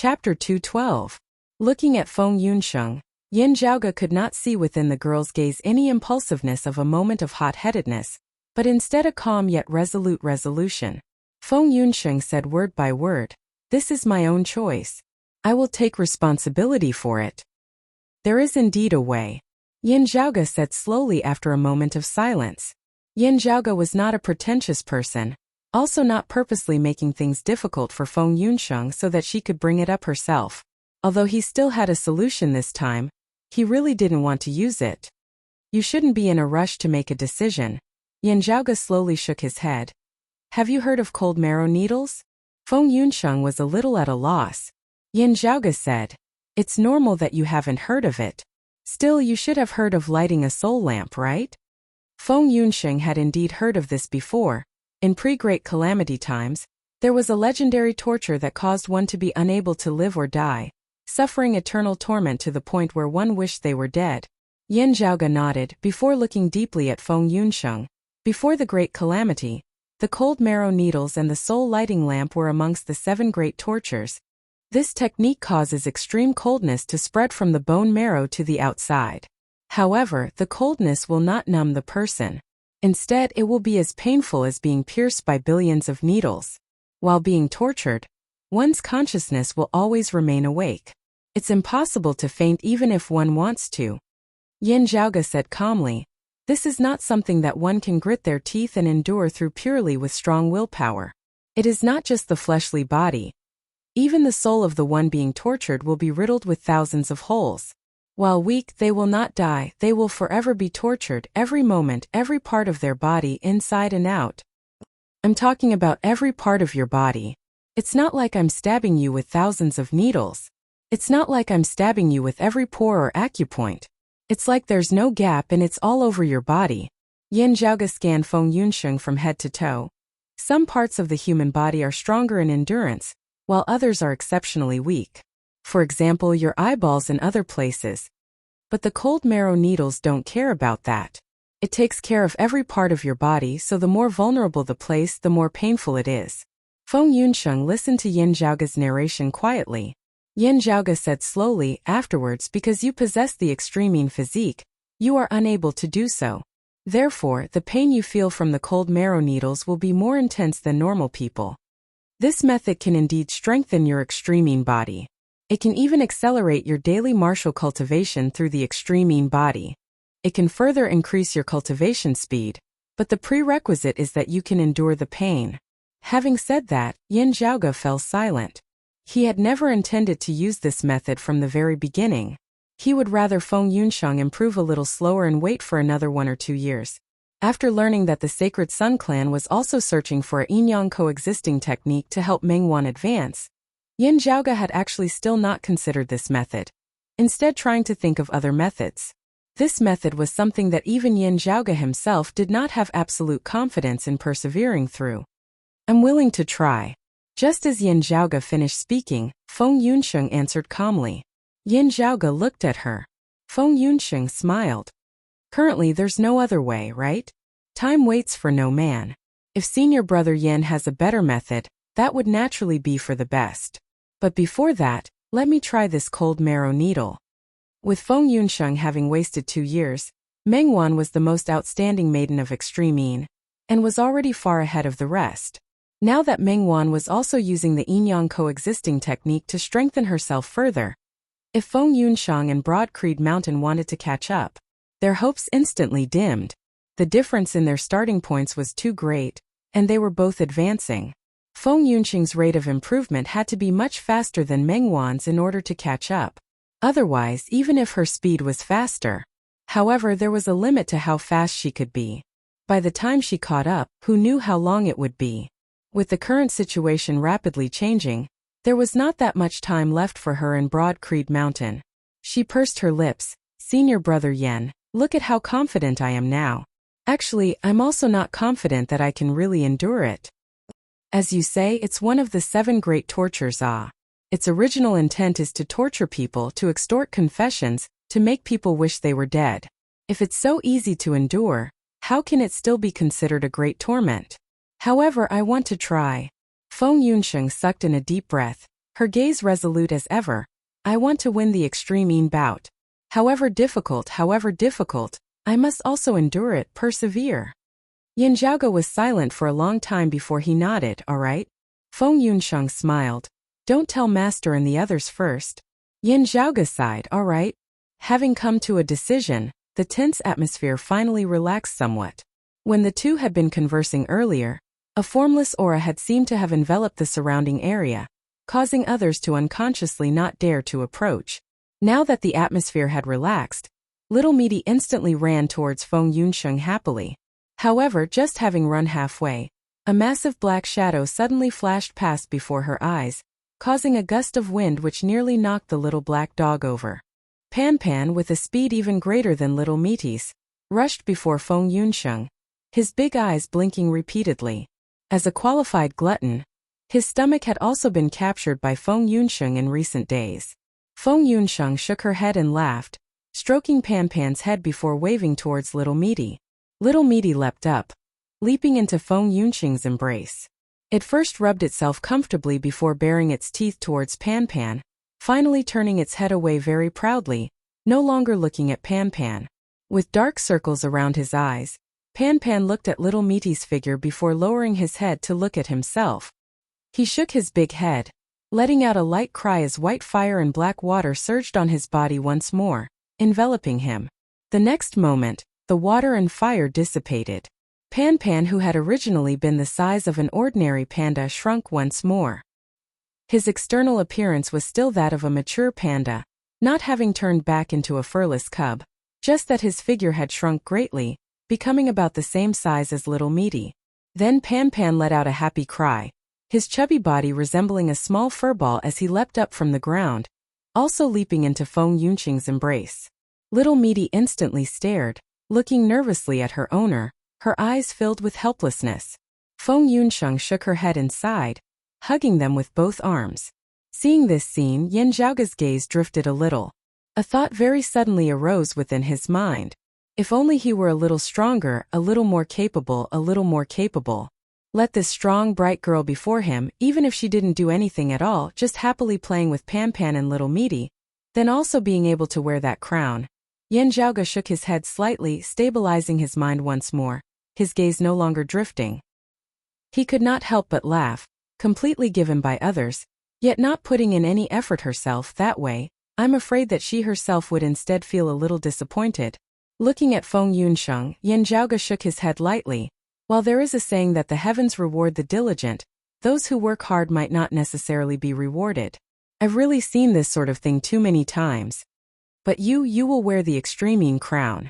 Chapter 212. Looking at Feng Yunsheng, Yin Zhaoge could not see within the girl's gaze any impulsiveness of a moment of hot-headedness, but instead a calm yet resolute resolution. Feng Yunsheng said word by word, "This is my own choice. I will take responsibility for it." "There is indeed a way," Yin Zhaoge said slowly after a moment of silence. Yin Zhaoge was not a pretentious person, also not purposely making things difficult for Feng Yunsheng so that she could bring it up herself. Although he still had a solution this time, he really didn't want to use it. "You shouldn't be in a rush to make a decision." Yin Zhaoge slowly shook his head. "Have you heard of cold marrow needles?" Feng Yunsheng was a little at a loss. Yin Zhaoge said, "It's normal that you haven't heard of it. Still, you should have heard of lighting a soul lamp, right?" Feng Yunsheng had indeed heard of this before. In pre-Great Calamity times, there was a legendary torture that caused one to be unable to live or die, suffering eternal torment to the point where one wished they were dead. Yin Zhaoge nodded before looking deeply at Feng Yunsheng. Before the Great Calamity, the cold marrow needles and the soul lighting lamp were amongst the 7 great tortures. This technique causes extreme coldness to spread from the bone marrow to the outside. However, the coldness will not numb the person. Instead, it will be as painful as being pierced by billions of needles. While being tortured, one's consciousness will always remain awake. It's impossible to faint even if one wants to. Yin Zhaoge said calmly, "This is not something that one can grit their teeth and endure through purely with strong willpower. It is not just the fleshly body. Even the soul of the one being tortured will be riddled with thousands of holes. While weak, they will not die, they will forever be tortured, every moment, every part of their body, inside and out. I'm talking about every part of your body. It's not like I'm stabbing you with thousands of needles. It's not like I'm stabbing you with every pore or acupoint. It's like there's no gap and it's all over your body." Yin Zhaoge scanned Feng Yunsheng from head to toe. Some parts of the human body are stronger in endurance, while others are exceptionally weak. For example, your eyeballs and other places. But the cold marrow needles don't care about that. It takes care of every part of your body, so the more vulnerable the place, the more painful it is. Feng Yunsheng listened to Yin Zhaoge's narration quietly. Yin Zhaoge said slowly, "Afterwards, because you possess the extreme physique, you are unable to do so. Therefore, the pain you feel from the cold marrow needles will be more intense than normal people. This method can indeed strengthen your extreme body. It can even accelerate your daily martial cultivation through the extreme body. It can further increase your cultivation speed, but the prerequisite is that you can endure the pain." Having said that, Yin Zhaoge fell silent. He had never intended to use this method from the very beginning. He would rather Feng Yunsheng improve a little slower and wait for another 1 or 2 years. After learning that the Sacred Sun clan was also searching for a yin-yang coexisting technique to help Mengwan advance, Yin Zhaoge had actually still not considered this method, instead trying to think of other methods. This method was something that even Yin Zhaoge himself did not have absolute confidence in persevering through. "I'm willing to try." Just as Yin Zhaoge finished speaking, Feng Yunsheng answered calmly. Yin Zhaoge looked at her. Feng Yunsheng smiled. "Currently there's no other way, right? Time waits for no man. If senior brother Yin has a better method, that would naturally be for the best. But before that, let me try this cold marrow needle." With Feng Yunsheng having wasted 2 years, Mengwan was the most outstanding maiden of extreme, and was already far ahead of the rest. Now that Mengwan was also using the yin-yang coexisting technique to strengthen herself further, if Feng Yunsheng and Broad Creed Mountain wanted to catch up, their hopes instantly dimmed. The difference in their starting points was too great, and they were both advancing. Feng Yunsheng's rate of improvement had to be much faster than Mengwan's in order to catch up. Otherwise, even if her speed was faster. However, there was a limit to how fast she could be. By the time she caught up, who knew how long it would be? With the current situation rapidly changing, there was not that much time left for her in Broad Creed Mountain. She pursed her lips. "Senior brother Yen, look at how confident I am now. Actually, I'm also not confident that I can really endure it. As you say, it's one of the 7 great tortures. Its original intent is to torture people, to extort confessions, to make people wish they were dead. If it's so easy to endure, how can it still be considered a great torment? However, I want to try." Feng Yunsheng sucked in a deep breath. her gaze resolute as ever. I want to win the extreme bout. However difficult, I must also endure it, persevere. Yin Zhaoge was silent for a long time before he nodded, all right. Feng Yunsheng smiled. Don't tell master and the others first. Yin Zhaoge sighed, all right. Having come to a decision, the tense atmosphere finally relaxed somewhat. When the two had been conversing earlier, a formless aura had seemed to have enveloped the surrounding area, causing others to unconsciously not dare to approach. Now that the atmosphere had relaxed, Little Meaty instantly ran towards Feng Yunsheng happily. However, just having run halfway, a massive black shadow suddenly flashed past before her eyes, causing a gust of wind which nearly knocked the little black dog over. Pan Pan, with a speed even greater than Little Meaty's, rushed before Feng Yunsheng, his big eyes blinking repeatedly. As a qualified glutton, his stomach had also been captured by Feng Yunsheng in recent days. Feng Yunsheng shook her head and laughed, stroking Pan Pan's head before waving towards Little Meaty. Little Meaty leapt up, leaping into Feng Yunsheng's embrace. It first rubbed itself comfortably before baring its teeth towards Pan Pan, finally turning its head away very proudly, no longer looking at Pan Pan. With dark circles around his eyes, Pan Pan looked at Little Meaty's figure before lowering his head to look at himself. He shook his big head, letting out a light cry as white fire and black water surged on his body once more, enveloping him. The next moment, the water and fire dissipated. Pan Pan, who had originally been the size of an ordinary panda, shrunk once more. His external appearance was still that of a mature panda, not having turned back into a furless cub, just that his figure had shrunk greatly, becoming about the same size as Little Meaty. Then Pan Pan let out a happy cry, his chubby body resembling a small furball as he leapt up from the ground, also leaping into Feng Yunsheng's embrace. Little Meaty instantly stared, looking nervously at her owner, her eyes filled with helplessness. Feng Yunsheng shook her head and sighed, hugging them with both arms. Seeing this scene, Yin Zhaoge's gaze drifted a little. A thought very suddenly arose within his mind. If only he were a little stronger, a little more capable, Let this strong, bright girl before him, even if she didn't do anything at all, just happily playing with Pan Pan and Little Meaty, then also being able to wear that crown. Yin Zhaoge shook his head slightly, stabilizing his mind once more, his gaze no longer drifting. He could not help but laugh, completely given by others, yet not putting in any effort herself that way. I'm afraid that she herself would instead feel a little disappointed. Looking at Feng Yunsheng, Yin Zhaoge shook his head lightly. While there is a saying that the heavens reward the diligent, those who work hard might not necessarily be rewarded. I've really seen this sort of thing too many times. But you will wear the extreme crown.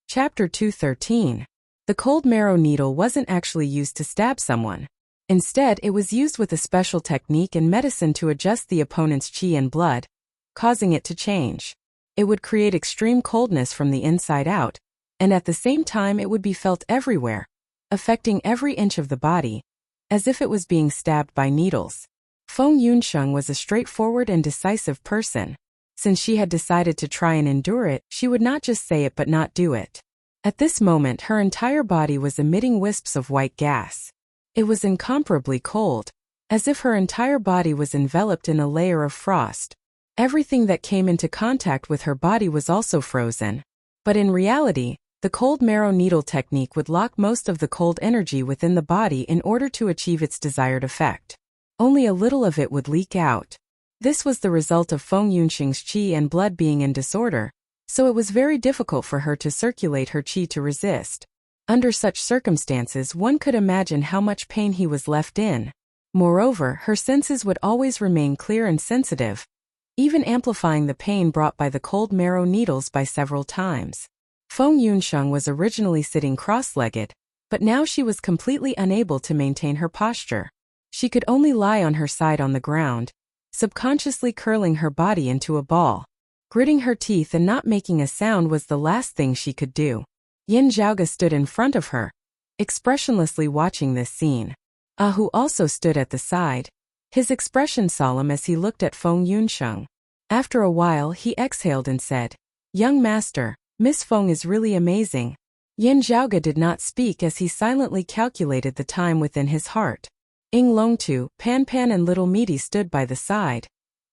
Chapter 213. The cold marrow needle wasn't actually used to stab someone. Instead, it was used with a special technique and medicine to adjust the opponent's qi and blood, causing it to change. It would create extreme coldness from the inside out, and at the same time it would be felt everywhere, affecting every inch of the body, as if it was being stabbed by needles. Feng Yunsheng was a straightforward and decisive person. Since she had decided to try and endure it, she would not just say it but not do it. At this moment, her entire body was emitting wisps of white gas. It was incomparably cold, as if her entire body was enveloped in a layer of frost. Everything that came into contact with her body was also frozen. But in reality, the cold marrow needle technique would lock most of the cold energy within the body in order to achieve its desired effect. Only a little of it would leak out. This was the result of Feng Yunsheng's qi and blood being in disorder, so it was very difficult for her to circulate her qi to resist. Under such circumstances, one could imagine how much pain he was left in. Moreover, her senses would always remain clear and sensitive, even amplifying the pain brought by the cold marrow needles by several times. Feng Yunsheng was originally sitting cross-legged, but now she was completely unable to maintain her posture. She could only lie on her side on the ground, subconsciously curling her body into a ball. Gritting her teeth and not making a sound was the last thing she could do. Yin Zhaoge stood in front of her, expressionlessly watching this scene. Ahu also stood at the side, his expression solemn as he looked at Feng Yunsheng. After a while he exhaled and said, "Young master, Miss Feng is really amazing." Yin Zhaoge did not speak as he silently calculated the time within his heart. Ing Longtu, Pan Pan and Little Meaty stood by the side,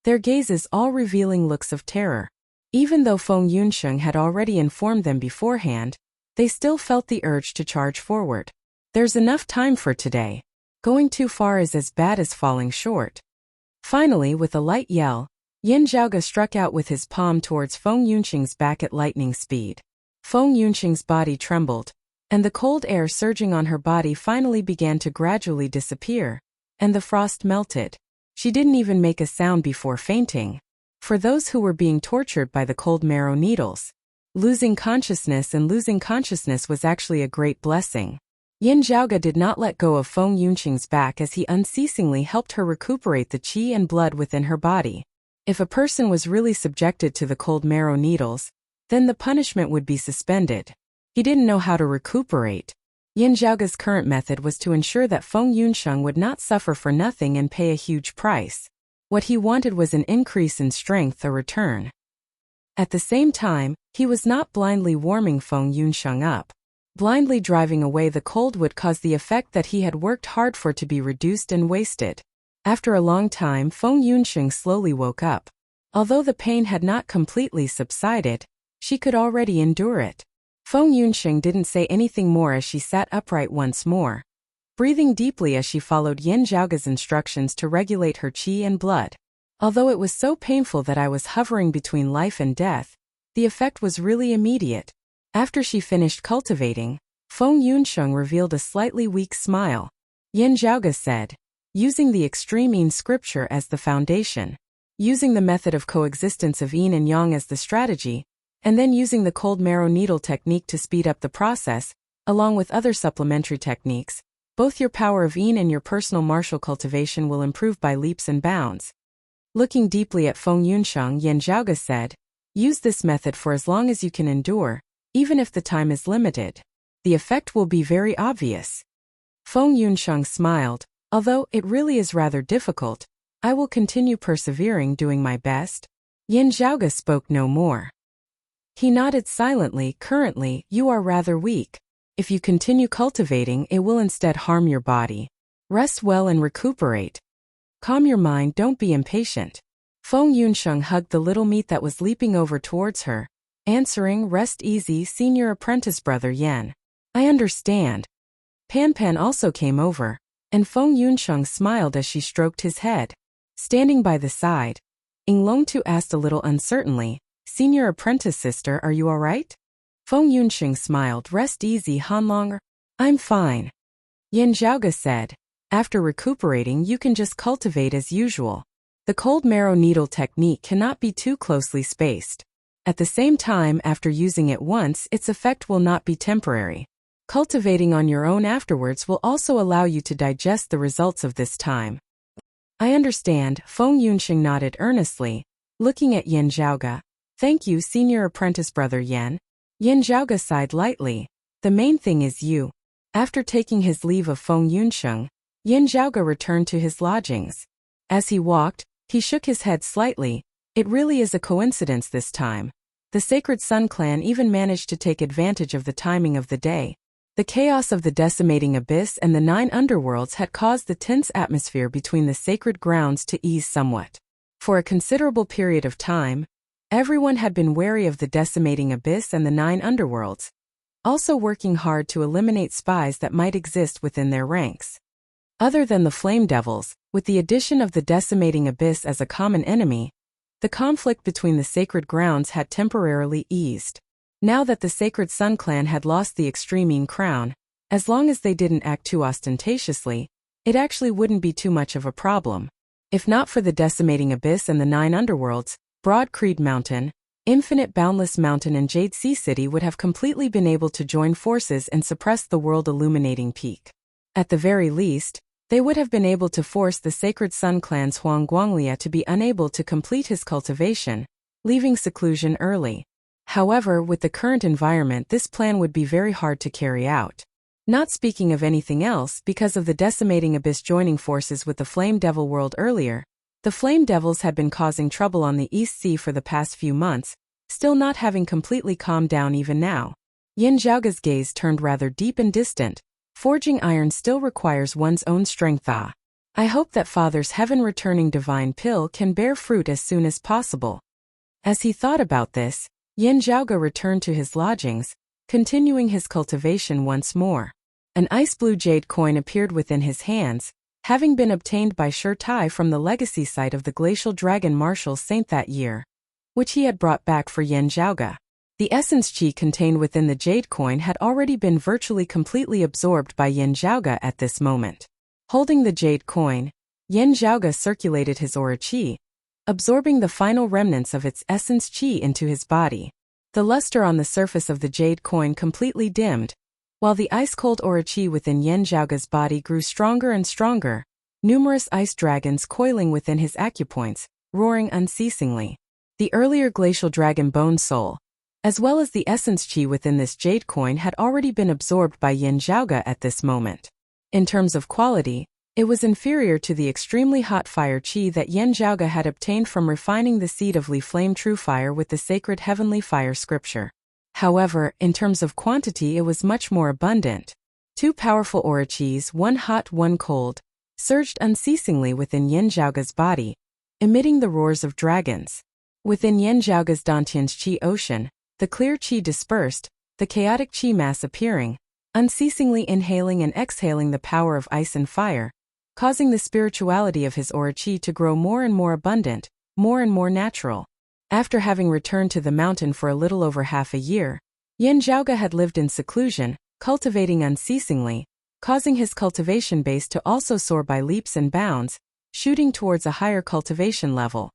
their gazes all revealing looks of terror. Even though Feng Yunsheng had already informed them beforehand, they still felt the urge to charge forward. There's enough time for today. Going too far is as bad as falling short. Finally, with a light yell, Yin Zhaoge struck out with his palm towards Feng Yunsheng's back at lightning speed. Feng Yunsheng's body trembled, and the cold air surging on her body finally began to gradually disappear, and the frost melted. She didn't even make a sound before fainting. For those who were being tortured by the cold marrow needles, losing consciousness was actually a great blessing. Yin Zhaoge did not let go of Feng Yunsheng's back as he unceasingly helped her recuperate the qi and blood within her body. If a person was really subjected to the cold marrow needles, then the punishment would be suspended. He didn't know how to recuperate. Yin Zhaoge's current method was to ensure that Feng Yunsheng would not suffer for nothing and pay a huge price. What he wanted was an increase in strength, a return. At the same time, he was not blindly warming Feng Yunsheng up. Blindly driving away the cold would cause the effect that he had worked hard for to be reduced and wasted. After a long time, Feng Yunsheng slowly woke up. Although the pain had not completely subsided, she could already endure it. Feng Yunsheng didn't say anything more as she sat upright once more, breathing deeply as she followed Yin Zhaoge's instructions to regulate her qi and blood. Although it was so painful that I was hovering between life and death, the effect was really immediate. After she finished cultivating, Feng Yunsheng revealed a slightly weak smile. Yin Zhaoge said, using the extreme yin scripture as the foundation, using the method of coexistence of yin and yang as the strategy, and then using the cold marrow needle technique to speed up the process, along with other supplementary techniques, both your power of yin and your personal martial cultivation will improve by leaps and bounds. Looking deeply at Feng Yunsheng, Yin Zhaoge said, use this method for as long as you can endure, even if the time is limited. The effect will be very obvious. Feng Yunsheng smiled, although it really is rather difficult, I will continue persevering doing my best. Yin Zhaoge spoke no more. He nodded silently. Currently, you are rather weak. If you continue cultivating, it will instead harm your body. Rest well and recuperate. Calm your mind, don't be impatient. Feng Yunsheng hugged the little meat that was leaping over towards her, answering, rest easy, senior apprentice brother Yan. I understand. Pan Pan also came over, and Feng Yunsheng smiled as she stroked his head. Standing by the side, Ing Longtu asked a little uncertainly, Senior apprentice sister, are you alright? Feng Yunsheng smiled, rest easy Hanlong. I'm fine. Yin Zhaoge said, after recuperating you can just cultivate as usual. The cold marrow needle technique cannot be too closely spaced. At the same time, after using it once, its effect will not be temporary. Cultivating on your own afterwards will also allow you to digest the results of this time. I understand, Feng Yunsheng nodded earnestly, looking at Yin Zhaoge. Thank you, senior apprentice brother Yan. Yin Zhaoge sighed lightly. The main thing is you. After taking his leave of Feng Yunsheng, Yin Zhaoge returned to his lodgings. As he walked, he shook his head slightly. It really is a coincidence this time. The Sacred Sun clan even managed to take advantage of the timing of the day. The chaos of the decimating abyss and the 9 underworlds had caused the tense atmosphere between the sacred grounds to ease somewhat. For a considerable period of time, everyone had been wary of the decimating abyss and the 9 underworlds, also working hard to eliminate spies that might exist within their ranks. Other than the Flame Devils, with the addition of the decimating abyss as a common enemy, the conflict between the sacred grounds had temporarily eased. Now that the Sacred Sun clan had lost the Extreme Yin crown, as long as they didn't act too ostentatiously, it actually wouldn't be too much of a problem. If not for the decimating abyss and the 9 underworlds, Broad Creed Mountain, Infinite Boundless Mountain and Jade Sea City would have completely been able to join forces and suppress the world illuminating peak. At the very least, they would have been able to force the Sacred Sun clan's Huang Guanglia to be unable to complete his cultivation, leaving seclusion early. However, with the current environment, this plan would be very hard to carry out. Not speaking of anything else, because of the decimating abyss joining forces with the Flame Devil world earlier, the Flame Devils had been causing trouble on the East Sea for the past few months, still not having completely calmed down even now. Yin Zhaoge's gaze turned rather deep and distant. Forging iron still requires one's own strength. I hope that Father's heaven-returning divine pill can bear fruit as soon as possible. As he thought about this, Yin Zhaoge returned to his lodgings, continuing his cultivation once more. An ice-blue jade coin appeared within his hands, having been obtained by Shi Tai from the legacy site of the glacial dragon martial saint that year, which he had brought back for Yin Zhaoge. The essence qi contained within the jade coin had already been virtually completely absorbed by Yin Zhaoge at this moment. Holding the jade coin, Yin Zhaoge circulated his aura qi, absorbing the final remnants of its essence qi into his body. The luster on the surface of the jade coin completely dimmed, while the ice-cold aura qi within Yin Zhaoge's body grew stronger and stronger, numerous ice dragons coiling within his acupoints, roaring unceasingly. The earlier glacial dragon bone soul, as well as the essence qi within this jade coin, had already been absorbed by Yin Zhaoge at this moment. In terms of quality, it was inferior to the extremely hot fire qi that Yin Zhaoge had obtained from refining the seed of Li Flame True Fire with the sacred heavenly fire scripture. However, in terms of quantity, it was much more abundant. 2 powerful aura qis, one hot, one cold, surged unceasingly within Yin Zhaoge's body, emitting the roars of dragons. Within Yin Zhaoge's Dantian's qi ocean, the clear qi dispersed, the chaotic qi mass appearing, unceasingly inhaling and exhaling the power of ice and fire, causing the spirituality of his aura qi to grow more and more abundant, more and more natural. After having returned to the mountain for a little over half a year, Yin Zhaoge had lived in seclusion, cultivating unceasingly, causing his cultivation base to also soar by leaps and bounds, shooting towards a higher cultivation level.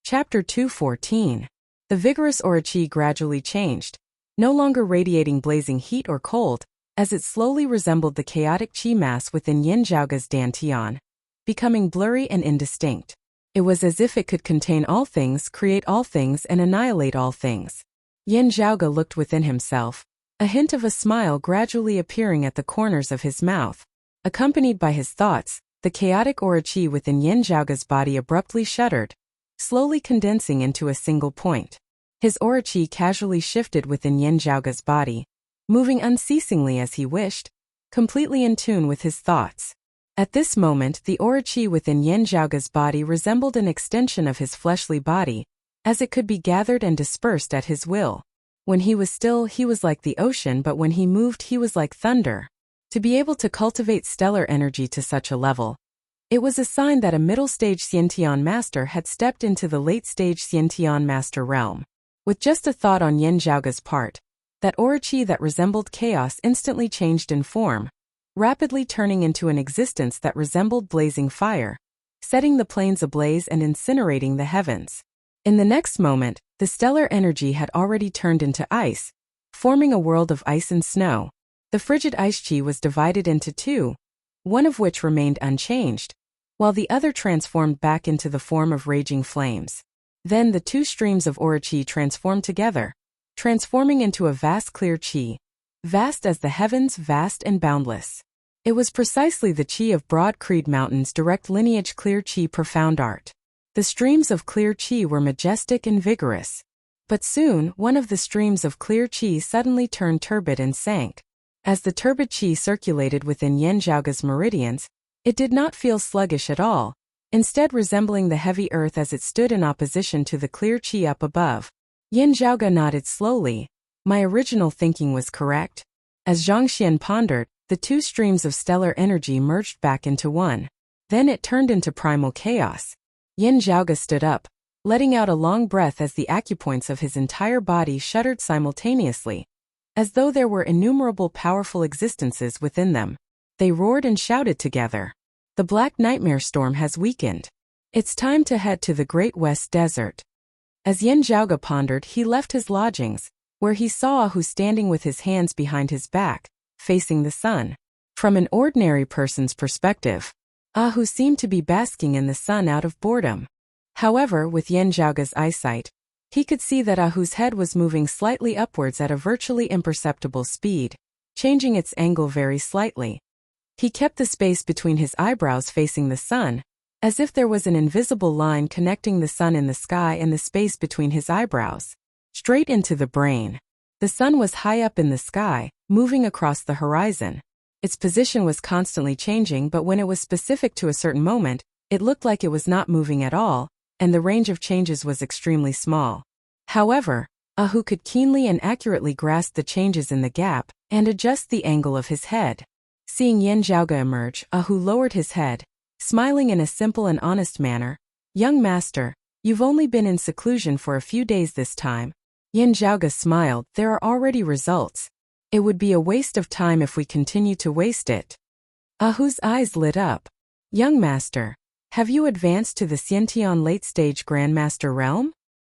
Chapter 2:14. The vigorous aura qi gradually changed, no longer radiating blazing heat or cold, as it slowly resembled the chaotic qi mass within Yin Zhaoge's Dantian, becoming blurry and indistinct. It was as if it could contain all things, create all things, and annihilate all things. Yin Zhaoge looked within himself, a hint of a smile gradually appearing at the corners of his mouth. Accompanied by his thoughts, the chaotic aura qi within Yin Zhaoge's body abruptly shuddered, slowly condensing into a single point. His aura qi casually shifted within Yin Zhaoge's body, moving unceasingly as he wished, completely in tune with his thoughts. At this moment, the aura qi within Yin Zhaoge's body resembled an extension of his fleshly body, as it could be gathered and dispersed at his will. When he was still, he was like the ocean, but when he moved, he was like thunder. To be able to cultivate stellar energy to such a level, it was a sign that a middle-stage Xiantian master had stepped into the late-stage Xiantian master realm. With just a thought on Yin Zhaoge's part, that aura qi that resembled chaos instantly changed in form, rapidly turning into an existence that resembled blazing fire, setting the plains ablaze and incinerating the heavens. In the next moment, the stellar energy had already turned into ice, forming a world of ice and snow. The frigid ice qi was divided into 2, one of which remained unchanged, while the other transformed back into the form of raging flames. Then the 2 streams of aura qi transformed together, transforming into a vast clear qi, vast as the heavens, vast and boundless. It was precisely the qi of Broad Creed Mountain's direct lineage, clear qi profound art. The streams of clear qi were majestic and vigorous. But soon, one of the streams of clear qi suddenly turned turbid and sank. As the turbid qi circulated within Yin Zhaoge's meridians, it did not feel sluggish at all, instead resembling the heavy earth as it stood in opposition to the clear qi up above. Yin Zhaoge nodded slowly. My original thinking was correct. As Zhangxian pondered, the 2 streams of stellar energy merged back into one. Then it turned into primal chaos. Yin Zhaoge stood up, letting out a long breath as the acupoints of his entire body shuddered simultaneously, as though there were innumerable powerful existences within them. They roared and shouted together. The black nightmare storm has weakened. It's time to head to the Great West Desert. As Yin Zhaoge pondered, he left his lodgings, where he saw Ahu standing with his hands behind his back, facing the sun. From an ordinary person's perspective, Ahu seemed to be basking in the sun out of boredom. However, with Yin Zhaoge's eyesight, he could see that Ahu's head was moving slightly upwards at a virtually imperceptible speed, changing its angle very slightly. He kept the space between his eyebrows facing the sun, as if there was an invisible line connecting the sun in the sky and the space between his eyebrows, straight into the brain. The sun was high up in the sky, moving across the horizon. Its position was constantly changing, but when it was specific to a certain moment, it looked like it was not moving at all, and the range of changes was extremely small. However, Ahu could keenly and accurately grasp the changes in the gap and adjust the angle of his head. Seeing Yin Zhaoge emerge, Ahu lowered his head, smiling in a simple and honest manner. "Young master, you've only been in seclusion for a few days this time." Yin Zhaoge smiled. "There are already results. It would be a waste of time if we continue to waste it." Ahu's eyes lit up. "Young master, have you advanced to the Xiantian late-stage Grandmaster realm?"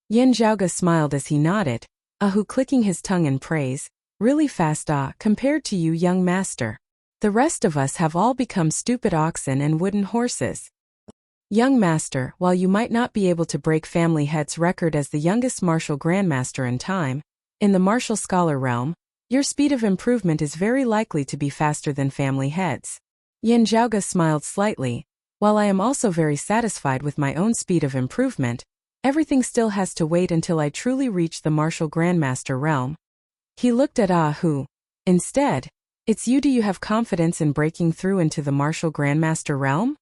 Yin Zhaoge smiled as he nodded, Ahu clicking his tongue in praise. "Really fast, compared to you, young master. The rest of us have all become stupid oxen and wooden horses." "Young master, while you might not be able to break Family Head's record as the youngest martial grandmaster in time, in the martial scholar realm, your speed of improvement is very likely to be faster than Family Head's." Yin Zhaoge smiled slightly. "While I am also very satisfied with my own speed of improvement, everything still has to wait until I truly reach the martial grandmaster realm." He looked at Ahu. "Instead, it's you. Do you have confidence in breaking through into the martial grandmaster realm?"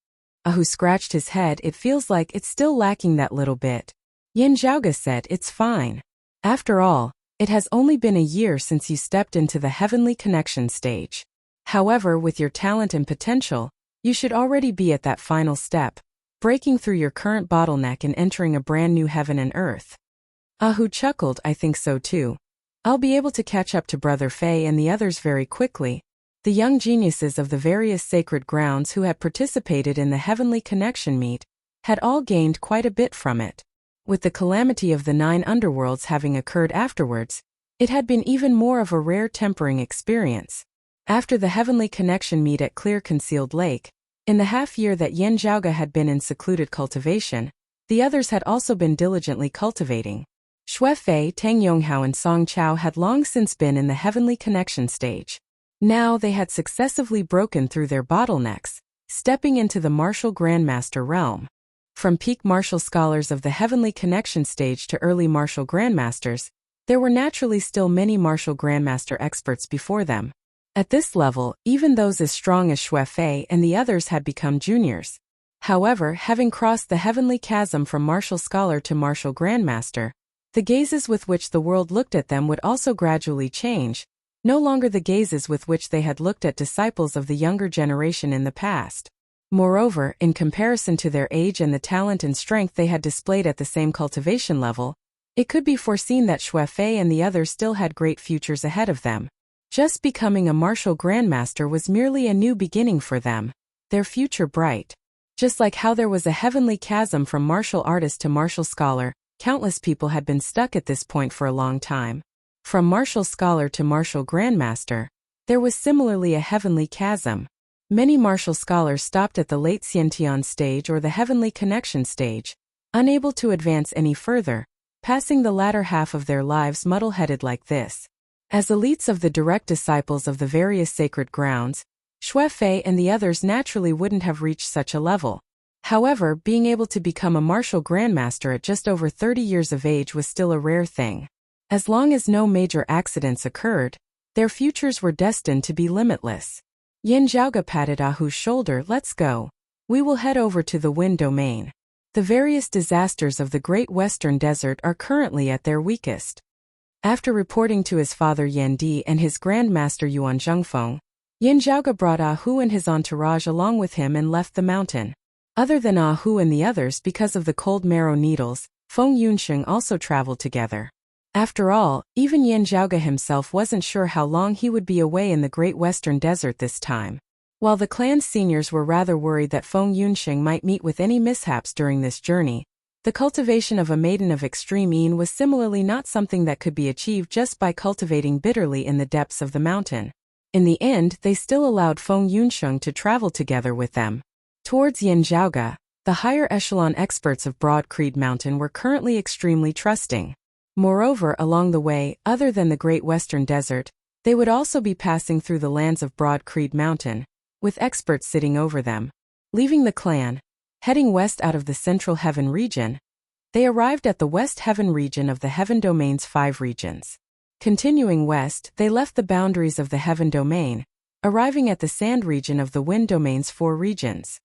Ahu scratched his head. "It feels like it's still lacking that little bit." Yin Zhaoge said, "It's fine. After all, it has only been a year since you stepped into the heavenly connection stage. However, with your talent and potential, you should already be at that final step, breaking through your current bottleneck and entering a brand new heaven and earth." Ahu chuckled. "I think so too. I'll be able to catch up to Brother Fei and the others very quickly." The young geniuses of the various sacred grounds who had participated in the heavenly connection meet had all gained quite a bit from it. With the calamity of the 9 underworlds having occurred afterwards, it had been even more of a rare tempering experience. After the heavenly connection meet at Clear Concealed Lake, in the half-year that Yin Zhaoge had been in secluded cultivation, the others had also been diligently cultivating. Xue Fei, Tang Yonghao and Song Chao had long since been in the heavenly connection stage. Now they had successively broken through their bottlenecks, stepping into the martial grandmaster realm. From peak martial scholars of the heavenly connection stage to early martial grandmasters, there were naturally still many martial grandmaster experts before them. At this level, even those as strong as Xue Fei and the others had become juniors. However, having crossed the heavenly chasm from martial scholar to martial grandmaster, the gazes with which the world looked at them would also gradually change, no longer the gazes with which they had looked at disciples of the younger generation in the past. Moreover, in comparison to their age and the talent and strength they had displayed at the same cultivation level, it could be foreseen that Xue Fei and the others still had great futures ahead of them. Just becoming a martial grandmaster was merely a new beginning for them, their future bright. Just like how there was a heavenly chasm from martial artist to martial scholar, countless people had been stuck at this point for a long time. From martial scholar to martial grandmaster, there was similarly a heavenly chasm. Many martial scholars stopped at the late Xiantian stage or the heavenly connection stage, unable to advance any further, passing the latter half of their lives muddle-headed like this. As elites of the direct disciples of the various sacred grounds, Xue Fei and the others naturally wouldn't have reached such a level. However, being able to become a martial grandmaster at just over 30 years of age was still a rare thing. As long as no major accidents occurred, their futures were destined to be limitless. Yin Zhaoge patted Ahu's shoulder. "Let's go. We will head over to the Wind Domain. The various disasters of the Great Western Desert are currently at their weakest." After reporting to his father Yan Di and his grandmaster Yuan Zhengfeng, Yin Zhaoge brought Ahu and his entourage along with him and left the mountain. Other than Ahu and the others, because of the cold marrow needles, Feng Yunsheng also traveled together. After all, even Yin Zhaoge himself wasn't sure how long he would be away in the Great Western Desert this time. While the clan's seniors were rather worried that Feng Yunsheng might meet with any mishaps during this journey, the cultivation of a maiden of extreme yin was similarly not something that could be achieved just by cultivating bitterly in the depths of the mountain. In the end, they still allowed Feng Yunsheng to travel together with them. Towards Yin Zhaoge, the higher echelon experts of Broad Creed Mountain were currently extremely trusting. Moreover, along the way, other than the Great Western Desert, they would also be passing through the lands of Broad Creed Mountain, with experts sitting over them. Leaving the clan, heading west out of the Central Heaven region, they arrived at the West Heaven region of the Heaven Domain's 5 regions. Continuing west, they left the boundaries of the Heaven Domain, arriving at the sand region of the Wind Domain's 4 regions.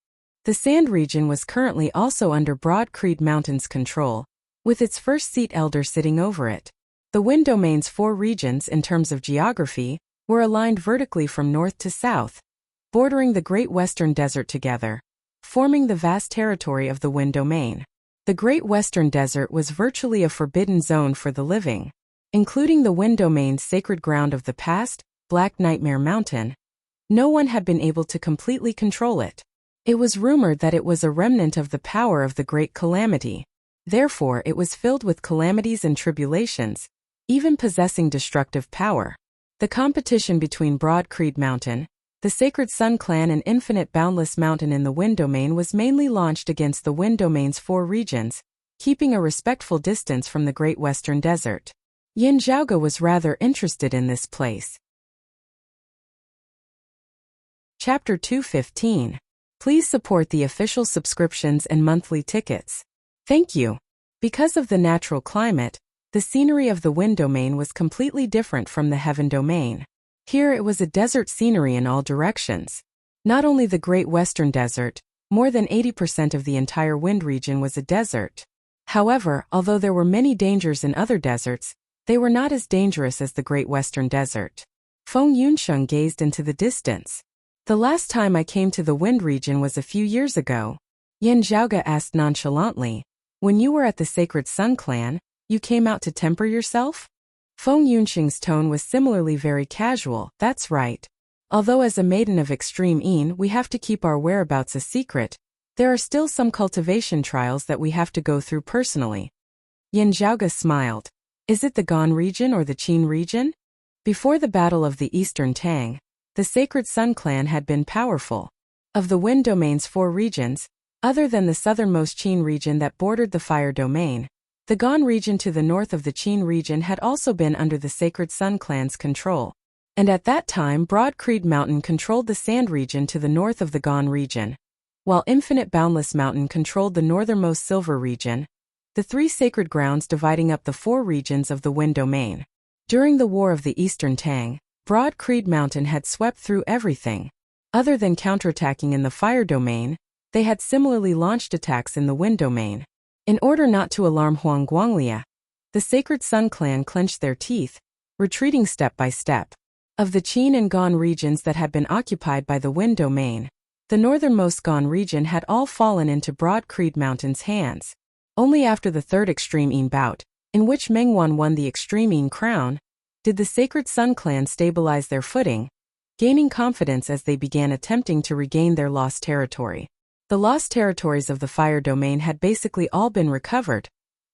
The sand region was currently also under Broad Creed Mountain's control, with its first seat elder sitting over it. The Wind Domain's 4 regions in terms of geography were aligned vertically from north to south, bordering the Great Western Desert together, forming the vast territory of the Wind Domain. The Great Western Desert was virtually a forbidden zone for the living, including the Wind Domain's sacred ground of the past, Black Nightmare Mountain. No one had been able to completely control it. It was rumored that it was a remnant of the power of the Great Calamity. Therefore, it was filled with calamities and tribulations, even possessing destructive power. The competition between Broad Creed Mountain, the Sacred Sun Clan and Infinite Boundless Mountain in the Wind Domain was mainly launched against the Wind Domain's 4 regions, keeping a respectful distance from the Great Western Desert. Yin Zhaoge was rather interested in this place. Chapter 215. Please support the official subscriptions and monthly tickets. Thank you. Because of the natural climate, the scenery of the Wind Domain was completely different from the Heaven Domain. Here it was a desert scenery in all directions. Not only the Great Western Desert, more than 80% of the entire Wind region was a desert. However, although there were many dangers in other deserts, they were not as dangerous as the Great Western Desert. Feng Yunsheng gazed into the distance. The last time I came to the Wind region was a few years ago. Yin Zhaoge asked nonchalantly. When you were at the Sacred Sun Clan, you came out to temper yourself? Feng Yunsheng's tone was similarly very casual. That's right. Although as a maiden of extreme Yin we have to keep our whereabouts a secret, there are still some cultivation trials that we have to go through personally. Yin Zhaoge smiled. Is it the Gan region or the Qin region? Before the Battle of the Eastern Tang, the Sacred Sun Clan had been powerful. Of the Wind Domain's 4 regions, other than the southernmost Qin region that bordered the Fire Domain, the Gan region to the north of the Qin region had also been under the Sacred Sun Clan's control. And at that time Broad Creed Mountain controlled the Sand region to the north of the Gan region, while Infinite Boundless Mountain controlled the northernmost Silver region, the 3 sacred grounds dividing up the 4 regions of the Wind Domain. During the War of the Eastern Tang, Broad Creed Mountain had swept through everything. Other than counterattacking in the Fire Domain, they had similarly launched attacks in the Wind Domain. In order not to alarm Huang Guanglia, the Sacred Sun Clan clenched their teeth, retreating step by step. Of the Qin and Gan regions that had been occupied by the Wind Domain, the northernmost Gan region had all fallen into Broad Creed Mountain's hands. Only after the third Extreme Yin bout, in which Mengwan won the Extreme Yin crown, did the Sacred Sun Clan stabilize their footing, gaining confidence as they began attempting to regain their lost territory. The lost territories of the Fire Domain had basically all been recovered,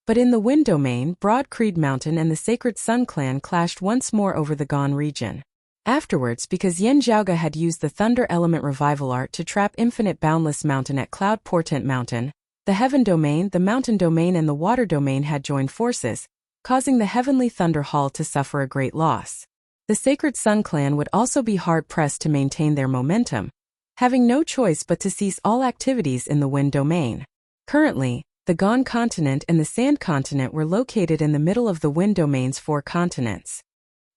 but in the Wind Domain, Broad Creed Mountain and the Sacred Sun Clan clashed once more over the Gan region. Afterwards, because Yin Zhaoge had used the Thunder Element Revival Art to trap Infinite Boundless Mountain at Cloud Portent Mountain, the Heaven Domain, the Mountain Domain and the Water Domain had joined forces, causing the Heavenly Thunder Hall to suffer a great loss. The Sacred Sun Clan would also be hard-pressed to maintain their momentum, having no choice but to cease all activities in the Wind Domain. Currently, the Gan continent and the Sand continent were located in the middle of the Wind Domain's 4 continents.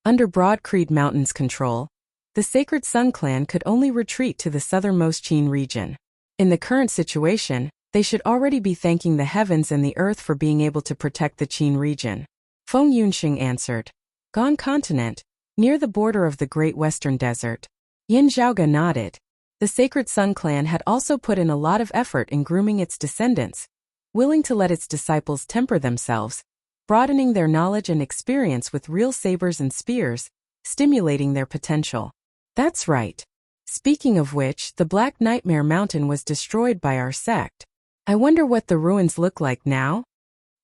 Under Broad Creed Mountain's control, the Sacred Sun Clan could only retreat to the southernmost Qin region. In the current situation, they should already be thanking the heavens and the earth for being able to protect the Qin region. Feng Yunsheng answered. Gan continent, near the border of the Great Western Desert. Yin Zhaoge nodded. The Sacred Sun Clan had also put in a lot of effort in grooming its descendants, willing to let its disciples temper themselves, broadening their knowledge and experience with real sabers and spears, stimulating their potential. That's right. Speaking of which, the Black Nightmare Mountain was destroyed by our sect. I wonder what the ruins look like now?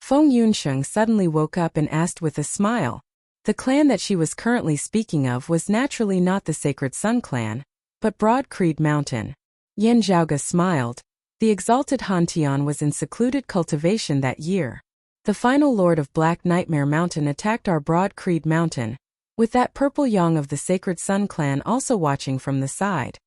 Feng Yunsheng suddenly woke up and asked with a smile. The clan that she was currently speaking of was naturally not the Sacred Sun Clan, but Broad Creed Mountain. Yin Zhaoge smiled. The exalted Han Tian was in secluded cultivation that year. The final lord of Black Nightmare Mountain attacked our Broad Creed Mountain, with that purple Yang of the Sacred Sun Clan also watching from the side.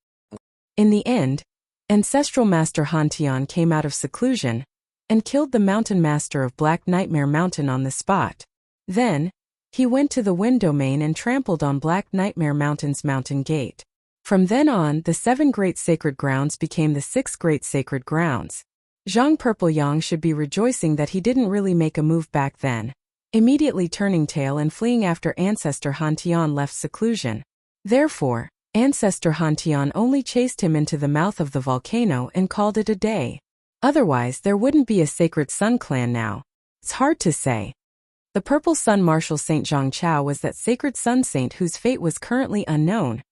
In the end, Ancestral Master Han Tian came out of seclusion and killed the Mountain Master of Black Nightmare Mountain on the spot. Then, he went to the Wind Domain and trampled on Black Nightmare Mountain's mountain gate. From then on, the 7 great sacred grounds became the 6 great sacred grounds. Zhang Purple Yang should be rejoicing that he didn't really make a move back then. Immediately turning tail and fleeing after ancestor Han Tian left seclusion. Therefore, ancestor Han Tian only chased him into the mouth of the volcano and called it a day. Otherwise, there wouldn't be a sacred sun clan now. It's hard to say. The Purple Sun Marshal Saint Zhang Chao was that sacred sun saint whose fate was currently unknown,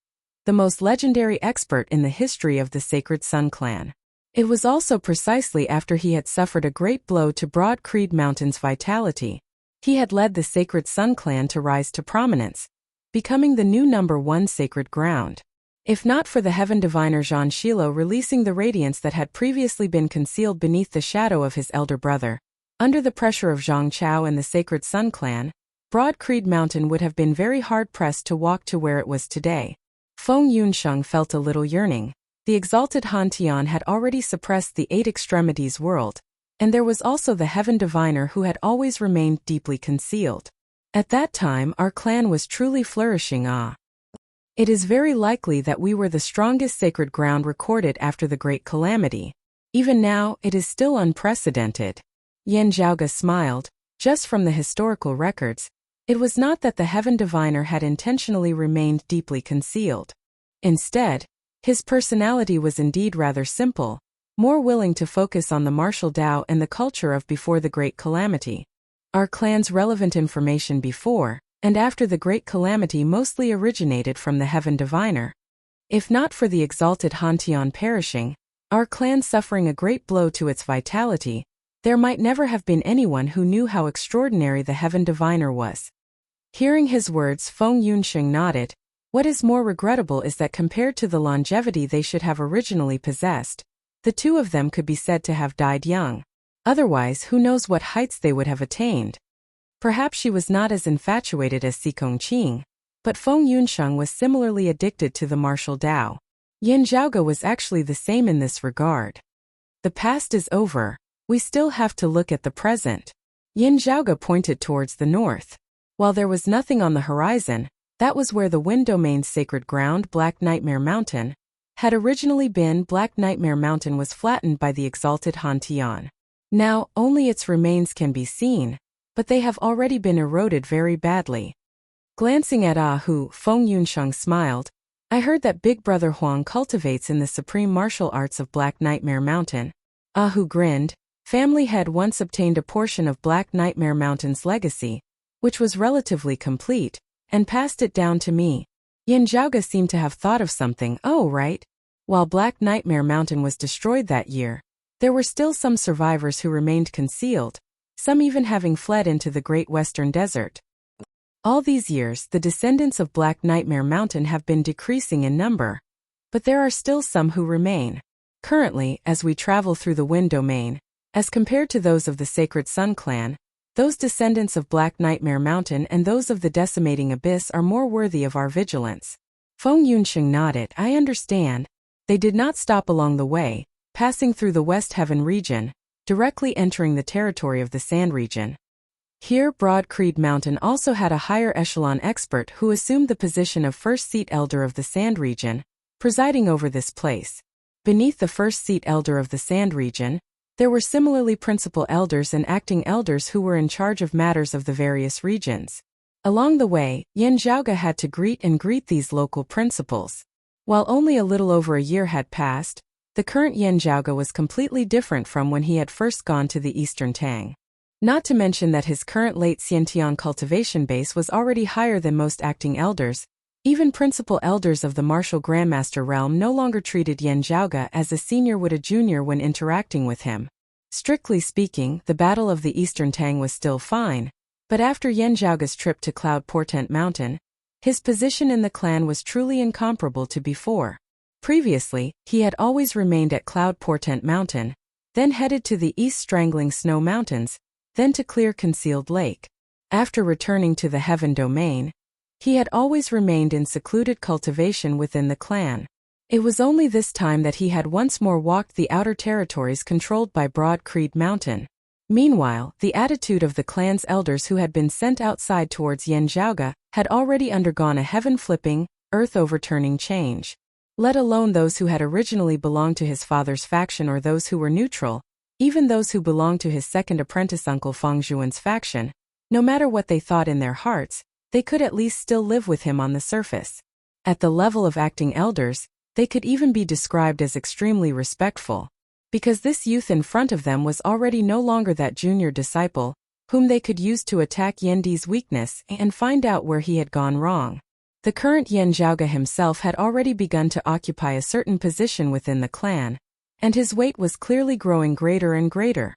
the most legendary expert in the history of the sacred sun clan. It was also precisely after he had suffered a great blow to Broad Creed Mountain's vitality. He had led the sacred sun clan to rise to prominence, becoming the new #1 sacred ground. If not for the heaven diviner Zhan Shilo releasing the radiance that had previously been concealed beneath the shadow of his elder brother, under the pressure of Zhang Chao and the sacred sun clan, Broad Creed Mountain would have been very hard-pressed to walk to where it was today. Feng Yunsheng felt a little yearning. The exalted Han Tian had already suppressed the 8 extremities world, and there was also the heaven diviner who had always remained deeply concealed. At that time our clan was truly flourishing. It is very likely that we were the strongest sacred ground recorded after the Great Calamity. Even now, it is still unprecedented. Yan Zhaoge smiled. Just from the historical records, it was not that the heaven diviner had intentionally remained deeply concealed. Instead, his personality was indeed rather simple, more willing to focus on the martial Tao and the culture of before the Great Calamity. Our clan's relevant information before and after the Great Calamity mostly originated from the heaven diviner. If not for the exalted Han Tian perishing, our clan suffering a great blow to its vitality, there might never have been anyone who knew how extraordinary the heaven diviner was. Hearing his words, Feng Yunsheng nodded. What is more regrettable is that compared to the longevity they should have originally possessed, the two of them could be said to have died young. Otherwise, who knows what heights they would have attained. Perhaps she was not as infatuated as Sikong Qing, but Feng Yunsheng was similarly addicted to the martial Tao. Yan Zhaoge was actually the same in this regard. The past is over. We still have to look at the present. Yan Zhaoge pointed towards the north. While there was nothing on the horizon, that was where the Wind Domain's sacred ground, Black Nightmare Mountain, had originally been. Black Nightmare Mountain was flattened by the exalted Han Tian. Now, only its remains can be seen, but they have already been eroded very badly. Glancing at who, Feng Yunsheng smiled. I heard that Big Brother Huang cultivates in the supreme martial arts of Black Nightmare Mountain. Hu grinned. Family had once obtained a portion of Black Nightmare Mountain's legacy, which was relatively complete, and passed it down to me. Yan Zhaoge seemed to have thought of something. Oh, right. While Black Nightmare Mountain was destroyed that year, there were still some survivors who remained concealed, some even having fled into the Great Western Desert. All these years, the descendants of Black Nightmare Mountain have been decreasing in number, but there are still some who remain. Currently, as we travel through the Wind Domain, as compared to those of the Sacred Sun Clan, those descendants of Black Nightmare Mountain and those of the Decimating Abyss are more worthy of our vigilance. Feng Yunsheng nodded. I understand. They did not stop along the way, passing through the West Heaven region, directly entering the territory of the Sand region. Here, Broad Creed Mountain also had a higher echelon expert who assumed the position of first seat elder of the Sand region, presiding over this place. Beneath the first seat elder of the Sand region, there were similarly principal elders and acting elders who were in charge of matters of the various regions. Along the way, Yan Zhaoge had to greet these local principals. While only a little over a year had passed, the current Yan Zhaoge was completely different from when he had first gone to the Eastern Tang. Not to mention that his current late Xiantian cultivation base was already higher than most acting elders. Even principal elders of the martial grandmaster realm no longer treated Yan Zhaoge as a senior would a junior when interacting with him. Strictly speaking, the Battle of the Eastern Tang was still fine, but after Yan Zhaoge's trip to Cloud Portent Mountain, his position in the clan was truly incomparable to before. Previously, he had always remained at Cloud Portent Mountain, then headed to the East Strangling Snow Mountains, then to Clear Concealed Lake. After returning to the Heaven Domain, he had always remained in secluded cultivation within the clan. It was only this time that he had once more walked the outer territories controlled by Broad Creed Mountain. Meanwhile, the attitude of the clan's elders who had been sent outside towards Yan Zhaoge had already undergone a heaven-flipping, earth-overturning change. let alone those who had originally belonged to his father's faction or those who were neutral, even those who belonged to his second apprentice uncle Feng Zhuan's faction. No matter what they thought in their hearts, they could at least still live with him on the surface. At the level of acting elders, they could even be described as extremely respectful, because this youth in front of them was already no longer that junior disciple, whom they could use to attack Yandi's weakness and find out where he had gone wrong. The current Yan Zhaoge himself had already begun to occupy a certain position within the clan, and his weight was clearly growing greater and greater.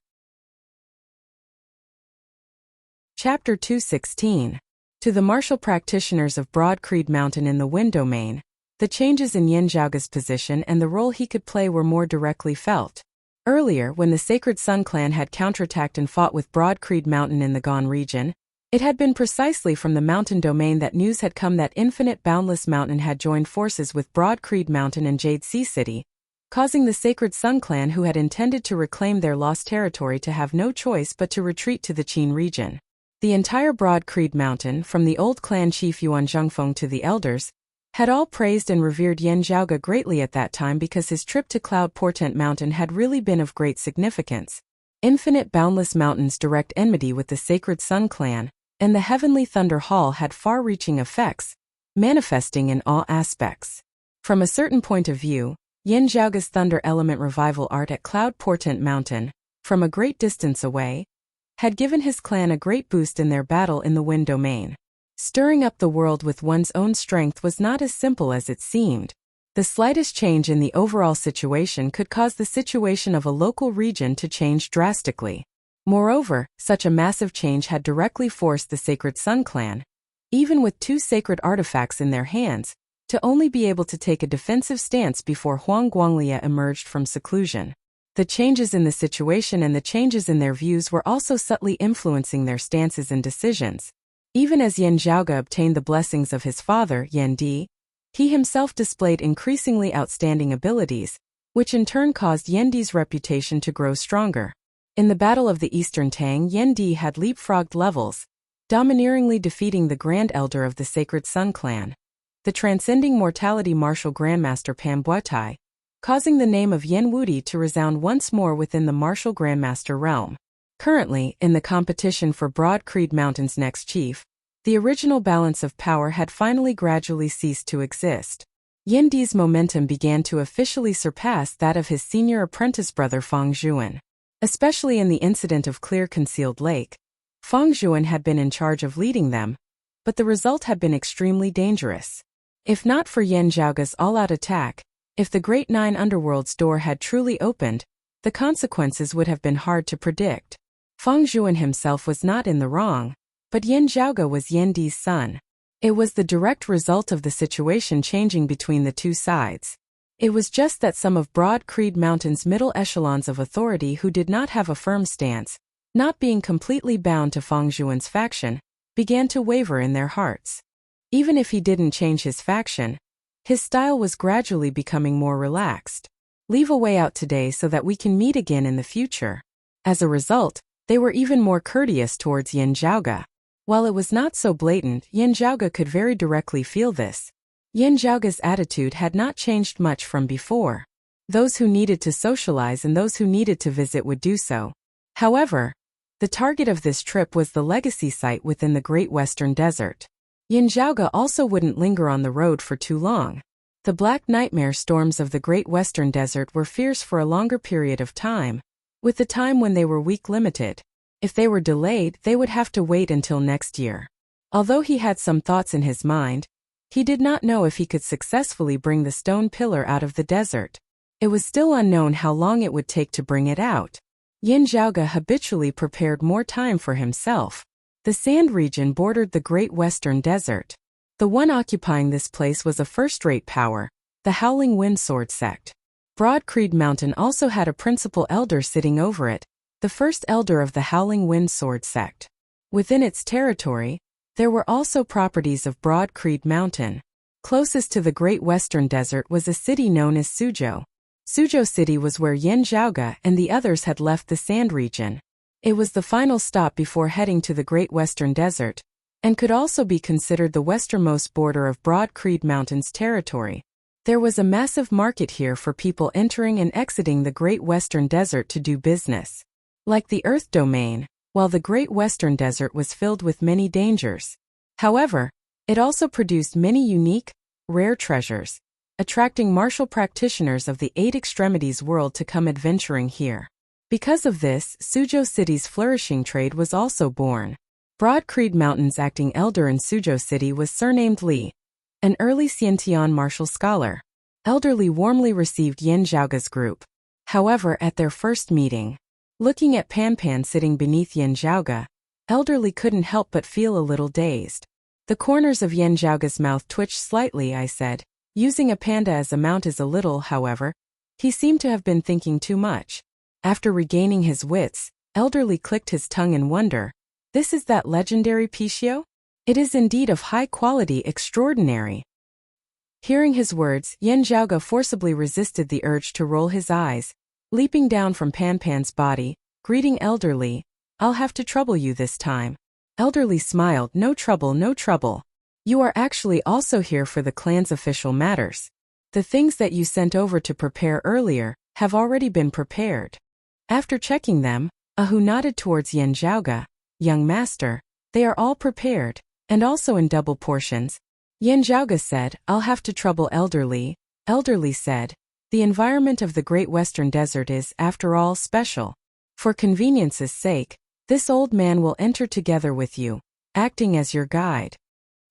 Chapter 216. To the martial practitioners of Broad Creed Mountain in the Wind Domain, the changes in Yan Zhaoge's position and the role he could play were more directly felt. Earlier, when the Sacred Sun clan had counterattacked and fought with Broad Creed Mountain in the Gan region, it had been precisely from the mountain domain that news had come that Infinite Boundless Mountain had joined forces with Broad Creed Mountain and Jade Sea City, causing the Sacred Sun clan, who had intended to reclaim their lost territory, to have no choice but to retreat to the Qin region. The entire Broad Creed Mountain, from the old clan chief Yuan Zhengfeng to the elders, had all praised and revered Yan Zhaoge greatly at that time because his trip to Cloud Portent Mountain had really been of great significance. Infinite Boundless Mountain's direct enmity with the Sacred Sun clan and the Heavenly Thunder Hall had far-reaching effects, manifesting in all aspects. From a certain point of view, Yan Zhaoge's Thunder Element revival art at Cloud Portent Mountain, from a great distance away, had given his clan a great boost in their battle in the Wind Domain. Stirring up the world with one's own strength was not as simple as it seemed. The slightest change in the overall situation could cause the situation of a local region to change drastically. Moreover, such a massive change had directly forced the Sacred Sun clan, even with two sacred artifacts in their hands, to only be able to take a defensive stance before Huang Guanglia emerged from seclusion. The changes in the situation and the changes in their views were also subtly influencing their stances and decisions. Even as Yan Zhaoge obtained the blessings of his father, Yan Di, he himself displayed increasingly outstanding abilities, which in turn caused Yan Di's reputation to grow stronger. In the Battle of the Eastern Tang, Yan Di had leapfrogged levels, domineeringly defeating the Grand Elder of the Sacred Sun clan, the transcending mortality martial Grandmaster Pan Buatai, causing the name of Yan Wudi to resound once more within the martial Grandmaster realm. Currently, in the competition for Broad Creed Mountain's next chief, the original balance of power had finally gradually ceased to exist. Yan Di's momentum began to officially surpass that of his senior apprentice brother Feng Zhuan. Especially in the incident of Clear Concealed Lake, Feng Zhuan had been in charge of leading them, but the result had been extremely dangerous. If not for Yan Zhaoge's all-out attack, if the Great Nine Underworld's door had truly opened, the consequences would have been hard to predict. Feng Zhuan himself was not in the wrong, but Yan Zhaoge was Yan Di's son. It was the direct result of the situation changing between the two sides. It was just that some of Broad Creed Mountain's middle echelons of authority who did not have a firm stance, not being completely bound to Feng Zhuan's faction, began to waver in their hearts. Even if he didn't change his faction, his style was gradually becoming more relaxed. Leave a way out today so that we can meet again in the future. As a result, they were even more courteous towards Yan Zhaoge. While it was not so blatant, Yan Zhaoge could very directly feel this. Yan Zhaoge's attitude had not changed much from before. Those who needed to socialize and those who needed to visit would do so. However, the target of this trip was the legacy site within the Great Western Desert. Yan Zhaoge also wouldn't linger on the road for too long. The black nightmare storms of the Great Western Desert were fierce for a longer period of time, with the time when they were week limited. If they were delayed, they would have to wait until next year. Although he had some thoughts in his mind, he did not know if he could successfully bring the stone pillar out of the desert. It was still unknown how long it would take to bring it out. Yan Zhaoge habitually prepared more time for himself. The sand region bordered the Great Western Desert. The one occupying this place was a first-rate power, the Howling Wind Sword sect. Broad Creed Mountain also had a principal elder sitting over it, the first elder of the Howling Wind Sword sect. Within its territory, there were also properties of Broad Creed Mountain. Closest to the Great Western Desert was a city known as Suzhou. Suzhou City was where Yan Zhaoge and the others had left the sand region. It was the final stop before heading to the Great Western Desert, and could also be considered the westernmost border of Broad Creed Mountain's territory. There was a massive market here for people entering and exiting the Great Western Desert to do business. Like the Earth domain, while the Great Western Desert was filled with many dangers. However, it also produced many unique, rare treasures, attracting martial practitioners of the 8 extremities world to come adventuring here. Because of this, Suzhou City's flourishing trade was also born. Broad Creed Mountain's acting elder in Suzhou City was surnamed Li, an early Xiantian martial scholar. Elder Li warmly received Yan Zhaoga's group. However, at their first meeting, looking at Pan Pan sitting beneath Yan Zhaoga, Elder Li couldn't help but feel a little dazed. The corners of Yan Zhaoga's mouth twitched slightly. I said, using a panda as a mount is a little, however. He seemed to have been thinking too much. After regaining his wits, Elder Li clicked his tongue in wonder. This is that legendary Pichio? It is indeed of high quality, extraordinary. Hearing his words, Yan Zhaoga forcibly resisted the urge to roll his eyes, leaping down from Pan Pan's body, greeting Elder Li. I'll have to trouble you this time. Elder Li smiled. No trouble, no trouble. You are actually also here for the clan's official matters. The things that you sent over to prepare earlier have already been prepared. After checking them, Ahu nodded towards Yan Zhaoga. Young master, they are all prepared, and also in double portions. Yan Zhaoga said, I'll have to trouble Elder Li. Elder Li said, the environment of the Great Western Desert is, after all, special. For convenience's sake, this old man will enter together with you, acting as your guide.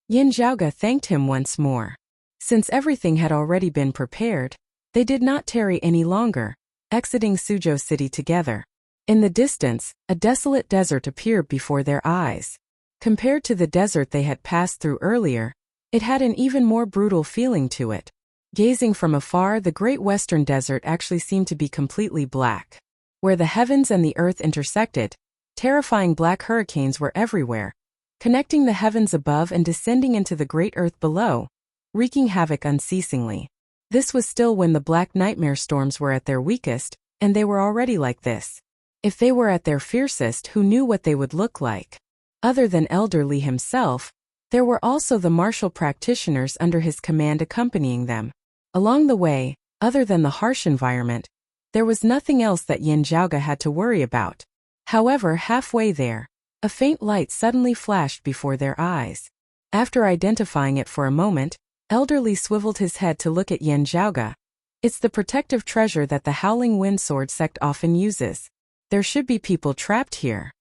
Yan Zhaoga thanked him once more. Since everything had already been prepared, they did not tarry any longer, exiting Suzhou City together. In the distance, a desolate desert appeared before their eyes. Compared to the desert they had passed through earlier, it had an even more brutal feeling to it. Gazing from afar, the Great Western Desert actually seemed to be completely black. Where the heavens and the earth intersected, terrifying black hurricanes were everywhere, connecting the heavens above and descending into the great earth below, wreaking havoc unceasingly. This was still when the black nightmare storms were at their weakest, and they were already like this. If they were at their fiercest, who knew what they would look like? Other than Elder Li himself, there were also the martial practitioners under his command accompanying them. Along the way, other than the harsh environment, there was nothing else that Yan Zhaoga had to worry about. However, halfway there, a faint light suddenly flashed before their eyes. After identifying it for a moment, Elder Li swiveled his head to look at Yan Zhaoga. It's the protective treasure that the Howling Wind Sword sect often uses. There should be people trapped here.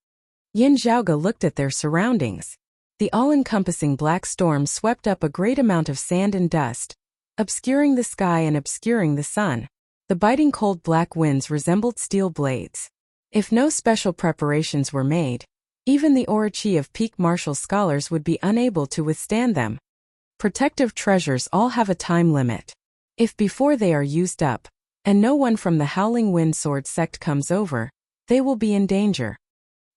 Yan Zhaoga looked at their surroundings. The all-encompassing black storm swept up a great amount of sand and dust, obscuring the sky and obscuring the sun. The biting cold black winds resembled steel blades. If no special preparations were made, even the Orochi of peak martial scholars would be unable to withstand them. Protective treasures all have a time limit. If before they are used up, and no one from the Howling Wind Sword sect comes over, they will be in danger.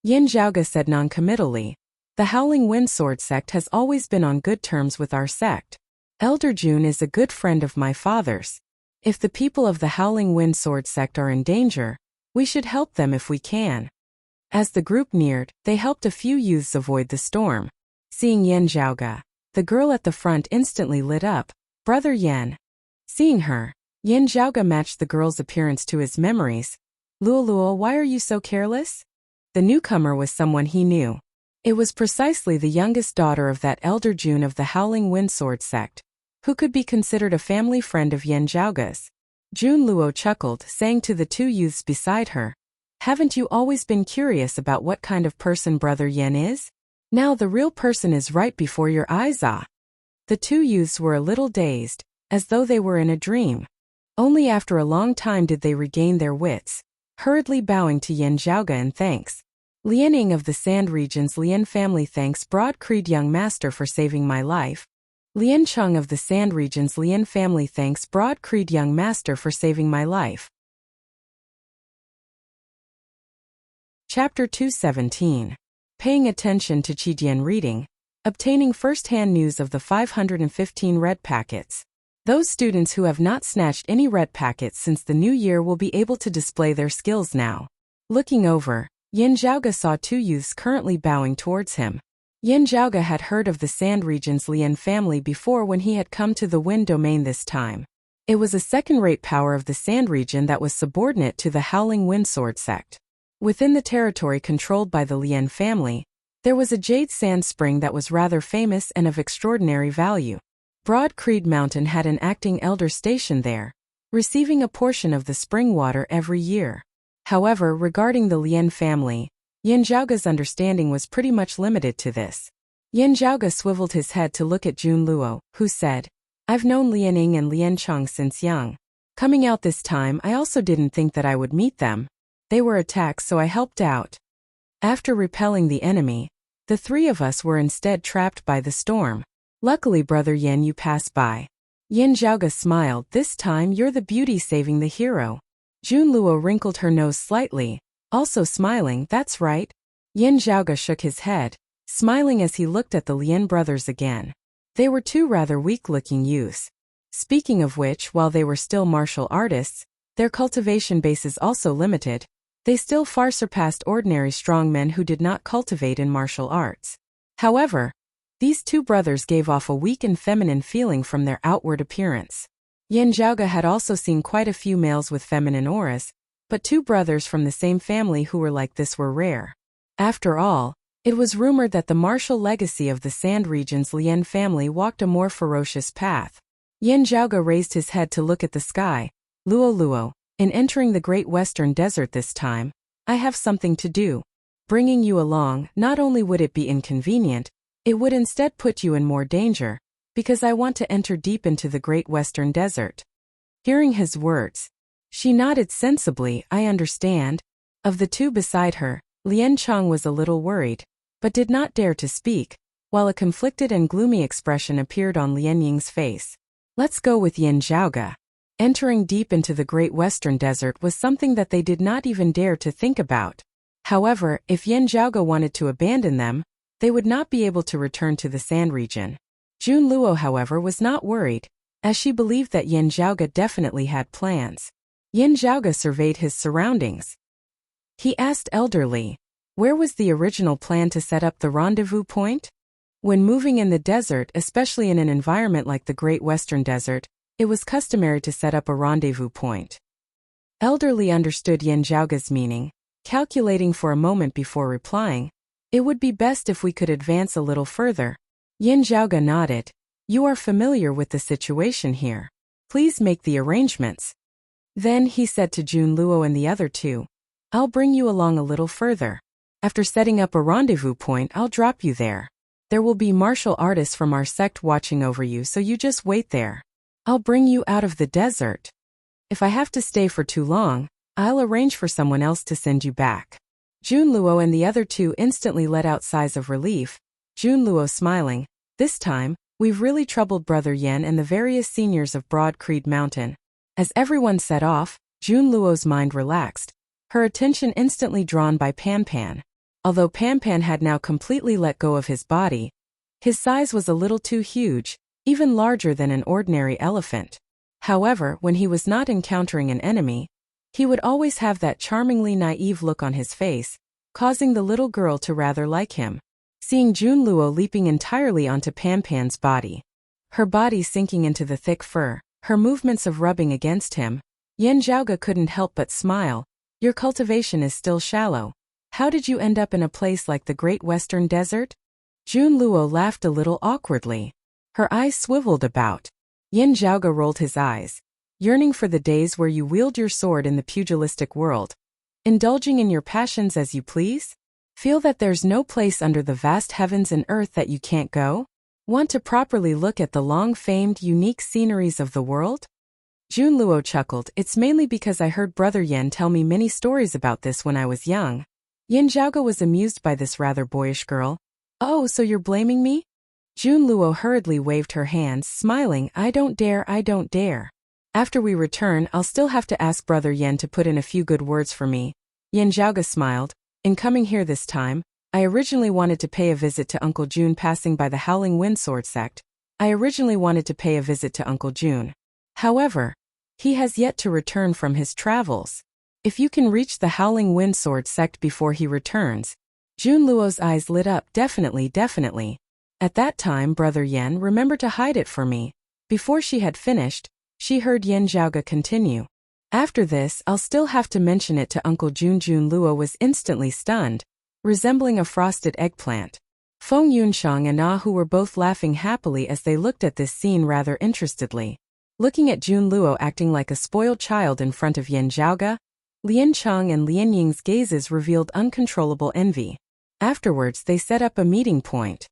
Yan Zhaoga said noncommittally, the Howling Wind Sword sect has always been on good terms with our sect. Elder Jun is a good friend of my father's. If the people of the Howling Wind Sword sect are in danger, we should help them if we can. As the group neared, they helped a few youths avoid the storm. Seeing Yan Zhaoga, the girl at the front instantly lit up. Brother Yan. Seeing her, Yan Zhaoga matched the girl's appearance to his memories. Luo, why are you so careless? The newcomer was someone he knew. It was precisely the youngest daughter of that Elder Jun of the Howling Wind Sword sect, who could be considered a family friend of Yan Zhaoga's. Jun Luo chuckled, saying to the two youths beside her, haven't you always been curious about what kind of person Brother Yan is? Now the real person is right before your eyes. The two youths were a little dazed, as though they were in a dream. Only after a long time did they regain their wits, hurriedly bowing to Yan Zhaoga in thanks. Lianing of the Sand Region's Lian family thanks Broad Creed young master for saving my life. Lian Chung of the Sand Region's Lian family thanks Broad Creed young master for saving my life. Chapter 217. Paying attention to Qidian reading. Obtaining first-hand news of the 515 red packets. Those students who have not snatched any red packets since the new year will be able to display their skills now. Looking over, Yan Zhaoga saw two youths currently bowing towards him. Yan Zhaoga had heard of the Sand Region's Lian family before when he had come to the Wind Domain this time. It was a second-rate power of the Sand region that was subordinate to the Howling Windsword sect. Within the territory controlled by the Lien family, there was a jade sand spring that was rather famous and of extraordinary value. Broad Creed Mountain had an acting elder stationed there, receiving a portion of the spring water every year. However, regarding the Lien family, Yin Zhaoge's understanding was pretty much limited to this. Yin Zhaoge swiveled his head to look at Jun Luo, who said, "I've known Lian Ying and Lian Cheng since young. Coming out this time, I also didn't think that I would meet them. They were attacked, so I helped out. After repelling the enemy, the three of us were instead trapped by the storm. Luckily, Brother Yin, you passed by." Yin Zhaoge smiled. "This time you're the beauty saving the hero." Jun Luo wrinkled her nose slightly, also smiling. "That's right." Yin Zhaoge shook his head, smiling as he looked at the Lien brothers again. They were two rather weak-looking youths. Speaking of which, while they were still martial artists, their cultivation base is also limited. They still far surpassed ordinary strong men who did not cultivate in martial arts. However, these two brothers gave off a weak and feminine feeling from their outward appearance. Yin Zhaoge had also seen quite a few males with feminine auras, but two brothers from the same family who were like this were rare. After all, it was rumored that the martial legacy of the Sand region's Lien family walked a more ferocious path. Yin Zhaoge raised his head to look at the sky. "Luo Luo, in entering the Great Western Desert this time, I have something to do. Bringing you along, not only would it be inconvenient, it would instead put you in more danger, because I want to enter deep into the Great Western Desert." Hearing his words, she nodded sensibly. "I understand." Of the two beside her, Lian Cheng was a little worried, but did not dare to speak, while a conflicted and gloomy expression appeared on Lian Ying's face. "Let's go with Yin Zhaoge." Entering deep into the Great Western Desert was something that they did not even dare to think about. However, if Yin Zhaoge wanted to abandon them, they would not be able to return to the Sand region. Jun Luo, however, was not worried, as she believed that Yin Zhaoge definitely had plans. Yin Zhaoge surveyed his surroundings. He asked elderly, where was the original plan to set up the rendezvous point? When moving in the desert, especially in an environment like the Great Western Desert, it was customary to set up a rendezvous point. Elderly understood Yin Zhaoge's meaning, calculating for a moment before replying, "It would be best if we could advance a little further." Yin Zhaoge nodded. "You are familiar with the situation here. Please make the arrangements." Then he said to Jun Luo and the other two, "I'll bring you along a little further. After setting up a rendezvous point, I'll drop you there. There will be martial artists from our sect watching over you, so you just wait there. I'll bring you out of the desert. If I have to stay for too long, I'll arrange for someone else to send you back." Jun Luo and the other two instantly let out sighs of relief. Jun Luo smiling, "This time, we've really troubled Brother Yen and the various seniors of Broad Creed Mountain." As everyone set off, Jun Luo's mind relaxed, her attention instantly drawn by Pan Pan. Although Pan Pan had now completely let go of his body, his size was a little too huge, even larger than an ordinary elephant. However, when he was not encountering an enemy, he would always have that charmingly naive look on his face, causing the little girl to rather like him. Seeing Jun Luo leaping entirely onto Pan Pan's body, her body sinking into the thick fur, her movements of rubbing against him, Yin Zhaoge couldn't help but smile. "Your cultivation is still shallow. How did you end up in a place like the Great Western Desert?" Jun Luo laughed a little awkwardly. Her eyes swiveled about. Yin Zhaoge rolled his eyes. "Yearning for the days where you wield your sword in the pugilistic world, indulging in your passions as you please? Feel that there's no place under the vast heavens and earth that you can't go? Want to properly look at the long-famed unique sceneries of the world?" Jun Luo chuckled. "It's mainly because I heard Brother Yen tell me many stories about this when I was young." Yin Zhaoge was amused by this rather boyish girl. "Oh, so you're blaming me?" Jun Luo hurriedly waved her hands, smiling. I don't dare. After we return, I'll still have to ask Brother Yen to put in a few good words for me." Yin Zhaoge smiled. "In coming here this time, I originally wanted to pay a visit to Uncle Jun passing by the Howling Windsword sect. However, he has yet to return from his travels. If you can reach the Howling Windsword sect before he returns." Jun Luo's eyes lit up. Definitely. At that time, Brother Yen, remember to hide it for me." Before she had finished, she heard Yin Zhaoge continue. After this, I'll still have to mention it to Uncle Jun. Jun Luo was instantly stunned, resembling a frosted eggplant. Feng Yunsheng and Ah Hu were both laughing happily as they looked at this scene rather interestedly. Looking at Jun Luo acting like a spoiled child in front of Yin Zhaoge, Lian Cheng and Lian Ying's gazes revealed uncontrollable envy. Afterwards, they set up a meeting point.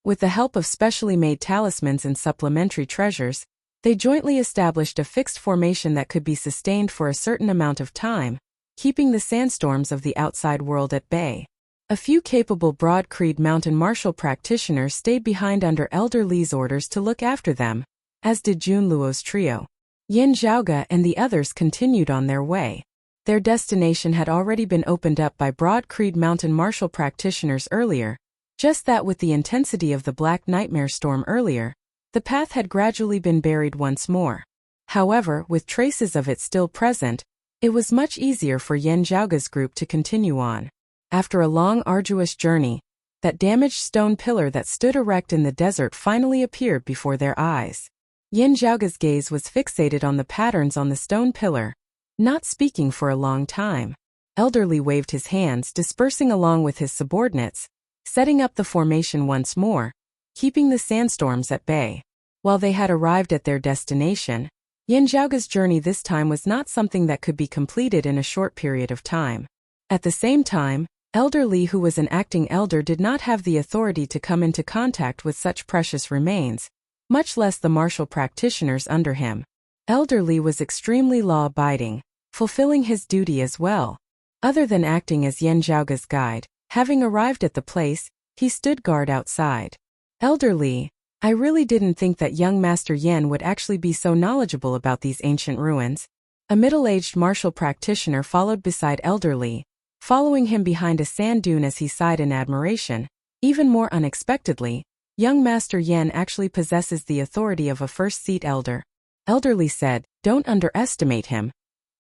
With the help of specially made talismans and supplementary treasures, they jointly established a fixed formation that could be sustained for a certain amount of time, keeping the sandstorms of the outside world at bay. A few capable Broad Creed mountain martial practitioners stayed behind under Elder Li's orders to look after them, as did Jun Luo's trio. Yin Zhaoge and the others continued on their way. Their destination had already been opened up by Broad Creed mountain martial practitioners earlier, just that with the intensity of the Black Nightmare storm earlier, the path had gradually been buried once more. However, with traces of it still present, it was much easier for Yin Zhaoge's group to continue on. After a long, arduous journey, that damaged stone pillar that stood erect in the desert finally appeared before their eyes. Yin Zhaoge's gaze was fixated on the patterns on the stone pillar, not speaking for a long time. Elder Li waved his hands, dispersing along with his subordinates, setting up the formation once more, keeping the sandstorms at bay. While they had arrived at their destination, Yin Zhaoge's journey this time was not something that could be completed in a short period of time. At the same time, Elder Li, who was an acting elder, did not have the authority to come into contact with such precious remains, much less the martial practitioners under him. Elder Li was extremely law-abiding, fulfilling his duty as well. Other than acting as Yin Zhaoge's guide, having arrived at the place, he stood guard outside. Elder Li, I really didn't think that young Master Yin would actually be so knowledgeable about these ancient ruins. A middle-aged martial practitioner followed beside Elder Li, following him behind a sand dune as he sighed in admiration. Even more unexpectedly, young Master Yin actually possesses the authority of a first-seat elder. Elder Li said, don't underestimate him.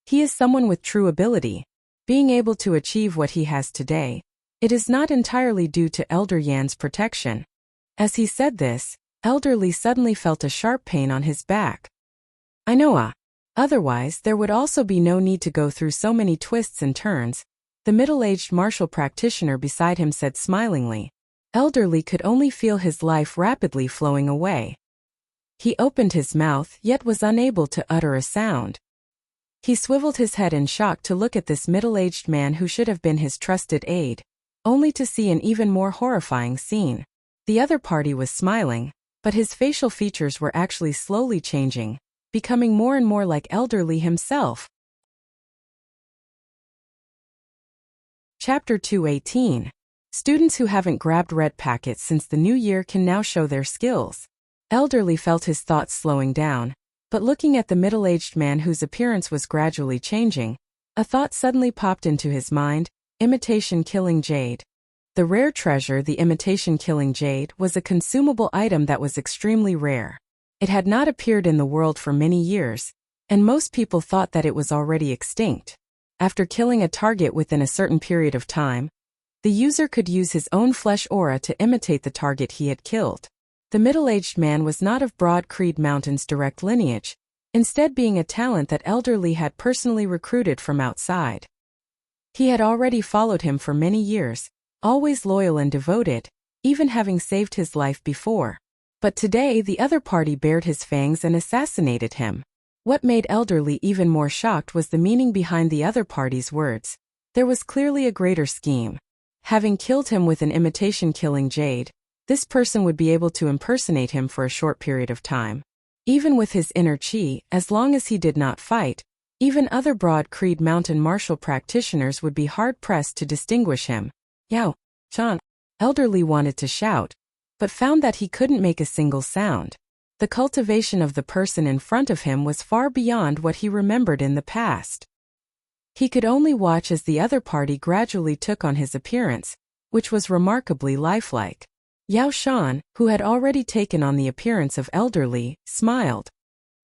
He is someone with true ability. Being able to achieve what he has today, it is not entirely due to Elder Yan's protection. As he said this, Elder Li suddenly felt a sharp pain on his back. I know. Otherwise, there would also be no need to go through so many twists and turns, the middle-aged martial practitioner beside him said smilingly. Elder Li could only feel his life rapidly flowing away. He opened his mouth, yet was unable to utter a sound. He swiveled his head in shock to look at this middle-aged man who should have been his trusted aide, only to see an even more horrifying scene. The other party was smiling, but his facial features were actually slowly changing, becoming more and more like Elder Li himself. Chapter 218. Students who haven't grabbed red packets since the new year can now show their skills. Elder Li felt his thoughts slowing down, but looking at the middle-aged man whose appearance was gradually changing, a thought suddenly popped into his mind: imitation killing jade. The rare treasure, the imitation killing jade, was a consumable item that was extremely rare. It had not appeared in the world for many years, and most people thought that it was already extinct. After killing a target within a certain period of time, the user could use his own flesh aura to imitate the target he had killed. The middle-aged man was not of Broad Creed Mountain's direct lineage, instead being a talent that Elder Li had personally recruited from outside. He had already followed him for many years, always loyal and devoted, even having saved his life before. But today the other party bared his fangs and assassinated him. What made Elder Li even more shocked was the meaning behind the other party's words. There was clearly a greater scheme. Having killed him with an imitation killing jade, this person would be able to impersonate him for a short period of time. Even with his inner chi, as long as he did not fight, even other Broad Creed Mountain martial practitioners would be hard-pressed to distinguish him. Yao, Chan. Elder Li wanted to shout, but found that he couldn't make a single sound. The cultivation of the person in front of him was far beyond what he remembered in the past. He could only watch as the other party gradually took on his appearance, which was remarkably lifelike. Yao Shan, who had already taken on the appearance of Elder Li, smiled.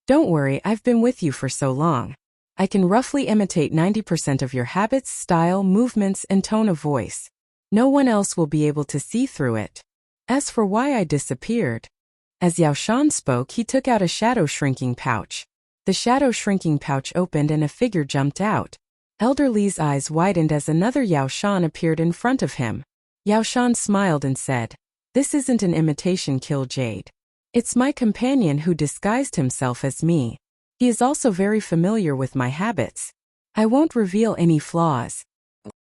Don't worry, I've been with you for so long. I can roughly imitate 90% of your habits, style, movements, and tone of voice. No one else will be able to see through it. As for why I disappeared. As Yao Shan spoke, he took out a shadow shrinking pouch. The shadow shrinking pouch opened and a figure jumped out. Elder Li's eyes widened as another Yao Shan appeared in front of him. Yao Shan smiled and said, "This isn't an imitation kill Jade. It's my companion who disguised himself as me. He is also very familiar with my habits. I won't reveal any flaws.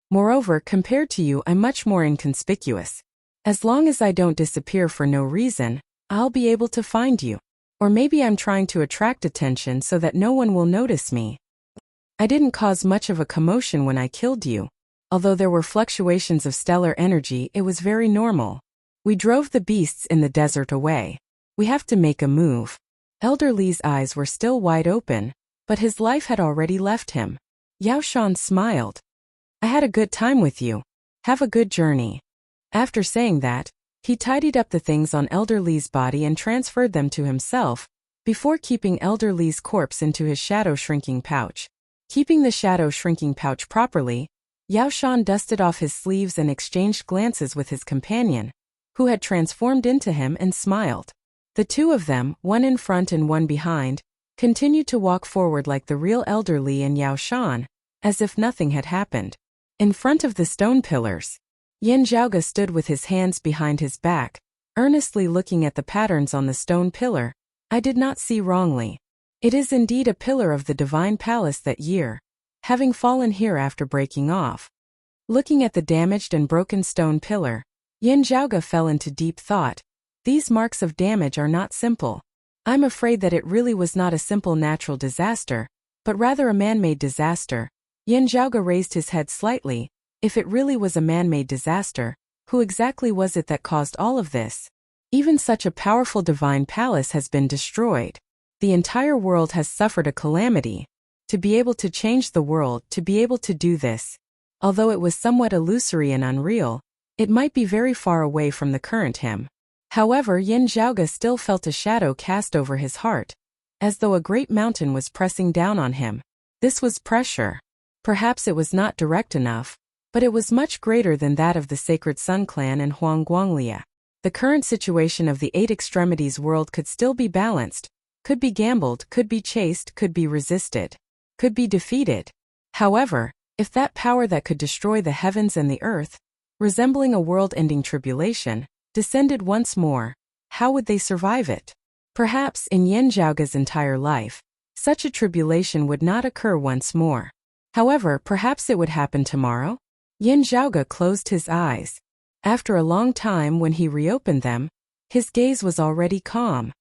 Moreover, compared to you, I'm much more inconspicuous. As long as I don't disappear for no reason, I'll be able to find you. Or maybe I'm trying to attract attention so that no one will notice me. I didn't cause much of a commotion when I killed you. Although there were fluctuations of stellar energy, it was very normal. We drove the beasts in the desert away. We have to make a move." Elder Li's eyes were still wide open, but his life had already left him. Yao Shan smiled. "I had a good time with you. Have a good journey." After saying that, he tidied up the things on Elder Li's body and transferred them to himself, before keeping Elder Li's corpse into his shadow shrinking pouch. Keeping the shadow shrinking pouch properly, Yao Shan dusted off his sleeves and exchanged glances with his companion, who had transformed into him, and smiled. The two of them, one in front and one behind, continued to walk forward like the real Elder Li and Yao Shan, as if nothing had happened. In front of the stone pillars, Yin Zhaoge stood with his hands behind his back, earnestly looking at the patterns on the stone pillar. "I did not see wrongly. It is indeed a pillar of the divine palace that year, having fallen here after breaking off." Looking at the damaged and broken stone pillar, Yin Zhaoge fell into deep thought. These marks of damage are not simple. I'm afraid that it really was not a simple natural disaster, but rather a man-made disaster. Yin Zhaoge raised his head slightly. If it really was a man-made disaster, who exactly was it that caused all of this? Even such a powerful divine palace has been destroyed. The entire world has suffered a calamity. To be able to change the world, to be able to do this, although it was somewhat illusory and unreal, it might be very far away from the current him. However, Yin Zhaoge still felt a shadow cast over his heart, as though a great mountain was pressing down on him. This was pressure. Perhaps it was not direct enough, but it was much greater than that of the Sacred Sun Clan and Huang Guanglia. The current situation of the Eight Extremities world could still be balanced, could be gambled, could be chased, could be resisted, could be defeated. However, if that power that could destroy the heavens and the earth, resembling a world-ending tribulation, descended once more, how would they survive it? Perhaps in Yin Zhaoge's entire life, such a tribulation would not occur once more. However, perhaps it would happen tomorrow? Yin Zhaoge closed his eyes. After a long time, when he reopened them, his gaze was already calm.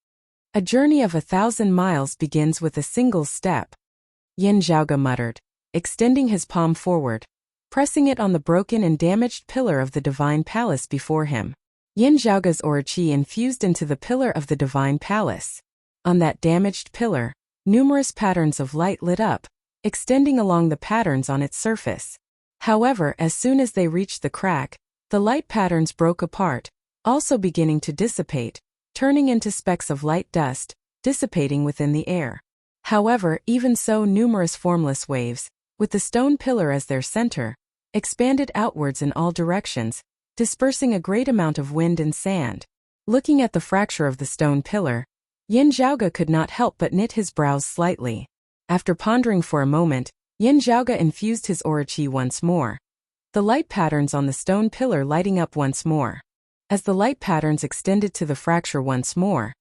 A journey of 1,000 miles begins with a single step, Yin Zhaoge muttered, extending his palm forward, pressing it on the broken and damaged pillar of the divine palace before him. Yin Zhaoge's aura qi infused into the pillar of the divine palace. On that damaged pillar, numerous patterns of light lit up, extending along the patterns on its surface. However, as soon as they reached the crack, the light patterns broke apart, also beginning to dissipate, turning into specks of light dust, dissipating within the air. However, even so, numerous formless waves, with the stone pillar as their center, expanded outwards in all directions, dispersing a great amount of wind and sand. Looking at the fracture of the stone pillar, Yin Zhaoge could not help but knit his brows slightly. After pondering for a moment, Yin Zhaoge infused his aura qi once more. The light patterns on the stone pillar lighting up once more. As the light patterns extended to the fracture once more,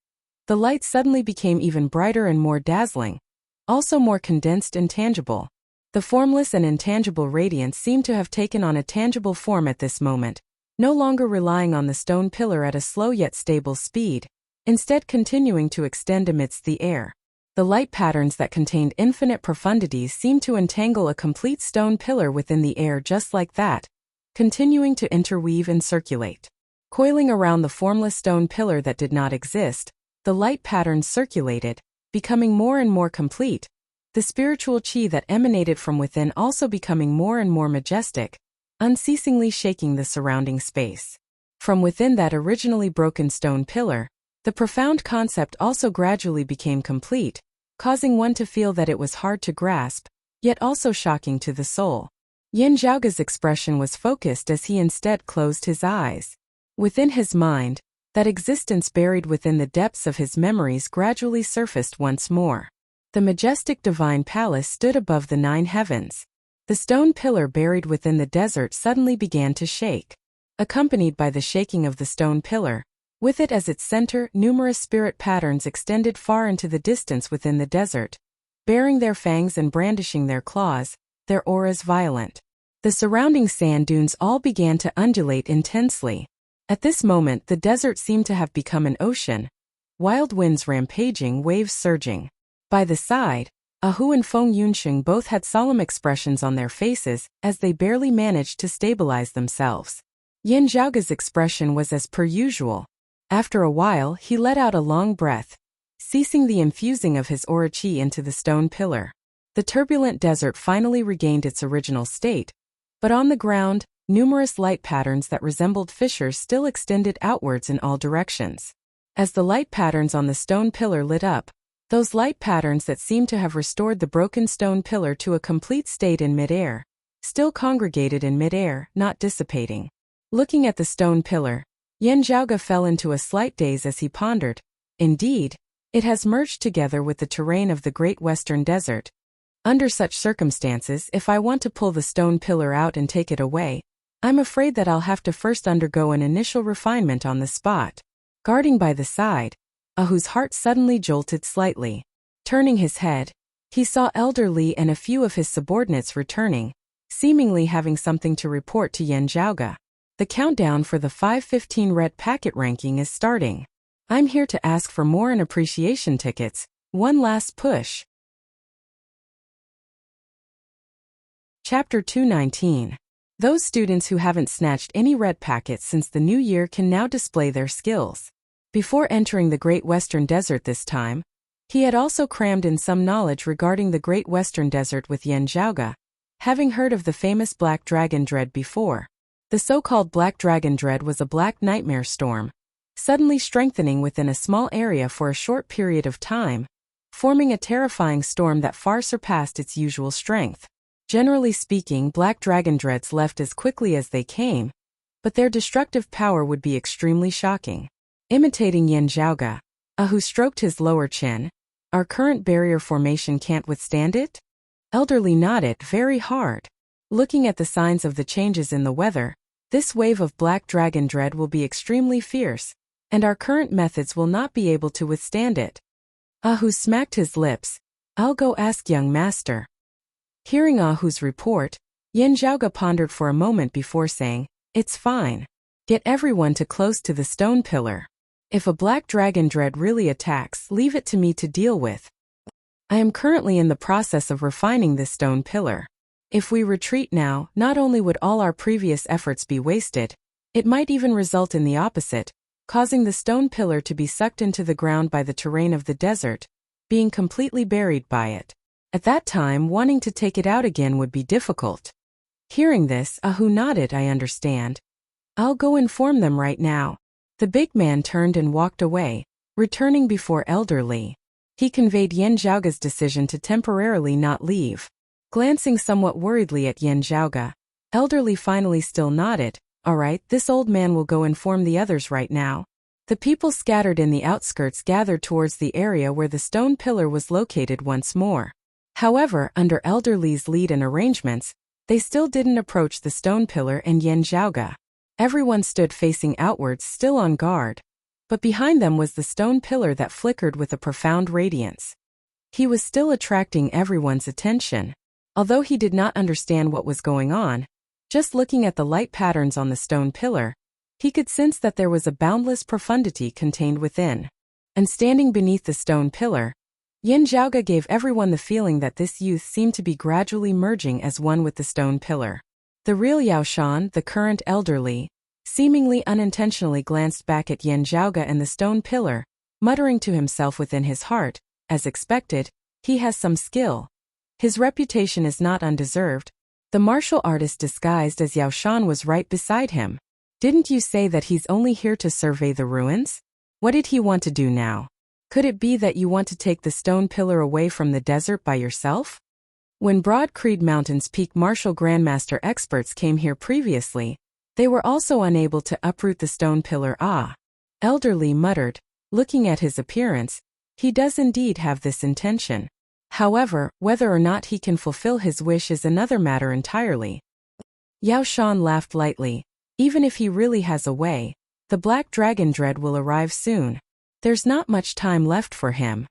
the light suddenly became even brighter and more dazzling, also more condensed and tangible. The formless and intangible radiance seemed to have taken on a tangible form at this moment, no longer relying on the stone pillar at a slow yet stable speed, instead continuing to extend amidst the air. The light patterns that contained infinite profundities seemed to entangle a complete stone pillar within the air just like that, continuing to interweave and circulate. Coiling around the formless stone pillar that did not exist, the light patterns circulated, becoming more and more complete, the spiritual qi that emanated from within also becoming more and more majestic, unceasingly shaking the surrounding space. From within that originally broken stone pillar, the profound concept also gradually became complete, causing one to feel that it was hard to grasp, yet also shocking to the soul. Yin Zhaoge's expression was focused as he instead closed his eyes. Within his mind, that existence buried within the depths of his memories gradually surfaced once more. The majestic divine palace stood above the 9 heavens. The stone pillar buried within the desert suddenly began to shake. Accompanied by the shaking of the stone pillar, with it as its center, numerous spirit patterns extended far into the distance within the desert, baring their fangs and brandishing their claws, their auras violent. The surrounding sand dunes all began to undulate intensely. At this moment the desert seemed to have become an ocean. Wild winds rampaging, waves surging. By the side, Ahu and Feng Yunsheng both had solemn expressions on their faces as they barely managed to stabilize themselves. Yin Zhaoge's expression was as per usual. After a while he let out a long breath, ceasing the infusing of his aura qi into the stone pillar. The turbulent desert finally regained its original state, but on the ground, numerous light patterns that resembled fissures still extended outwards in all directions. As the light patterns on the stone pillar lit up, those light patterns that seemed to have restored the broken stone pillar to a complete state in midair, still congregated in midair, not dissipating. Looking at the stone pillar, Yin Zhaoge fell into a slight daze as he pondered. Indeed, it has merged together with the terrain of the Great Western Desert. Under such circumstances, if I want to pull the stone pillar out and take it away, I'm afraid that I'll have to first undergo an initial refinement on the spot. Guarding by the side, Ahu's heart suddenly jolted slightly. Turning his head, he saw Elder Li and a few of his subordinates returning, seemingly having something to report to Yin Zhaoge. The countdown for the 515 red packet ranking is starting. I'm here to ask for more and appreciation tickets. One last push. Chapter 219. Those students who haven't snatched any red packets since the new year can now display their skills. Before entering the Great Western Desert this time, he had also crammed in some knowledge regarding the Great Western Desert with Yin Zhaoge, having heard of the famous Black Dragon Dread before. The so-called Black Dragon Dread was a black nightmare storm, suddenly strengthening within a small area for a short period of time, forming a terrifying storm that far surpassed its usual strength. Generally speaking, Black Dragon Dreads left as quickly as they came, but their destructive power would be extremely shocking. Imitating Yin Zhaoge, Ahu stroked his lower chin. Our current barrier formation can't withstand it? Elderly nodded very hard. Looking at the signs of the changes in the weather, this wave of Black Dragon Dread will be extremely fierce, and our current methods will not be able to withstand it. Ahu smacked his lips. I'll go ask young master. Hearing Ahu's report, Yin Zhaoge pondered for a moment before saying, It's fine. Get everyone to close to the stone pillar. If a Black Dragon Dread really attacks, leave it to me to deal with. I am currently in the process of refining this stone pillar. If we retreat now, not only would all our previous efforts be wasted, it might even result in the opposite, causing the stone pillar to be sucked into the ground by the terrain of the desert, being completely buried by it. At that time, wanting to take it out again would be difficult. Hearing this, Ahu nodded. I understand. I'll go inform them right now. The big man turned and walked away, returning before Elder Li. He conveyed Yin Zhaoge's decision to temporarily not leave. Glancing somewhat worriedly at Yin Zhaoge, Elder Li finally still nodded. All right, this old man will go inform the others right now. The people scattered in the outskirts gathered towards the area where the stone pillar was located once more. However, under Elder Li's lead and arrangements, they still didn't approach the stone pillar and Yin Zhaoge. Everyone stood facing outwards, still on guard. But behind them was the stone pillar that flickered with a profound radiance. He was still attracting everyone's attention. Although he did not understand what was going on, just looking at the light patterns on the stone pillar, he could sense that there was a boundless profundity contained within. And standing beneath the stone pillar, Yin Zhaoge gave everyone the feeling that this youth seemed to be gradually merging as one with the stone pillar. The real Yao Shan, the current Elder Li, seemingly unintentionally glanced back at Yin Zhaoge and the stone pillar, muttering to himself within his heart, as expected, he has some skill. His reputation is not undeserved. The martial artist disguised as Yao Shan was right beside him. Didn't you say that he's only here to survey the ruins? What did he want to do now? Could it be that you want to take the stone pillar away from the desert by yourself? When Broad Creed Mountain's peak martial grandmaster experts came here previously, they were also unable to uproot the stone pillar. Elder Li muttered, looking at his appearance, he does indeed have this intention. However, whether or not he can fulfill his wish is another matter entirely. Yao Shan laughed lightly. Even if he really has a way, the Black Dragon Dread will arrive soon. There's not much time left for him.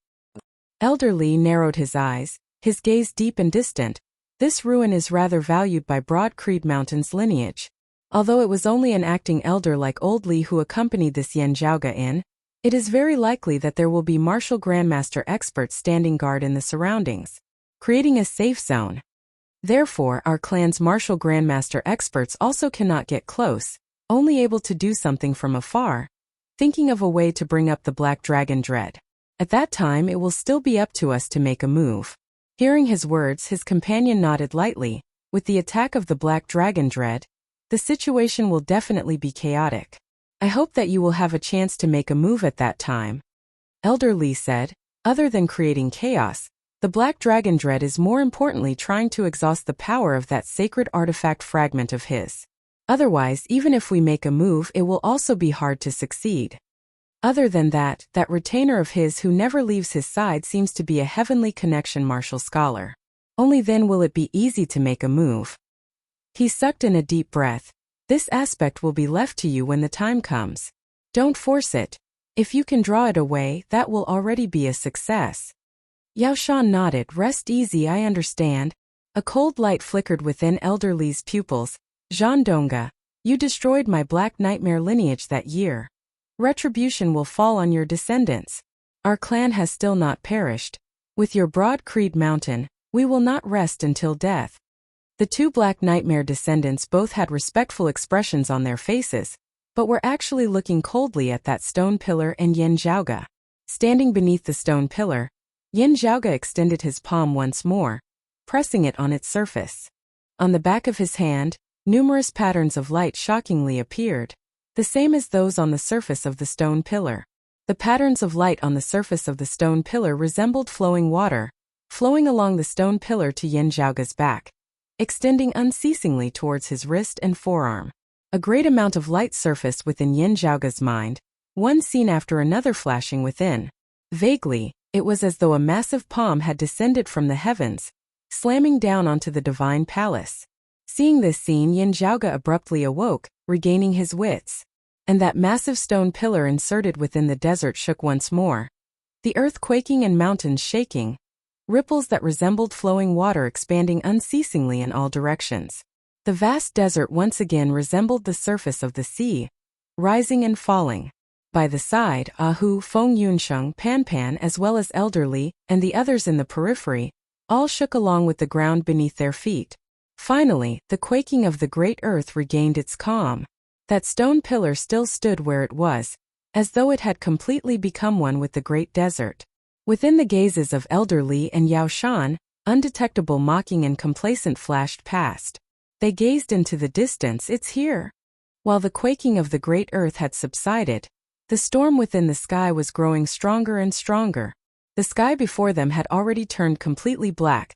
Elder Li narrowed his eyes, his gaze deep and distant. This ruin is rather valued by Broad Creed Mountain's lineage. Although it was only an acting elder like Old Li who accompanied this Yen Zhaoga in, it is very likely that there will be martial grandmaster experts standing guard in the surroundings, creating a safe zone. Therefore, our clan's martial grandmaster experts also cannot get close, only able to do something from afar, thinking of a way to bring up the Black Dragon Dread. At that time it will still be up to us to make a move. Hearing his words, his companion nodded lightly. With the attack of the Black Dragon Dread, the situation will definitely be chaotic. I hope that you will have a chance to make a move at that time. Elder Li said, other than creating chaos, the Black Dragon Dread is more importantly trying to exhaust the power of that sacred artifact fragment of his. Otherwise, even if we make a move, it will also be hard to succeed. Other than that, that retainer of his who never leaves his side seems to be a heavenly connection martial scholar. Only then will it be easy to make a move. He sucked in a deep breath. This aspect will be left to you when the time comes. Don't force it. If you can draw it away, that will already be a success. Yao Shan nodded. Rest easy, I understand. A cold light flickered within Elder Li's pupils. Zhan Dongga, you destroyed my Black Nightmare lineage that year. Retribution will fall on your descendants. Our clan has still not perished. With your Broad Creed Mountain, we will not rest until death. The two Black Nightmare descendants both had respectful expressions on their faces, but were actually looking coldly at that stone pillar and Yen Zhaoga. Standing beneath the stone pillar, Yen Zhaoga extended his palm once more, pressing it on its surface. On the back of his hand, numerous patterns of light shockingly appeared, the same as those on the surface of the stone pillar. The patterns of light on the surface of the stone pillar resembled flowing water, flowing along the stone pillar to Yen Zhaoga's back, extending unceasingly towards his wrist and forearm. A great amount of light surfaced within Yen Zhaoga's mind, one scene after another flashing within. Vaguely, it was as though a massive palm had descended from the heavens, slamming down onto the divine palace. Seeing this scene, Yen Zhaoga abruptly awoke, regaining his wits. And that massive stone pillar inserted within the desert shook once more. The earth quaking and mountains shaking, ripples that resembled flowing water expanding unceasingly in all directions. The vast desert once again resembled the surface of the sea, rising and falling. By the side, Ahu, Feng Yunsheng, Pan Pan as well as Elder Li, and the others in the periphery, all shook along with the ground beneath their feet. Finally, the quaking of the great earth regained its calm. That stone pillar still stood where it was, as though it had completely become one with the great desert. Within the gazes of Elder Li and Yao Shan, undetectable mocking and complacent flashed past. They gazed into the distance. It's here. While the quaking of the great earth had subsided, the storm within the sky was growing stronger and stronger. The sky before them had already turned completely black.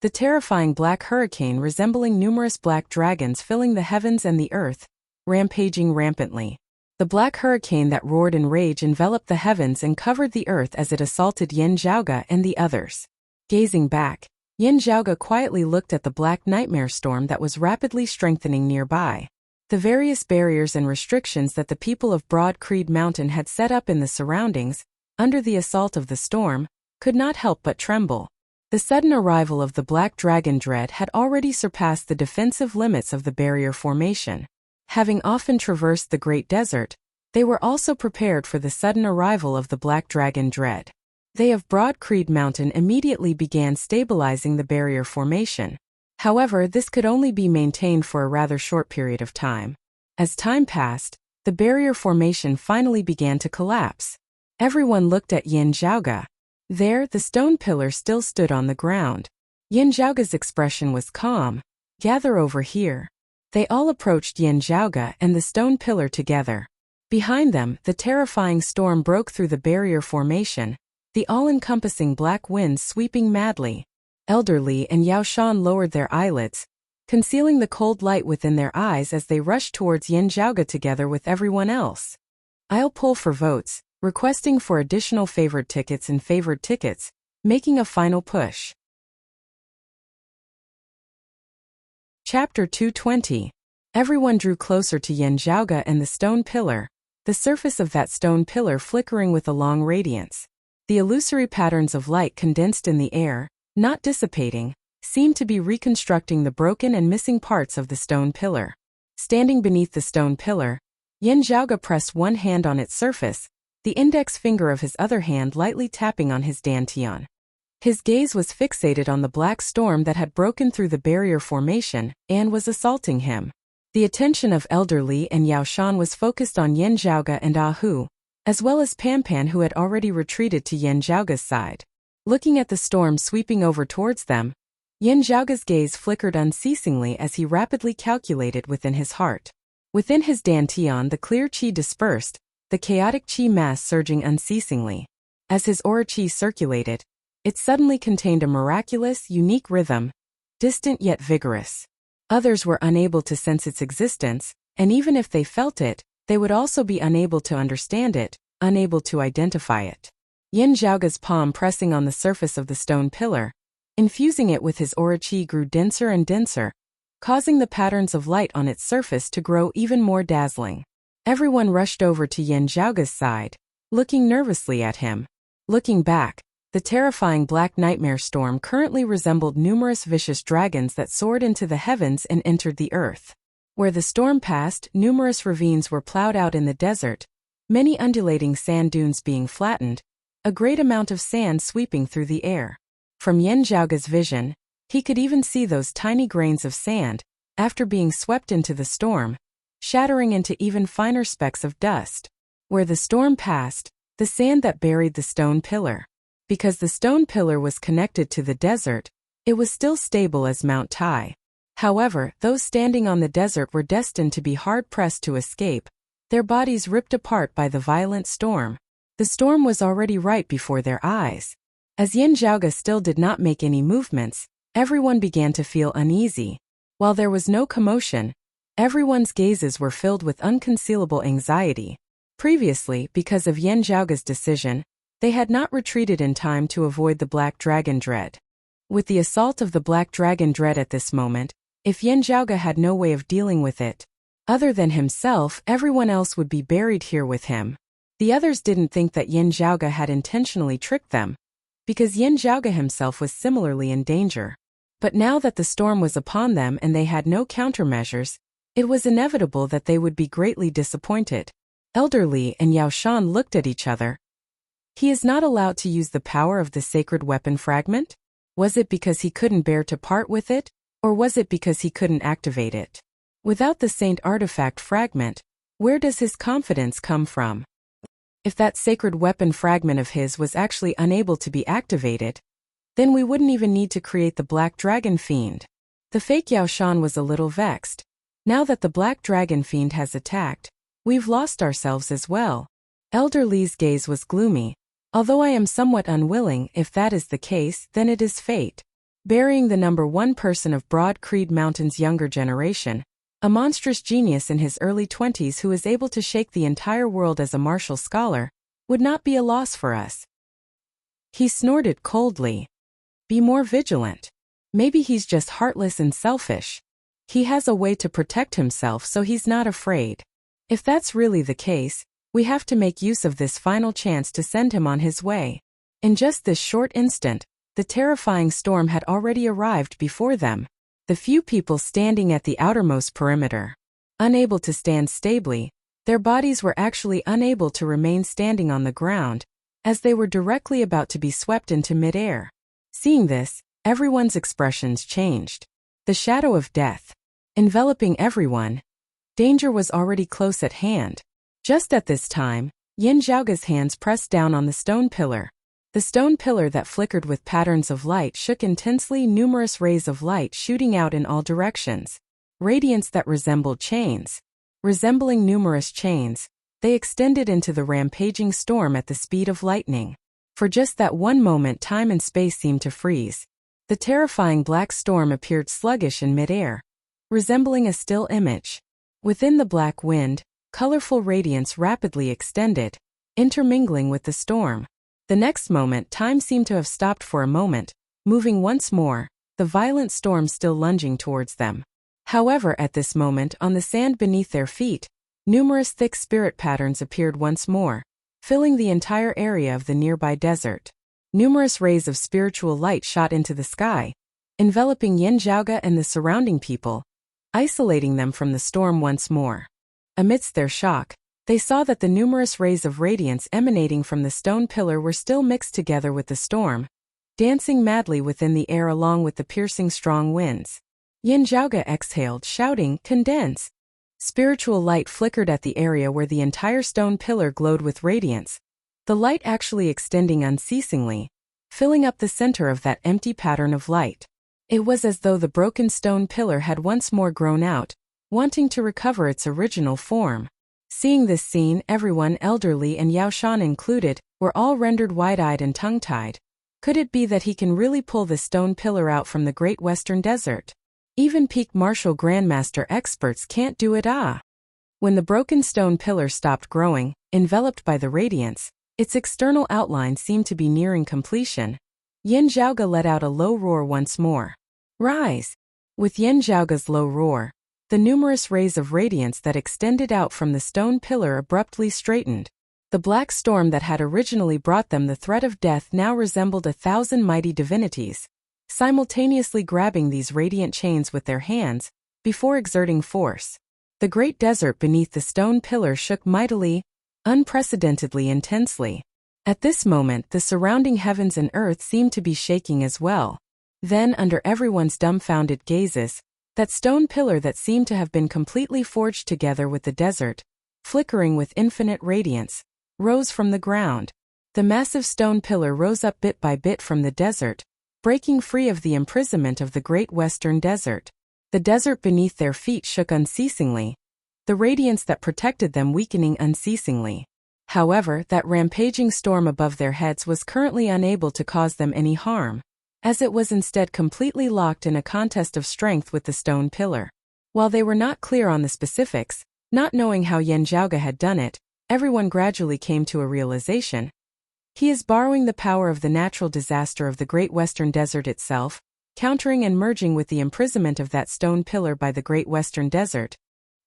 The terrifying black hurricane resembling numerous black dragons filling the heavens and the earth, rampaging rampantly. The black hurricane that roared in rage enveloped the heavens and covered the earth as it assaulted Yen Zhaoga and the others. Gazing back, Yen Zhaoga quietly looked at the black nightmare storm that was rapidly strengthening nearby. The various barriers and restrictions that the people of Broad Creed Mountain had set up in the surroundings, under the assault of the storm, could not help but tremble. The sudden arrival of the Black Dragon Dread had already surpassed the defensive limits of the barrier formation. Having often traversed the Great Desert, they were also prepared for the sudden arrival of the Black Dragon Dread. They of Broad Creed Mountain immediately began stabilizing the barrier formation. However, this could only be maintained for a rather short period of time. As time passed, the barrier formation finally began to collapse. Everyone looked at Yen Zhaoga. There, the stone pillar still stood on the ground. Yen Zhaoga's expression was calm. Gather over here. They all approached Yen Zhaoga and the stone pillar together. Behind them, the terrifying storm broke through the barrier formation, the all-encompassing black winds sweeping madly. Elder Li and Yao Shan lowered their eyelids, concealing the cold light within their eyes as they rushed towards Yen Zhaoga together with everyone else. I'll poll for votes, requesting for additional favored tickets and favored tickets. making a final push. Chapter 220. Everyone drew closer to Yin Zhaoge and the stone pillar, the surface of that stone pillar flickering with a long radiance. The illusory patterns of light condensed in the air, not dissipating, seemed to be reconstructing the broken and missing parts of the stone pillar. Standing beneath the stone pillar, Yin Zhaoge pressed one hand on its surface, the index finger of his other hand lightly tapping on his dantian. His gaze was fixated on the black storm that had broken through the barrier formation and was assaulting him. The attention of Elder Li and Yao Shan was focused on Yin Zhaoge and Ah Hu, as well as Pan Pan, who had already retreated to Yin Zhaoge's side. Looking at the storm sweeping over towards them, Yin Zhaoge's gaze flickered unceasingly as he rapidly calculated within his heart. Within his dantian the clear qi dispersed, the chaotic qi mass surging unceasingly. As his aura qi circulated, it suddenly contained a miraculous, unique rhythm, distant yet vigorous. Others were unable to sense its existence, and even if they felt it, they would also be unable to understand it, unable to identify it. Yin Zhaoge's palm pressing on the surface of the stone pillar, infusing it with his aura qi grew denser and denser, causing the patterns of light on its surface to grow even more dazzling. Everyone rushed over to Yin Zhaoge's side, looking nervously at him. Looking back, the terrifying black nightmare storm currently resembled numerous vicious dragons that soared into the heavens and entered the earth. Where the storm passed, numerous ravines were plowed out in the desert, many undulating sand dunes being flattened, a great amount of sand sweeping through the air. From Yin Zhaoge's vision, he could even see those tiny grains of sand, after being swept into the storm, shattering into even finer specks of dust. Where the storm passed, the sand that buried the stone pillar. Because the stone pillar was connected to the desert, it was still stable as Mount Tai. However, those standing on the desert were destined to be hard-pressed to escape, their bodies ripped apart by the violent storm. The storm was already right before their eyes. As Yin Zhaoge still did not make any movements, everyone began to feel uneasy. While there was no commotion, everyone's gazes were filled with unconcealable anxiety. Previously, because of Yin Zhaoge's decision, they had not retreated in time to avoid the Black Dragon Dread. With the assault of the Black Dragon Dread at this moment, if Yin Zhaoge had no way of dealing with it, other than himself, everyone else would be buried here with him. The others didn't think that Yin Zhaoge had intentionally tricked them, because Yin Zhaoge himself was similarly in danger. But now that the storm was upon them and they had no countermeasures, it was inevitable that they would be greatly disappointed. Elder Li and Yao Shan looked at each other. He is not allowed to use the power of the sacred weapon fragment? Was it because he couldn't bear to part with it, or was it because he couldn't activate it? Without the saint artifact fragment, where does his confidence come from? If that sacred weapon fragment of his was actually unable to be activated, then we wouldn't even need to create the Black Dragon Fiend. The fake Yao Shan was a little vexed. Now that the Black Dragon Fiend has attacked, we've lost ourselves as well. Elder Li's gaze was gloomy. Although I am somewhat unwilling, if that is the case, then it is fate. Burying the number one person of Broad Creed Mountain's younger generation, a monstrous genius in his early 20s who is able to shake the entire world as a martial scholar, would not be a loss for us. He snorted coldly. Be more vigilant. Maybe he's just heartless and selfish. He has a way to protect himself, so he's not afraid. If that's really the case, we have to make use of this final chance to send him on his way. In just this short instant, the terrifying storm had already arrived before them. The few people standing at the outermost perimeter, unable to stand stably, their bodies were actually unable to remain standing on the ground, as they were directly about to be swept into midair. Seeing this, everyone's expressions changed. The shadow of death, enveloping everyone. Danger was already close at hand. Just at this time, Yin Zhaoge's hands pressed down on the stone pillar. The stone pillar that flickered with patterns of light shook intensely, numerous rays of light shooting out in all directions. Radiance that resembled chains. Resembling numerous chains, they extended into the rampaging storm at the speed of lightning. For just that one moment, time and space seemed to freeze. The terrifying black storm appeared sluggish in midair, resembling a still image. Within the black wind, colorful radiance rapidly extended, intermingling with the storm. The next moment, time seemed to have stopped for a moment, moving once more, the violent storm still lunging towards them. However, at this moment, on the sand beneath their feet, numerous thick spirit patterns appeared once more, filling the entire area of the nearby desert. Numerous rays of spiritual light shot into the sky, enveloping Yin Zhaoge and the surrounding people, isolating them from the storm once more. Amidst their shock, they saw that the numerous rays of radiance emanating from the stone pillar were still mixed together with the storm, dancing madly within the air along with the piercing strong winds. Yin Zhaoge exhaled, shouting, "Condense!" Spiritual light flickered at the area where the entire stone pillar glowed with radiance, the light actually extending unceasingly, filling up the center of that empty pattern of light. It was as though the broken stone pillar had once more grown out, wanting to recover its original form. Seeing this scene, everyone, elderly and Yao Shan included, were all rendered wide-eyed and tongue-tied. Could it be that he can really pull the stone pillar out from the Great Western Desert? Even peak martial grandmaster experts can't do it. When the broken stone pillar stopped growing, enveloped by the radiance, its external outline seemed to be nearing completion. Yin Zhaoge let out a low roar once more. "Rise!" With Yin Zhaoge's low roar, the numerous rays of radiance that extended out from the stone pillar abruptly straightened. The black storm that had originally brought them the threat of death now resembled 1,000 mighty divinities, simultaneously grabbing these radiant chains with their hands, before exerting force. The great desert beneath the stone pillar shook mightily, unprecedentedly intensely. At this moment, the surrounding heavens and earth seemed to be shaking as well. Then, under everyone's dumbfounded gazes, that stone pillar that seemed to have been completely forged together with the desert, flickering with infinite radiance, rose from the ground. The massive stone pillar rose up bit by bit from the desert, breaking free of the imprisonment of the Great Western Desert. The desert beneath their feet shook unceasingly, the radiance that protected them weakening unceasingly. However, that rampaging storm above their heads was currently unable to cause them any harm, as it was instead completely locked in a contest of strength with the stone pillar. While they were not clear on the specifics, not knowing how Yin Zhaoge had done it, everyone gradually came to a realization. He is borrowing the power of the natural disaster of the Great Western Desert itself, countering and merging with the imprisonment of that stone pillar by the Great Western Desert.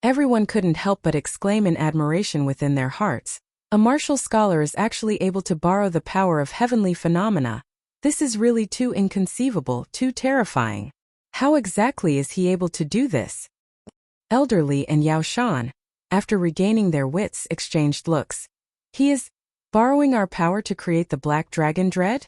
Everyone couldn't help but exclaim in admiration within their hearts. A martial scholar is actually able to borrow the power of heavenly phenomena. This is really too inconceivable, too terrifying. How exactly is he able to do this? Elderly and Yao Shan, after regaining their wits, exchanged looks. He is borrowing our power to create the Black Dragon Dread?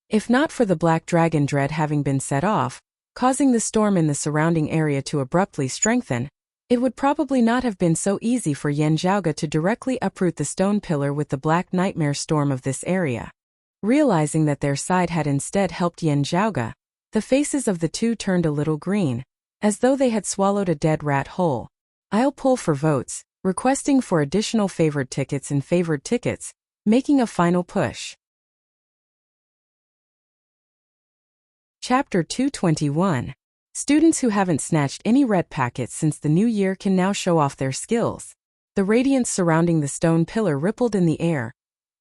If not for the Black Dragon Dread having been set off, causing the storm in the surrounding area to abruptly strengthen, it would probably not have been so easy for Yin Zhaoge to directly uproot the stone pillar with the black nightmare storm of this area. Realizing that their side had instead helped Yin Zhaoge, the faces of the two turned a little green, as though they had swallowed a dead rat whole. "I'll pull for votes, requesting for additional favored tickets and favored tickets, making a final push." Chapter 221. Students who haven't snatched any red packets since the new year can now show off their skills. The radiance surrounding the stone pillar rippled in the air,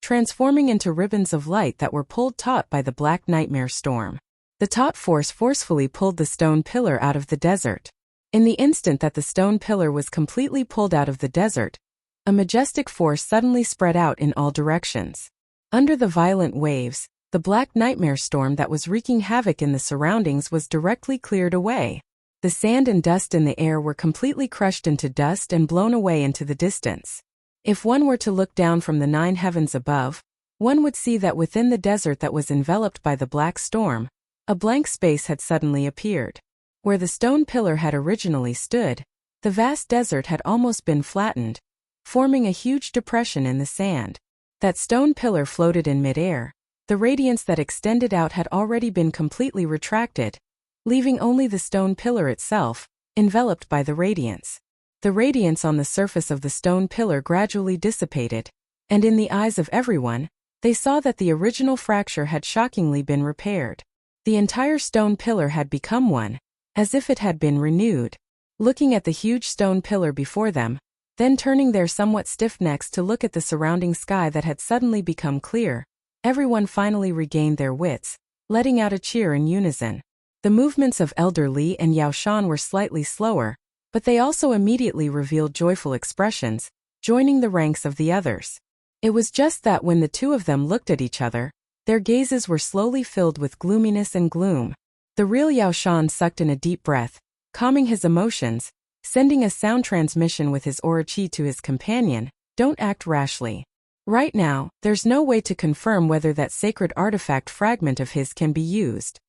transforming into ribbons of light that were pulled taut by the black nightmare storm. The taut force forcefully pulled the stone pillar out of the desert. In the instant that the stone pillar was completely pulled out of the desert, a majestic force suddenly spread out in all directions. Under the violent waves, the black nightmare storm that was wreaking havoc in the surroundings was directly cleared away. The sand and dust in the air were completely crushed into dust and blown away into the distance. If one were to look down from the 9 heavens above, one would see that within the desert that was enveloped by the black storm, a blank space had suddenly appeared. Where the stone pillar had originally stood, the vast desert had almost been flattened, forming a huge depression in the sand. That stone pillar floated in midair. The radiance that extended out had already been completely retracted, leaving only the stone pillar itself, enveloped by the radiance. The radiance on the surface of the stone pillar gradually dissipated, and in the eyes of everyone, they saw that the original fracture had shockingly been repaired. The entire stone pillar had become one, as if it had been renewed. Looking at the huge stone pillar before them, then turning their somewhat stiff necks to look at the surrounding sky that had suddenly become clear, everyone finally regained their wits, letting out a cheer in unison. The movements of Elder Li and Yao Shan were slightly slower, but they also immediately revealed joyful expressions, joining the ranks of the others. It was just that when the two of them looked at each other, their gazes were slowly filled with gloominess and gloom. The real Yao Shan sucked in a deep breath, calming his emotions, sending a sound transmission with his aura chi to his companion, "Don't act rashly. Right now, there's no way to confirm whether that sacred artifact fragment of his can be used."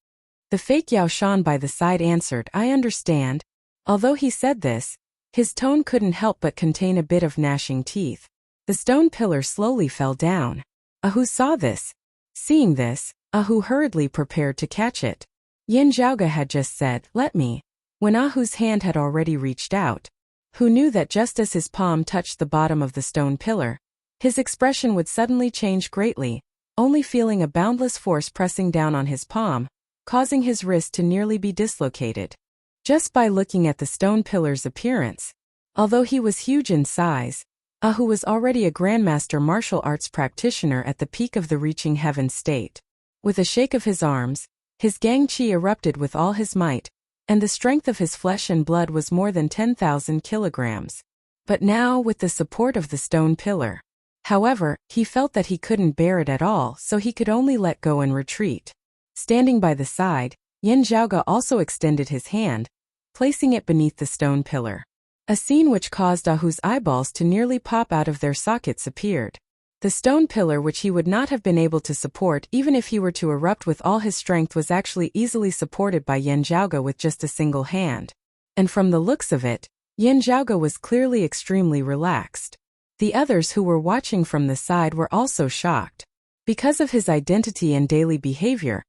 The fake Yao Shan by the side answered, "I understand." Although he said this, his tone couldn't help but contain a bit of gnashing teeth. The stone pillar slowly fell down. Ahu saw this. Seeing this, Ahu hurriedly prepared to catch it. Yin Zhaoge had just said, "Let me," when Ahu's hand had already reached out. Who knew that just as his palm touched the bottom of the stone pillar, his expression would suddenly change greatly, only feeling a boundless force pressing down on his palm, causing his wrist to nearly be dislocated. Just by looking at the stone pillar's appearance, although he was huge in size, Ahu was already a grandmaster martial arts practitioner at the peak of the reaching heaven state. With a shake of his arms, his gang chi erupted with all his might, and the strength of his flesh and blood was more than 10,000 kilograms. But now with the support of the stone pillar. However, he felt that he couldn't bear it at all, so he could only let go and retreat. Standing by the side, Yin Zhaoge also extended his hand, placing it beneath the stone pillar. A scene which caused Ahu's eyeballs to nearly pop out of their sockets appeared. The stone pillar, which he would not have been able to support even if he were to erupt with all his strength, was actually easily supported by Yin Zhaoge with just a single hand. And from the looks of it, Yin Zhaoge was clearly extremely relaxed. The others who were watching from the side were also shocked. Because of his identity and daily behavior,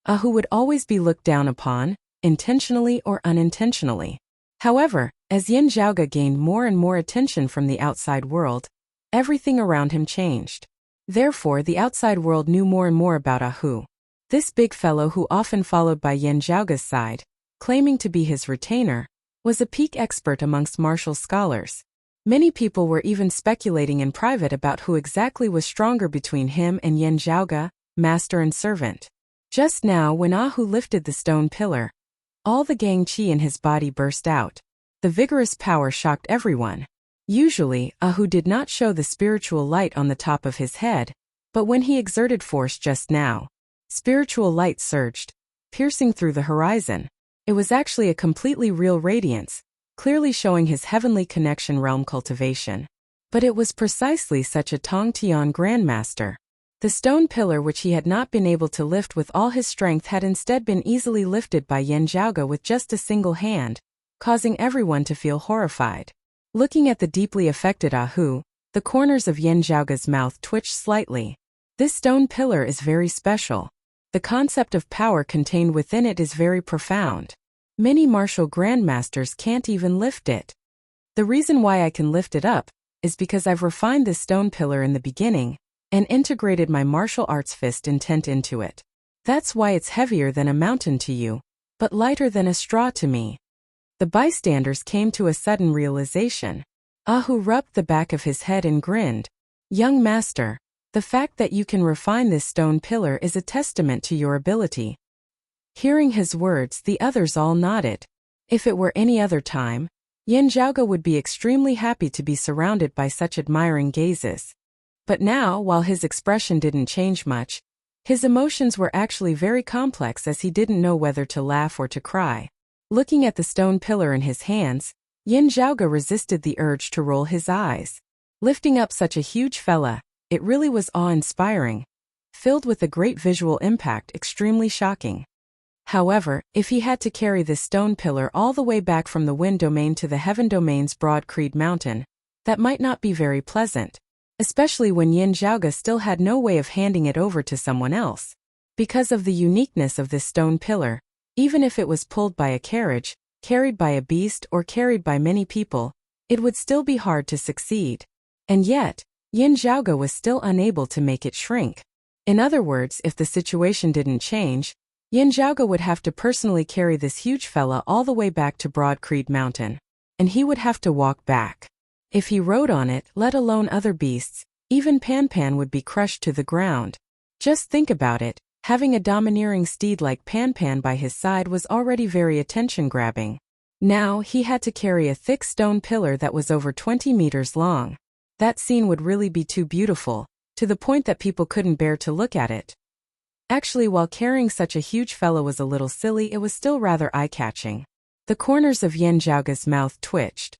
Ahu would always be looked down upon, intentionally or unintentionally. However, as Yin Zhaoge gained more and more attention from the outside world, everything around him changed. Therefore, the outside world knew more and more about Ahu. This big fellow, who often followed by Yin Zhaoge's side, claiming to be his retainer, was a peak expert amongst martial scholars. Many people were even speculating in private about who exactly was stronger between him and Yin Zhaoge, master and servant. Just now, when Ahu lifted the stone pillar, all the gang chi in his body burst out. The vigorous power shocked everyone. Usually, Ahu did not show the spiritual light on the top of his head, but when he exerted force just now, spiritual light surged, piercing through the horizon. It was actually a completely real radiance, clearly showing his heavenly connection realm cultivation. But it was precisely such a Tong Tian grandmaster. The stone pillar, which he had not been able to lift with all his strength, had instead been easily lifted by Yin Zhaoge with just a single hand, causing everyone to feel horrified. Looking at the deeply affected Ahu, the corners of Yin Zhaoge's mouth twitched slightly. This stone pillar is very special. The concept of power contained within it is very profound. Many martial grandmasters can't even lift it. The reason why I can lift it up is because I've refined this stone pillar in the beginning and integrated my martial arts fist intent into it. That's why it's heavier than a mountain to you, but lighter than a straw to me. The bystanders came to a sudden realization. Ahu rubbed the back of his head and grinned. "Young master, the fact that you can refine this stone pillar is a testament to your ability." Hearing his words, the others all nodded. If it were any other time, Yin Zhaoge would be extremely happy to be surrounded by such admiring gazes. But now, while his expression didn't change much, his emotions were actually very complex, as he didn't know whether to laugh or to cry. Looking at the stone pillar in his hands, Yin Zhaoge resisted the urge to roll his eyes. Lifting up such a huge fella, it really was awe-inspiring, filled with a great visual impact, extremely shocking. However, if he had to carry this stone pillar all the way back from the Wind Domain to the Heaven Domain's Broad Creed Mountain, that might not be very pleasant. Especially when Yin Zhaoge still had no way of handing it over to someone else. Because of the uniqueness of this stone pillar, even if it was pulled by a carriage, carried by a beast, or carried by many people, it would still be hard to succeed. And yet, Yin Zhaoge was still unable to make it shrink. In other words, if the situation didn't change, Yin Zhaoge would have to personally carry this huge fella all the way back to Broad Creed Mountain. And he would have to walk back. If he rode on it, let alone other beasts, even Pan Pan would be crushed to the ground. Just think about it, having a domineering steed like Pan Pan by his side was already very attention-grabbing. Now he had to carry a thick stone pillar that was over 20 meters long. That scene would really be too beautiful, to the point that people couldn't bear to look at it. Actually, while carrying such a huge fellow was a little silly, it was still rather eye-catching. The corners of Yan Zhaoga's mouth twitched.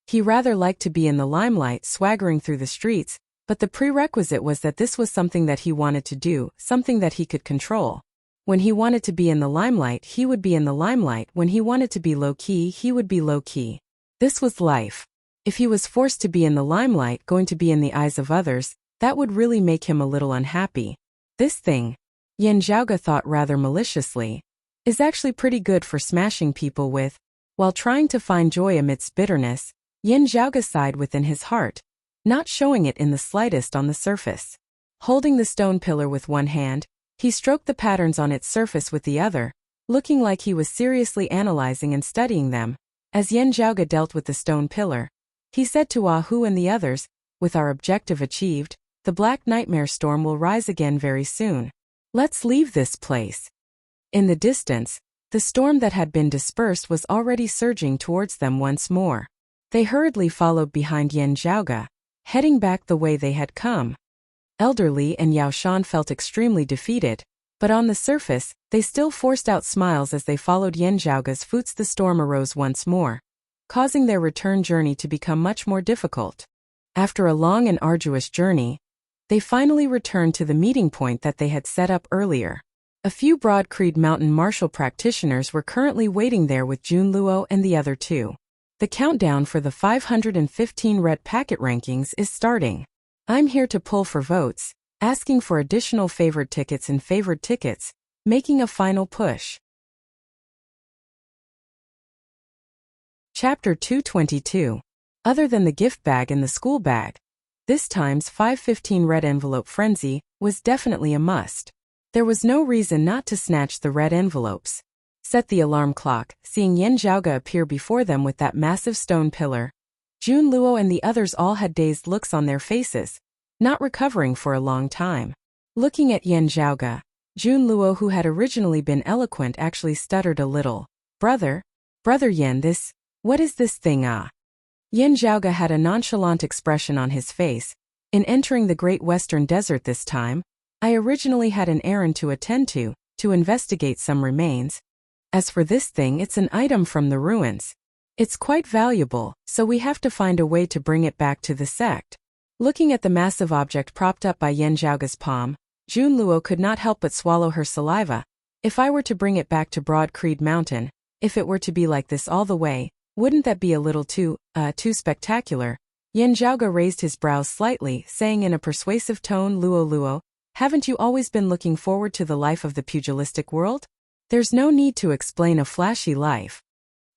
He rather liked to be in the limelight, swaggering through the streets, but the prerequisite was that this was something that he wanted to do, something that he could control. When he wanted to be in the limelight, he would be in the limelight. When he wanted to be low-key, he would be low-key. This was life. If he was forced to be in the limelight, going to be in the eyes of others, that would really make him a little unhappy. This thing, Yan Zhaoga thought rather maliciously, is actually pretty good for smashing people with. While trying to find joy amidst bitterness, Yan Zhaoga sighed within his heart, not showing it in the slightest on the surface. Holding the stone pillar with one hand, he stroked the patterns on its surface with the other, looking like he was seriously analyzing and studying them. As Yan Zhaoga dealt with the stone pillar, he said to Hu and the others, "With our objective achieved, the black nightmare storm will rise again very soon. Let's leave this place." In the distance, the storm that had been dispersed was already surging towards them once more. They hurriedly followed behind Yan Zhaoga, heading back the way they had come. Elder Li and Yao Shan felt extremely defeated, but on the surface, they still forced out smiles as they followed Yan Zhaoga's footsteps. The storm arose once more, causing their return journey to become much more difficult. After a long and arduous journey, they finally returned to the meeting point that they had set up earlier. A few Broad Creed Mountain martial practitioners were currently waiting there with Jun Luo and the other two. The countdown for the 515 red packet rankings is starting. I'm here to pull for votes, asking for additional favored tickets and favored tickets, making a final push. Chapter 222. Other than the gift bag and the school bag, this time's 515 red envelope frenzy was definitely a must. There was no reason not to snatch the red envelopes. Set the alarm clock, seeing Yan Zhaoga appear before them with that massive stone pillar. Jun Luo and the others all had dazed looks on their faces, not recovering for a long time. Looking at Yan Zhaoga, Jun Luo, who had originally been eloquent, actually stuttered a little. Brother Yan, what is this thing ah? Yan Zhaoga had a nonchalant expression on his face. In entering the Great Western Desert this time, I originally had an errand to attend to investigate some remains. As for this thing, it's an item from the ruins. It's quite valuable, so we have to find a way to bring it back to the sect. Looking at the massive object propped up by Yan Zhaoga's palm, Jun Luo could not help but swallow her saliva. If I were to bring it back to Broad Creed Mountain, if it were to be like this all the way, wouldn't that be a little too spectacular? Yan Zhaoga raised his brows slightly, saying in a persuasive tone, Luo, haven't you always been looking forward to the life of the pugilistic world? There's no need to explain a flashy life.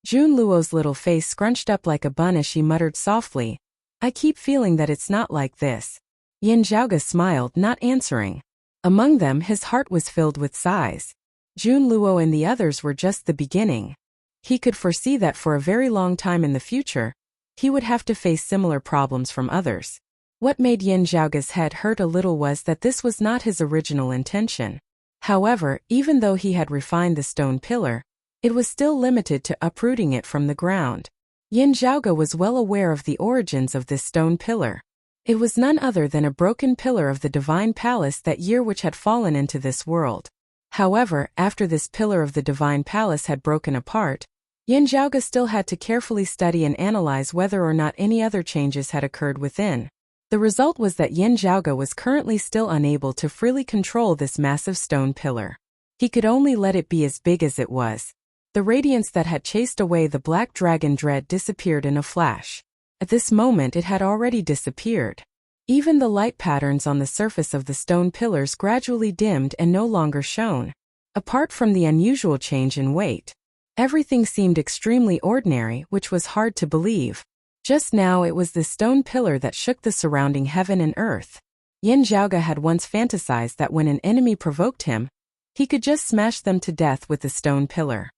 Jun Luo's little face scrunched up like a bun as she muttered softly, I keep feeling that it's not like this. Yan Zhaoga smiled, not answering. Among them, his heart was filled with sighs. Jun Luo and the others were just the beginning. He could foresee that for a very long time in the future, he would have to face similar problems from others. What made Yan Zhaoga's head hurt a little was that this was not his original intention. However, even though he had refined the stone pillar, it was still limited to uprooting it from the ground. Yan Zhaoga was well aware of the origins of this stone pillar. It was none other than a broken pillar of the divine palace that year which had fallen into this world. However, after this pillar of the divine palace had broken apart, Yan Zhaoga still had to carefully study and analyze whether or not any other changes had occurred within. The result was that Yan Zhaoga was currently still unable to freely control this massive stone pillar. He could only let it be as big as it was. The radiance that had chased away the black dragon dread disappeared in a flash. At this moment it had already disappeared. Even the light patterns on the surface of the stone pillars gradually dimmed and no longer shone. Apart from the unusual change in weight, everything seemed extremely ordinary, which was hard to believe. Just now it was the stone pillar that shook the surrounding heaven and earth. Yan Zhaoga had once fantasized that when an enemy provoked him, he could just smash them to death with the stone pillar.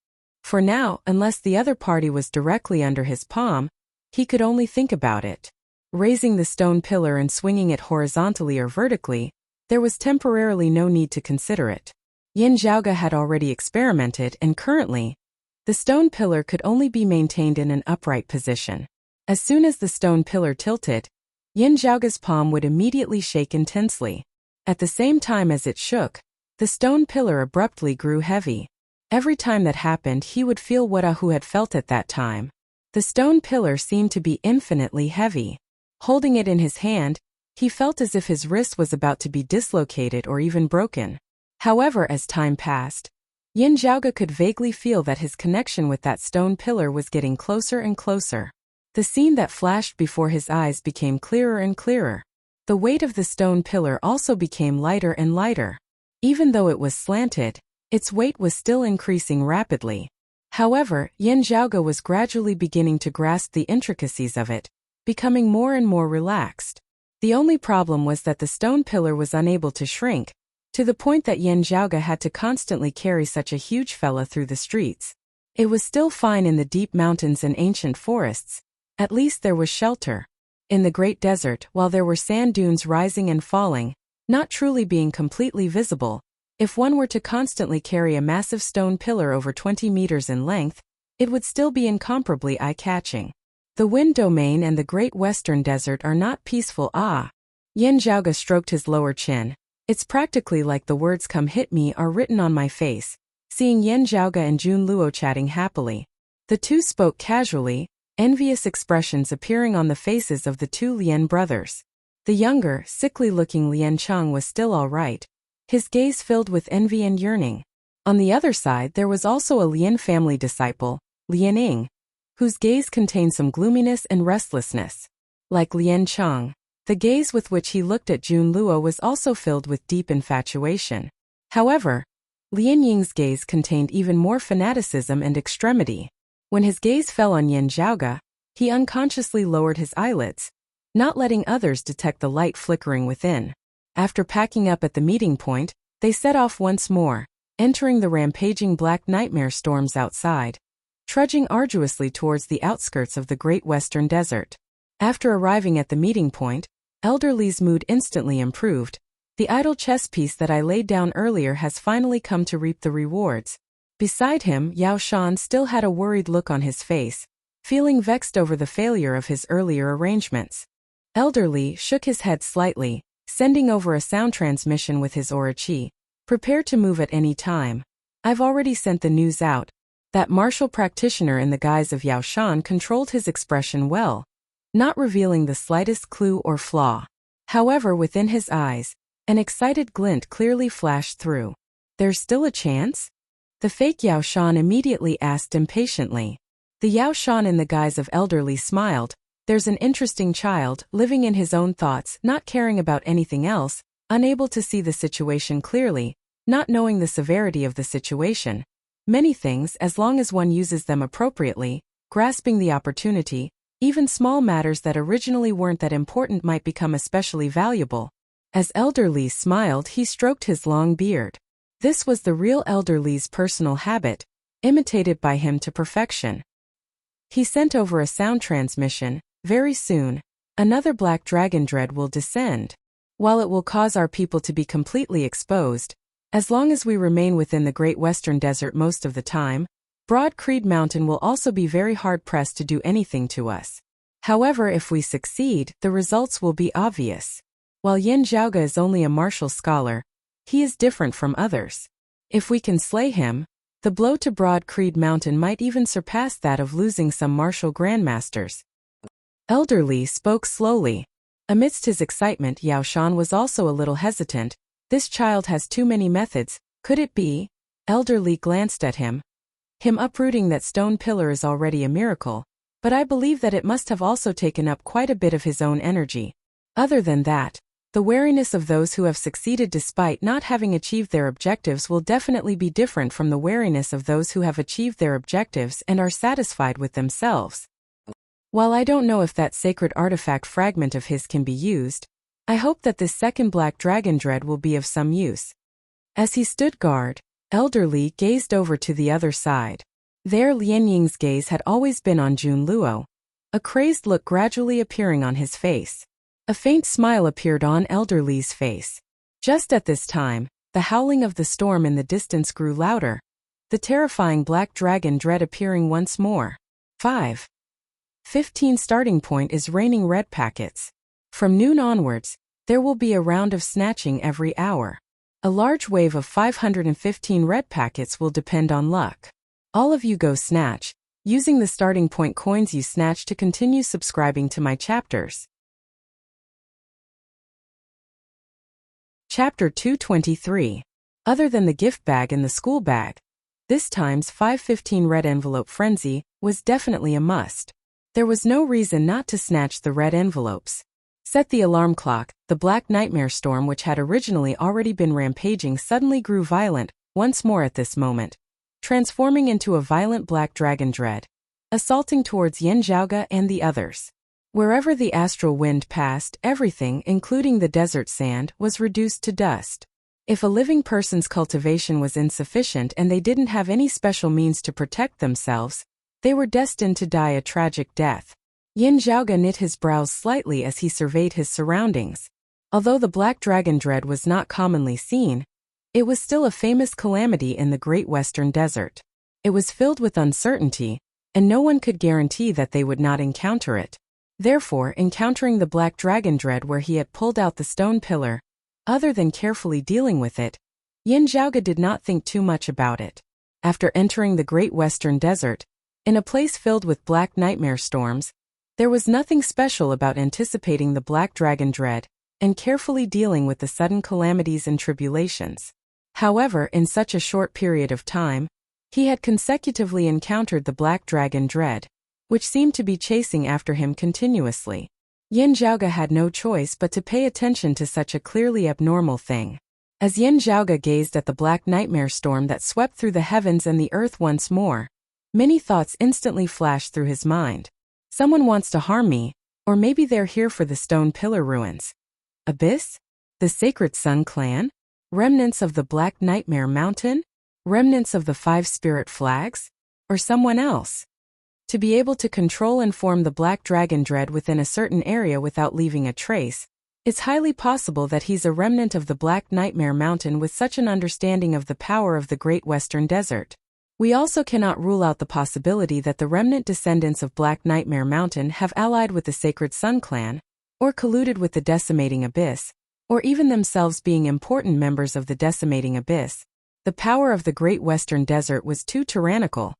For now, unless the other party was directly under his palm, he could only think about it. Raising the stone pillar and swinging it horizontally or vertically, there was temporarily no need to consider it. Yin Zhaoge had already experimented and currently, the stone pillar could only be maintained in an upright position. As soon as the stone pillar tilted, Yin Zhaoge's palm would immediately shake intensely. At the same time as it shook, the stone pillar abruptly grew heavy. Every time that happened, he would feel what Ahu had felt at that time. The stone pillar seemed to be infinitely heavy. Holding it in his hand, he felt as if his wrist was about to be dislocated or even broken. However, as time passed, Yin Zhaoge could vaguely feel that his connection with that stone pillar was getting closer and closer. The scene that flashed before his eyes became clearer and clearer. The weight of the stone pillar also became lighter and lighter. Even though it was slanted, its weight was still increasing rapidly. However, Yin Zhaoge was gradually beginning to grasp the intricacies of it, becoming more and more relaxed. The only problem was that the stone pillar was unable to shrink, to the point that Yin Zhaoge had to constantly carry such a huge fella through the streets. It was still fine in the deep mountains and ancient forests. At least there was shelter. In the great desert, while there were sand dunes rising and falling, not truly being completely visible, if one were to constantly carry a massive stone pillar over 20 meters in length, it would still be incomparably eye-catching. The wind domain and the great western desert are not peaceful. Yin Zhaoge stroked his lower chin. It's practically like the words "come hit me" are written on my face. Seeing Yin Zhaoge and Jun Luo chatting happily, the two spoke casually, envious expressions appearing on the faces of the two Lien brothers. The younger, sickly-looking Lien Cheng was still all right, his gaze filled with envy and yearning. On the other side there was also a Lien family disciple, Lien Ying, whose gaze contained some gloominess and restlessness. Like Lien Cheng, the gaze with which he looked at Jun Luo was also filled with deep infatuation. However, Lien Ying's gaze contained even more fanaticism and extremity. When his gaze fell on Yin Zhaoge, he unconsciously lowered his eyelids, not letting others detect the light flickering within. After packing up at the meeting point, they set off once more, entering the rampaging black nightmare storms outside, trudging arduously towards the outskirts of the great western desert. After arriving at the meeting point, Elder Li's mood instantly improved. The idle chess piece that I laid down earlier has finally come to reap the rewards. Beside him, Yao Shan still had a worried look on his face, feeling vexed over the failure of his earlier arrangements. Elder Li shook his head slightly, sending over a sound transmission with his aura qi. Prepare to move at any time. I've already sent the news out. That martial practitioner in the guise of Yao Shan controlled his expression well, not revealing the slightest clue or flaw. However, within his eyes, an excited glint clearly flashed through. There's still a chance? The fake Yao Shan immediately asked impatiently. The Yao Shan in the guise of Elder Li smiled. There's an interesting child, living in his own thoughts, not caring about anything else, unable to see the situation clearly, not knowing the severity of the situation. Many things, as long as one uses them appropriately, grasping the opportunity, even small matters that originally weren't that important might become especially valuable. As Elder Li smiled, he stroked his long beard. This was the real Elder Li's personal habit, imitated by him to perfection. He sent over a sound transmission. Very soon, another black dragon dread will descend. While it will cause our people to be completely exposed, as long as we remain within the Great Western Desert most of the time, Broad Creed Mountain will also be very hard-pressed to do anything to us. However, if we succeed, the results will be obvious. While Yin Zhaoge is only a martial scholar, he is different from others. If we can slay him, the blow to Broad Creed Mountain might even surpass that of losing some martial grandmasters. Elder Li spoke slowly. Amidst his excitement, Yao Shan was also a little hesitant. This child has too many methods. Could it be? Elder Li glanced at him. Him uprooting that stone pillar is already a miracle, but I believe that it must have also taken up quite a bit of his own energy. Other than that, the wariness of those who have succeeded despite not having achieved their objectives will definitely be different from the wariness of those who have achieved their objectives and are satisfied with themselves. While I don't know if that sacred artifact fragment of his can be used, I hope that this second black dragon dread will be of some use. As he stood guard, Elder Li gazed over to the other side. There Lien Ying's gaze had always been on Jun Luo, a crazed look gradually appearing on his face. A faint smile appeared on Elder Li's face. Just at this time, the howling of the storm in the distance grew louder, the terrifying black dragon dread appearing once more. 5:15 starting point is raining red packets. From noon onwards, there will be a round of snatching every hour. A large wave of 515 red packets will depend on luck. All of you go snatch, using the starting point coins you snatch to continue subscribing to my chapters. Chapter 223. Other than the gift bag and the school bag, this time's 515 red envelope frenzy was definitely a must. There was no reason not to snatch the red envelopes. Set the alarm clock. The black nightmare storm, which had originally already been rampaging, suddenly grew violent once more at this moment, transforming into a violent black dragon dread, assaulting towards Yin Zhaoge and the others. Wherever the astral wind passed, everything, including the desert sand, was reduced to dust. If a living person's cultivation was insufficient and they didn't have any special means to protect themselves, they were destined to die a tragic death. Yin Zhaoge knit his brows slightly as he surveyed his surroundings. Although the black dragon dread was not commonly seen, it was still a famous calamity in the Great Western Desert. It was filled with uncertainty, and no one could guarantee that they would not encounter it. Therefore, encountering the black dragon dread where he had pulled out the stone pillar, other than carefully dealing with it, Yin Zhaoge did not think too much about it. After entering the Great Western Desert, in a place filled with black nightmare storms, there was nothing special about anticipating the black dragon dread and carefully dealing with the sudden calamities and tribulations. However, in such a short period of time, he had consecutively encountered the black dragon dread, which seemed to be chasing after him continuously. Yin Zhaoge had no choice but to pay attention to such a clearly abnormal thing. As Yin Zhaoge gazed at the black nightmare storm that swept through the heavens and the earth once more, many thoughts instantly flashed through his mind. Someone wants to harm me, or maybe they're here for the stone pillar ruins. Abyss? The Sacred Sun clan? Remnants of the Black Nightmare Mountain? Remnants of the 5 spirit flags? Or someone else? To be able to control and form the black dragon dread within a certain area without leaving a trace, it's highly possible that he's a remnant of the Black Nightmare Mountain with such an understanding of the power of the Great Western Desert. We also cannot rule out the possibility that the remnant descendants of Black Nightmare Mountain have allied with the Sacred Sun clan, or colluded with the Decimating Abyss, or even themselves being important members of the Decimating Abyss. The power of the Great Western Desert was too tyrannical,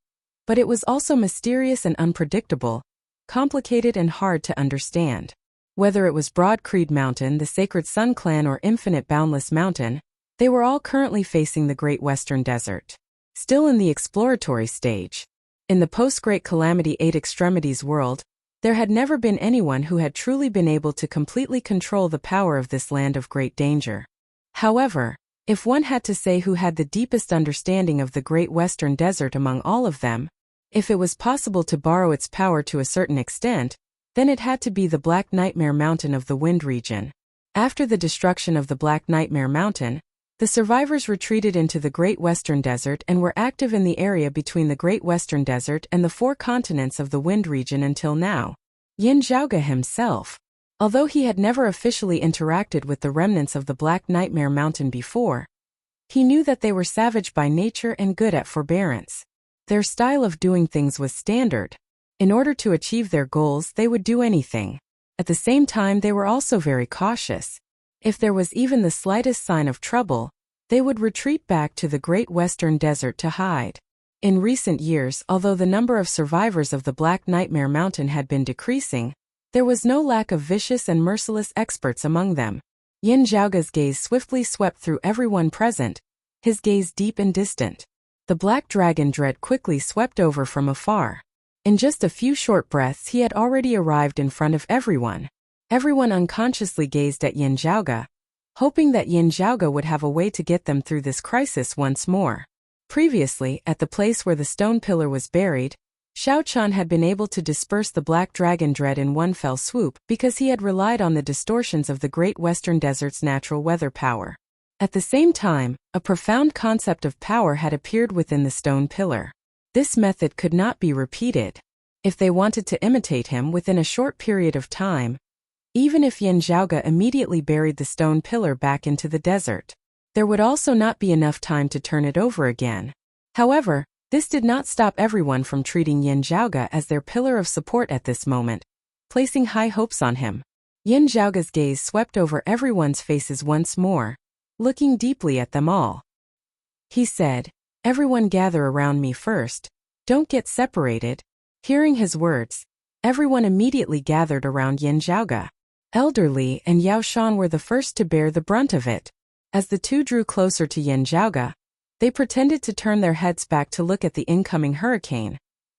but it was also mysterious and unpredictable, complicated and hard to understand. Whether it was Broad Creed Mountain, the Sacred Sun clan, or Infinite Boundless Mountain, they were all currently facing the Great Western Desert. Still in the exploratory stage. In the post-Great Calamity 8 Extremities world, there had never been anyone who had truly been able to completely control the power of this land of great danger. However, if one had to say who had the deepest understanding of the Great Western Desert among all of them, if it was possible to borrow its power to a certain extent, then it had to be the Black Nightmare Mountain of the Wind region. After the destruction of the Black Nightmare Mountain, the survivors retreated into the Great Western Desert and were active in the area between the Great Western Desert and the 4 continents of the Wind region until now. Yin Zhaoge himself, although he had never officially interacted with the remnants of the Black Nightmare Mountain before, he knew that they were savage by nature and good at forbearance. Their style of doing things was standard. In order to achieve their goals, they would do anything. At the same time, they were also very cautious. If there was even the slightest sign of trouble, they would retreat back to the Great Western Desert to hide. In recent years, although the number of survivors of the Black Nightmare Mountain had been decreasing, there was no lack of vicious and merciless experts among them. Yin Zhaoge's gaze swiftly swept through everyone present, his gaze deep and distant. The black dragon dread quickly swept over from afar. In just a few short breaths he had already arrived in front of everyone. Everyone unconsciously gazed at Yin Zhaoge, hoping that Yin Zhaoge would have a way to get them through this crisis once more. Previously, at the place where the stone pillar was buried, Xiao Chan had been able to disperse the black dragon dread in one fell swoop because he had relied on the distortions of the Great Western Desert's natural weather power. At the same time, a profound concept of power had appeared within the stone pillar. This method could not be repeated. If they wanted to imitate him within a short period of time, Even if Yin Zhaoge immediately buried the stone pillar back into the desert, there would also not be enough time to turn it over again. However, this did not stop everyone from treating Yin Zhaoge as their pillar of support at this moment, placing high hopes on him. Yin Zhaoge's gaze swept over everyone's faces once more, looking deeply at them all. He said, "Everyone gather around me first. Don't get separated." Hearing his words, everyone immediately gathered around Yin Zhaoge. Elder Li and Yao Shan were the first to bear the brunt of it. As the two drew closer to Yin Zhaoge, they pretended to turn their heads back to look at the incoming hurricane,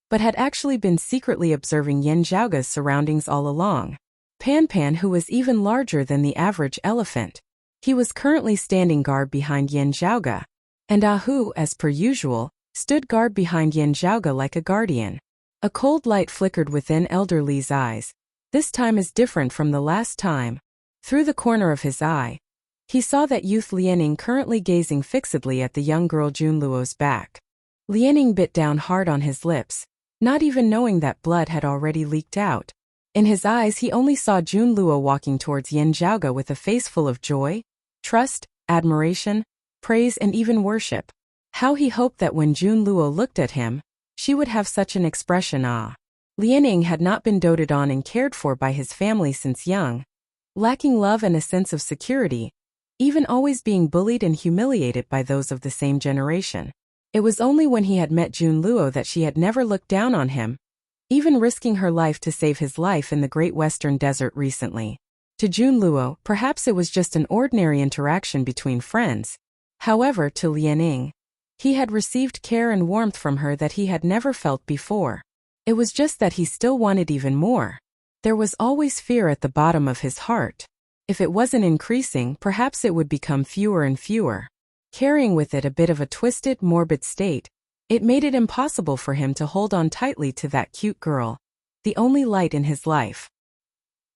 but had actually been secretly observing Yin Zhaoge's surroundings all along. Pan Pan, who was even larger than the average elephant. He was currently standing guard behind Yin Zhaoge, and Ahu, as per usual, stood guard behind Yin Zhaoge like a guardian. A cold light flickered within Elder Li's eyes. This time is different from the last time. Through the corner of his eye, he saw that youth Lianing currently gazing fixedly at the young girl Junluo's back. Lianing bit down hard on his lips, not even knowing that blood had already leaked out. In his eyes he only saw Junluo walking towards Yin Zhaoge with a face full of joy, trust, admiration, praise and even worship. How he hoped that when Junluo looked at him, she would have such an expression. Lianing had not been doted on and cared for by his family since young, lacking love and a sense of security, even always being bullied and humiliated by those of the same generation. It was only when he had met Junluo that she had never looked down on him, even risking her life to save his life in the Great Western Desert recently. To Junluo, perhaps it was just an ordinary interaction between friends. However, to Lianing, he had received care and warmth from her that he had never felt before. It was just that he still wanted even more. There was always fear at the bottom of his heart. If it wasn't increasing, perhaps it would become fewer and fewer. Carrying with it a bit of a twisted, morbid state, it made it impossible for him to hold on tightly to that cute girl, the only light in his life.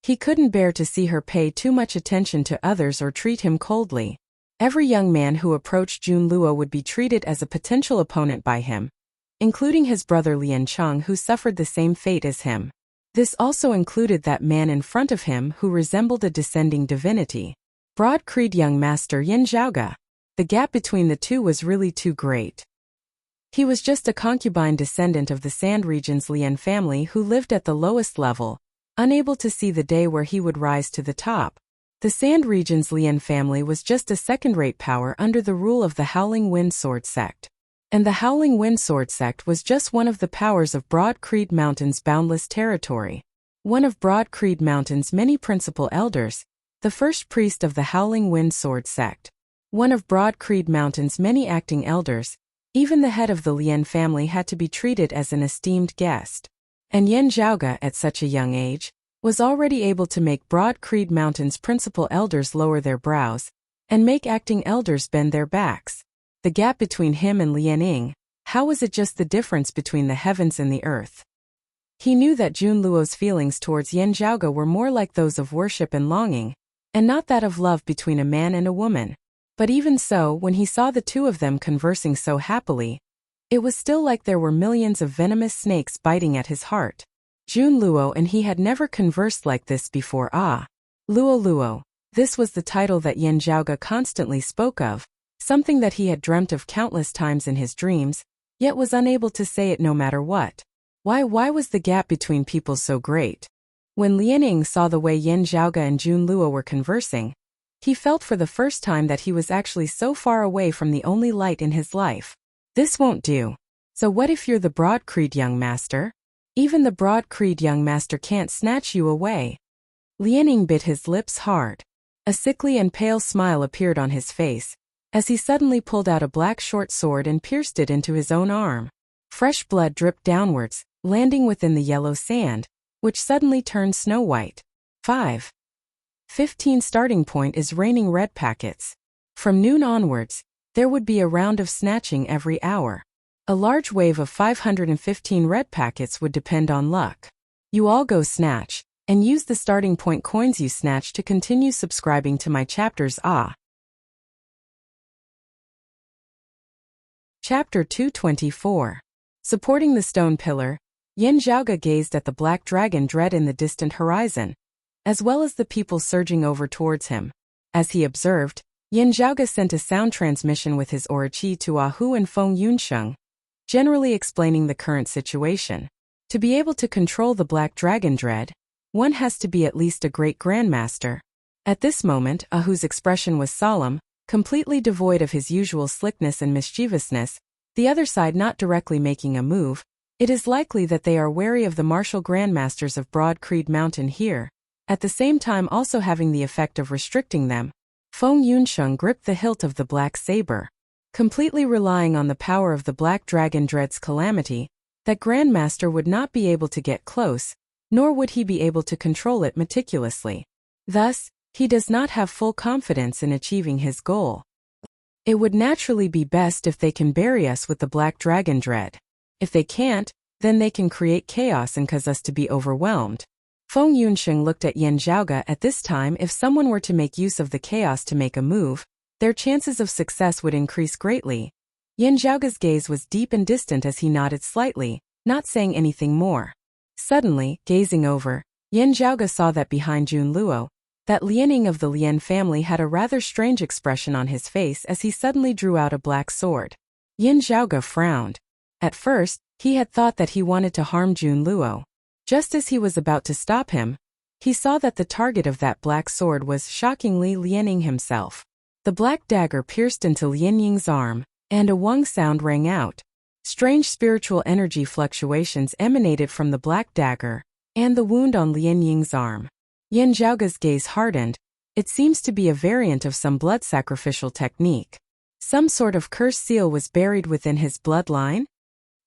He couldn't bear to see her pay too much attention to others or treat him coldly. Every young man who approached Junluo would be treated as a potential opponent by him, including his brother Lian Cheng, who suffered the same fate as him. This also included that man in front of him who resembled a descending divinity. Broad-creed young master Yin Zhaoge. The gap between the two was really too great. He was just a concubine descendant of the Sand Region's Lian family who lived at the lowest level, unable to see the day where he would rise to the top. The Sand Region's Lian family was just a second-rate power under the rule of the Howling Wind Sword sect. And the Howling Wind Sword sect was just one of the powers of Broad Creed Mountain's boundless territory. One of Broad Creed Mountain's many principal elders, the first priest of the Howling Wind Sword sect. One of Broad Creed Mountain's many acting elders, even the head of the Lian family had to be treated as an esteemed guest. And Yin Zhaoge, at such a young age, was already able to make Broad Creed Mountain's principal elders lower their brows, and make acting elders bend their backs. The gap between him and Lianing, how was it just the difference between the heavens and the earth? He knew that Junluo's feelings towards Yin Zhaoge were more like those of worship and longing, and not that of love between a man and a woman. But even so, when he saw the two of them conversing so happily, it was still like there were millions of venomous snakes biting at his heart. Junluo and he had never conversed like this before. Luo. This was the title that Yin Zhaoge constantly spoke of, something that he had dreamt of countless times in his dreams, yet was unable to say it no matter what. Why was the gap between people so great? When Lianing saw the way Yin Zhaoge and Junluo were conversing, he felt for the first time that he was actually so far away from the only light in his life. This won't do. So what if you're the Broad Creed young master? Even the Broad Creed young master can't snatch you away. Lianing bit his lips hard. A sickly and pale smile appeared on his face, as he suddenly pulled out a black short sword and pierced it into his own arm. Fresh blood dripped downwards, landing within the yellow sand, which suddenly turned snow-white. 15 starting point is raining red packets. From noon onwards, there would be a round of snatching every hour. A large wave of 515 red packets would depend on luck. You all go snatch, and use the starting point coins you snatch to continue subscribing to my chapters. Chapter 224. Supporting the stone pillar, Yin Zhaoge gazed at the black dragon dread in the distant horizon. as well as the people surging over towards him. As he observed, Yin Zhaoge sent a sound transmission with his aura qi to Ahu and Feng Yunsheng, generally explaining the current situation. To be able to control the Black Dragon Dread, one has to be at least a great grandmaster. At this moment, Ahu's expression was solemn, completely devoid of his usual slickness and mischievousness, the other side not directly making a move. It is likely that they are wary of the martial grandmasters of Broad Creed Mountain here, at the same time also having the effect of restricting them. Feng Yunsheng gripped the hilt of the black saber, completely relying on the power of the Black Dragon Dread's calamity. That grandmaster would not be able to get close, nor would he be able to control it meticulously. Thus, he does not have full confidence in achieving his goal. It would naturally be best if they can bury us with the Black Dragon Dread. If they can't, then they can create chaos and cause us to be overwhelmed. Feng Yunsheng looked at Yin Zhaoge at this time. If someone were to make use of the chaos to make a move, their chances of success would increase greatly. Yin Zhaoge's gaze was deep and distant as he nodded slightly, not saying anything more. Suddenly, gazing over, Yin Zhaoge saw that behind Jun Luo, that Lianing of the Lian family had a rather strange expression on his face as he suddenly drew out a black sword. Yin Zhaoge frowned. At first, he had thought that he wanted to harm Jun Luo. Just as he was about to stop him, he saw that the target of that black sword was, shockingly, Lianing himself. The black dagger pierced into Lianying's arm, and a wang sound rang out. Strange spiritual energy fluctuations emanated from the black dagger, and the wound on Lianying's arm. Yin Zhaoge's gaze hardened. It seems to be a variant of some blood sacrificial technique. Some sort of curse seal was buried within his bloodline?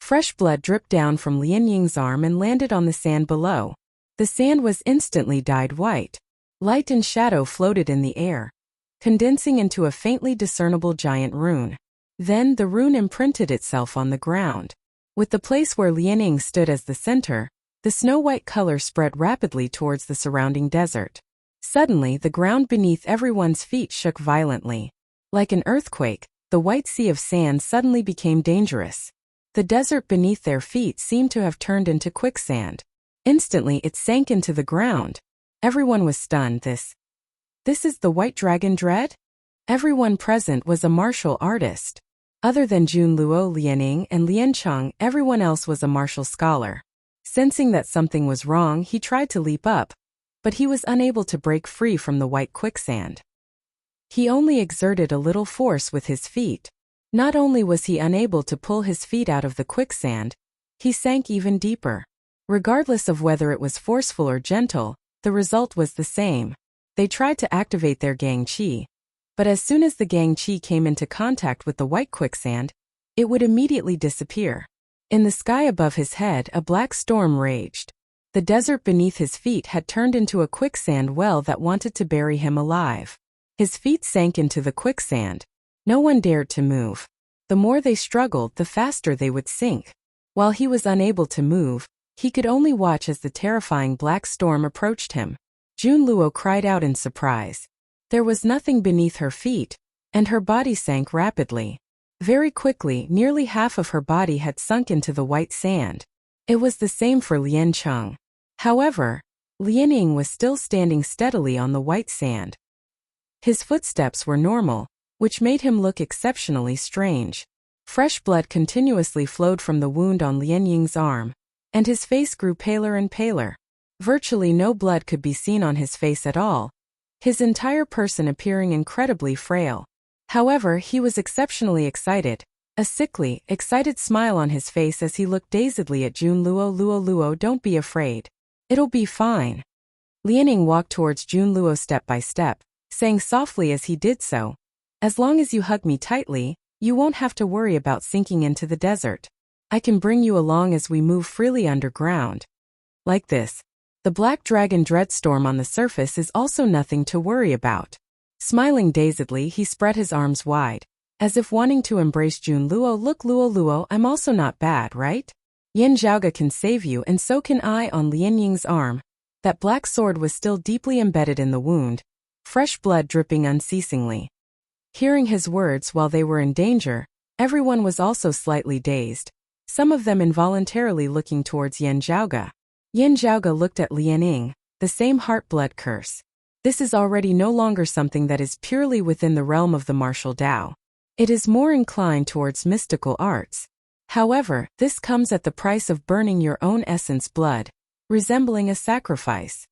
Fresh blood dripped down from Lianying's arm and landed on the sand below. The sand was instantly dyed white. Light and shadow floated in the air, condensing into a faintly discernible giant rune. Then the rune imprinted itself on the ground. With the place where Lianing stood as the center, the snow-white color spread rapidly towards the surrounding desert. Suddenly, the ground beneath everyone's feet shook violently. Like an earthquake, the white sea of sand suddenly became dangerous. The desert beneath their feet seemed to have turned into quicksand. Instantly, it sank into the ground. Everyone was stunned. This is the White Dragon Dread? Everyone present was a martial artist. Other than Jun Luo, Lianing, and Liancheng, everyone else was a martial scholar. Sensing that something was wrong, he tried to leap up, but he was unable to break free from the white quicksand. He only exerted a little force with his feet. Not only was he unable to pull his feet out of the quicksand, he sank even deeper. Regardless of whether it was forceful or gentle, the result was the same. They tried to activate their gang qi, but as soon as the gang qi came into contact with the white quicksand, it would immediately disappear. In the sky above his head, a black storm raged. The desert beneath his feet had turned into a quicksand well that wanted to bury him alive. His feet sank into the quicksand. No one dared to move. The more they struggled, the faster they would sink. While he was unable to move, he could only watch as the terrifying black storm approached him. Jun Luo cried out in surprise. There was nothing beneath her feet, and her body sank rapidly. Very quickly, nearly half of her body had sunk into the white sand. It was the same for Liancheng. However, Lianing was still standing steadily on the white sand. His footsteps were normal, which made him look exceptionally strange. Fresh blood continuously flowed from the wound on Lianying's arm, and his face grew paler and paler. Virtually no blood could be seen on his face at all, his entire person appearing incredibly frail. However, he was exceptionally excited, a sickly, excited smile on his face as he looked dazedly at Jun Luo. Luo, don't be afraid. It'll be fine. Lianing walked towards Jun Luo step by step, saying softly as he did so, as long as you hug me tightly, you won't have to worry about sinking into the desert. I can bring you along as we move freely underground. Like this. The Black Dragon Dreadstorm on the surface is also nothing to worry about. Smiling dazedly, he spread his arms wide, as if wanting to embrace Jun Luo. Look, Luo, I'm also not bad, right? Yin Zhaoge can save you, and so can I. On Lianying's arm, that black sword was still deeply embedded in the wound, fresh blood dripping unceasingly. Hearing his words while they were in danger, everyone was also slightly dazed, some of them involuntarily looking towards Yin Zhaoge. Yin Zhaoge looked at Lianing, the same heart-blood curse. This is already no longer something that is purely within the realm of the martial Tao. It is more inclined towards mystical arts. However, this comes at the price of burning your own essence blood, resembling a sacrifice.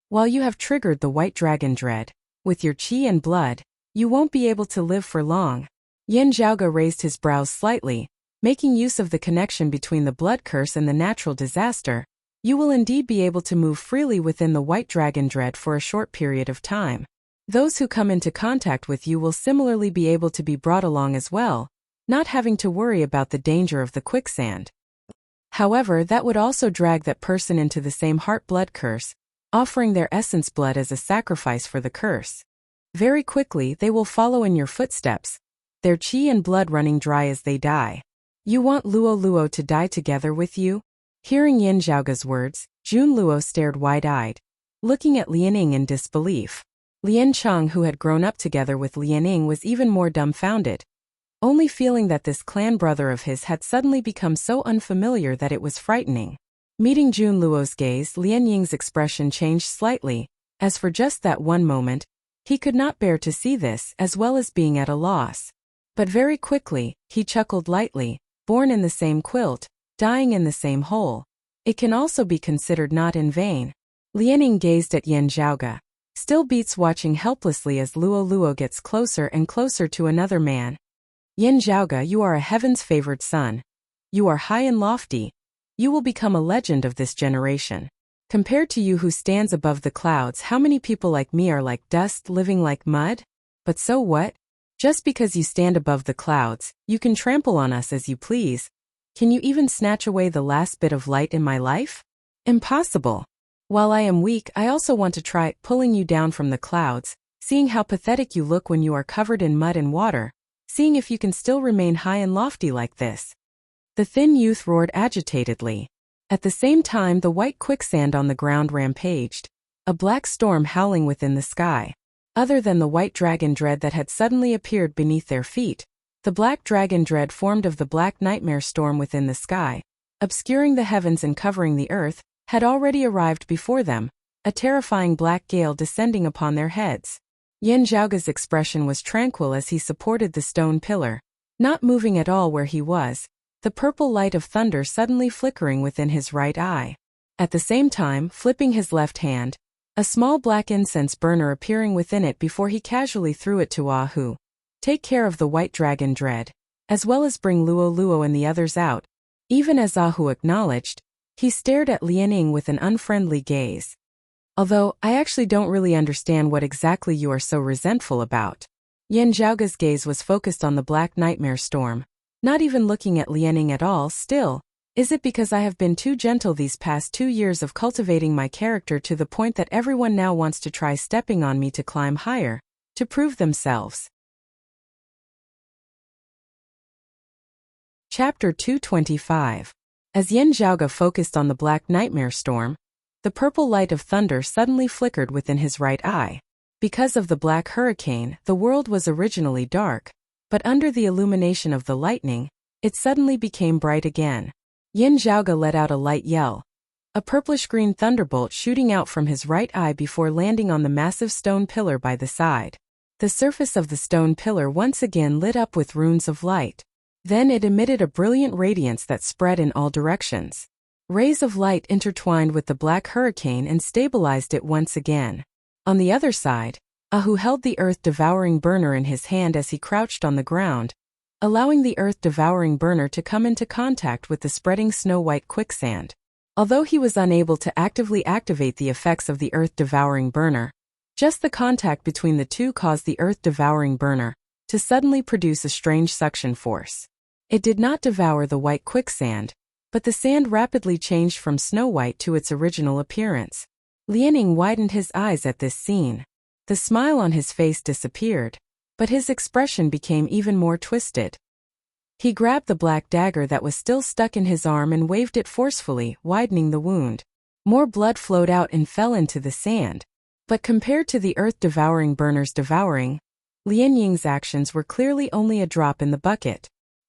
While you have triggered the white dragon dread, with your qi and blood, you won't be able to live for long. Yin Zhaoge raised his brows slightly, making use of the connection between the blood curse and the natural disaster. You will indeed be able to move freely within the white dragon dread for a short period of time. Those who come into contact with you will similarly be able to be brought along as well, not having to worry about the danger of the quicksand. However, that would also drag that person into the same heart-blood curse, offering their essence blood as a sacrifice for the curse. Very quickly they will follow in your footsteps, their qi and blood running dry as they die. You want Luo Luo to die together with you? Hearing Yin Zhaoge's words, Jun Luo stared wide-eyed, looking at Lianing in disbelief. Lian Cheng, who had grown up together with Lianing, was even more dumbfounded, only feeling that this clan brother of his had suddenly become so unfamiliar that it was frightening. Meeting Jun Luo's gaze, Lian Ying's expression changed slightly, as for just that one moment, he could not bear to see this as well as being at a loss. But very quickly, he chuckled lightly, born in the same quilt, dying in the same hole. It can also be considered not in vain. Lianing gazed at Yin Zhaoge, still beats watching helplessly as Luo Luo gets closer and closer to another man. Yin Zhaoge, you are a heaven's favored son. You are high and lofty. You will become a legend of this generation. Compared to you who stands above the clouds, how many people like me are like dust living like mud? But so what? Just because you stand above the clouds, you can trample on us as you please. Can you even snatch away the last bit of light in my life? Impossible. While I am weak, I also want to try pulling you down from the clouds, seeing how pathetic you look when you are covered in mud and water, seeing if you can still remain high and lofty like this. The thin youth roared agitatedly. At the same time, the white quicksand on the ground rampaged, a black storm howling within the sky. Other than the white dragon dread that had suddenly appeared beneath their feet, the black dragon dread formed of the black nightmare storm within the sky, obscuring the heavens and covering the earth, had already arrived before them, a terrifying black gale descending upon their heads. Yin Zhaoge's expression was tranquil as he supported the stone pillar, not moving at all where he was, the purple light of thunder suddenly flickering within his right eye. At the same time, flipping his left hand, a small black incense burner appearing within it before he casually threw it to Ahu. Take care of the white dragon dread, as well as bring Luo Luo and the others out. Even as Ahu acknowledged, he stared at Lianing with an unfriendly gaze. Although, I actually don't really understand what exactly you are so resentful about. Yin Zhaoge's gaze was focused on the black nightmare storm, not even looking at Lianing at all. Still, is it because I have been too gentle these past 2 years of cultivating my character to the point that everyone now wants to try stepping on me to climb higher, to prove themselves? Chapter 225. As Yin Zhaoge focused on the black nightmare storm, the purple light of thunder suddenly flickered within his right eye. Because of the black hurricane, the world was originally dark, but under the illumination of the lightning, it suddenly became bright again. Yin Zhaoge let out a light yell, a purplish-green thunderbolt shooting out from his right eye before landing on the massive stone pillar by the side. The surface of the stone pillar once again lit up with runes of light. Then it emitted a brilliant radiance that spread in all directions. Rays of light intertwined with the black hurricane and stabilized it once again. On the other side, Ahu held the earth-devouring burner in his hand as he crouched on the ground, allowing the earth-devouring burner to come into contact with the spreading snow-white quicksand. Although he was unable to actively activate the effects of the earth-devouring burner, just the contact between the two caused the earth-devouring burner to suddenly produce a strange suction force. It did not devour the white quicksand, but the sand rapidly changed from snow-white to its original appearance. Lianing widened his eyes at this scene. The smile on his face disappeared, but his expression became even more twisted. He grabbed the black dagger that was still stuck in his arm and waved it forcefully, widening the wound. More blood flowed out and fell into the sand. But compared to the earth-devouring burner's devouring, Lian Ying's actions were clearly only a drop in the bucket.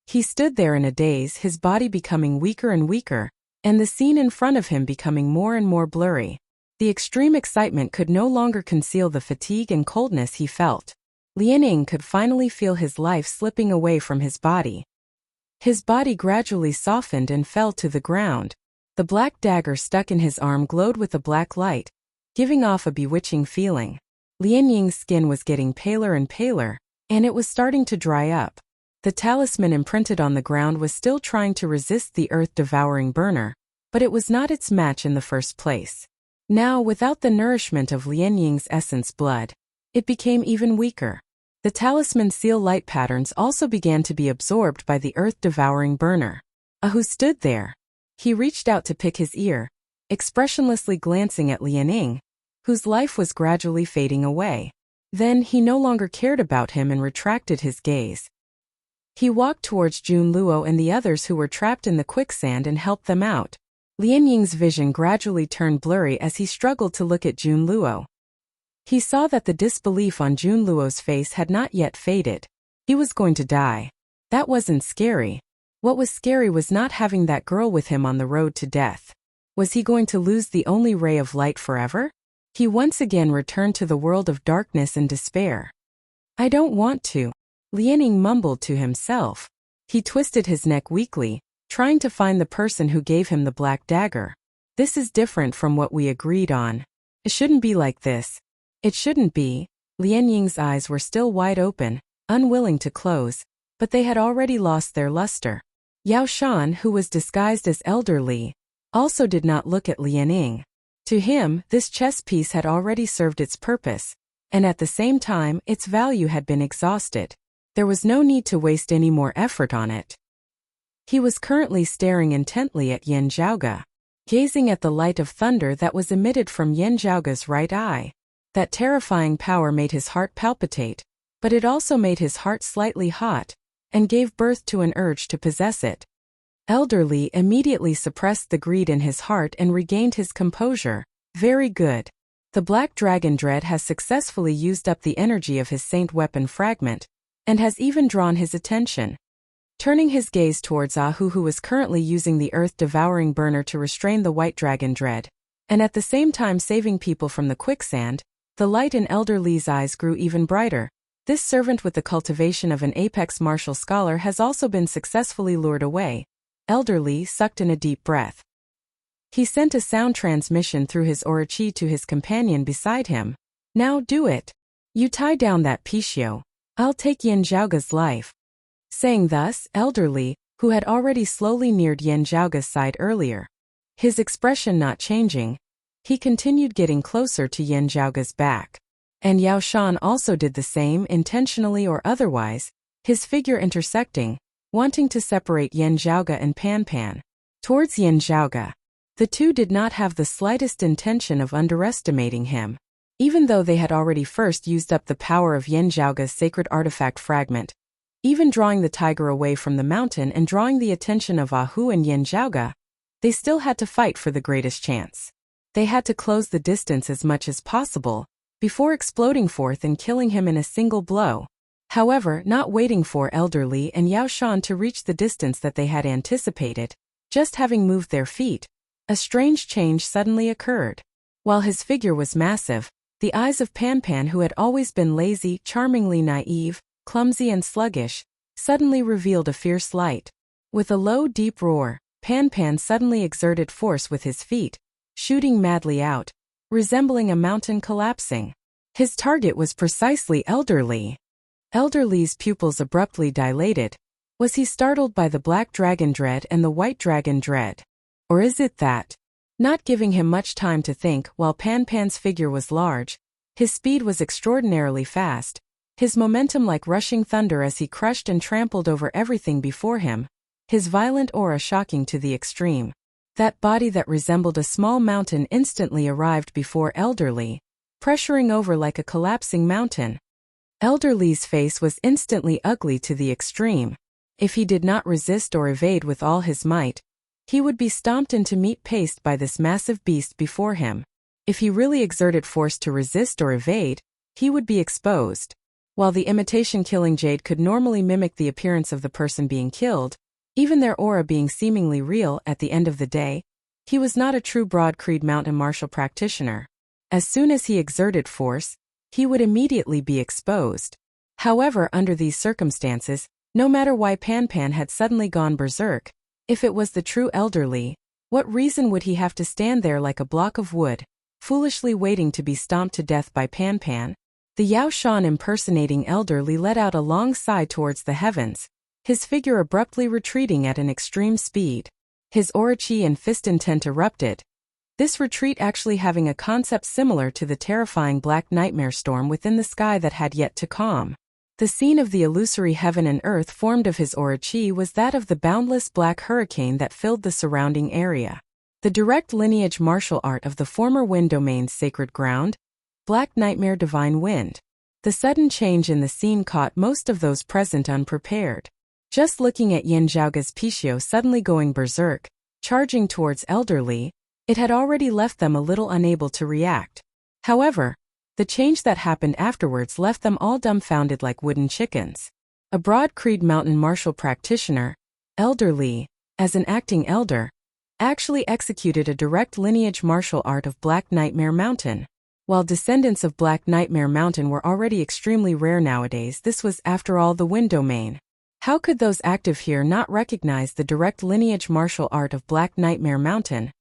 He stood there in a daze, his body becoming weaker and weaker, and the scene in front of him becoming more and more blurry. The extreme excitement could no longer conceal the fatigue and coldness he felt. Lianing could finally feel his life slipping away from his body. His body gradually softened and fell to the ground. The black dagger stuck in his arm glowed with a black light, giving off a bewitching feeling. Lianying's skin was getting paler and paler, and it was starting to dry up. The talisman imprinted on the ground was still trying to resist the earth-devouring burner, but it was not its match in the first place. Now, without the nourishment of Lianying's essence blood, it became even weaker. The talisman's seal light patterns also began to be absorbed by the earth-devouring burner. Ahu stood there. He reached out to pick his ear, expressionlessly glancing at Lianing, whose life was gradually fading away. Then he no longer cared about him and retracted his gaze. He walked towards Junluo and the others who were trapped in the quicksand and helped them out. Lianying's vision gradually turned blurry as he struggled to look at Junluo. He saw that the disbelief on Junluo's face had not yet faded. He was going to die. That wasn't scary. What was scary was not having that girl with him on the road to death. Was he going to lose the only ray of light forever? He once again returned to the world of darkness and despair. I don't want to, Lianing mumbled to himself. He twisted his neck weakly, trying to find the person who gave him the black dagger. This is different from what we agreed on. It shouldn't be like this. It shouldn't be. Lianying's eyes were still wide open, unwilling to close, but they had already lost their luster. Yao Shan, who was disguised as Elder Li, also did not look at Lianing. To him, this chess piece had already served its purpose, and at the same time, its value had been exhausted. There was no need to waste any more effort on it. He was currently staring intently at Yen Zhaoge, gazing at the light of thunder that was emitted from Yen Zhaoge's right eye. That terrifying power made his heart palpitate, but it also made his heart slightly hot, and gave birth to an urge to possess it. Elder Li immediately suppressed the greed in his heart and regained his composure. Very good. The Black Dragon Dread has successfully used up the energy of his Saint Weapon Fragment, and has even drawn his attention. Turning his gaze towards Ahu, who was currently using the earth-devouring burner to restrain the White Dragon Dread, and at the same time saving people from the quicksand, the light in Elder Li's eyes grew even brighter. This servant with the cultivation of an apex martial scholar has also been successfully lured away. Elder Li sucked in a deep breath. He sent a sound transmission through his Orochi to his companion beside him. Now do it. You tie down that Pishio. I'll take Yen Zhaoge's life. Saying thus, Elder Li, who had already slowly neared Yen Zhaoge's side earlier, his expression not changing, he continued getting closer to Yen Zhaoge's back. And Yao Shan also did the same, intentionally or otherwise, his figure intersecting, wanting to separate Yen Zhaoge and Pan Pan. Towards Yen Zhaoge, the two did not have the slightest intention of underestimating him. Even though they had already first used up the power of Yen Zhaoge's sacred artifact fragment, even drawing the tiger away from the mountain and drawing the attention of Ahu and Yen Zhaoge, they still had to fight for the greatest chance. They had to close the distance as much as possible, before exploding forth and killing him in a single blow. However, not waiting for Elder Li and Yao Shan to reach the distance that they had anticipated, just having moved their feet, a strange change suddenly occurred. While his figure was massive, the eyes of Pan Pan, who had always been lazy, charmingly naive, clumsy and sluggish, suddenly revealed a fierce light. With a low, deep roar, Pan Pan suddenly exerted force with his feet, shooting madly out, resembling a mountain collapsing. His target was precisely Elder Li. Elder Li's pupils abruptly dilated. Was he startled by the Black Dragon Dread and the White Dragon Dread? Or is it that? Not giving him much time to think, while Pan Pan's figure was large, his speed was extraordinarily fast, his momentum like rushing thunder as he crushed and trampled over everything before him, his violent aura shocking to the extreme. That body that resembled a small mountain instantly arrived before Elder Li, pressuring over like a collapsing mountain. Elder Li's face was instantly ugly to the extreme. If he did not resist or evade with all his might, he would be stomped into meat paste by this massive beast before him. If he really exerted force to resist or evade, he would be exposed. While the imitation killing jade could normally mimic the appearance of the person being killed, even their aura being seemingly real at the end of the day, He was not a true broad-creed mountain martial practitioner. As soon as he exerted force, he would immediately be exposed. However, under these circumstances, no matter why Pan Pan had suddenly gone berserk, if it was the true elderly, what reason would he have to stand there like a block of wood, foolishly waiting to be stomped to death by Pan Pan? The Yao Shan impersonating elderly let out a long sigh towards the heavens, his figure abruptly retreating at an extreme speed. His Orochi and fist intent erupted, this retreat actually having a concept similar to the terrifying black nightmare storm within the sky that had yet to calm. The scene of the illusory heaven and earth formed of his Orochi was that of the boundless black hurricane that filled the surrounding area. The direct lineage martial art of the former Wind Domain's sacred ground, Black Nightmare Divine Wind. The sudden change in the scene caught most of those present unprepared. Just looking at Yin Zhaoge's Pishio suddenly going berserk, charging towards elderly, it had already left them a little unable to react. However, the change that happened afterwards left them all dumbfounded like wooden chickens. A broad-creed mountain martial practitioner, elderly, as an acting elder, actually executed a direct lineage martial art of Black Nightmare Mountain. While descendants of Black Nightmare Mountain were already extremely rare nowadays, this was, after all, the Wind Domain. How could those active here not recognize the direct lineage martial art of Black Nightmare Mountain,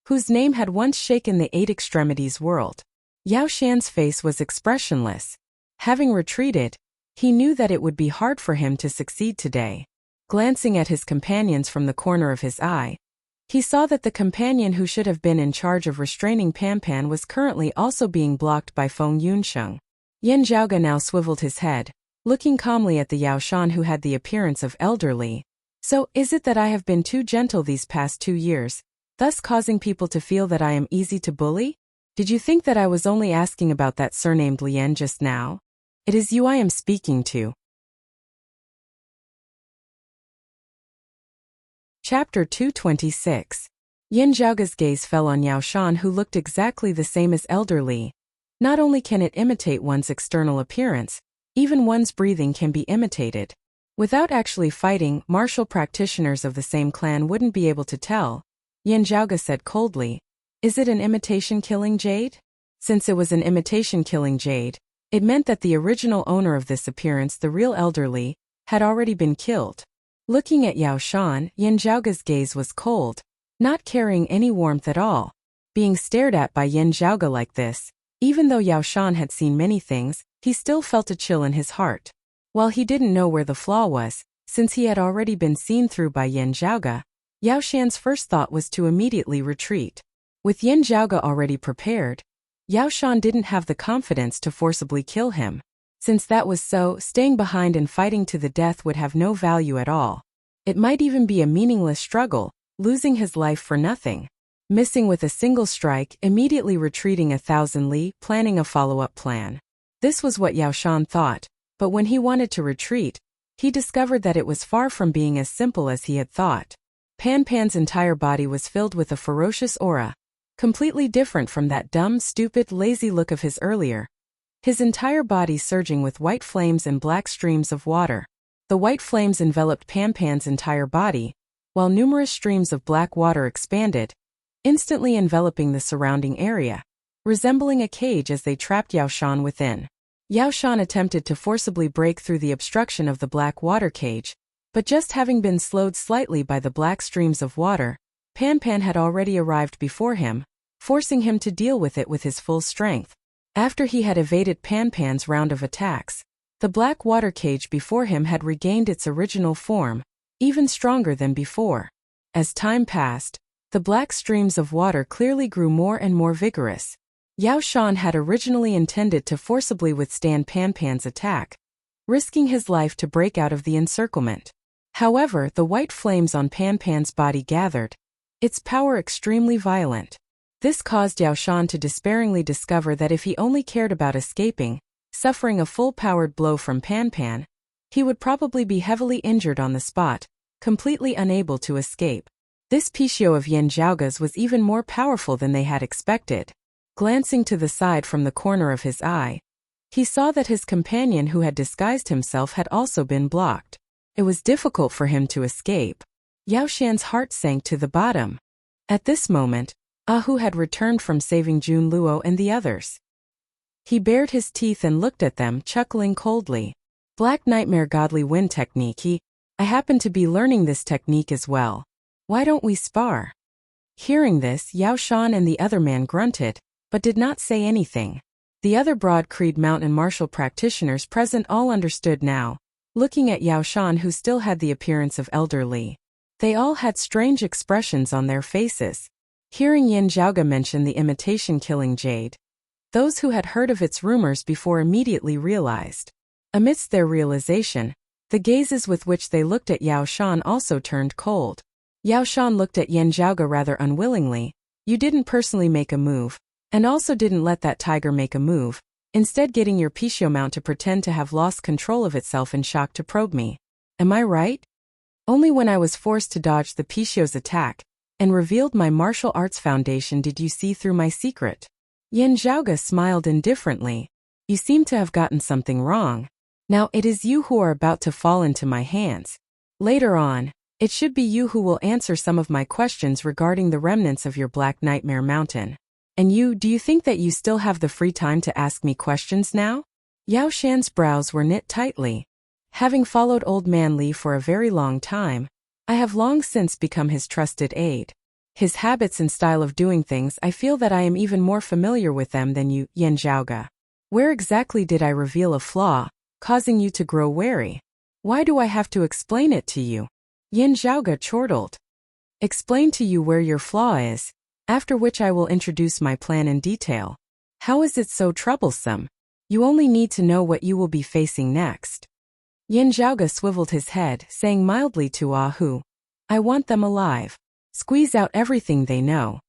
whose name had once shaken the Eight Extremities world? Yao Shan's face was expressionless. Having retreated, he knew that it would be hard for him to succeed today. Glancing at his companions from the corner of his eye, he saw that the companion who should have been in charge of restraining Pan Pan was currently also being blocked by Feng Yunsheng. Yin Zhaoge now swiveled his head, looking calmly at the Yao Shan who had the appearance of elderly. So, is it that I have been too gentle these past 2 years, thus causing people to feel that I am easy to bully? Did you think that I was only asking about that surnamed Lien just now? It is you I am speaking to. Chapter 226. Yin Zhaoge's gaze fell on Yao Shan, who looked exactly the same as elderly. Not only can it imitate one's external appearance, even one's breathing can be imitated. Without actually fighting, martial practitioners of the same clan wouldn't be able to tell. Yin Zhaoge said coldly, "Is it an imitation killing jade?" Since it was an imitation killing jade, it meant that the original owner of this appearance, the real elderly, had already been killed. Looking at Yao Shan, Yin Zhaoge's gaze was cold, not carrying any warmth at all. Being stared at by Yin Zhaoge like this, even though Yao Shan had seen many things, he still felt a chill in his heart. While he didn't know where the flaw was, since he had already been seen through by Yin Zhaoge, Yao Shan's first thought was to immediately retreat. With Yin Zhaoge already prepared, Yao Shan didn't have the confidence to forcibly kill him. Since that was so, staying behind and fighting to the death would have no value at all. It might even be a meaningless struggle, losing his life for nothing. Missing with a single strike, immediately retreating 1,000 li, planning a follow-up plan. This was what Yao Shan thought, but when he wanted to retreat, he discovered that it was far from being as simple as he had thought. Pan Pan's entire body was filled with a ferocious aura, completely different from that dumb, stupid, lazy look of his earlier. His entire body surging with white flames and black streams of water. The white flames enveloped Pan Pan's entire body, while numerous streams of black water expanded, instantly enveloping the surrounding area, resembling a cage as they trapped Yao Shan within. Yao Shan attempted to forcibly break through the obstruction of the black water cage, but just having been slowed slightly by the black streams of water, Pan Pan had already arrived before him, forcing him to deal with it with his full strength. After he had evaded Pan Pan's round of attacks, the black water cage before him had regained its original form, even stronger than before. As time passed, the black streams of water clearly grew more and more vigorous. Yao Shan had originally intended to forcibly withstand Pan Pan's attack, risking his life to break out of the encirclement. However, the white flames on Pan Pan's body gathered, its power extremely violent. This caused Yao Shan to despairingly discover that if he only cared about escaping, suffering a full-powered blow from Pan Pan, he would probably be heavily injured on the spot, completely unable to escape. This Pishio of Yin Zhaoge's was even more powerful than they had expected. Glancing to the side from the corner of his eye, he saw that his companion who had disguised himself had also been blocked. It was difficult for him to escape. Yao Shan's heart sank to the bottom. At this moment, Ahu had returned from saving Jun Luo and the others. He bared his teeth and looked at them, chuckling coldly. Black Nightmare Godly Wind Technique. I happen to be learning this technique as well. Why don't we spar? Hearing this, Yao Shan and the other man grunted, but did not say anything. The other Broad Creed mountain martial practitioners present all understood now, looking at Yao Shan, who still had the appearance of elderly. They all had strange expressions on their faces. Hearing Yin Zhaoge mention the imitation killing jade, those who had heard of its rumors before immediately realized. Amidst their realization, the gazes with which they looked at Yao Shan also turned cold. Yao Shan looked at Yin Zhaoge rather unwillingly. You didn't personally make a move, and also didn't let that tiger make a move, instead getting your Pishio mount to pretend to have lost control of itself in shock to probe me. Am I right? Only when I was forced to dodge the Pishio's attack, and revealed my martial arts foundation, did you see through my secret. Yin Zhaoge smiled indifferently. You seem to have gotten something wrong. Now it is you who are about to fall into my hands. Later on, it should be you who will answer some of my questions regarding the remnants of your Black Nightmare Mountain. And you, do you think that you still have the free time to ask me questions now? Yao Shan's brows were knit tightly. Having followed Old Man Li for a very long time, I have long since become his trusted aide. His habits and style of doing things, I feel that I am even more familiar with them than you, Yin Zhaoge. Where exactly did I reveal a flaw, causing you to grow wary? Why do I have to explain it to you? Yin Zhaoge chortled. Explain to you where your flaw is, after which I will introduce my plan in detail. How is it so troublesome? You only need to know what you will be facing next. Yin Zhaoge swiveled his head, saying mildly to Ahu, I want them alive. Squeeze out everything they know.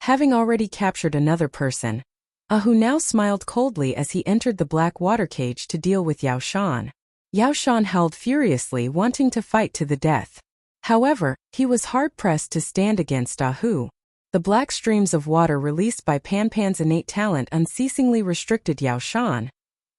Having already captured another person, Ahu now smiled coldly as he entered the black water cage to deal with Yao Shan. Yao Shan howled furiously, wanting to fight to the death. However, he was hard-pressed to stand against Ahu. The black streams of water released by Pan Pan's innate talent unceasingly restricted Yao Shan,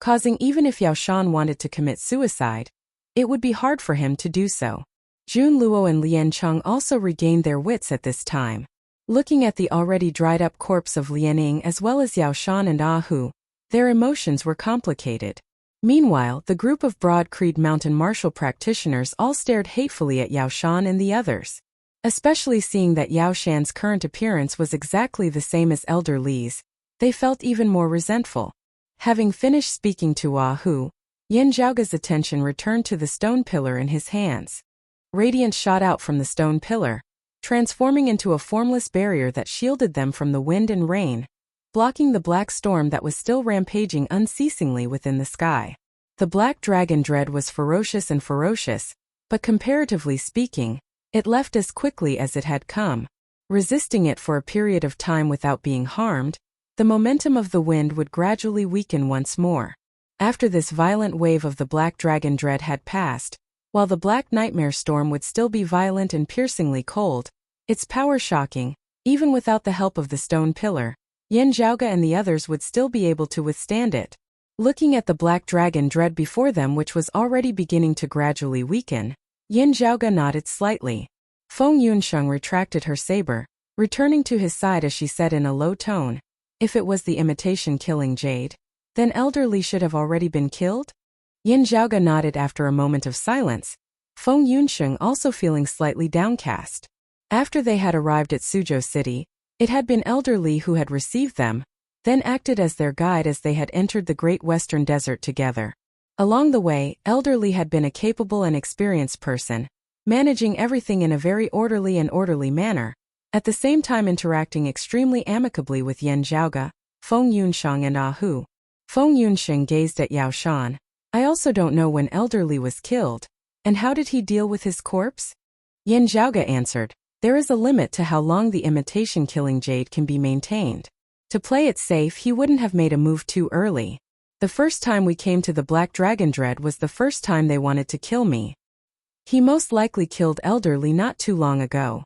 causing even if Yao Shan wanted to commit suicide, it would be hard for him to do so. Jun Luo and Lian Cheng also regained their wits at this time. Looking at the already dried-up corpse of Lianing as well as Yao Shan and Ahu, their emotions were complicated. Meanwhile, the group of Broad Creed mountain martial practitioners all stared hatefully at Yao Shan and the others. Especially seeing that Yao Shan's current appearance was exactly the same as Elder Li's, they felt even more resentful. Having finished speaking to Ahu, Yin Zhaoge's attention returned to the stone pillar in his hands. Radiance shot out from the stone pillar, transforming into a formless barrier that shielded them from the wind and rain, blocking the black storm that was still rampaging unceasingly within the sky. The black dragon dread was ferocious, but comparatively speaking, it left as quickly as it had come. Resisting it for a period of time without being harmed, the momentum of the wind would gradually weaken once more. After this violent wave of the black dragon dread had passed, while the black nightmare storm would still be violent and piercingly cold, its power shocking, even without the help of the stone pillar, Yin Zhaoge and the others would still be able to withstand it. Looking at the black dragon dread before them, which was already beginning to gradually weaken, Yin Zhaoge nodded slightly. Feng Yunsheng retracted her saber, returning to his side as she said in a low tone, if it was the imitation killing jade, then Elder Li should have already been killed? Yin Zhaoge nodded after a moment of silence, Feng Yunsheng also feeling slightly downcast. After they had arrived at Suzhou City, it had been Elder Li who had received them, then acted as their guide as they had entered the Great Western Desert together. Along the way, Elder Li had been a capable and experienced person, managing everything in a very orderly manner, at the same time interacting extremely amicably with Yin Zhaoge, Feng Yunsheng and Ahu. Feng Yunsheng gazed at Yao Shan. I also don't know when Elder Li was killed, and how did he deal with his corpse? Yin Zhaoge answered, there is a limit to how long the imitation killing jade can be maintained. To play it safe, he wouldn't have made a move too early. The first time we came to the Black Dragon Dread was the first time they wanted to kill me. He most likely killed Elder Li not too long ago.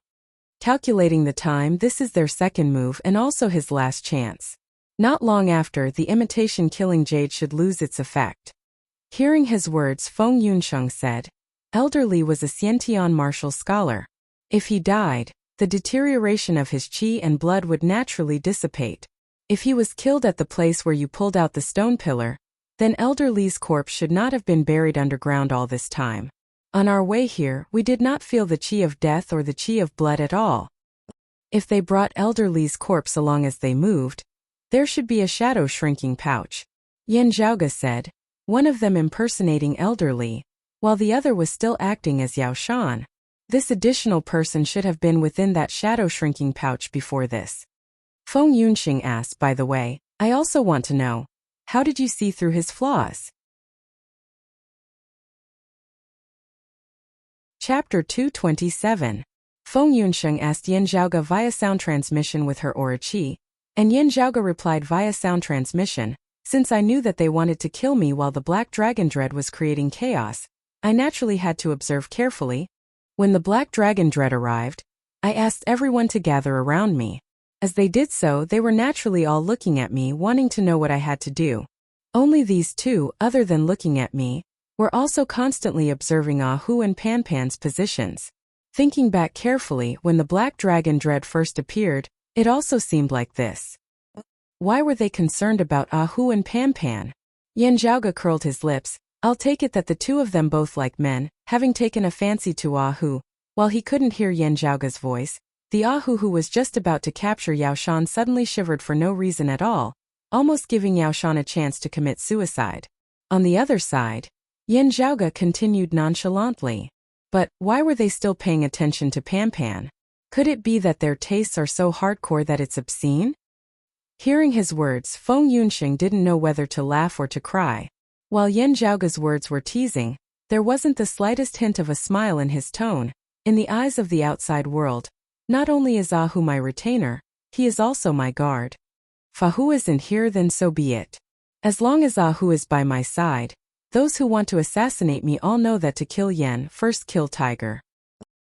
Calculating the time, this is their second move and also his last chance. Not long after, the imitation killing jade should lose its effect. Hearing his words, Feng Yunsheng said, Elder Li was a Xiantian martial scholar. If he died, the deterioration of his qi and blood would naturally dissipate. If he was killed at the place where you pulled out the stone pillar, then Elder Li's corpse should not have been buried underground all this time. On our way here, we did not feel the qi of death or the qi of blood at all. If they brought Elder Li's corpse along as they moved, there should be a shadow shrinking pouch, Yin Zhaoge said, one of them impersonating Elder Li, while the other was still acting as Yao Shan. This additional person should have been within that shadow shrinking pouch before this. Feng Yunxing asked, by the way, I also want to know, how did you see through his flaws? Chapter 227. Feng Yunxing asked Yin Zhaoge via sound transmission with her aura qi, and Yin Zhaoge replied via sound transmission, since I knew that they wanted to kill me while the Black Dragon Dread was creating chaos, I naturally had to observe carefully. When the Black Dragon Dread arrived, I asked everyone to gather around me. As they did so, they were naturally all looking at me, wanting to know what I had to do. Only these two, other than looking at me, were also constantly observing Ah Hu and Pan Pan's positions. Thinking back carefully, when the Black Dragon Dread first appeared, it also seemed like this. Why were they concerned about Ah Hu and Pan Pan? Yin Zhaoge curled his lips. I'll take it that the two of them both like men, having taken a fancy to Ah Hu. While he couldn't hear Yin Zhaoge's voice, the Ah Hu who was just about to capture Yao Shan suddenly shivered for no reason at all, almost giving Yao Shan a chance to commit suicide. On the other side, Yin Zhaoge continued nonchalantly. But why were they still paying attention to Pan Pan? Could it be that their tastes are so hardcore that it's obscene? Hearing his words, Feng Yunxing didn't know whether to laugh or to cry. While Yin Zhaoge's words were teasing, there wasn't the slightest hint of a smile in his tone. In the eyes of the outside world, not only is Ah Hu my retainer, he is also my guard. If Ah Hu isn't here, then so be it. As long as Ah Hu is by my side, those who want to assassinate me all know that to kill Yen, first kill Tiger.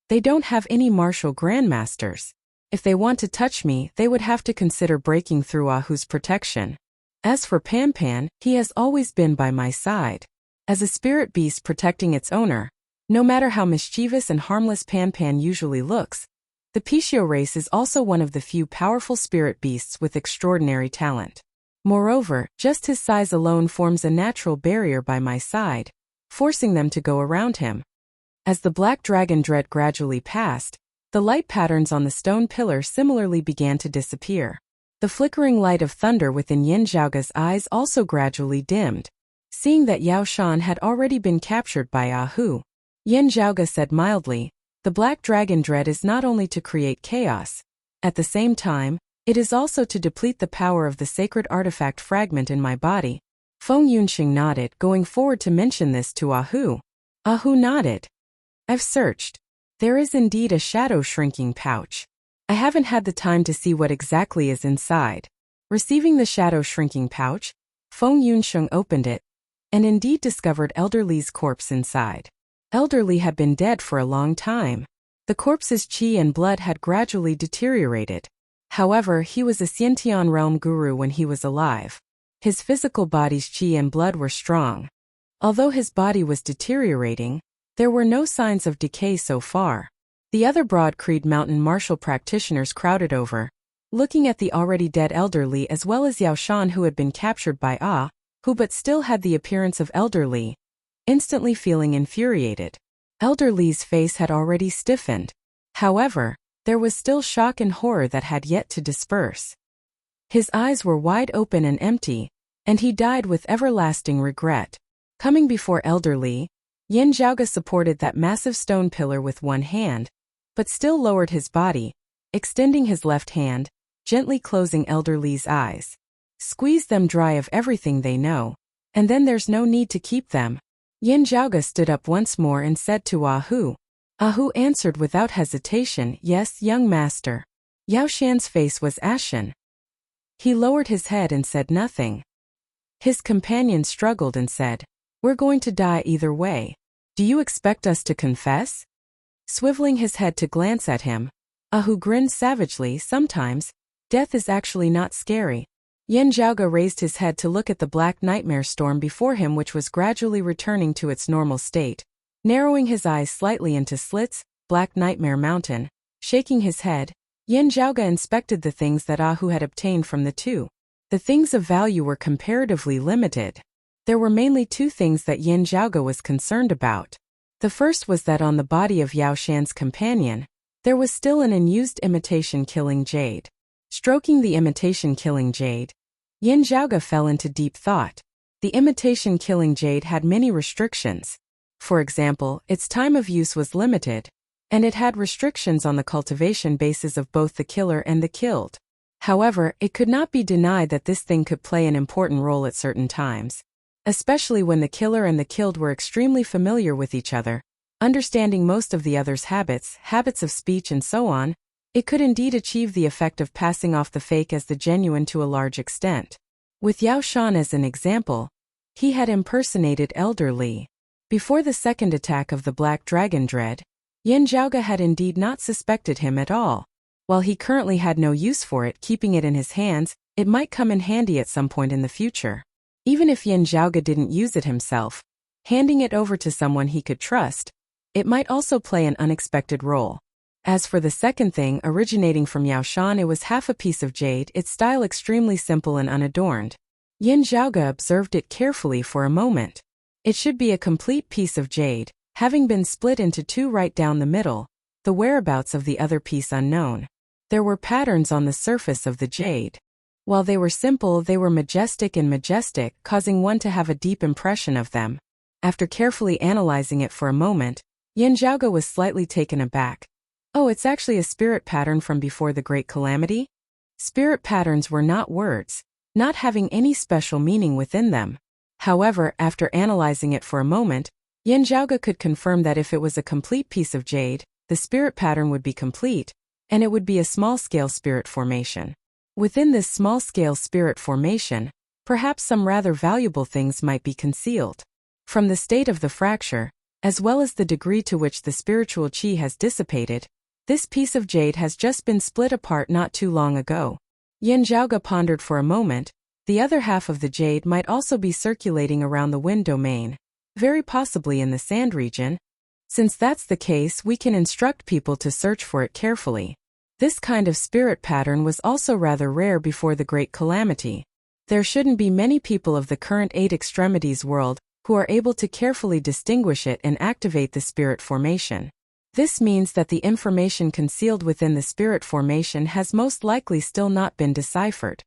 They don't have any martial grandmasters. If they want to touch me, they would have to consider breaking through Ah Hu's protection. As for Pan Pan, he has always been by my side. As a spirit beast protecting its owner, no matter how mischievous and harmless Pan Pan usually looks, the Pishio race is also one of the few powerful spirit beasts with extraordinary talent. Moreover, just his size alone forms a natural barrier by my side, forcing them to go around him. As the Black Dragon Dread gradually passed, the light patterns on the stone pillar similarly began to disappear. The flickering light of thunder within Yin Zhaoge's eyes also gradually dimmed. Seeing that Yao Shan had already been captured by Ah Hu, Yin Zhaoge said mildly, the Black Dragon Dread is not only to create chaos. At the same time, it is also to deplete the power of the sacred artifact fragment in my body. Feng Yunxing nodded, going forward to mention this to Ah Hu. Ah Hu nodded. I've searched. There is indeed a shadow shrinking pouch. I haven't had the time to see what exactly is inside. Receiving the shadow shrinking pouch, Feng Yunxing opened it, and indeed discovered Elder Li's corpse inside. Elder Li had been dead for a long time. The corpse's qi and blood had gradually deteriorated. However, he was a Xiantian realm guru when he was alive. His physical body's qi and blood were strong. Although his body was deteriorating, there were no signs of decay so far. The other Broad Creed Mountain martial practitioners crowded over, looking at the already dead Elder Li as well as Yao Shan who had been captured by Ah Hu but still had the appearance of Elder Li, instantly feeling infuriated. Elder Li's face had already stiffened. However, there was still shock and horror that had yet to disperse. His eyes were wide open and empty, and he died with everlasting regret. Coming before Elder Li, Yin Zhaoge supported that massive stone pillar with one hand, but still lowered his body, extending his left hand, gently closing Elder Li's eyes. Squeeze them dry of everything they know, and then there's no need to keep them. Yin Zhaoge stood up once more and said to Ah Hu. Ah Hu answered without hesitation, yes, young master. Yao Shan's face was ashen. He lowered his head and said nothing. His companion struggled and said, we're going to die either way. Do you expect us to confess? Swiveling his head to glance at him, Ah Hu grinned savagely. Sometimes, death is actually not scary. Yin Zhaoge raised his head to look at the black nightmare storm before him which was gradually returning to its normal state. Narrowing his eyes slightly into slits, Black Nightmare Mountain. Shaking his head, Yin Zhaoge inspected the things that Ahu had obtained from the two. The things of value were comparatively limited. There were mainly two things that Yin Zhaoge was concerned about. The first was that on the body of Yao Shan's companion, there was still an unused imitation-killing jade. Stroking the imitation-killing jade, Yin Zhaoge fell into deep thought. The imitation-killing jade had many restrictions. For example, its time of use was limited, and it had restrictions on the cultivation bases of both the killer and the killed. However, it could not be denied that this thing could play an important role at certain times, especially when the killer and the killed were extremely familiar with each other, understanding most of the other's habits of speech and so on. It could indeed achieve the effect of passing off the fake as the genuine to a large extent. With Yao Shan as an example, he had impersonated Elder Li. Before the second attack of the Black Dragon Dread, Yin Zhaoge had indeed not suspected him at all. While he currently had no use for it, keeping it in his hands, it might come in handy at some point in the future. Even if Yin Zhaoge didn't use it himself, handing it over to someone he could trust, it might also play an unexpected role. As for the second thing originating from Yao Shan, it was half a piece of jade, its style extremely simple and unadorned. Yin Zhaoge observed it carefully for a moment. It should be a complete piece of jade, having been split into two right down the middle, the whereabouts of the other piece unknown. There were patterns on the surface of the jade. While they were simple, they were majestic, causing one to have a deep impression of them. After carefully analyzing it for a moment, Yin Zhaoge was slightly taken aback. Oh, it's actually a spirit pattern from before the Great Calamity? Spirit patterns were not words, not having any special meaning within them. However, after analyzing it for a moment, Yin Zhaoge could confirm that if it was a complete piece of jade, the spirit pattern would be complete, and it would be a small-scale spirit formation. Within this small-scale spirit formation, perhaps some rather valuable things might be concealed. From the state of the fracture, as well as the degree to which the spiritual qi has dissipated, this piece of jade has just been split apart not too long ago. Yin Zhaoge pondered for a moment. The other half of the jade might also be circulating around the wind domain, very possibly in the sand region. Since that's the case, we can instruct people to search for it carefully. This kind of spirit pattern was also rather rare before the Great Calamity. There shouldn't be many people of the current 8 extremities world who are able to carefully distinguish it and activate the spirit formation. This means that the information concealed within the spirit formation has most likely still not been deciphered.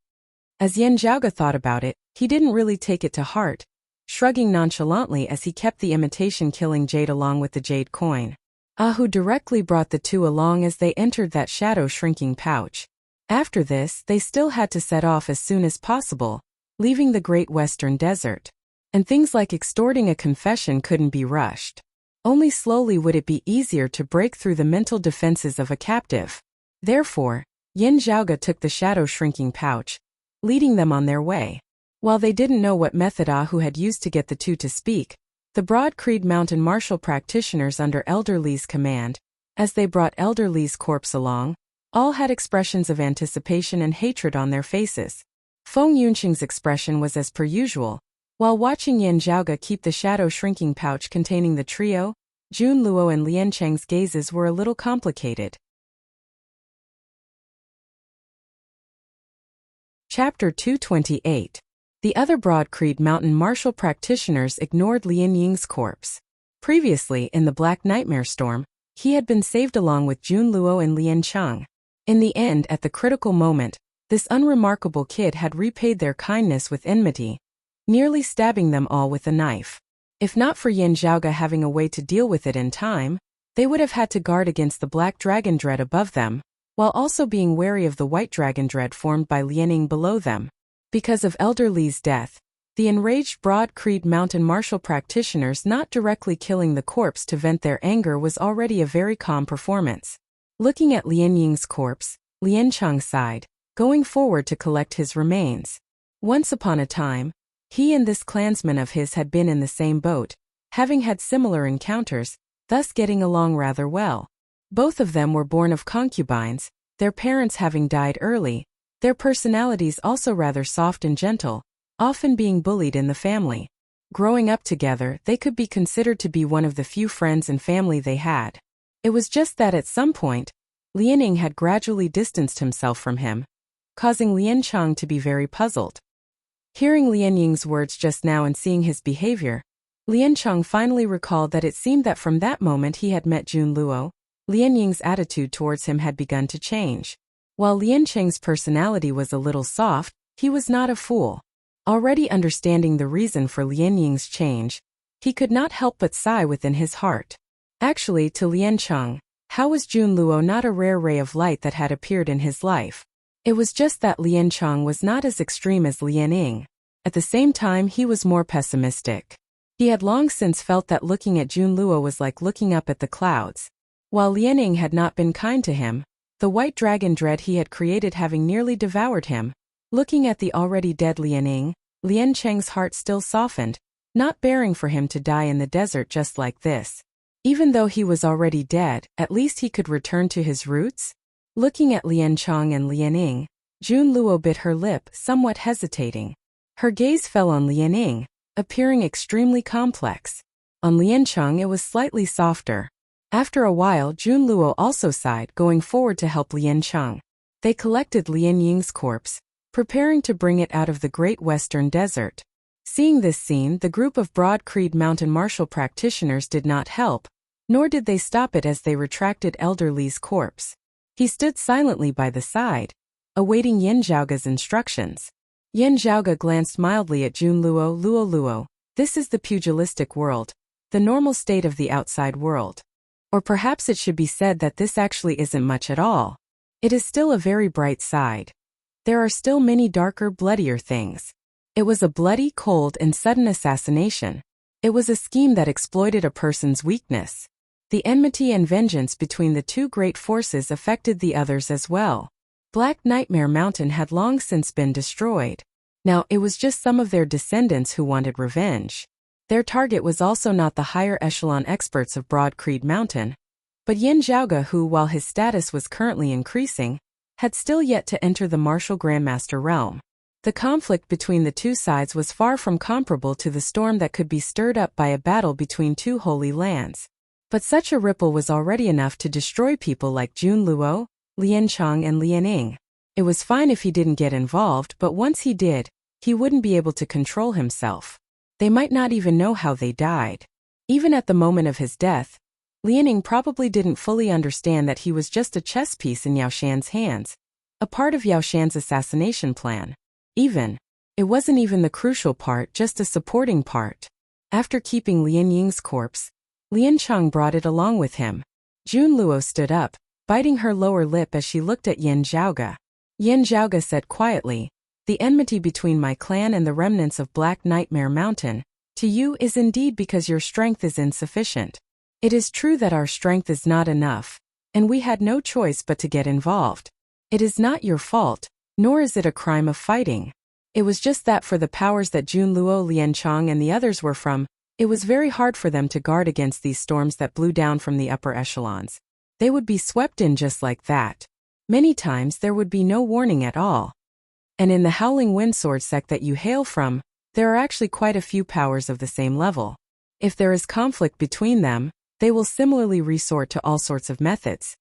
As Yin Zhaoge thought about it, he didn't really take it to heart, shrugging nonchalantly as he kept the imitation-killing jade along with the jade coin. Ahu directly brought the two along as they entered that shadow-shrinking pouch. After this, they still had to set off as soon as possible, leaving the Great Western Desert. And things like extorting a confession couldn't be rushed. Only slowly would it be easier to break through the mental defenses of a captive. Therefore, Yin Zhaoge took the shadow-shrinking pouch, leading them on their way. While they didn't know what method Ahu had used to get the two to speak, the Broad Creed mountain martial practitioners under Elder Li's command, as they brought Elder Li's corpse along, all had expressions of anticipation and hatred on their faces. Feng Yunxing's expression was as per usual. While watching Yin Zhaoge keep the shadow-shrinking pouch containing the trio, Jun Luo and Lian Cheng's gazes were a little complicated. Chapter 228. The other Broad Creed mountain martial practitioners ignored Lian Ying's corpse. Previously, in the Black Nightmare Storm, he had been saved along with Jun Luo and Lian Cheng. In the end, at the critical moment, this unremarkable kid had repaid their kindness with enmity, nearly stabbing them all with a knife. If not for Yin Zhaoge having a way to deal with it in time, they would have had to guard against the Black Dragon Dread above them, while also being wary of the White Dragon Dread formed by Lianing below them. Because of Elder Li's death, the enraged Broad Creed mountain martial practitioners not directly killing the corpse to vent their anger was already a very calm performance. Looking at Lian Ying's corpse, Lian Cheng sighed, going forward to collect his remains. Once upon a time, he and this clansman of his had been in the same boat, having had similar encounters, thus getting along rather well. Both of them were born of concubines, their parents having died early, their personalities also rather soft and gentle, often being bullied in the family. Growing up together, they could be considered to be one of the few friends and family they had. It was just that at some point, Lianing had gradually distanced himself from him, causing Lian Cheng to be very puzzled. Hearing Lian Ying's words just now and seeing his behavior, Lian Cheng finally recalled that it seemed that from that moment he had met Jun Luo, Lian Ying's attitude towards him had begun to change. While Lian Cheng's personality was a little soft, he was not a fool. Already understanding the reason for Lian Ying's change, he could not help but sigh within his heart. Actually, to Lian Cheng, how was Jun Luo not a rare ray of light that had appeared in his life? It was just that Lian Cheng was not as extreme as Lian Ying. At the same time, he was more pessimistic. He had long since felt that looking at Jun Luo was like looking up at the clouds. While Lian Ying had not been kind to him, the white dragon dread he had created having nearly devoured him. Looking at the already dead Lian Ying, Lian Cheng's heart still softened, not bearing for him to die in the desert just like this. Even though he was already dead, at least he could return to his roots? Looking at Lian Cheng and Lian Ying, Jun Luo bit her lip, somewhat hesitating. Her gaze fell on Lian Ying, appearing extremely complex. On Lian Cheng it was slightly softer. After a while Jun Luo also sighed, going forward to help Lian Cheng. They collected Lian Ying's corpse, preparing to bring it out of the Great Western Desert. Seeing this scene, the group of Broad Creed Mountain martial practitioners did not help, nor did they stop it as they retracted Elder Li's corpse. He stood silently by the side, awaiting Yin Zhaoge's instructions. Yin Zhaoge glanced mildly at Jun Luo. Luo, this is the pugilistic world, the normal state of the outside world. Or perhaps it should be said that this actually isn't much at all. It is still a very bright side. There are still many darker, bloodier things. It was a bloody, cold, and sudden assassination. It was a scheme that exploited a person's weakness. The enmity and vengeance between the two great forces affected the others as well. Black Nightmare Mountain had long since been destroyed. Now it was just some of their descendants who wanted revenge. Their target was also not the higher echelon experts of Broad Creed Mountain, but Yin Zhaoge who, while his status was currently increasing, had still yet to enter the martial grandmaster realm. The conflict between the two sides was far from comparable to the storm that could be stirred up by a battle between two holy lands. But such a ripple was already enough to destroy people like Jun Luo, Lian Cheng and Lian Ying. It was fine if he didn't get involved, but once he did, he wouldn't be able to control himself. They might not even know how they died. Even at the moment of his death, Lian Ying probably didn't fully understand that he was just a chess piece in Yao Shan's hands, a part of Yao Shan's assassination plan. It wasn't even the crucial part, just a supporting part. After keeping Lian Ying's corpse, Lian Cheng brought it along with him. Jun Luo stood up, biting her lower lip as she looked at Yin Zhaoge. Yin Zhaoge said quietly, "The enmity between my clan and the remnants of Black Nightmare Mountain, to you is indeed because your strength is insufficient. It is true that our strength is not enough, and we had no choice but to get involved. It is not your fault, nor is it a crime of fighting. It was just that for the powers that Jun Luo, Lian Cheng and the others were from, it was very hard for them to guard against these storms that blew down from the upper echelons. They would be swept in just like that. Many times there would be no warning at all. And in the Howling Windsword sect that you hail from, there are actually quite a few powers of the same level. If there is conflict between them, they will similarly resort to all sorts of methods."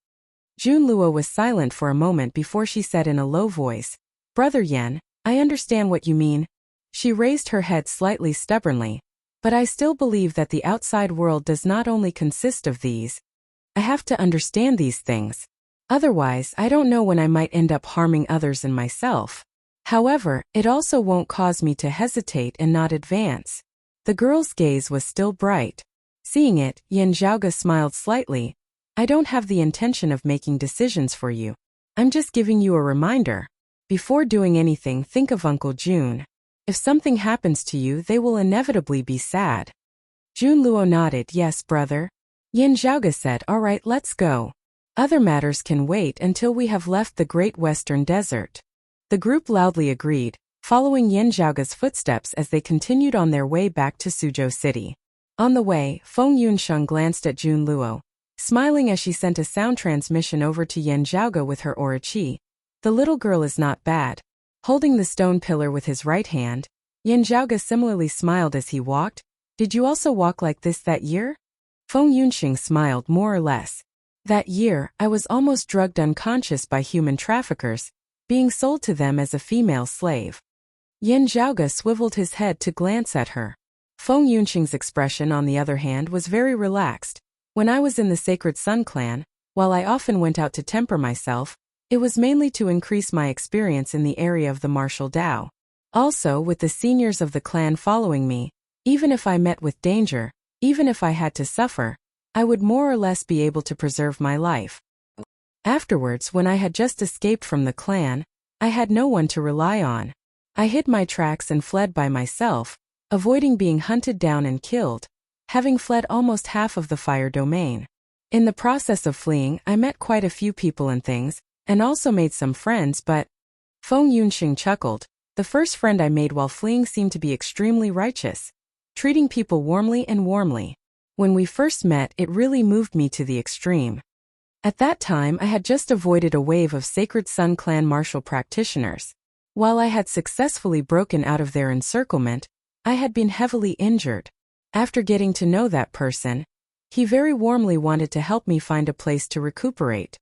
Jun Luo was silent for a moment before she said in a low voice, "Brother Yan, I understand what you mean." She raised her head slightly stubbornly. "But I still believe that the outside world does not only consist of these. I have to understand these things. Otherwise, I don't know when I might end up harming others and myself. However, it also won't cause me to hesitate and not advance." The girl's gaze was still bright. Seeing it, Yin Zhaoge smiled slightly. "I don't have the intention of making decisions for you. I'm just giving you a reminder. Before doing anything, think of Uncle Jun. If something happens to you, they will inevitably be sad." Jun Luo nodded. "Yes, brother." Yin Zhaoge said, "All right, let's go. Other matters can wait until we have left the Great Western Desert." The group loudly agreed, following Yin Zhaoge's footsteps as they continued on their way back to Suzhou City. On the way, Feng Yunsheng glanced at Jun Luo, smiling as she sent a sound transmission over to Yin Zhaoge with her aura qi. "The little girl is not bad." Holding the stone pillar with his right hand, Yin Zhaoge similarly smiled as he walked. "Did you also walk like this that year?" Feng Yunsheng smiled more or less. That year, I was almost drugged unconscious by human traffickers, being sold to them as a female slave. Yin Zhaoge swiveled his head to glance at her. Feng Yunxing's expression, on the other hand, was very relaxed. When I was in the Sacred Sun clan, while I often went out to temper myself, it was mainly to increase my experience in the area of the martial Tao. Also, with the seniors of the clan following me, even if I met with danger, even if I had to suffer, I would more or less be able to preserve my life. Afterwards, when I had just escaped from the clan, I had no one to rely on. I hid my tracks and fled by myself, avoiding being hunted down and killed, having fled almost half of the fire domain. In the process of fleeing, I met quite a few people and things, and also made some friends, but Feng Yunxing chuckled. The first friend I made while fleeing seemed to be extremely righteous, treating people warmly and warmly. When we first met, it really moved me to the extreme. At that time, I had just avoided a wave of Sacred Sun clan martial practitioners. While I had successfully broken out of their encirclement, I had been heavily injured. After getting to know that person, he very warmly wanted to help me find a place to recuperate.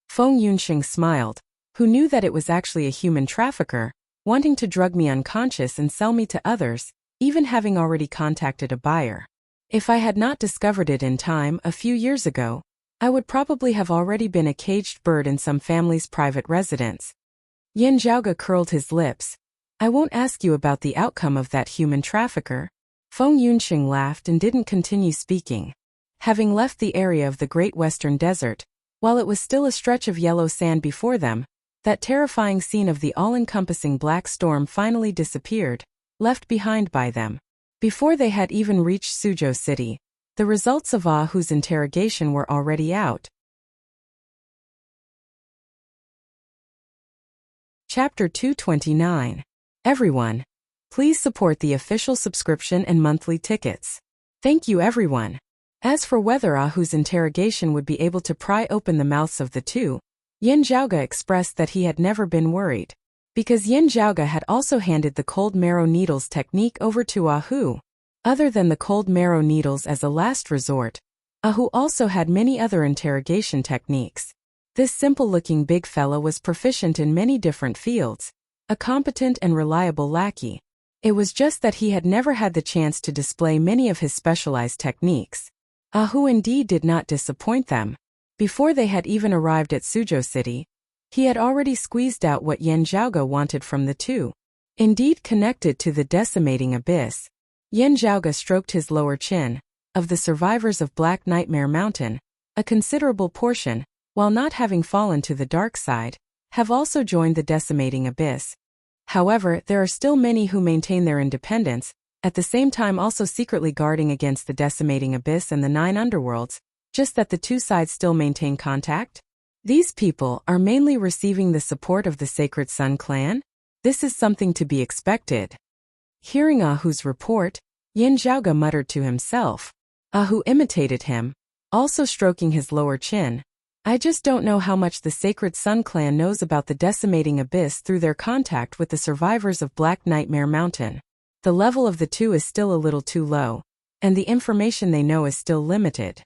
Feng Yunxing smiled, who knew that it was actually a human trafficker, wanting to drug me unconscious and sell me to others, even having already contacted a buyer. If I had not discovered it in time, a few years ago, I would probably have already been a caged bird in some family's private residence. Yin Zhaoge curled his lips. I won't ask you about the outcome of that human trafficker. Feng Yunxing laughed and didn't continue speaking. Having left the area of the Great Western Desert, while it was still a stretch of yellow sand before them, that terrifying scene of the all-encompassing black storm finally disappeared, left behind by them. Before they had even reached Suzhou City, the results of Ah Hu's interrogation were already out. Chapter 229. Everyone, please support the official subscription and monthly tickets. Thank you, everyone. As for whether Ah Hu's interrogation would be able to pry open the mouths of the two, Yin Zhaoge expressed that he had never been worried. Because Yin Zhaoge had also handed the cold marrow needles technique over to Ah Hu. Other than the cold marrow needles as a last resort, Ah Hu also had many other interrogation techniques. This simple-looking big fella was proficient in many different fields, a competent and reliable lackey. It was just that he had never had the chance to display many of his specialized techniques. Ah Hu indeed did not disappoint them. Before they had even arrived at Suzhou City, he had already squeezed out what Yin Zhaoge wanted from the two. Indeed, connected to the decimating abyss, Yin Zhaoge stroked his lower chin. Of the survivors of Black Nightmare Mountain, a considerable portion, while not having fallen to the dark side, have also joined the decimating abyss. However, there are still many who maintain their independence, at the same time also secretly guarding against the decimating abyss and the 9 underworlds, just that the two sides still maintain contact. These people are mainly receiving the support of the Sacred Sun clan. This is something to be expected. Hearing Ah Hu's report, Yin Zhaoge muttered to himself. Ah Hu imitated him, also stroking his lower chin. I just don't know how much the Sacred Sun clan knows about the decimating abyss through their contact with the survivors of Black Nightmare Mountain. The level of the two is still a little too low, and the information they know is still limited.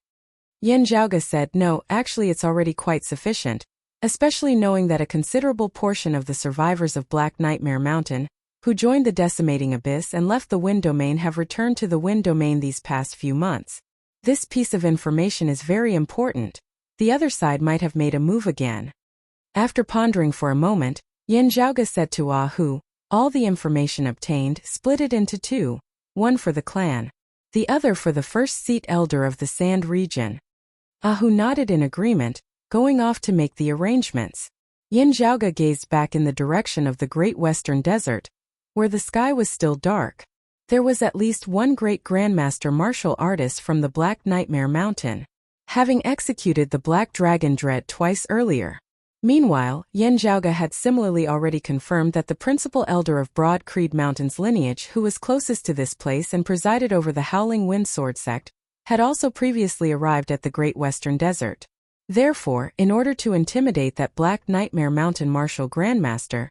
Yin Zhaoge said, no, actually it's already quite sufficient, especially knowing that a considerable portion of the survivors of Black Nightmare Mountain, who joined the decimating abyss and left the Wind Domain, have returned to the Wind Domain these past few months. This piece of information is very important. The other side might have made a move again. After pondering for a moment, Yin Zhaoge said to Ah Hu, all the information obtained, split it into 2, one for the clan, the other for the first seat elder of the Sand region. Ah Hu nodded in agreement, going off to make the arrangements. Yin Zhaoge gazed back in the direction of the Great Western Desert, where the sky was still dark. There was at least one great grandmaster martial artist from the Black Nightmare Mountain, having executed the Black Dragon Dread twice earlier. Meanwhile, Yin Zhaoge had similarly already confirmed that the principal elder of Broad Creed Mountain's lineage, who was closest to this place and presided over the Howling Wind Sword sect, had also previously arrived at the Great Western Desert. Therefore, in order to intimidate that Black Nightmare Mountain martial grandmaster,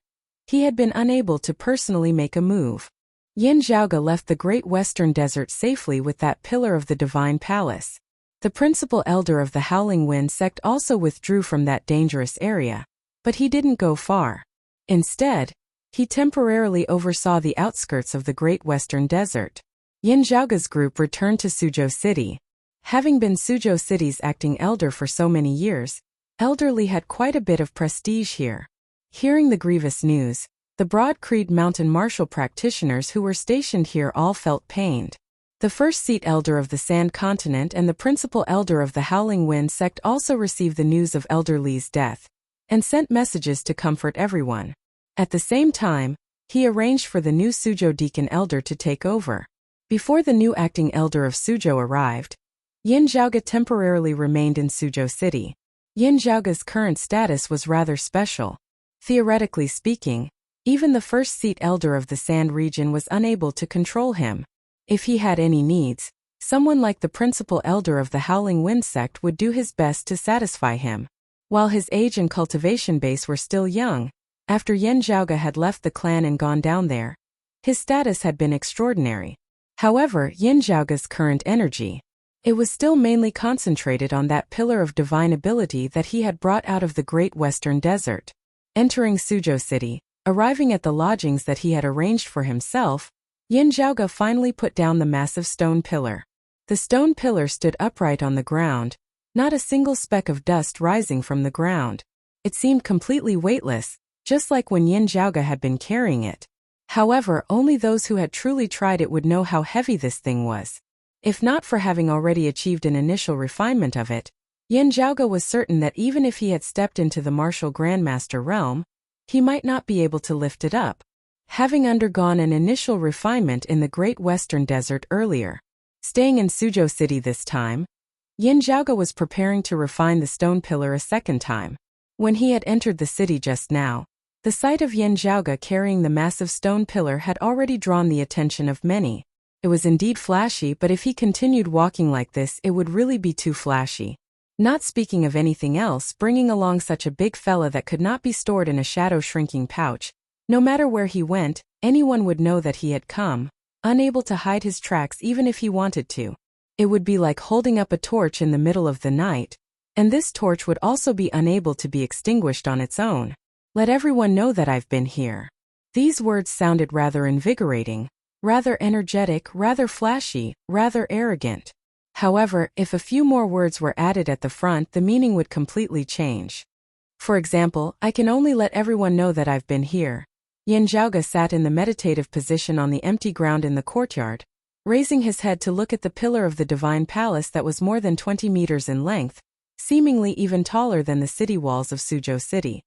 he had been unable to personally make a move. Yin Zhaoge left the Great Western Desert safely with that pillar of the Divine Palace. The principal elder of the Howling Wind sect also withdrew from that dangerous area, but he didn't go far. Instead, he temporarily oversaw the outskirts of the Great Western Desert. Yin Zhaoge's group returned to Suzhou City. Having been Suzhou City's acting elder for so many years, Elder Li had quite a bit of prestige here. Hearing the grievous news, the Broad Creed Mountain martial practitioners who were stationed here all felt pained. The first seat elder of the Sand Continent and the principal elder of the Howling Wind sect also received the news of Elder Li's death, and sent messages to comfort everyone. At the same time, he arranged for the new Suzhou deacon elder to take over. Before the new acting elder of Suzhou arrived, Yin Zhaoge temporarily remained in Suzhou City. Yin Zhaoge's current status was rather special. Theoretically speaking, even the first seat elder of the Sand region was unable to control him. If he had any needs, someone like the principal elder of the Howling Wind sect would do his best to satisfy him. While his age and cultivation base were still young, after Yin Zhaoge had left the clan and gone down there, his status had been extraordinary. However, Yin Zhaoge's current energy, it was still mainly concentrated on that pillar of divine ability that he had brought out of the Great Western Desert. Entering Suzhou City, arriving at the lodgings that he had arranged for himself, Yin Zhaoge finally put down the massive stone pillar. The stone pillar stood upright on the ground, not a single speck of dust rising from the ground. It seemed completely weightless, just like when Yin Zhaoge had been carrying it. However, only those who had truly tried it would know how heavy this thing was. If not for having already achieved an initial refinement of it, Yin Zhaoge was certain that even if he had stepped into the martial grandmaster realm, he might not be able to lift it up. Having undergone an initial refinement in the Great Western Desert earlier, staying in Suzhou City this time, Yin Zhaoge was preparing to refine the stone pillar a second time. When he had entered the city just now, the sight of Yin Zhaoge carrying the massive stone pillar had already drawn the attention of many. It was indeed flashy, but if he continued walking like this, it would really be too flashy. Not speaking of anything else, bringing along such a big fella that could not be stored in a shadow-shrinking pouch. No matter where he went, anyone would know that he had come, unable to hide his tracks even if he wanted to. It would be like holding up a torch in the middle of the night, and this torch would also be unable to be extinguished on its own. Let everyone know that I've been here. These words sounded rather invigorating, rather energetic, rather flashy, rather arrogant. However, if a few more words were added at the front, the meaning would completely change. For example, I can only let everyone know that I've been here. Yin Zhaoge sat in the meditative position on the empty ground in the courtyard, raising his head to look at the pillar of the divine palace that was more than 20 meters in length, seemingly even taller than the city walls of Suzhou City.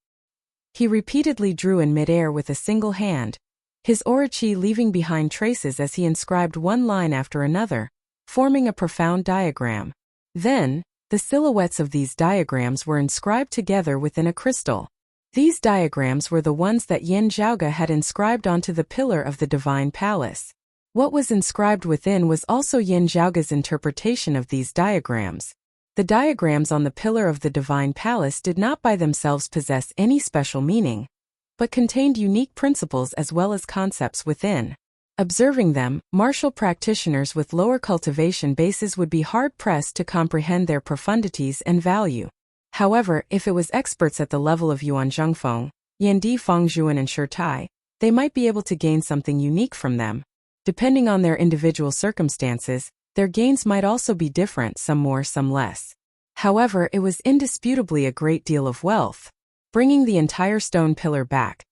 He repeatedly drew in midair with a single hand, his orochi leaving behind traces as he inscribed one line after another, forming a profound diagram. Then, the silhouettes of these diagrams were inscribed together within a crystal. These diagrams were the ones that Yin Zhaoge had inscribed onto the pillar of the divine palace. What was inscribed within was also Yin Zhaoge's interpretation of these diagrams. The diagrams on the pillar of the divine palace did not by themselves possess any special meaning, but contained unique principles as well as concepts within. Observing them, martial practitioners with lower cultivation bases would be hard-pressed to comprehend their profundities and value. However, if it was experts at the level of Yuan Zhengfeng, Yandi Fengzhuan and Shirtai, they might be able to gain something unique from them. Depending on their individual circumstances, their gains might also be different, some more, some less. However, it was indisputably a great deal of wealth. Bringing the entire stone pillar back,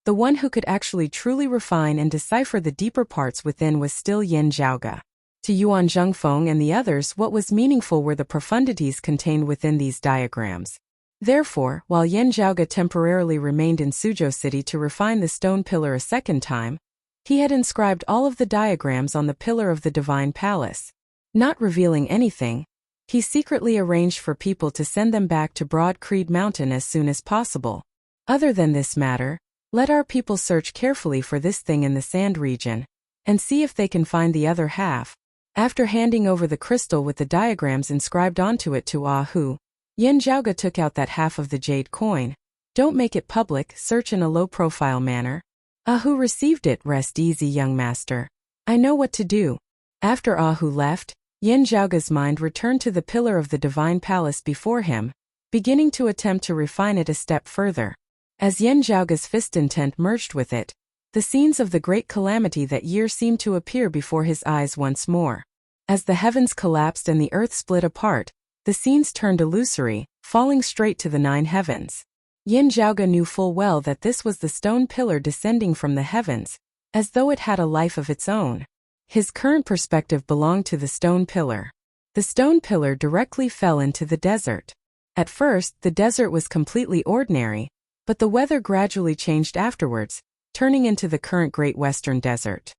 the one who could actually truly refine and decipher the deeper parts within was still Yin Zhaoge. To Yuan Zhengfeng and the others, what was meaningful were the profundities contained within these diagrams. Therefore, while Yin Zhaoge temporarily remained in Suzhou City to refine the stone pillar a second time, he had inscribed all of the diagrams on the pillar of the divine palace. Not revealing anything, he secretly arranged for people to send them back to Broad Creed Mountain as soon as possible. Other than this matter, let our people search carefully for this thing in the sand region, and see if they can find the other half. After handing over the crystal with the diagrams inscribed onto it to Hu, Yin Zhaoge took out that half of the jade coin. Don't make it public, search in a low-profile manner. Hu received it. Rest easy, young master. I know what to do. After Hu left, Yin Zhaoge's mind returned to the pillar of the divine palace before him, beginning to attempt to refine it a step further. As Yin Zhaoge's fist intent merged with it, the scenes of the great calamity that year seemed to appear before his eyes once more. As the heavens collapsed and the earth split apart, the scenes turned illusory, falling straight to the 9 heavens. Yin Zhaoge knew full well that this was the stone pillar descending from the heavens, as though it had a life of its own. His current perspective belonged to the stone pillar. The stone pillar directly fell into the desert. At first, the desert was completely ordinary, but the weather gradually changed afterwards, turning into the current Great Western Desert.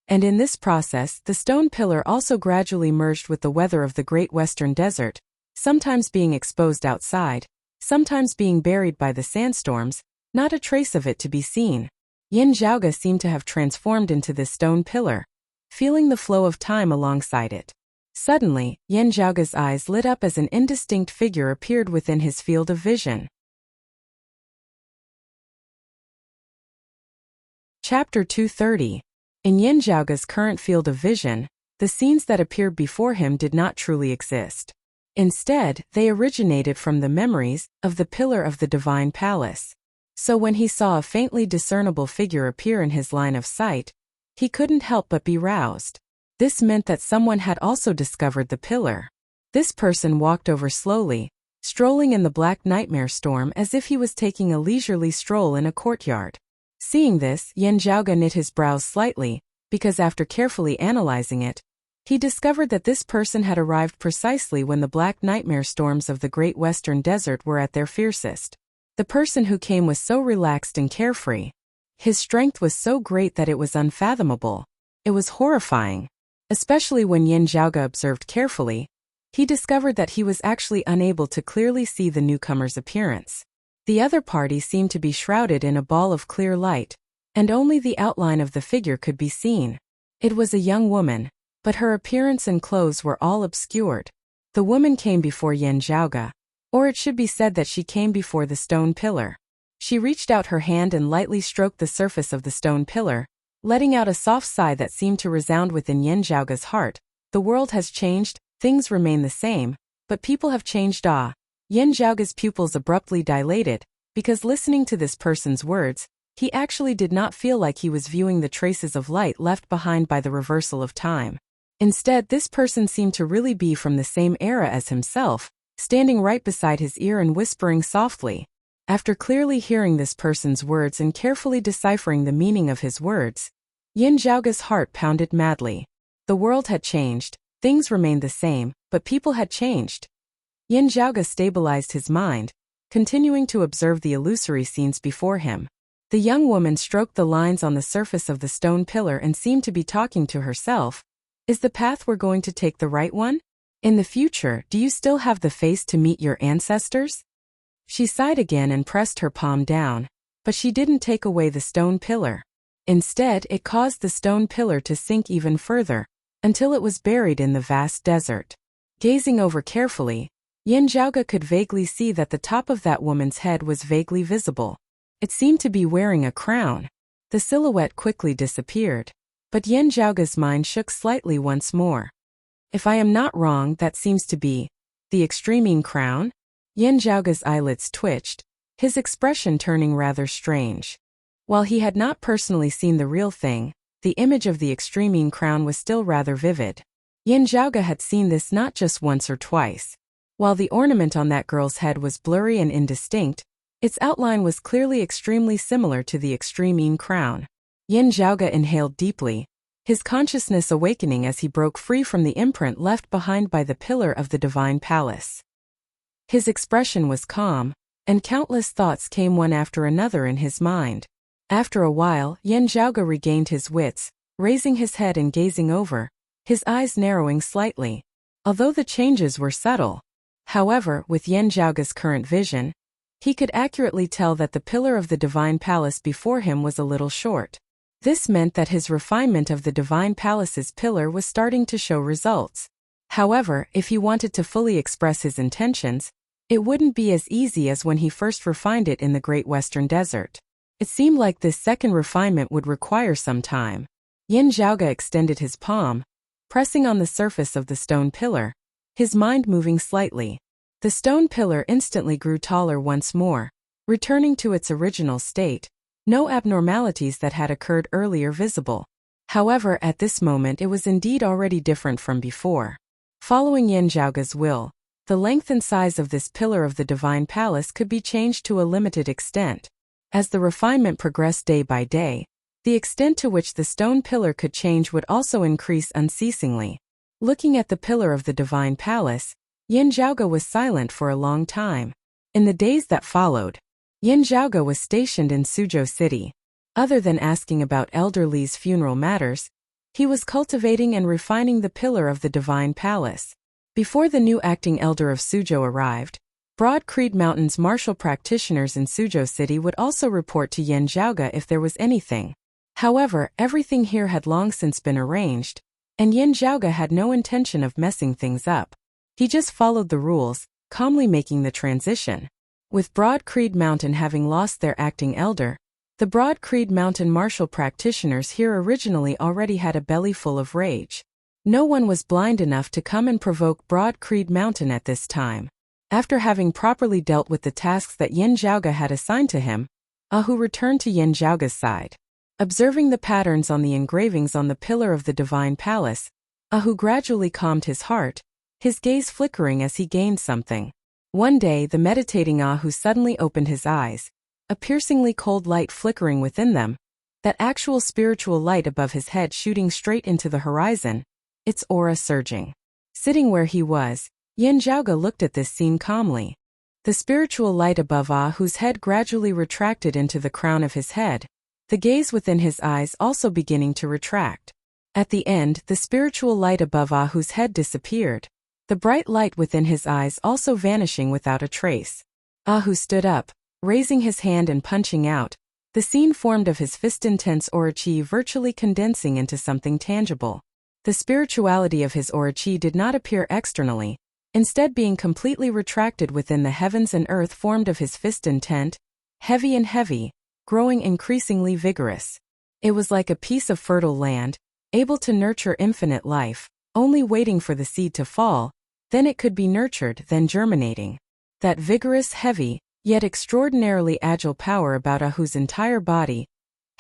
And in this process, the stone pillar also gradually merged with the weather of the Great Western Desert, sometimes being exposed outside, sometimes being buried by the sandstorms, not a trace of it to be seen. Yin Zhaoge seemed to have transformed into this stone pillar, feeling the flow of time alongside it. Suddenly, Yin Zhaoge's eyes lit up as an indistinct figure appeared within his field of vision. Chapter 230. In Yin Zhaoge's current field of vision, the scenes that appeared before him did not truly exist. Instead, they originated from the memories of the pillar of the divine palace. So when he saw a faintly discernible figure appear in his line of sight, he couldn't help but be roused. This meant that someone had also discovered the pillar. This person walked over slowly, strolling in the black nightmare storm as if he was taking a leisurely stroll in a courtyard. Seeing this, Yin Zhaoge knit his brows slightly, because after carefully analyzing it, he discovered that this person had arrived precisely when the black nightmare storms of the Great Western Desert were at their fiercest. The person who came was so relaxed and carefree. His strength was so great that it was unfathomable. It was horrifying. Especially when Yin Zhaoge observed carefully, he discovered that he was actually unable to clearly see the newcomer's appearance. The other party seemed to be shrouded in a ball of clear light, and only the outline of the figure could be seen. It was a young woman, but her appearance and clothes were all obscured. The woman came before Yin Zhaoge, or it should be said that she came before the stone pillar. She reached out her hand and lightly stroked the surface of the stone pillar, letting out a soft sigh that seemed to resound within Yin Zhaoge's heart. The world has changed, things remain the same, but people have changed. Yin Zhaoge's pupils abruptly dilated, because listening to this person's words, he actually did not feel like he was viewing the traces of light left behind by the reversal of time. Instead, this person seemed to really be from the same era as himself, standing right beside his ear and whispering softly. After clearly hearing this person's words and carefully deciphering the meaning of his words, Yin Zhaoge's heart pounded madly. The world had changed, things remained the same, but people had changed. Yin Zhaoge stabilized his mind, continuing to observe the illusory scenes before him. The young woman stroked the lines on the surface of the stone pillar and seemed to be talking to herself. Is the path we're going to take the right one? In the future, do you still have the face to meet your ancestors? She sighed again and pressed her palm down, but she didn't take away the stone pillar. Instead, it caused the stone pillar to sink even further, until it was buried in the vast desert. Gazing over carefully, Yin Zhaoge could vaguely see that the top of that woman's head was vaguely visible. It seemed to be wearing a crown. The silhouette quickly disappeared, but Yin Zhaoge's mind shook slightly once more. If I am not wrong, that seems to be the extreme crown? Yin Zhaoge's eyelids twitched, his expression turning rather strange. While he had not personally seen the real thing, the image of the extreme crown was still rather vivid. Yin Zhaoge had seen this not just once or twice. While the ornament on that girl's head was blurry and indistinct, its outline was clearly extremely similar to the extreme crown. Yin Zhaoge inhaled deeply, his consciousness awakening as he broke free from the imprint left behind by the pillar of the divine palace. His expression was calm, and countless thoughts came one after another in his mind. After a while, Yin Zhaoge regained his wits, raising his head and gazing over, his eyes narrowing slightly. Although the changes were subtle, however, with Yin Zhaoge's current vision, he could accurately tell that the pillar of the divine palace before him was a little short. This meant that his refinement of the divine palace's pillar was starting to show results. However, if he wanted to fully express his intentions, it wouldn't be as easy as when he first refined it in the Great Western Desert. It seemed like this second refinement would require some time. Yin Zhaoge extended his palm, pressing on the surface of the stone pillar, his mind moving slightly. The stone pillar instantly grew taller once more, returning to its original state, no abnormalities that had occurred earlier visible. However, at this moment it was indeed already different from before. Following Yin Zhaoge's will, the length and size of this pillar of the divine palace could be changed to a limited extent. As the refinement progressed day by day, the extent to which the stone pillar could change would also increase unceasingly. Looking at the pillar of the divine palace, Yin Zhaoge was silent for a long time. In the days that followed, Yin Zhaoge was stationed in Suzhou City. Other than asking about Elder Li's funeral matters, he was cultivating and refining the pillar of the divine palace. Before the new acting elder of Suzhou arrived, Broad Creed Mountain's martial practitioners in Suzhou City would also report to Yin Zhaoge if there was anything. However, everything here had long since been arranged, and Yin Zhaoge had no intention of messing things up. He just followed the rules, calmly making the transition. With Broad Creed Mountain having lost their acting elder, the Broad Creed Mountain martial practitioners here originally already had a belly full of rage. No one was blind enough to come and provoke Broad Creed Mountain at this time. After having properly dealt with the tasks that Yin Zhaoge had assigned to him, Ahu returned to Yin Zhaoge's side. Observing the patterns on the engravings on the pillar of the divine palace, Ahu gradually calmed his heart, his gaze flickering as he gained something. One day the meditating Ahu suddenly opened his eyes, a piercingly cold light flickering within them, that actual spiritual light above his head shooting straight into the horizon, its aura surging. Sitting where he was, Yin Zhaoge looked at this scene calmly. The spiritual light above Ahu's head gradually retracted into the crown of his head, the gaze within his eyes also beginning to retract. At the end, the spiritual light above Ahu's head disappeared, the bright light within his eyes also vanishing without a trace. Ahu stood up, raising his hand and punching out. The scene formed of his fist intense aura chi virtually condensing into something tangible. The spirituality of his aura chi did not appear externally, instead being completely retracted within the heavens and earth formed of his fist intent, heavy and heavy, growing increasingly vigorous. It was like a piece of fertile land, able to nurture infinite life, only waiting for the seed to fall, then it could be nurtured, then germinating. That vigorous, heavy, yet extraordinarily agile power about Ahu's entire body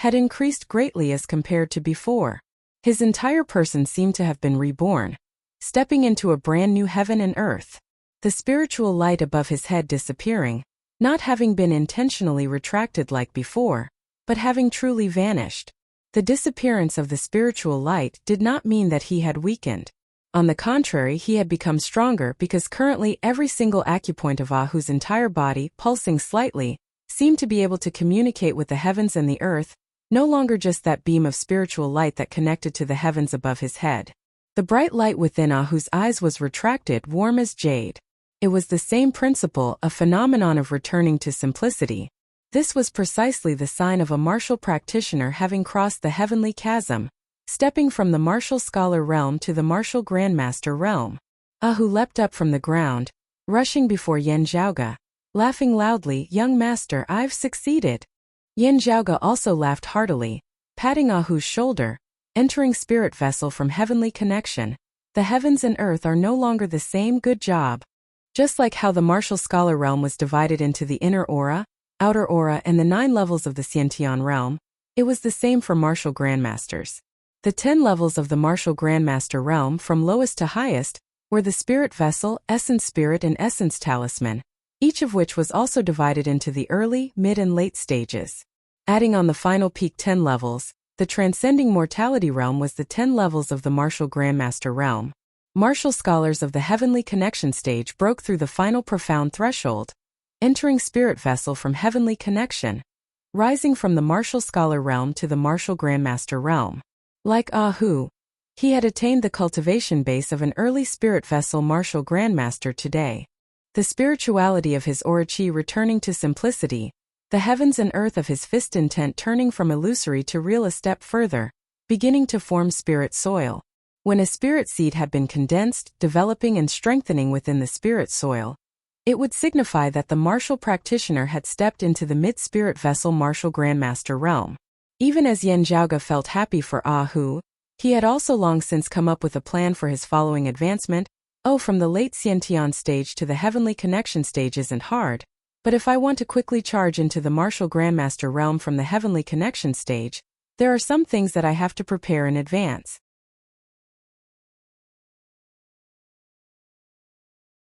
had increased greatly as compared to before. His entire person seemed to have been reborn, stepping into a brand new heaven and earth. The spiritual light above his head disappearing, not having been intentionally retracted like before, but having truly vanished. The disappearance of the spiritual light did not mean that he had weakened. On the contrary, he had become stronger because currently every single acupoint of Ahu's entire body, pulsing slightly, seemed to be able to communicate with the heavens and the earth, no longer just that beam of spiritual light that connected to the heavens above his head. The bright light within Ahu's eyes was retracted, warm as jade. It was the same principle, a phenomenon of returning to simplicity. This was precisely the sign of a martial practitioner having crossed the heavenly chasm, stepping from the martial scholar realm to the martial grandmaster realm. Ahu leapt up from the ground, rushing before Yin Zhaoge, laughing loudly, "Young master, I've succeeded." Yin Zhaoge also laughed heartily, patting Ahu's shoulder. Entering spirit vessel from heavenly connection, the heavens and earth are no longer the same. Good job. Just like how the martial scholar realm was divided into the inner aura, outer aura and the 9 levels of the Xiantian realm, it was the same for martial grandmasters. The 10 levels of the martial grandmaster realm from lowest to highest were the spirit vessel, essence spirit and essence talisman, each of which was also divided into the early, mid and late stages. Adding on the final peak 10 levels, the transcending mortality realm was the 10 levels of the martial grandmaster realm. Martial scholars of the heavenly connection stage broke through the final profound threshold, entering spirit vessel from heavenly connection, rising from the martial scholar realm to the martial grandmaster realm. Like Ahu, he had attained the cultivation base of an early spirit vessel martial grandmaster today. The spirituality of his aura chi returning to simplicity, the heavens and earth of his fist intent turning from illusory to real a step further, beginning to form spirit soil. When a spirit seed had been condensed, developing and strengthening within the spirit soil, it would signify that the martial practitioner had stepped into the mid-spirit vessel martial grandmaster realm. Even as Yin Zhaoge felt happy for Ahu, He had also long since come up with a plan for his following advancement. From the late Xiantian stage to the heavenly connection stage isn't hard, but if I want to quickly charge into the martial grandmaster realm from the heavenly connection stage, there are some things that I have to prepare in advance.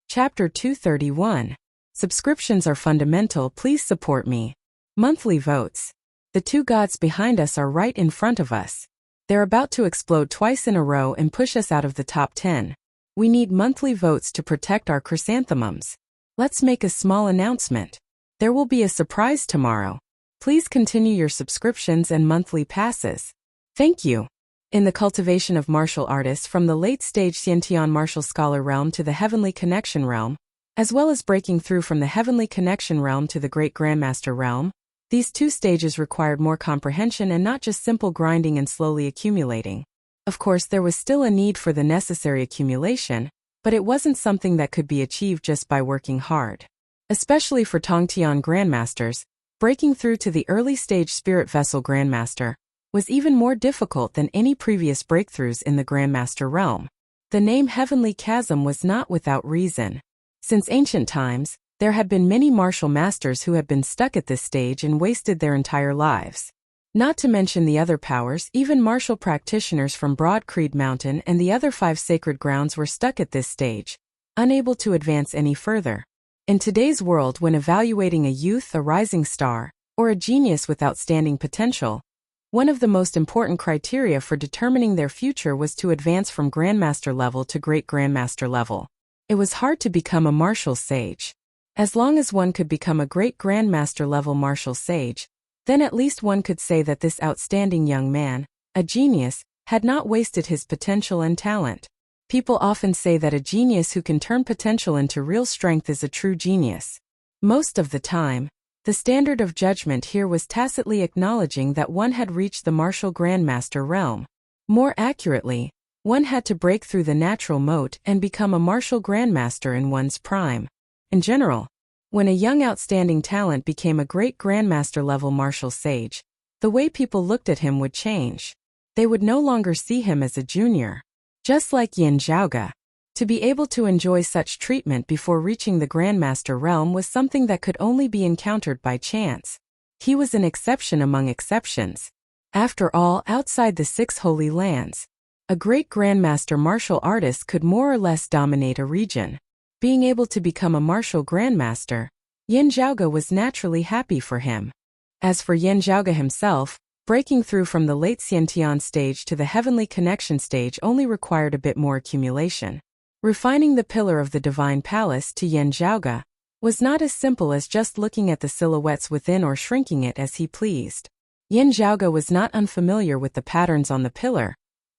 Chapter 231. Subscriptions are fundamental. Please support me. Monthly votes. The two gods behind us are right in front of us. They're about to explode twice in a row and push us out of the top 10. We need monthly votes to protect our chrysanthemums. Let's make a small announcement. There will be a surprise tomorrow. Please continue your subscriptions and monthly passes. Thank you. In the cultivation of martial artists from the late stage Xiantian martial scholar realm to the heavenly connection realm, as well as breaking through from the heavenly connection realm to the great grandmaster realm, these two stages required more comprehension and not just simple grinding and slowly accumulating. Of course, there was still a need for the necessary accumulation, but it wasn't something that could be achieved just by working hard. Especially for Tongtian grandmasters, breaking through to the early stage spirit vessel grandmaster was even more difficult than any previous breakthroughs in the grandmaster realm. The name Heavenly Chasm was not without reason. Since ancient times, there had been many martial masters who had been stuck at this stage and wasted their entire lives. Not to mention the other powers, even martial practitioners from Broad Creed Mountain and the other 5 sacred grounds were stuck at this stage, unable to advance any further. In today's world, when evaluating a youth, a rising star, or a genius with outstanding potential, one of the most important criteria for determining their future was to advance from grandmaster level to great grandmaster level. It was hard to become a martial sage. As long as one could become a great grandmaster level martial sage, then at least one could say that this outstanding young man, a genius, had not wasted his potential and talent. People often say that a genius who can turn potential into real strength is a true genius. Most of the time, the standard of judgment here was tacitly acknowledging that one had reached the martial grandmaster realm. More accurately, one had to break through the natural moat and become a martial grandmaster in one's prime. In general, when a young outstanding talent became a great grandmaster level martial sage, the way people looked at him would change. They would no longer see him as a junior. Just like Yin Zhaoge. To be able to enjoy such treatment before reaching the grandmaster realm was something that could only be encountered by chance. He was an exception among exceptions. After all, outside the 6 holy lands, a great grandmaster martial artist could more or less dominate a region. Being able to become a martial grandmaster, Yin Zhaoge was naturally happy for him. As for Yin Zhaoge himself, breaking through from the late Xiantian stage to the heavenly connection stage only required a bit more accumulation. Refining the pillar of the divine palace to Yin Zhaoge was not as simple as just looking at the silhouettes within or shrinking it as he pleased. Yin Zhaoge was not unfamiliar with the patterns on the pillar,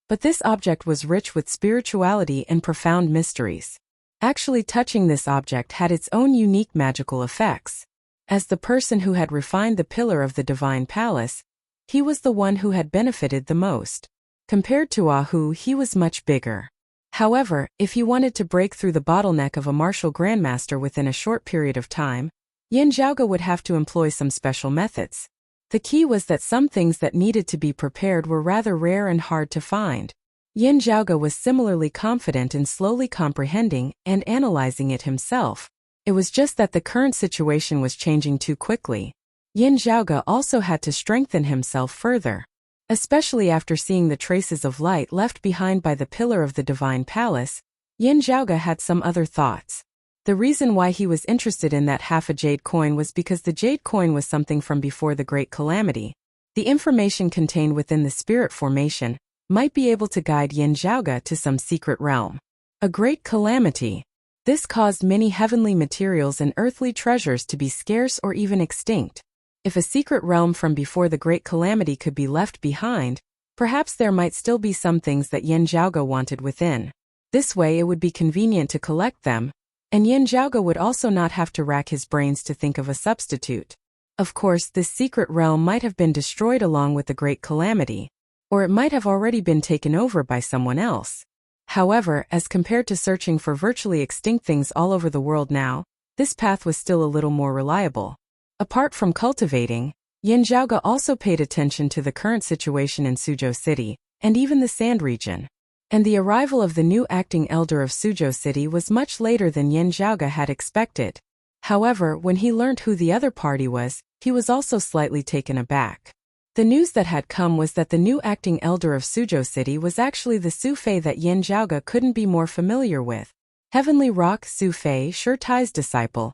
but this object was rich with spirituality and profound mysteries. Actually touching this object had its own unique magical effects. As the person who had refined the pillar of the divine palace, he was the one who had benefited the most. Compared to Ahu, he was much bigger. However, if he wanted to break through the bottleneck of a martial grandmaster within a short period of time, Yin Zhaoge would have to employ some special methods. The key was that some things that needed to be prepared were rather rare and hard to find. Yin Zhaoge was similarly confident in slowly comprehending and analyzing it himself. It was just that the current situation was changing too quickly. Yin Zhaoge also had to strengthen himself further. Especially after seeing the traces of light left behind by the pillar of the divine palace, Yin Zhaoge had some other thoughts. The reason why he was interested in that half a jade coin was because the jade coin was something from before the Great Calamity. The information contained within the spirit formation might be able to guide Yin Zhaoge to some secret realm. A great calamity. This caused many heavenly materials and earthly treasures to be scarce or even extinct. If a secret realm from before the Great Calamity could be left behind, perhaps there might still be some things that Yin Zhaoge wanted within. This way it would be convenient to collect them, and Yin Zhaoge would also not have to rack his brains to think of a substitute. Of course, this secret realm might have been destroyed along with the Great Calamity, or it might have already been taken over by someone else. However, as compared to searching for virtually extinct things all over the world now, this path was still a little more reliable. Apart from cultivating, Yin Zhaoge also paid attention to the current situation in Suzhou City, and even the Sand region. And the arrival of the new acting elder of Suzhou City was much later than Yin Zhaoge had expected. However, when he learned who the other party was, he was also slightly taken aback. The news that had come was that the new acting elder of Suzhou City was actually the Su Fei that Yin Zhaoge couldn't be more familiar with. Heavenly Rock Su Fei, Sure Tai's disciple.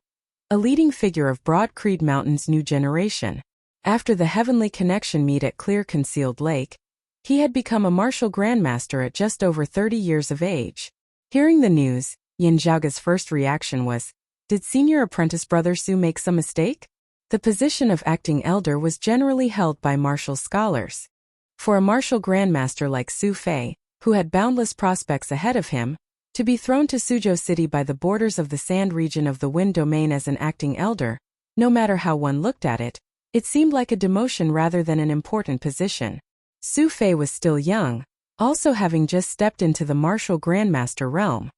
A leading figure of Broad Creed Mountain's new generation. After the Heavenly Connection meet at Clear Concealed Lake, he had become a martial grandmaster at just over 30 years of age. Hearing the news, Yin Zhaoge's first reaction was, did senior apprentice brother Su make some mistake? The position of acting elder was generally held by martial scholars. For a martial grandmaster like Su Fei, who had boundless prospects ahead of him, to be thrown to Suzhou City by the borders of the Sand region of the Wind domain as an acting elder, no matter how one looked at it, it seemed like a demotion rather than an important position. Su Fei was still young, also having just stepped into the martial grandmaster realm.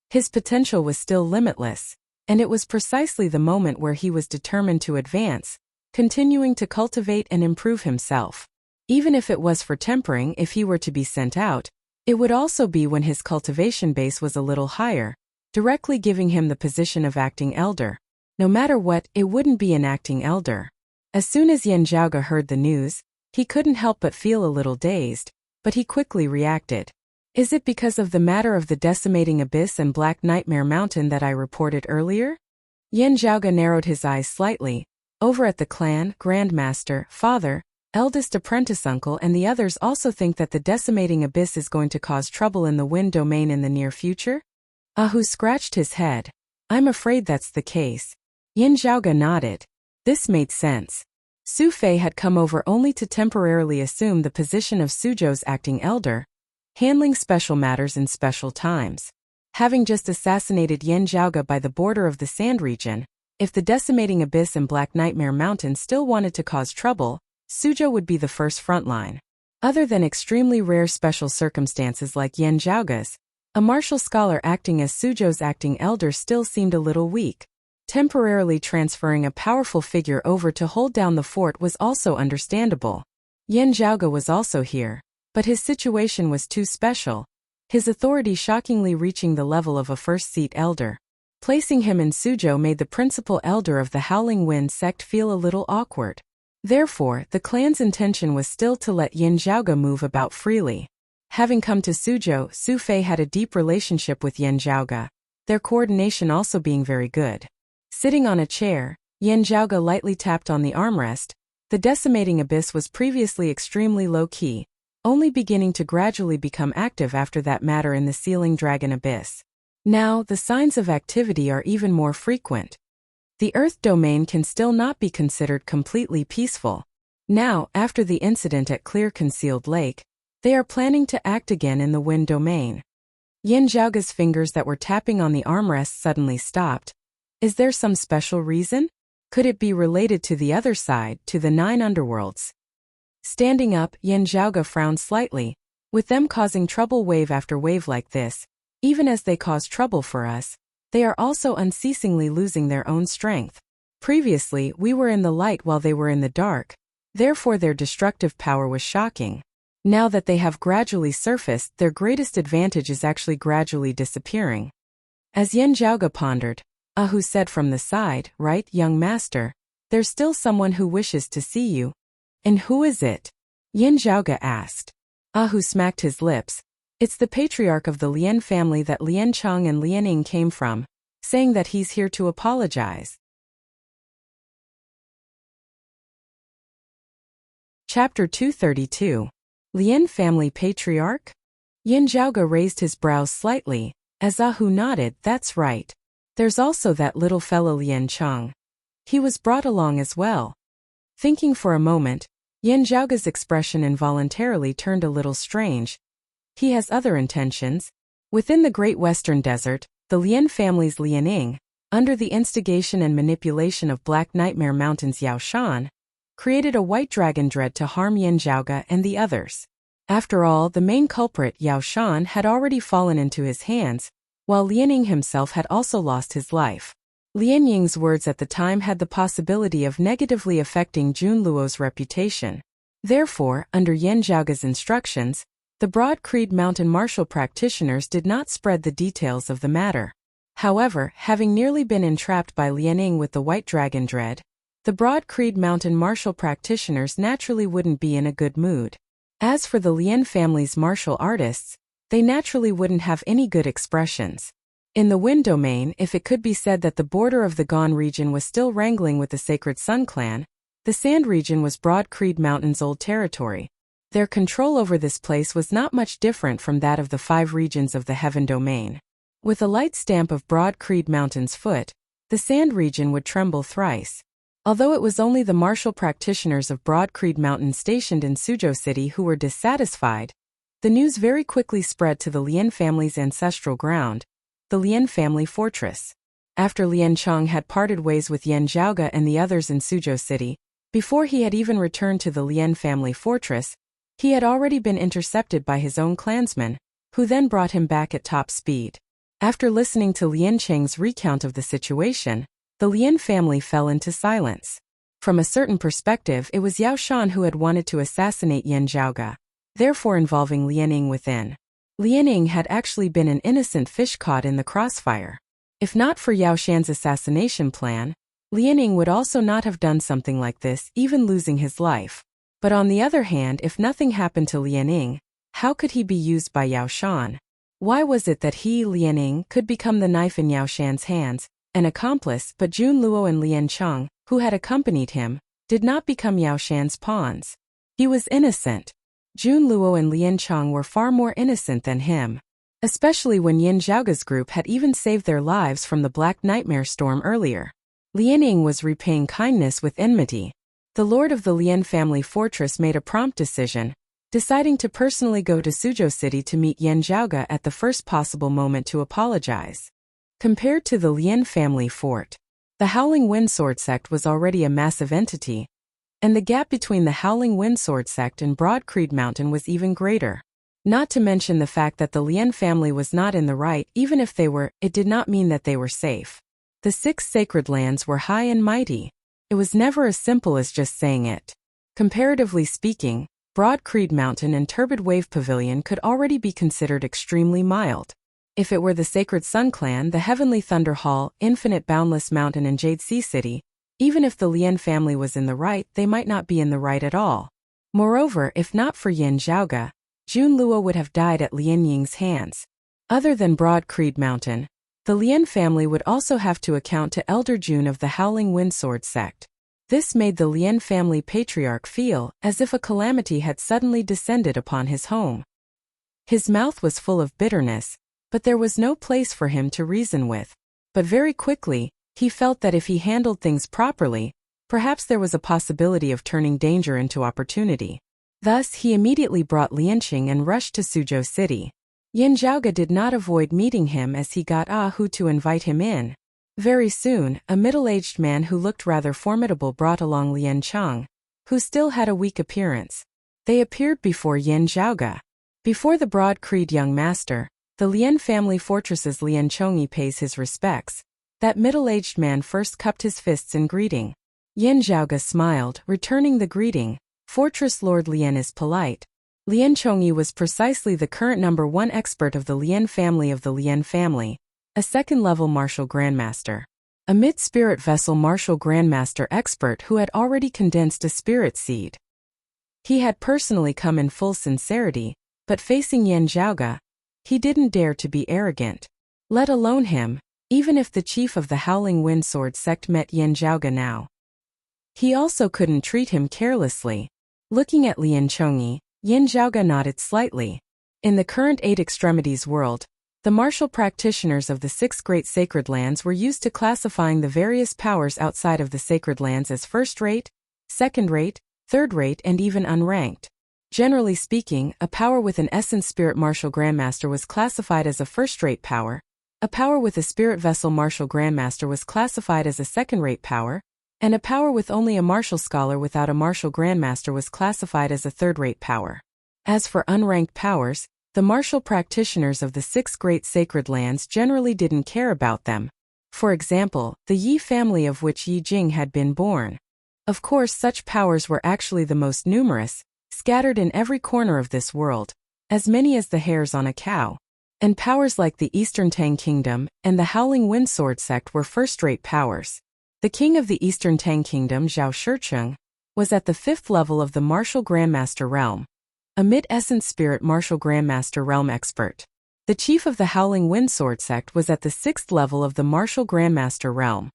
His potential was still limitless, and it was precisely the moment where he was determined to advance, continuing to cultivate and improve himself. Even if it was for tempering, if he were to be sent out, it would also be when his cultivation base was a little higher, directly giving him the position of acting elder. No matter what, it wouldn't be an acting elder. As soon as Yin Zhaoge heard the news, he couldn't help but feel a little dazed, but he quickly reacted. Is it because of the matter of the decimating abyss and Black Nightmare Mountain that I reported earlier? Yin Zhaoge narrowed his eyes slightly. Over at the clan, grandmaster, father, eldest apprentice uncle and the others also think that the decimating abyss is going to cause trouble in the Wind domain in the near future? Ahu scratched his head. I'm afraid that's the case. Yin Zhaoge nodded. This made sense. Su Fei had come over only to temporarily assume the position of Suzhou's acting elder, handling special matters in special times. Having just assassinated Yin Zhaoge by the border of the Sand region, if the decimating abyss and Black Nightmare Mountain still wanted to cause trouble, Suzhou would be the first front line. Other than extremely rare special circumstances like Yin Zhaoge's, a martial scholar acting as Suzhou's acting elder still seemed a little weak. Temporarily transferring a powerful figure over to hold down the fort was also understandable. Yin Zhaoge was also here, but his situation was too special, his authority shockingly reaching the level of a first-seat elder. Placing him in Suzhou made the principal elder of the Howling Wind sect feel a little awkward. Therefore, the clan's intention was still to let Yin Zhaoge move about freely. Having come to Suzhou, Su Fei had a deep relationship with Yin Zhaoge, their coordination also being very good. Sitting on a chair, Yin Zhaoge lightly tapped on the armrest. The decimating abyss was previously extremely low-key, only beginning to gradually become active after that matter in the Sealing Dragon Abyss. Now, the signs of activity are even more frequent. The Earth domain can still not be considered completely peaceful. Now, after the incident at Clear Concealed Lake, they are planning to act again in the Wind domain. Yin Zhaoge's fingers that were tapping on the armrest suddenly stopped. Is there some special reason? Could it be related to the other side, to the 9 underworlds? Standing up, Yin Zhaoge frowned slightly. With them causing trouble wave after wave like this, even as they cause trouble for us, they are also unceasingly losing their own strength. Previously, we were in the light while they were in the dark, therefore their destructive power was shocking. Now that they have gradually surfaced, their greatest advantage is actually gradually disappearing. As Yin Zhaoge pondered, Ahu said from the side, right, young master, there's still someone who wishes to see you. And who is it? Yin Zhaoge asked. Ahu smacked his lips. It's the patriarch of the Lian family that Lian Cheng and Lian Ying came from, saying that he's here to apologize. Chapter 232. Lian Family Patriarch? Yin Zhaoge raised his brows slightly, as Ahu nodded, that's right. There's also that little fellow Lian Cheng. He was brought along as well. Thinking for a moment, Yin Zhaoge's expression involuntarily turned a little strange. He has other intentions. Within the Great Western Desert, the Lian family's Lian Ying, under the instigation and manipulation of Black Nightmare Mountain's Yao Shan, created a white dragon dread to harm Yin Zhaoge and the others. After all, the main culprit, Yao Shan, had already fallen into his hands, while Lian Ying himself had also lost his life. Lian Ying's words at the time had the possibility of negatively affecting Jun Luo's reputation. Therefore, under Yin Zhaoge's instructions, The Broad Creed Mountain martial practitioners did not spread the details of the matter. However, having nearly been entrapped by Lianing with the White Dragon dread, the Broad Creed Mountain martial practitioners naturally wouldn't be in a good mood. As for the Lien family's martial artists, they naturally wouldn't have any good expressions. In the Wind Domain, if it could be said that the border of the Gon region was still wrangling with the Sacred Sun clan, the Sand region was Broad Creed Mountain's old territory. Their control over this place was not much different from that of the 5 regions of the Heaven Domain. With a light stamp of Broad Creed Mountain's foot, the Sand region would tremble thrice. Although it was only the martial practitioners of Broad Creed Mountain stationed in Suzhou City who were dissatisfied, the news very quickly spread to the Lien family's ancestral ground, the Lien family fortress. After Lien Cheng had parted ways with Yan Zhaoge and the others in Suzhou City, before he had even returned to the Lien family fortress, he had already been intercepted by his own clansmen, who then brought him back at top speed. After listening to Lien Cheng's recount of the situation, the Lien family fell into silence. From a certain perspective, it was Yao Shan who had wanted to assassinate Yan Zhaoge, therefore involving Lianing within. Lianing had actually been an innocent fish caught in the crossfire. If not for Yao Shan's assassination plan, Lianing would also not have done something like this, even losing his life. But on the other hand, if nothing happened to Lianing, how could he be used by Yao Shan? Why was it that he, Lianing, could become the knife in Yao Shan's hands, an accomplice, but Jun Luo and Lien Cheng, who had accompanied him, did not become Yao Shan's pawns? He was innocent. Jun Luo and Lien Cheng were far more innocent than him. Especially when Yan Zhaoge's group had even saved their lives from the Black Nightmare storm earlier. Lianing was repaying kindness with enmity. The lord of the Lien family fortress made a prompt decision, deciding to personally go to Suzhou City to meet Yan Zhaoge at the first possible moment to apologize. Compared to the Lien family fort, the Howling Windsword sect was already a massive entity, and the gap between the Howling Windsword sect and Broad Creed Mountain was even greater. Not to mention the fact that the Lien family was not in the right. Even if they were, it did not mean that they were safe. The 6 sacred lands were high and mighty. It was never as simple as just saying it. Comparatively speaking, Broad Creed Mountain and Turbid Wave Pavilion could already be considered extremely mild. If it were the Sacred Sun clan, the Heavenly Thunder Hall, Infinite Boundless Mountain and Jade Sea City, even if the Lien family was in the right, they might not be in the right at all. Moreover, if not for Yan Zhaoge, Jun Luo would have died at Lien Ying's hands. Other than Broad Creed Mountain, the Lien family would also have to account to Elder Jun of the Howling Windsword sect. This made the Lien family patriarch feel as if a calamity had suddenly descended upon his home. His mouth was full of bitterness, but there was no place for him to reason with. But very quickly, he felt that if he handled things properly, perhaps there was a possibility of turning danger into opportunity. Thus, he immediately brought Lianqing and rushed to Suzhou City. Yan Zhaoge did not avoid meeting him as he got Hu to invite him in. Very soon, a middle-aged man who looked rather formidable brought along Lien Cheng, who still had a weak appearance. They appeared before Yan Zhaoge. Before the Broad Creed young master, the Lien family fortress's Lien Chongyi pays his respects. That middle-aged man first cupped his fists in greeting. Yan Zhaoge smiled, returning the greeting. Fortress Lord Lien is polite. Lien Chongyi was precisely the current #1 expert of the Lien family of the Lien family, a second-level martial grandmaster. A mid-spirit vessel martial grandmaster expert who had already condensed a spirit seed. He had personally come in full sincerity, but facing Yan Zhaoge, he didn't dare to be arrogant. Let alone him, even if the chief of the Howling Windsword sect met Yan Zhaoge now. He also couldn't treat him carelessly. Looking at Lien Chongyi, Yan Zhaoge nodded slightly. In the current 8 extremities world, the martial practitioners of the 6 great sacred lands were used to classifying the various powers outside of the sacred lands as first-rate, second-rate, third-rate, and even unranked. Generally speaking, a power with an essence spirit martial grandmaster was classified as a first-rate power, a power with a spirit vessel martial grandmaster was classified as a second-rate power, and a power with only a martial scholar without a martial grandmaster was classified as a third-rate power. As for unranked powers, the martial practitioners of the 6 great sacred lands generally didn't care about them. For example, the Yi family of which Yi Jing had been born. Of course, such powers were actually the most numerous, scattered in every corner of this world. as many as the hairs on a cow. And powers like the Eastern Tang Kingdom and the Howling Wind Sword sect were first-rate powers. The king of the Eastern Tang Kingdom, Zhao Shicheng, was at the 5th level of the Martial Grandmaster realm, a mid-essence spirit Martial Grandmaster realm expert. The chief of the Howling Wind Sword sect was at the 6th level of the Martial Grandmaster realm,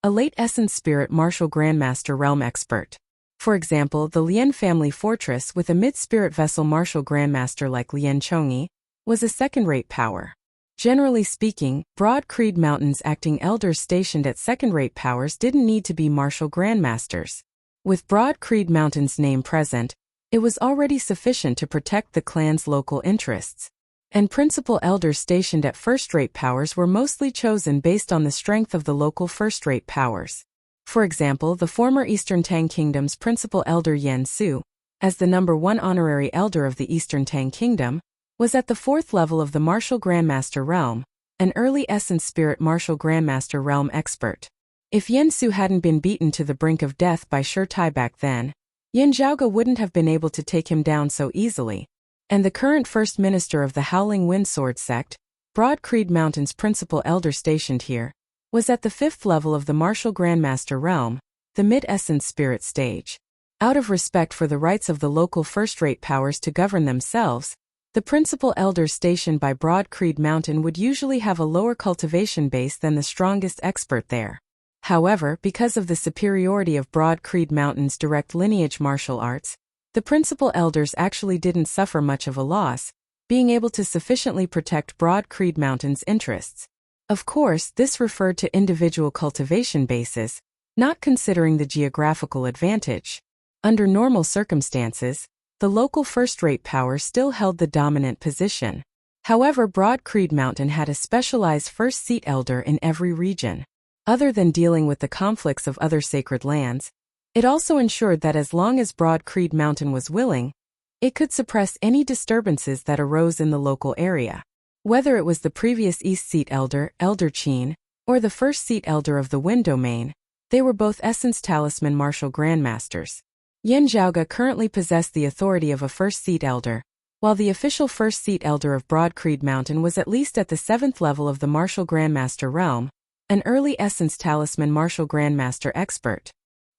a late-essence spirit Martial Grandmaster realm expert. For example, the Lian family fortress with a mid-spirit vessel Martial Grandmaster like Lian Chongyi was a second-rate power. Generally speaking, Broad Creed Mountain's acting elders stationed at second-rate powers didn't need to be Martial Grandmasters. With Broad Creed Mountain's name present, it was already sufficient to protect the clan's local interests. And principal elders stationed at first-rate powers were mostly chosen based on the strength of the local first-rate powers. For example, the former Eastern Tang Kingdom's principal elder Yan Su, as the number 1 honorary elder of the Eastern Tang Kingdom, was at the 4th level of the Martial Grandmaster realm, an early essence spirit Martial Grandmaster realm expert. If Yan Su hadn't been beaten to the brink of death by Shi Tai back then, Yin Zhaoge wouldn't have been able to take him down so easily. And the current First Minister of the Howling Wind Sword sect, Broad Creed Mountain's principal elder stationed here, was at the 5th level of the Martial Grandmaster realm, the mid-essence spirit stage. Out of respect for the rights of the local first-rate powers to govern themselves, the principal elders stationed by Broad Creed Mountain would usually have a lower cultivation base than the strongest expert there. However, because of the superiority of Broad Creed Mountain's direct lineage martial arts, the principal elders actually didn't suffer much of a loss, being able to sufficiently protect Broad Creed Mountain's interests. Of course, this referred to individual cultivation bases, not considering the geographical advantage. Under normal circumstances, the local first-rate power still held the dominant position. However, Broad Creed Mountain had a specialized first-seat elder in every region. Other than dealing with the conflicts of other sacred lands, it also ensured that as long as Broad Creed Mountain was willing, it could suppress any disturbances that arose in the local area. Whether it was the previous East Seat Elder, Elder Qin, or the First Seat Elder of the Wind Domain, they were both Essence Talisman Martial Grandmasters. Yin Zhaoge currently possessed the authority of a First Seat Elder, while the official First Seat Elder of Broad Creed Mountain was at least at the 7th level of the Martial Grandmaster realm, an early Essence Talisman Martial Grandmaster expert.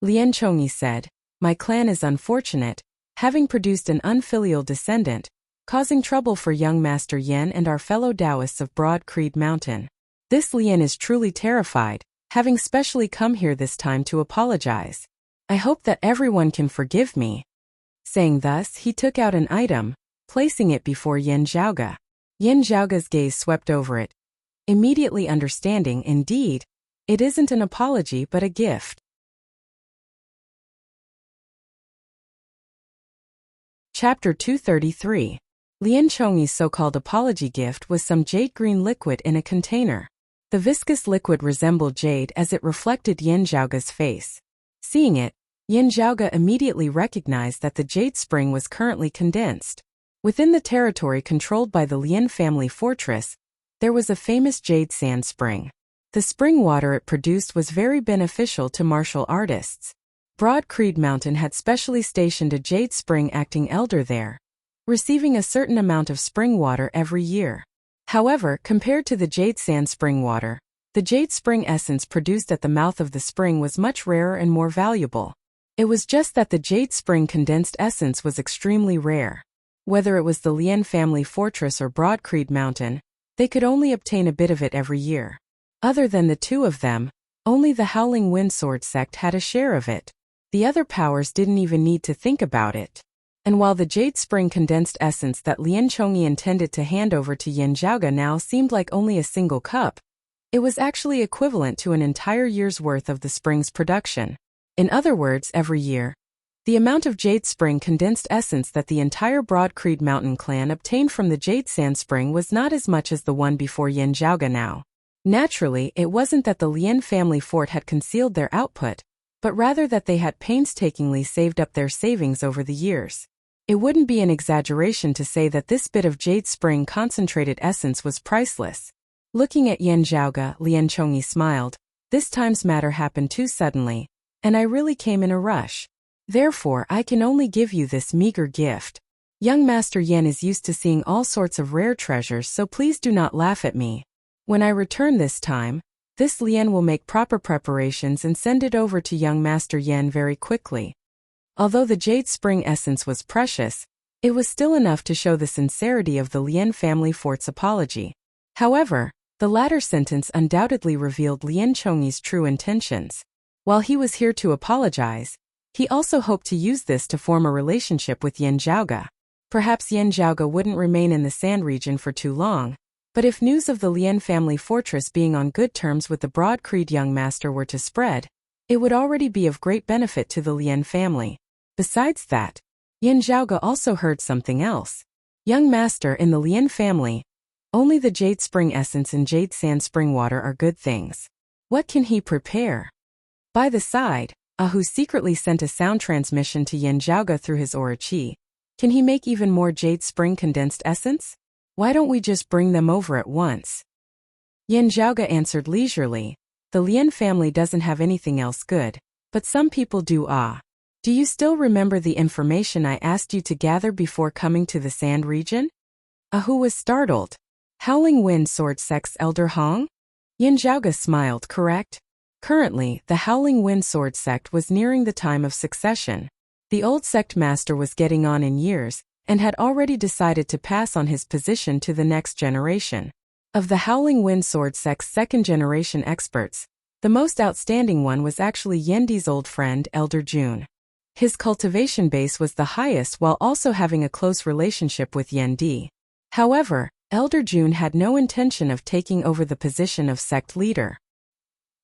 Lian Chongyi said, "My clan is unfortunate, having produced an unfilial descendant, causing trouble for young Master Yen and our fellow Taoists of Broad Creed Mountain. This Lian is truly terrified, having specially come here this time to apologize. I hope that everyone can forgive me." Saying thus, he took out an item, placing it before Yin Zhaoge. Yin Zhaoge's gaze swept over it, immediately understanding, indeed, it isn't an apology but a gift. Chapter 233. Lian Chongyi's so-called apology gift was some jade-green liquid in a container. The viscous liquid resembled jade as it reflected Yin Zhaoge's face. Seeing it, Yin Zhaoge immediately recognized that the jade spring was currently condensed. Within the territory controlled by the Lian family fortress, there was a famous jade sand spring. The spring water it produced was very beneficial to martial artists. Broad Creed Mountain had specially stationed a jade spring acting elder there, receiving a certain amount of spring water every year. However, compared to the jade sand spring water, the jade spring essence produced at the mouth of the spring was much rarer and more valuable. It was just that the jade spring condensed essence was extremely rare. Whether it was the Lian family fortress or Broad Creed Mountain, they could only obtain a bit of it every year. Other than the two of them, only the Howling Wind Sword sect had a share of it. The other powers didn't even need to think about it. And while the jade spring condensed essence that Lian Chongyi intended to hand over to Yin Zhaoge now seemed like only a single cup, it was actually equivalent to an entire year's worth of the spring's production. In other words, every year, the amount of jade spring condensed essence that the entire Broad Creed Mountain clan obtained from the jade sand spring was not as much as the one before Yin Zhaoge now. Naturally, it wasn't that the Lian family fort had concealed their output, but rather that they had painstakingly saved up their savings over the years. It wouldn't be an exaggeration to say that this bit of jade spring concentrated essence was priceless. Looking at Yin Zhaoge, Lian Chongyi smiled. This time's matter happened too suddenly, and I really came in a rush. Therefore, I can only give you this meager gift. Young Master Yan is used to seeing all sorts of rare treasures, so please do not laugh at me. When I return this time, this Lien will make proper preparations and send it over to young Master Yan very quickly. Although the Jade Spring essence was precious, it was still enough to show the sincerity of the Lien family for its apology. However, the latter sentence undoubtedly revealed Lien Chongyi's true intentions. While he was here to apologize, he also hoped to use this to form a relationship with Yan Zhaoge. Perhaps Yan Zhaoge wouldn't remain in the Sand region for too long, but if news of the Lien family fortress being on good terms with the broad-creed young master were to spread, it would already be of great benefit to the Lien family. Besides that, Yan Zhaoge also heard something else. Young master, in the Lien family, only the Jade Spring essence and Jade Sand Spring water are good things. What can he prepare? By the side, Ahu secretly sent a sound transmission to Yan Zhaoge through his aura chi. Can he make even more Jade Spring condensed essence? Why don't we just bring them over at once? Yan Zhaoge answered leisurely. The Lien family doesn't have anything else good, but some people do. Do you still remember the information I asked you to gather before coming to the Sand region? Ahu was startled. Howling Wind Sword Sect's Elder Hong? Yan Zhaoge smiled. Correct. Currently, the Howling Wind Sword sect was nearing the time of succession. The old sect master was getting on in years, and had already decided to pass on his position to the next generation. Of the Howling Wind Sword sect's second-generation experts, the most outstanding one was actually Yendi's old friend, Elder Jun. His cultivation base was the highest while also having a close relationship with Yendi. However, Elder Jun had no intention of taking over the position of sect leader.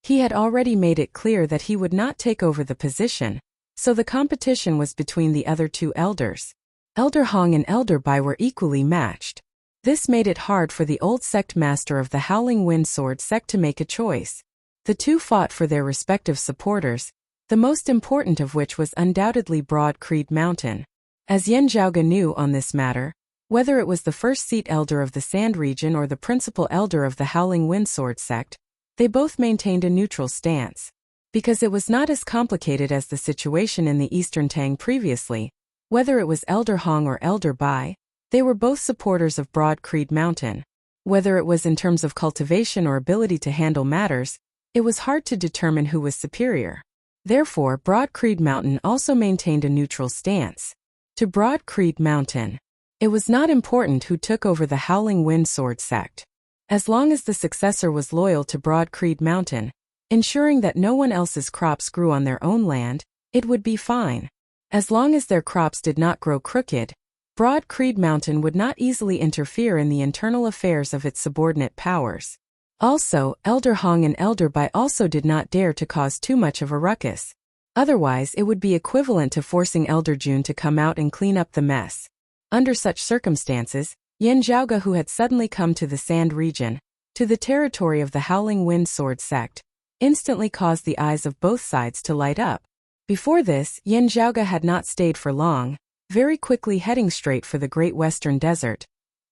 He had already made it clear that he would not take over the position, so the competition was between the other two elders. Elder Hong and Elder Bai were equally matched. This made it hard for the old sect master of the Howling Wind Sword sect to make a choice. The two fought for their respective supporters, the most important of which was undoubtedly Broad Creed Mountain. As Yan Zhaoge knew on this matter, whether it was the first seat elder of the Sand region or the principal elder of the Howling Wind Sword sect, they both maintained a neutral stance. Because it was not as complicated as the situation in the Eastern Tang previously, whether it was Elder Hong or Elder Bai, they were both supporters of Broad Creed Mountain. Whether it was in terms of cultivation or ability to handle matters, it was hard to determine who was superior. Therefore, Broad Creed Mountain also maintained a neutral stance. To Broad Creed Mountain, it was not important who took over the Howling Wind Sword sect. As long as the successor was loyal to Broad Creed Mountain, ensuring that no one else's crops grew on their own land, it would be fine. As long as their crops did not grow crooked, Broad Creed Mountain would not easily interfere in the internal affairs of its subordinate powers. Also, Elder Hong and Elder Bai also did not dare to cause too much of a ruckus. Otherwise, it would be equivalent to forcing Elder Jun to come out and clean up the mess. Under such circumstances, Yan Zhaoge, who had suddenly come to the Sand region, to the territory of the Howling Wind Sword sect, instantly caused the eyes of both sides to light up. Before this, Yan Zhaoge had not stayed for long, very quickly heading straight for the Great Western Desert,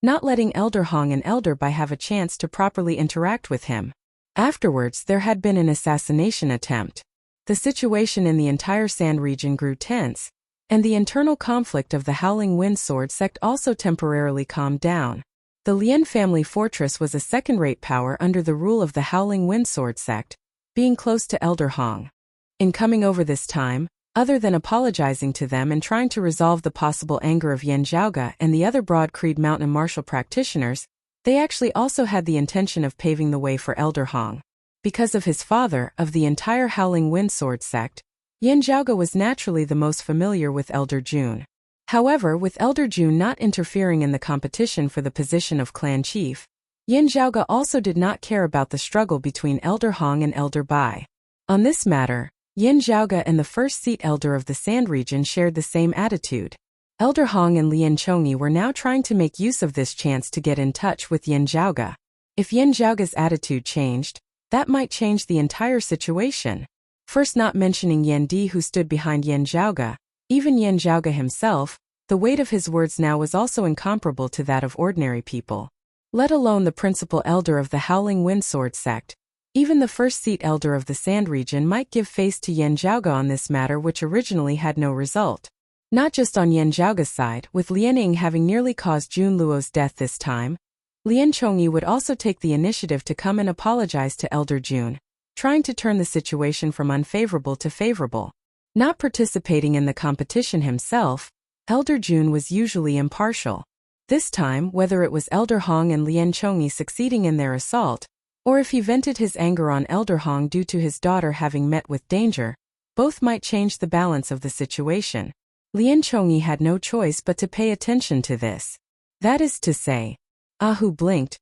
not letting Elder Hong and Elder Bai have a chance to properly interact with him. Afterwards, there had been an assassination attempt. The situation in the entire Sand region grew tense, and the internal conflict of the Howling Wind Sword sect also temporarily calmed down. The Lien family fortress was a second-rate power under the rule of the Howling Wind Sword sect, being close to Elder Hong. In coming over this time, other than apologizing to them and trying to resolve the possible anger of Yan Zhaoge and the other Broad Creed Mountain martial practitioners, they actually also had the intention of paving the way for Elder Hong. Because of his father, of the entire Howling Wind Sword sect, Yan Zhaoge was naturally the most familiar with Elder Jun. However, with Elder Jun not interfering in the competition for the position of clan chief, Yan Zhaoge also did not care about the struggle between Elder Hong and Elder Bai. On this matter, Yan Zhaoge and the first seat elder of the Sand region shared the same attitude. Elder Hong and Lien Chongyi were now trying to make use of this chance to get in touch with Yan Zhaoge. If Yan Zhaoge's attitude changed, that might change the entire situation. First, not mentioning Yendi, who stood behind Yan Zhaoge, even Yan Zhaoge himself, the weight of his words now was also incomparable to that of ordinary people. Let alone the principal elder of the Howling Wind Sword sect. Even the first seat elder of the Sand region might give face to Yan Zhaoge on this matter, which originally had no result. Not just on Yan Zhaoga's side, with Lianing having nearly caused Jun Luo's death this time, Lian Chongyi would also take the initiative to come and apologize to Elder Jun, trying to turn the situation from unfavorable to favorable. Not participating in the competition himself, Elder Jun was usually impartial. This time, whether it was Elder Hong and Lian Chongyi succeeding in their assault, or if he vented his anger on Elder Hong due to his daughter having met with danger, both might change the balance of the situation. Lian Chongyi had no choice but to pay attention to this. That is to say, Ahu blinked.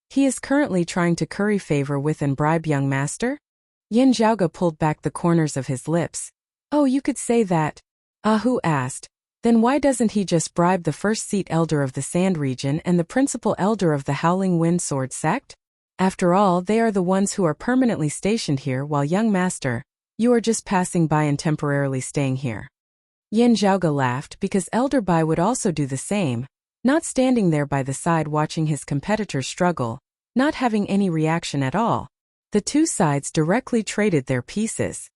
He is currently trying to curry favor with and bribe young master? Yin Zhaoga pulled back the corners of his lips. Oh, you could say that. Ahu asked. Then why doesn't he just bribe the first seat elder of the Sand region and the principal elder of the Howling Wind Sword sect? After all, they are the ones who are permanently stationed here, while young master, you are just passing by and temporarily staying here. Yin Zhaoga laughed because Elder Bai would also do the same, not standing there by the side watching his competitors struggle, not having any reaction at all. The two sides directly traded their pieces.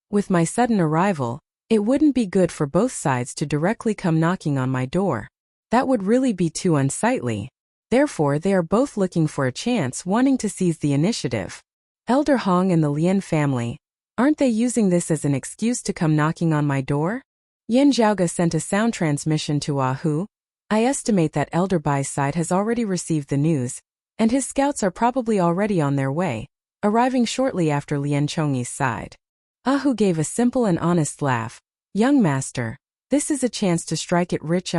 With my sudden arrival, it wouldn't be good for both sides to directly come knocking on my door. That would really be too unsightly. Therefore, they are both looking for a chance, wanting to seize the initiative. Elder Hong and the Lian family, aren't they using this as an excuse to come knocking on my door? Yin Zhaoga sent a sound transmission to Ahu. I estimate that Elder Bai's side has already received the news, and his scouts are probably already on their way, arriving shortly after Lian Chongyi's side. Ahu gave a simple and honest laugh. Young master, this is a chance to strike it rich.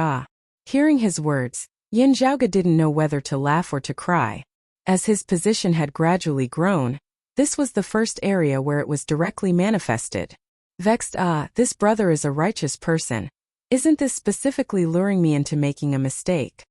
Hearing his words, Yin Zhaoga didn't know whether to laugh or to cry. As his position had gradually grown, this was the first area where it was directly manifested. Vexed, this brother is a righteous person. Isn't this specifically luring me into making a mistake?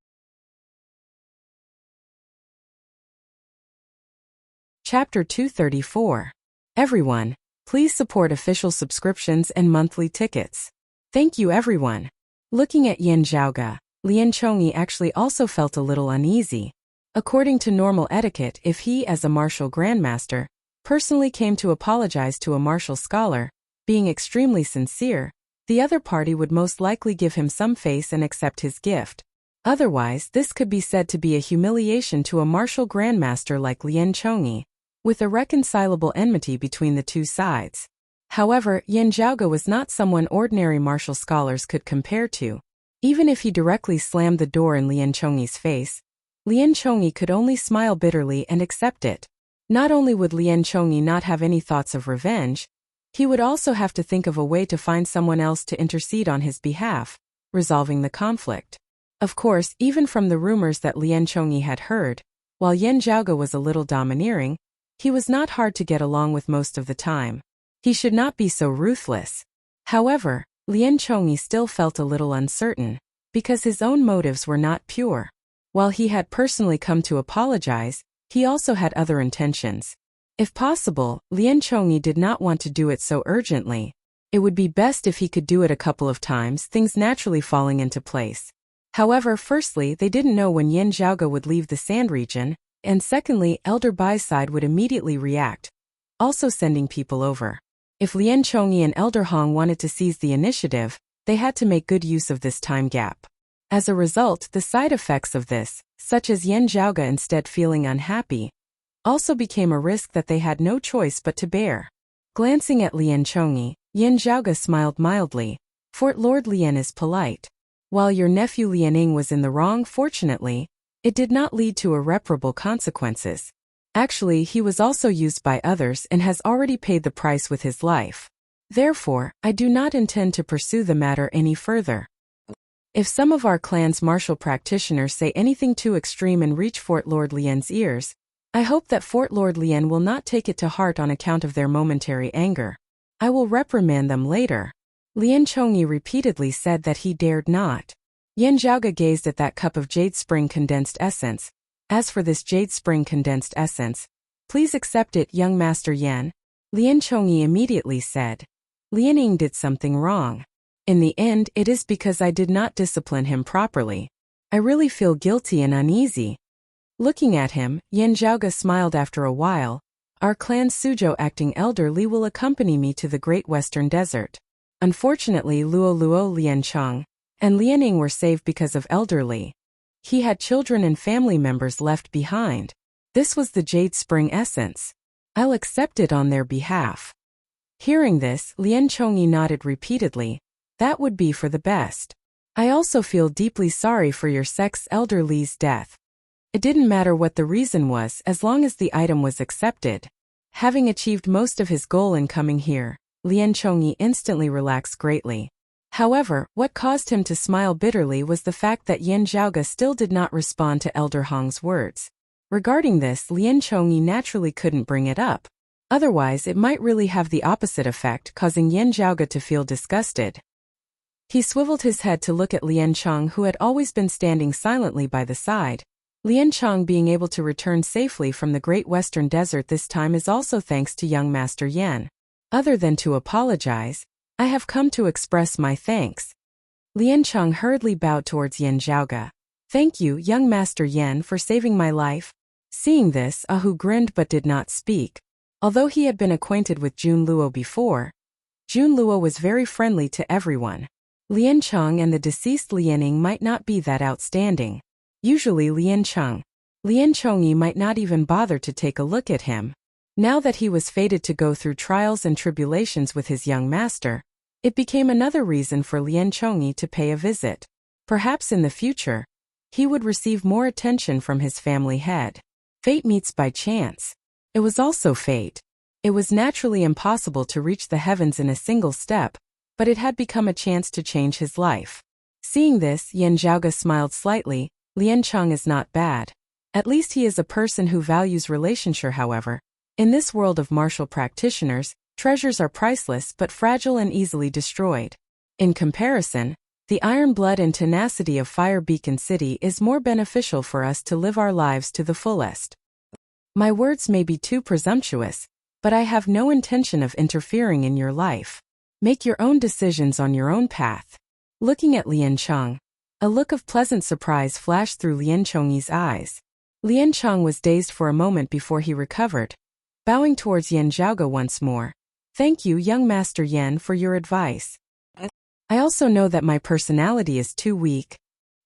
Chapter 234. Everyone, please support official subscriptions and monthly tickets. Thank you everyone. Looking at Yin Zhaoga, Lian Chongyi actually also felt a little uneasy. According to normal etiquette, if he, as a martial grandmaster, personally came to apologize to a martial scholar, being extremely sincere, the other party would most likely give him some face and accept his gift. Otherwise, this could be said to be a humiliation to a martial grandmaster like Lian Chongyi, with irreconcilable enmity between the two sides. However, Yin Zhaoga was not someone ordinary martial scholars could compare to. Even if he directly slammed the door in Lian Chongyi's face, Lian Chongyi could only smile bitterly and accept it. Not only would Lian Chongyi not have any thoughts of revenge, he would also have to think of a way to find someone else to intercede on his behalf, resolving the conflict. Of course, even from the rumors that Lian Chongyi had heard, while Yin Zhaoga was a little domineering, he was not hard to get along with most of the time. He should not be so ruthless. However, Lian Chongyi still felt a little uncertain, because his own motives were not pure. While he had personally come to apologize, he also had other intentions. If possible, Lian Chongyi did not want to do it so urgently. It would be best if he could do it a couple of times, things naturally falling into place. However, firstly, they didn't know when Yin Zhaoga would leave the Sand region, and secondly, Elder Bai's side would immediately react, also sending people over. If Lian Chongyi and Elder Hong wanted to seize the initiative, they had to make good use of this time gap. As a result, the side effects of this, such as Yin Zhaoga instead feeling unhappy, also became a risk that they had no choice but to bear. Glancing at Lian Chongyi, Yin Zhaoga smiled mildly. Fort Lord Lian is polite. While your nephew Lianing was in the wrong, fortunately, it did not lead to irreparable consequences. Actually, he was also used by others and has already paid the price with his life. Therefore, I do not intend to pursue the matter any further. If some of our clan's martial practitioners say anything too extreme and reach Fort Lord Lian's ears, I hope that Fort Lord Lian will not take it to heart on account of their momentary anger. I will reprimand them later. Lian Chongyi repeatedly said that he dared not. Yin Zhaoga gazed at that cup of Jade Spring condensed essence. As for this Jade Spring condensed essence, please accept it, young Master Yan. Lian Chongyi immediately said. Lianing did something wrong. In the end, it is because I did not discipline him properly. I really feel guilty and uneasy. Looking at him, Yin Zhaoga smiled after a while. Our clan's Suzhou acting elder Li will accompany me to the Great Western Desert. Unfortunately, Luo Luo Liancheng and Lianing were saved because of elderly. He had children and family members left behind. This was the Jade Spring essence. I'll accept it on their behalf. Hearing this, Lian Chongyi nodded repeatedly. That would be for the best. I also feel deeply sorry for your sect's elder Li's death. It didn't matter what the reason was as long as the item was accepted. Having achieved most of his goal in coming here, Lian Chongyi instantly relaxed greatly. However, what caused him to smile bitterly was the fact that Yin Zhaoge still did not respond to Elder Hong's words. Regarding this, Lian Chongyi naturally couldn't bring it up. Otherwise, it might really have the opposite effect, causing Yin Zhaoge to feel disgusted. He swiveled his head to look at Lian Cheng, who had always been standing silently by the side. Lian Cheng being able to return safely from the Great Western Desert this time is also thanks to young Master Yan. Other than to apologize, I have come to express my thanks. Lian Cheng hurriedly bowed towards Yin Zhaoge. Thank you, young Master Yan, for saving my life. Seeing this, Ahu grinned but did not speak. Although he had been acquainted with Jun Luo before, Jun Luo was very friendly to everyone. Lian Cheng and the deceased Lianing might not be that outstanding. Usually Lian Chongyi might not even bother to take a look at him. Now that he was fated to go through trials and tribulations with his young master, it became another reason for Lian Chongyi to pay a visit. Perhaps in the future, he would receive more attention from his family head. Fate meets by chance. It was also fate. It was naturally impossible to reach the heavens in a single step, but it had become a chance to change his life. Seeing this, Yin Zhaoge smiled slightly. Lian Cheng is not bad. At least he is a person who values relationship. However, in this world of martial practitioners, treasures are priceless but fragile and easily destroyed. In comparison, the iron blood and tenacity of Fire Beacon City is more beneficial for us to live our lives to the fullest. My words may be too presumptuous, but I have no intention of interfering in your life. Make your own decisions on your own path. Looking at Lian Cheng, a look of pleasant surprise flashed through Lian Chongyi's eyes. Lian Cheng was dazed for a moment before he recovered. Bowing towards Yin Zhaoge once more. Thank you, young Master Yan, for your advice. I also know that my personality is too weak.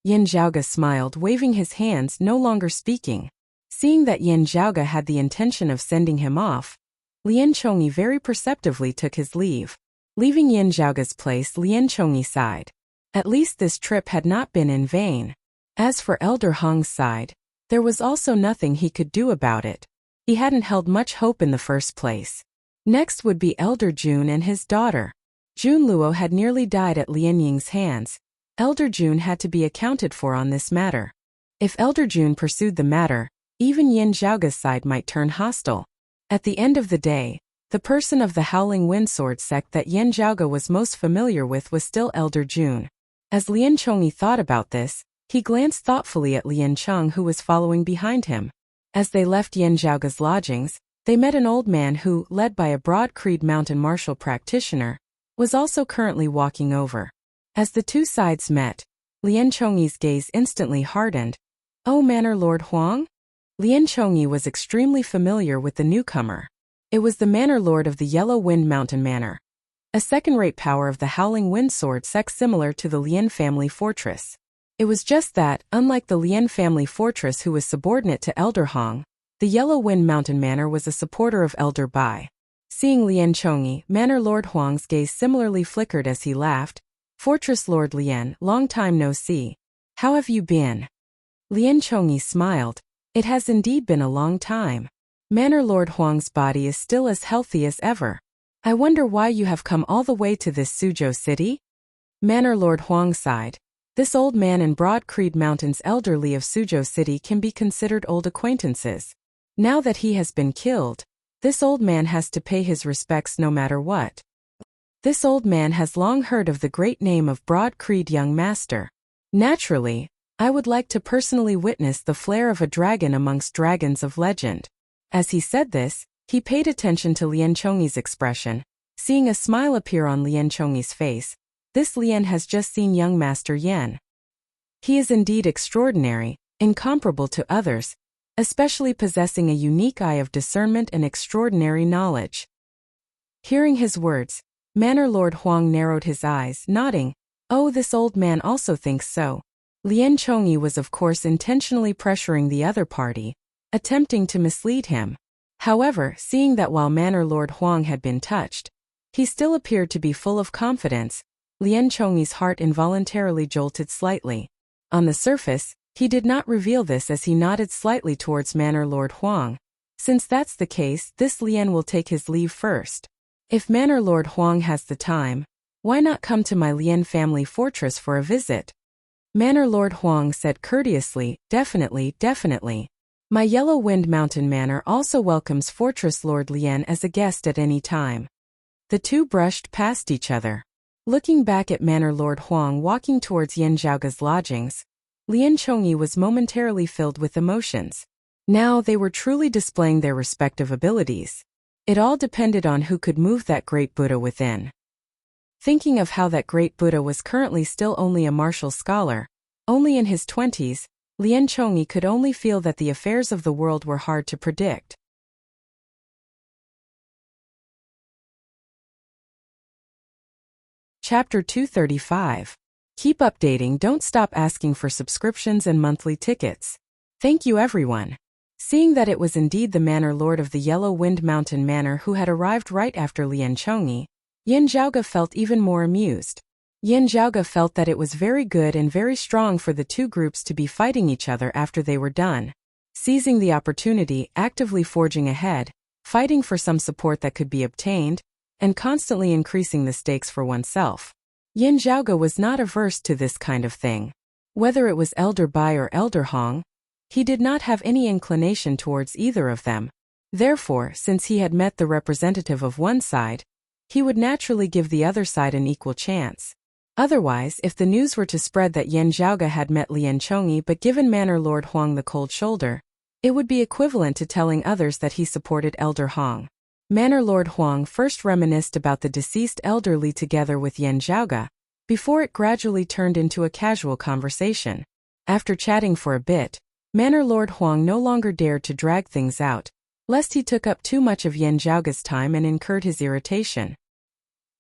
Yin Zhaoge smiled, waving his hands, no longer speaking. Seeing that Yin Zhaoge had the intention of sending him off, Lian Chongyi very perceptively took his leave. Leaving Yin Zhaoge's place, Lian Chongyi sighed. At least this trip had not been in vain. As for Elder Hong's side, there was also nothing he could do about it. He hadn't held much hope in the first place. Next would be Elder Jun and his daughter. Jun Luo had nearly died at Lian Ying's hands. Elder Jun had to be accounted for on this matter. If Elder Jun pursued the matter, even Yin Zhaoge's side might turn hostile. At the end of the day, the person of the Howling Windsword sect that Yin Zhaoge was most familiar with was still Elder Jun. As Lian Chongyi thought about this, he glanced thoughtfully at Lian Cheng, who was following behind him. As they left Yin Zhaoge's lodgings, they met an old man who, led by a Broad Creed mountain martial practitioner, was also currently walking over. As the two sides met, Lian Chongyi's gaze instantly hardened. Oh, Manor Lord Huang? Lian Chongyi was extremely familiar with the newcomer. It was the Manor Lord of the Yellow Wind Mountain Manor, a second-rate power of the Howling Windsword sect similar to the Lian family fortress. It was just that, unlike the Lian family fortress who was subordinate to Elder Hong, the Yellow Wind Mountain Manor was a supporter of Elder Bai. Seeing Lian Chongyi, Manor Lord Huang's gaze similarly flickered as he laughed. Fortress Lord Lian, long time no see. How have you been? Lian Chongyi smiled. It has indeed been a long time. Manor Lord Huang's body is still as healthy as ever. I wonder why you have come all the way to this Suzhou city? Manor Lord Huang sighed. This old man in Broad Creed Mountains elderly of Suzhou city can be considered old acquaintances. Now that he has been killed, this old man has to pay his respects no matter what. This old man has long heard of the great name of Broad Creed young master. Naturally, I would like to personally witness the flare of a dragon amongst dragons of legend. As he said this, he paid attention to Lian Chongyi's expression. Seeing a smile appear on Lian Chongyi's face, this Lian has just seen young Master Yan. He is indeed extraordinary, incomparable to others, especially possessing a unique eye of discernment and extraordinary knowledge. Hearing his words, Manor Lord Huang narrowed his eyes, nodding. Oh, this old man also thinks so. Lien Chongyi was of course intentionally pressuring the other party, attempting to mislead him. However, seeing that while Manor Lord Huang had been touched, he still appeared to be full of confidence, Lien Chongyi's heart involuntarily jolted slightly. On the surface, he did not reveal this as he nodded slightly towards Manor Lord Huang. Since that's the case, this Lien will take his leave first. If Manor Lord Huang has the time, why not come to my Lien family fortress for a visit? Manor Lord Huang said courteously, definitely, definitely. My Yellow Wind Mountain Manor also welcomes Fortress Lord Lien as a guest at any time. The two brushed past each other. Looking back at Manor Lord Huang walking towards Yin Zhaoge's lodgings, Lien Chongyi was momentarily filled with emotions. Now they were truly displaying their respective abilities. It all depended on who could move that great Buddha within. Thinking of how that great Buddha was currently still only a martial scholar, only in his 20s, Lien Chongyi could only feel that the affairs of the world were hard to predict. Chapter 235. Keep updating, don't stop asking for subscriptions and monthly tickets. Thank you everyone. Seeing that it was indeed the Manor Lord of the Yellow Wind Mountain Manor who had arrived right after Lien Chongyi, Yin Zhaoge felt even more amused. Yin Zhaoge felt that it was very good and very strong for the two groups to be fighting each other after they were done. Seizing the opportunity, actively forging ahead, fighting for some support that could be obtained, and constantly increasing the stakes for oneself. Yin Zhaoge was not averse to this kind of thing. Whether it was Elder Bai or Elder Hong, he did not have any inclination towards either of them. Therefore, since he had met the representative of one side, he would naturally give the other side an equal chance. Otherwise, if the news were to spread that Yin Zhaoge had met Lien Chongyi but given Manor Lord Huang the cold shoulder, it would be equivalent to telling others that he supported Elder Hong. Manor Lord Huang first reminisced about the deceased elderly together with Yin Zhaoge, before it gradually turned into a casual conversation. After chatting for a bit, Manor Lord Huang no longer dared to drag things out, lest he took up too much of Yin Zhaoge's time and incurred his irritation.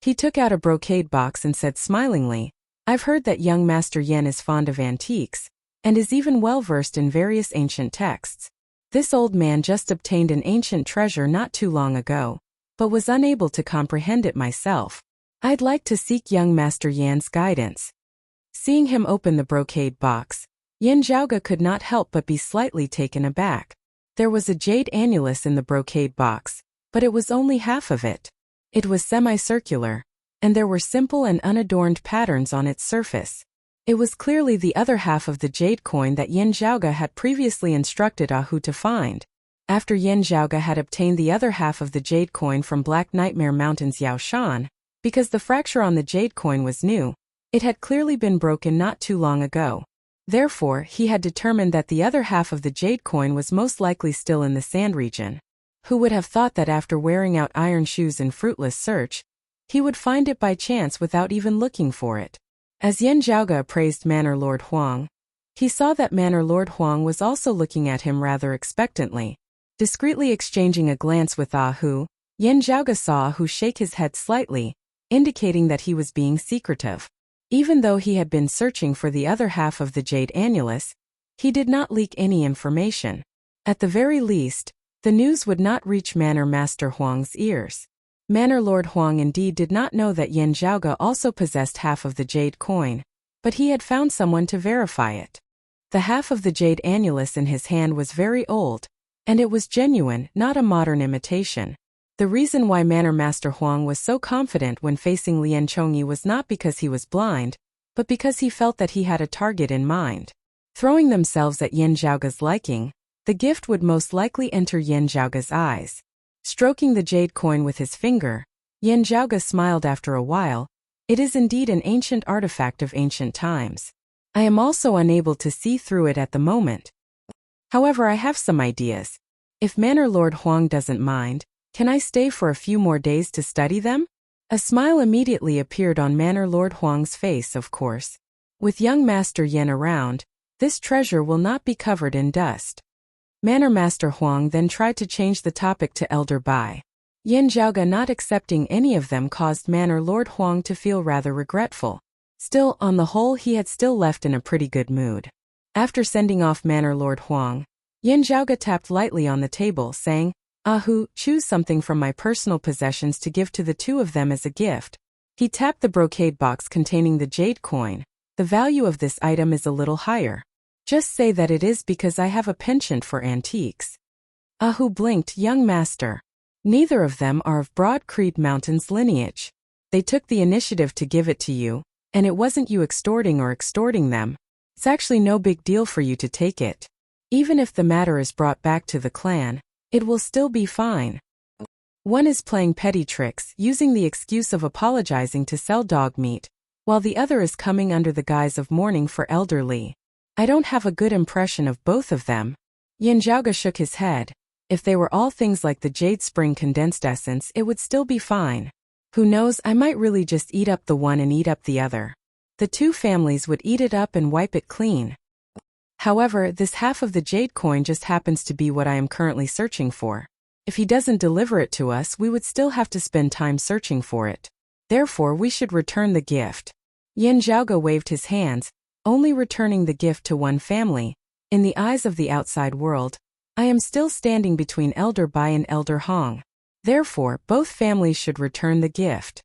He took out a brocade box and said smilingly, I've heard that young Master Yin is fond of antiques, and is even well versed in various ancient texts. This old man just obtained an ancient treasure not too long ago, but was unable to comprehend it myself. I'd like to seek young Master Yan's guidance. Seeing him open the brocade box, Yin Zhaoge could not help but be slightly taken aback. There was a jade annulus in the brocade box, but it was only half of it. It was semicircular, and there were simple and unadorned patterns on its surface. It was clearly the other half of the jade coin that Yin Zhaoge had previously instructed Ahu to find. After Yin Zhaoge had obtained the other half of the jade coin from Black Nightmare Mountain's Yaoshan, because the fracture on the jade coin was new, it had clearly been broken not too long ago. Therefore, he had determined that the other half of the jade coin was most likely still in the sand region. Who would have thought that after wearing out iron shoes in fruitless search, he would find it by chance without even looking for it? As Yin Zhaoge appraised Manor Lord Huang, he saw that Manor Lord Huang was also looking at him rather expectantly. Discreetly exchanging a glance with Ahu, Yin Zhaoge saw Ahu shake his head slightly, indicating that he was being secretive. Even though he had been searching for the other half of the jade annulus, he did not leak any information. At the very least, the news would not reach Manor Master Huang's ears. Manor Lord Huang indeed did not know that Yin Zhaoge also possessed half of the jade coin, but he had found someone to verify it. The half of the jade annulus in his hand was very old, and it was genuine, not a modern imitation. The reason why Manor Master Huang was so confident when facing Lien Chongyi was not because he was blind, but because he felt that he had a target in mind. Throwing themselves at Yin Zhaoge's liking, the gift would most likely enter Yin Zhaoge's eyes. Stroking the jade coin with his finger, Yin Zhaoge smiled after a while. It is indeed an ancient artifact of ancient times. I am also unable to see through it at the moment. However, I have some ideas. If Manor Lord Huang doesn't mind, can I stay for a few more days to study them? A smile immediately appeared on Manor Lord Huang's face, of course. With young Master Yin around, this treasure will not be covered in dust. Manor Master Huang then tried to change the topic to Elder Bai. Yin Zhaoge not accepting any of them caused Manor Lord Huang to feel rather regretful. Still, on the whole he had still left in a pretty good mood. After sending off Manor Lord Huang, Yin Zhaoge tapped lightly on the table, saying, "Ahu, choose something from my personal possessions to give to the two of them as a gift." He tapped the brocade box containing the jade coin. "The value of this item is a little higher. Just say that it is because I have a penchant for antiques." Ahu blinked. "Young master. Neither of them are of Broad Creed Mountain's lineage. They took the initiative to give it to you, and it wasn't you extorting them. It's actually no big deal for you to take it. Even if the matter is brought back to the clan, it will still be fine. One is playing petty tricks, using the excuse of apologizing to sell dog meat, while the other is coming under the guise of mourning for Elder Li. I don't have a good impression of both of them." Yin Zhaoge shook his head. "If they were all things like the Jade Spring condensed essence, it would still be fine. Who knows, I might really just eat up the one and eat up the other. The two families would eat it up and wipe it clean. However, this half of the jade coin just happens to be what I am currently searching for. If he doesn't deliver it to us, we would still have to spend time searching for it. Therefore, we should return the gift." Yin Zhaoge waved his hands. "Only returning the gift to one family. In the eyes of the outside world, I am still standing between Elder Bai and Elder Hong. Therefore, both families should return the gift.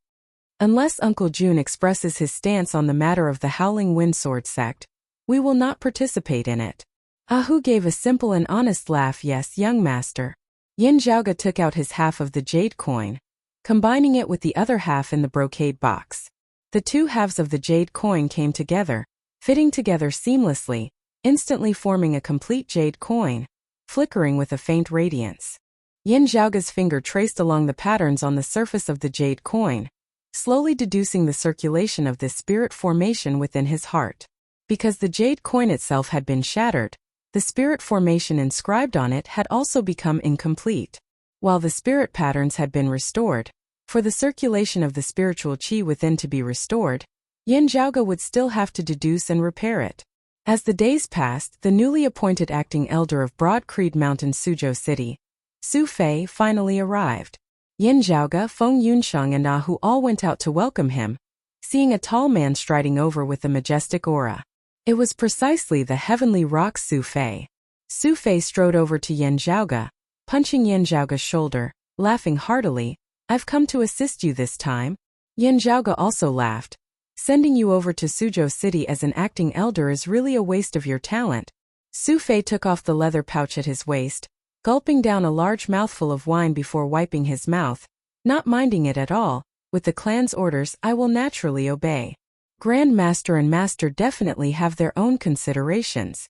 Unless Uncle Jun expresses his stance on the matter of the Howling Wind Sword sect, we will not participate in it." Ahu gave a simple and honest laugh. "Yes, young master." Yin Zhaoge took out his half of the jade coin, combining it with the other half in the brocade box. The two halves of the jade coin came together, fitting together seamlessly, instantly forming a complete jade coin, flickering with a faint radiance. Yin Zhaoge's finger traced along the patterns on the surface of the jade coin, slowly deducing the circulation of this spirit formation within his heart. Because the jade coin itself had been shattered, the spirit formation inscribed on it had also become incomplete. While the spirit patterns had been restored, for the circulation of the spiritual qi within to be restored, Yin Zhaoge would still have to deduce and repair it. As the days passed, the newly appointed acting elder of Broad Creed Mountain Suzhou City, Su Fei, finally arrived. Yin Zhaoge, Feng Yunsheng and Ahu all went out to welcome him, seeing a tall man striding over with a majestic aura. It was precisely the heavenly rock Su Fei. Su Fei strode over to Yin Zhaoge, punching Yin Zhaoge's shoulder, laughing heartily. "I've come to assist you this time." Yin Zhaoge also laughed. "Sending you over to Suzhou City as an acting elder is really a waste of your talent." Su Fei took off the leather pouch at his waist, gulping down a large mouthful of wine before wiping his mouth, not minding it at all. "With the clan's orders, I will naturally obey. Grand Master and Master definitely have their own considerations.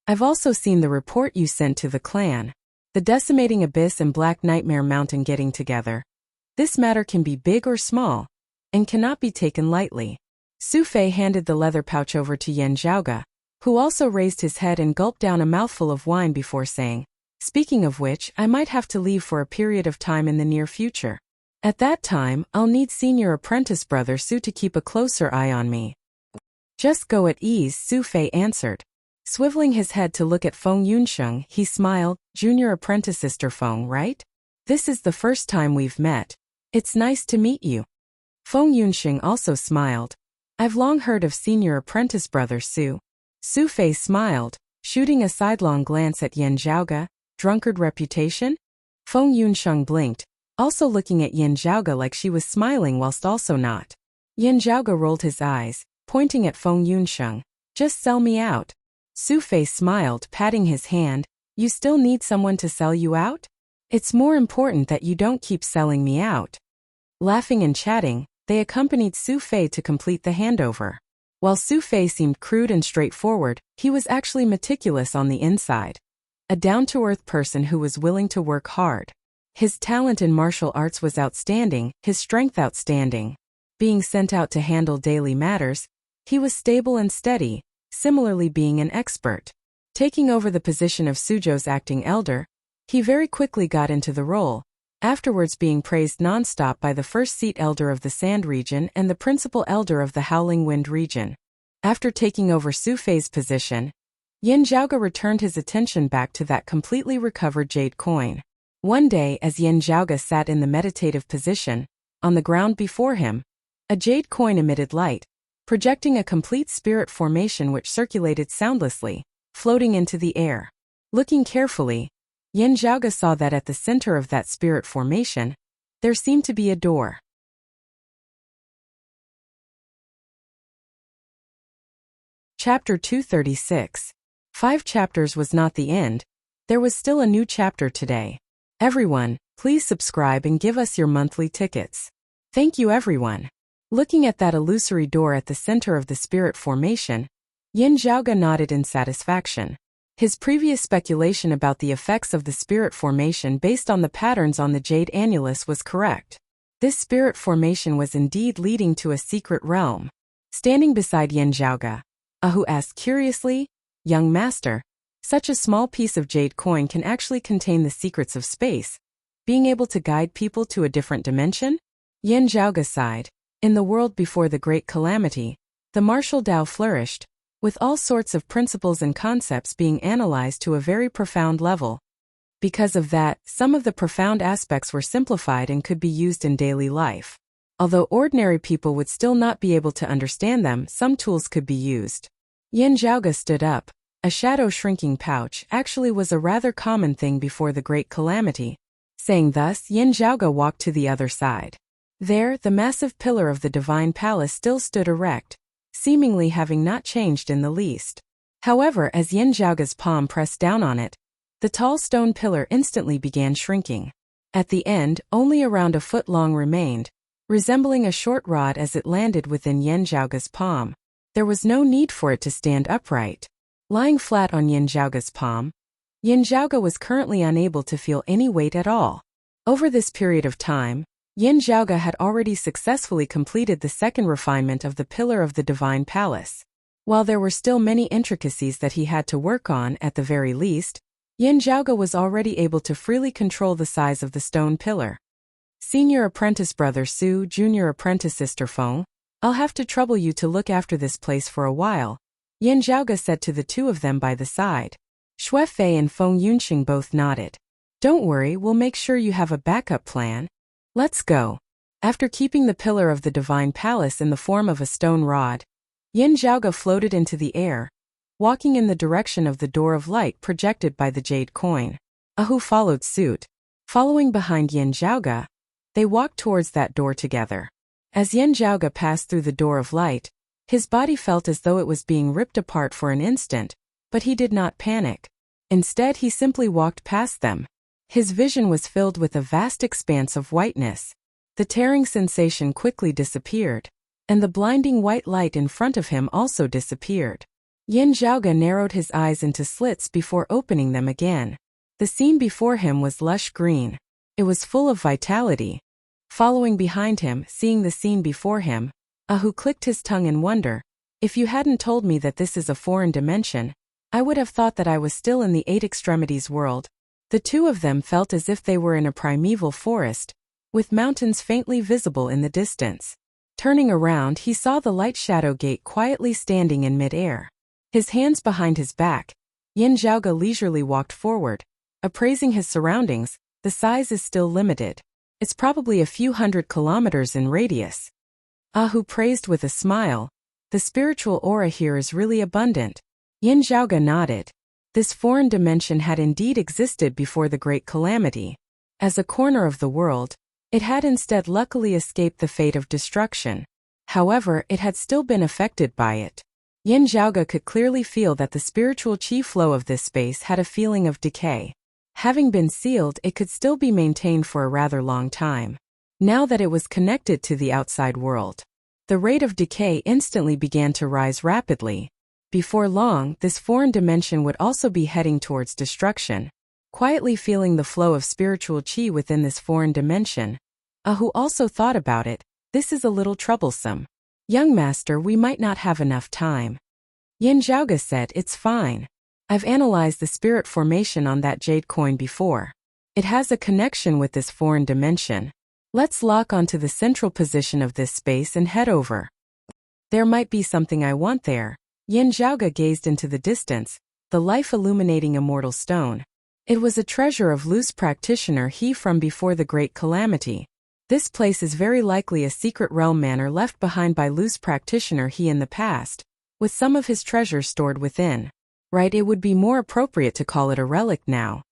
I've also seen the report you sent to the clan. The Decimating Abyss and Black Nightmare Mountain getting together. This matter can be big or small, and cannot be taken lightly." Su Fei handed the leather pouch over to Yin Zhaoge, who also raised his head and gulped down a mouthful of wine before saying, "Speaking of which, I might have to leave for a period of time in the near future. At that time, I'll need senior apprentice brother Su to keep a closer eye on me." "Just go at ease," Su Fei answered. Swiveling his head to look at Feng Yunsheng, he smiled. "Junior apprentice Sister Feng, right? This is the first time we've met. It's nice to meet you." Feng Yunsheng also smiled. "I've long heard of senior apprentice brother Su." Su Fei smiled, shooting a sidelong glance at Yin Zhaoge. "Drunkard reputation?" Feng Yunsheng blinked, also looking at Yin Zhaoge like she was smiling whilst also not. Yin Zhaoge rolled his eyes, pointing at Feng Yunsheng. "Just sell me out." Su Fei smiled, patting his hand. "You still need someone to sell you out? It's more important that you don't keep selling me out." Laughing and chatting, they accompanied Su Fei to complete the handover. While Su Fei seemed crude and straightforward, he was actually meticulous on the inside. A down-to-earth person who was willing to work hard. His talent in martial arts was outstanding, his strength outstanding. Being sent out to handle daily matters, he was stable and steady, similarly being an expert. Taking over the position of Suzhou's acting elder, he very quickly got into the role, afterwards being praised non-stop by the first seat elder of the Sand region and the principal elder of the Howling Wind region. After taking over Su Fei's position, Yin Zhaoge returned his attention back to that completely recovered jade coin. One day, as Yin Zhaoge sat in the meditative position, on the ground before him, a jade coin emitted light, projecting a complete spirit formation which circulated soundlessly, floating into the air. Looking carefully, Yin Zhaoge saw that at the center of that spirit formation, there seemed to be a door. Chapter 236. 5 chapters was not the end. There was still a new chapter today. Everyone, please subscribe and give us your monthly tickets. Thank you everyone. Looking at that illusory door at the center of the spirit formation, Yin Zhaoge nodded in satisfaction. His previous speculation about the effects of the spirit formation based on the patterns on the jade annulus was correct. This spirit formation was indeed leading to a secret realm. Standing beside Yin Zhaoge, Ahu asked curiously, "Young master, such a small piece of jade coin can actually contain the secrets of space, being able to guide people to a different dimension?" Yin Zhaoge sighed. In the world before the Great Calamity, the martial Tao flourished, with all sorts of principles and concepts being analyzed to a very profound level. Because of that, some of the profound aspects were simplified and could be used in daily life. Although ordinary people would still not be able to understand them, some tools could be used. Yin Zhaoge stood up. A shadow shrinking pouch actually was a rather common thing before the Great Calamity. Saying thus, Yin Zhaoge walked to the other side. There, the massive pillar of the divine palace still stood erect, seemingly having not changed in the least. However, as Yin Zhaoge's palm pressed down on it, the tall stone pillar instantly began shrinking. At the end, only around a foot long remained, resembling a short rod as it landed within Yin Zhaoge's palm. There was no need for it to stand upright. Lying flat on Yin Zhaoge's palm, Yin Zhaoge was currently unable to feel any weight at all. Over this period of time, Yin Zhaoge had already successfully completed the second refinement of the pillar of the divine palace. While there were still many intricacies that he had to work on at the very least, Yin Zhaoge was already able to freely control the size of the stone pillar. "Senior apprentice brother Su, junior apprentice sister Feng, I'll have to trouble you to look after this place for a while," Yin Zhaoge said to the two of them by the side. Xue Fei and Feng Yunxing both nodded. "Don't worry, we'll make sure you have a backup plan. Let's go." After keeping the pillar of the divine palace in the form of a stone rod, Yin Zhaoge floated into the air, walking in the direction of the door of light projected by the jade coin. Ahu followed suit. Following behind Yin Zhaoge, they walked towards that door together. As Yin Zhaoge passed through the door of light, his body felt as though it was being ripped apart for an instant, but he did not panic. Instead, he simply walked past them. His vision was filled with a vast expanse of whiteness. The tearing sensation quickly disappeared, and the blinding white light in front of him also disappeared. Yin Zhaoge narrowed his eyes into slits before opening them again. The scene before him was lush green. It was full of vitality. Following behind him, seeing the scene before him, Ahu clicked his tongue in wonder. "If you hadn't told me that this is a foreign dimension, I would have thought that I was still in the Eight Extremities world." The two of them felt as if they were in a primeval forest, with mountains faintly visible in the distance. Turning around, he saw the light shadow gate quietly standing in mid-air. His hands behind his back, Yin Zhaoge leisurely walked forward, appraising his surroundings. The size is still limited. It's probably a few hundred kilometers in radius. Ahu praised with a smile. "The spiritual aura here is really abundant." Yin Zhaoge nodded. This foreign dimension had indeed existed before the Great Calamity. As a corner of the world, it had instead luckily escaped the fate of destruction. However, it had still been affected by it. Yin Zhaoge could clearly feel that the spiritual qi flow of this space had a feeling of decay. Having been sealed, it could still be maintained for a rather long time. Now that it was connected to the outside world, the rate of decay instantly began to rise rapidly. Before long, this foreign dimension would also be heading towards destruction. Quietly feeling the flow of spiritual qi within this foreign dimension, Ahu also thought about it. "This is a little troublesome. Young master, we might not have enough time." Yin Zhaoge said, "It's fine. I've analyzed the spirit formation on that jade coin before. It has a connection with this foreign dimension. Let's lock onto the central position of this space and head over. There might be something I want there." Yin Zhaoge gazed into the distance, the life-illuminating immortal stone. It was a treasure of loose practitioner he from before the great calamity. This place is very likely a secret realm manor left behind by loose practitioner he in the past, with some of his treasures stored within. Right, it would be more appropriate to call it a relic now.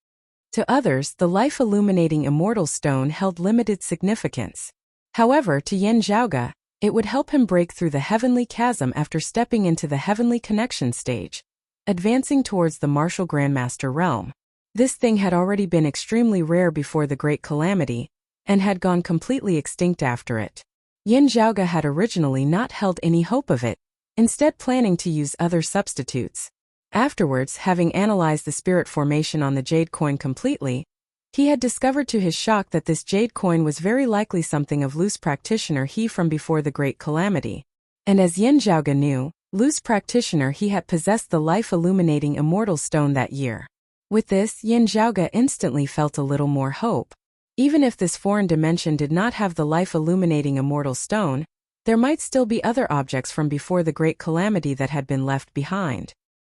To others, the life-illuminating immortal stone held limited significance. However, to Yin Zhaoge, it would help him break through the heavenly chasm after stepping into the heavenly connection stage, advancing towards the martial grandmaster realm. This thing had already been extremely rare before the great calamity, and had gone completely extinct after it. Yin Zhaoge had originally not held any hope of it, instead planning to use other substitutes. Afterwards, having analyzed the spirit formation on the jade coin completely, he had discovered to his shock that this jade coin was very likely something of loose practitioner he from before the great calamity. And as Yin Zhaoge knew, loose practitioner he had possessed the life-illuminating immortal stone that year. With this, Yin Zhaoge instantly felt a little more hope. Even if this foreign dimension did not have the life-illuminating immortal stone, there might still be other objects from before the great calamity that had been left behind.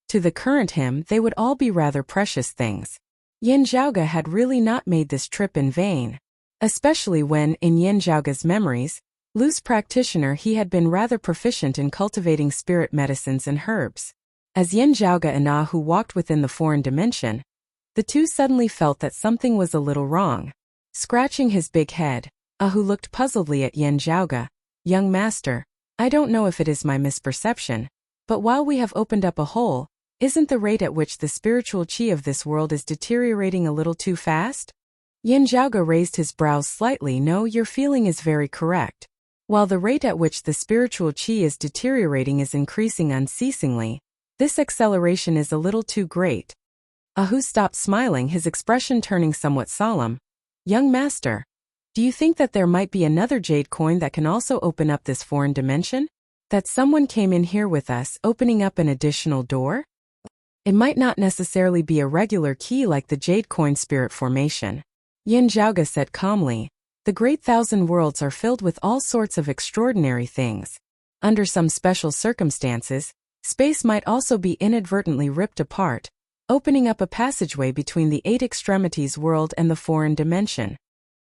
To the current him, they would all be rather precious things. Yin Zhaoge had really not made this trip in vain. Especially when, in Yin Zhaoge's memories, loose practitioner he had been rather proficient in cultivating spirit medicines and herbs. As Yin Zhaoge and Ahu walked within the foreign dimension, the two suddenly felt that something was a little wrong. Scratching his big head, Ahu looked puzzledly at Yin Zhaoge. "Young master, I don't know if it is my misperception, but while we have opened up a hole, isn't the rate at which the spiritual qi of this world is deteriorating a little too fast?" Yin Zhaoge raised his brows slightly. "No, your feeling is very correct. While the rate at which the spiritual qi is deteriorating is increasing unceasingly, this acceleration is a little too great." Ahu stopped smiling, his expression turning somewhat solemn. "Young master, do you think that there might be another jade coin that can also open up this foreign dimension? That someone came in here with us, opening up an additional door? It might not necessarily be a regular key like the jade coin spirit formation." Yin Zhaoge said calmly, "The great thousand worlds are filled with all sorts of extraordinary things. Under some special circumstances, space might also be inadvertently ripped apart, opening up a passageway between the eight extremities world and the foreign dimension."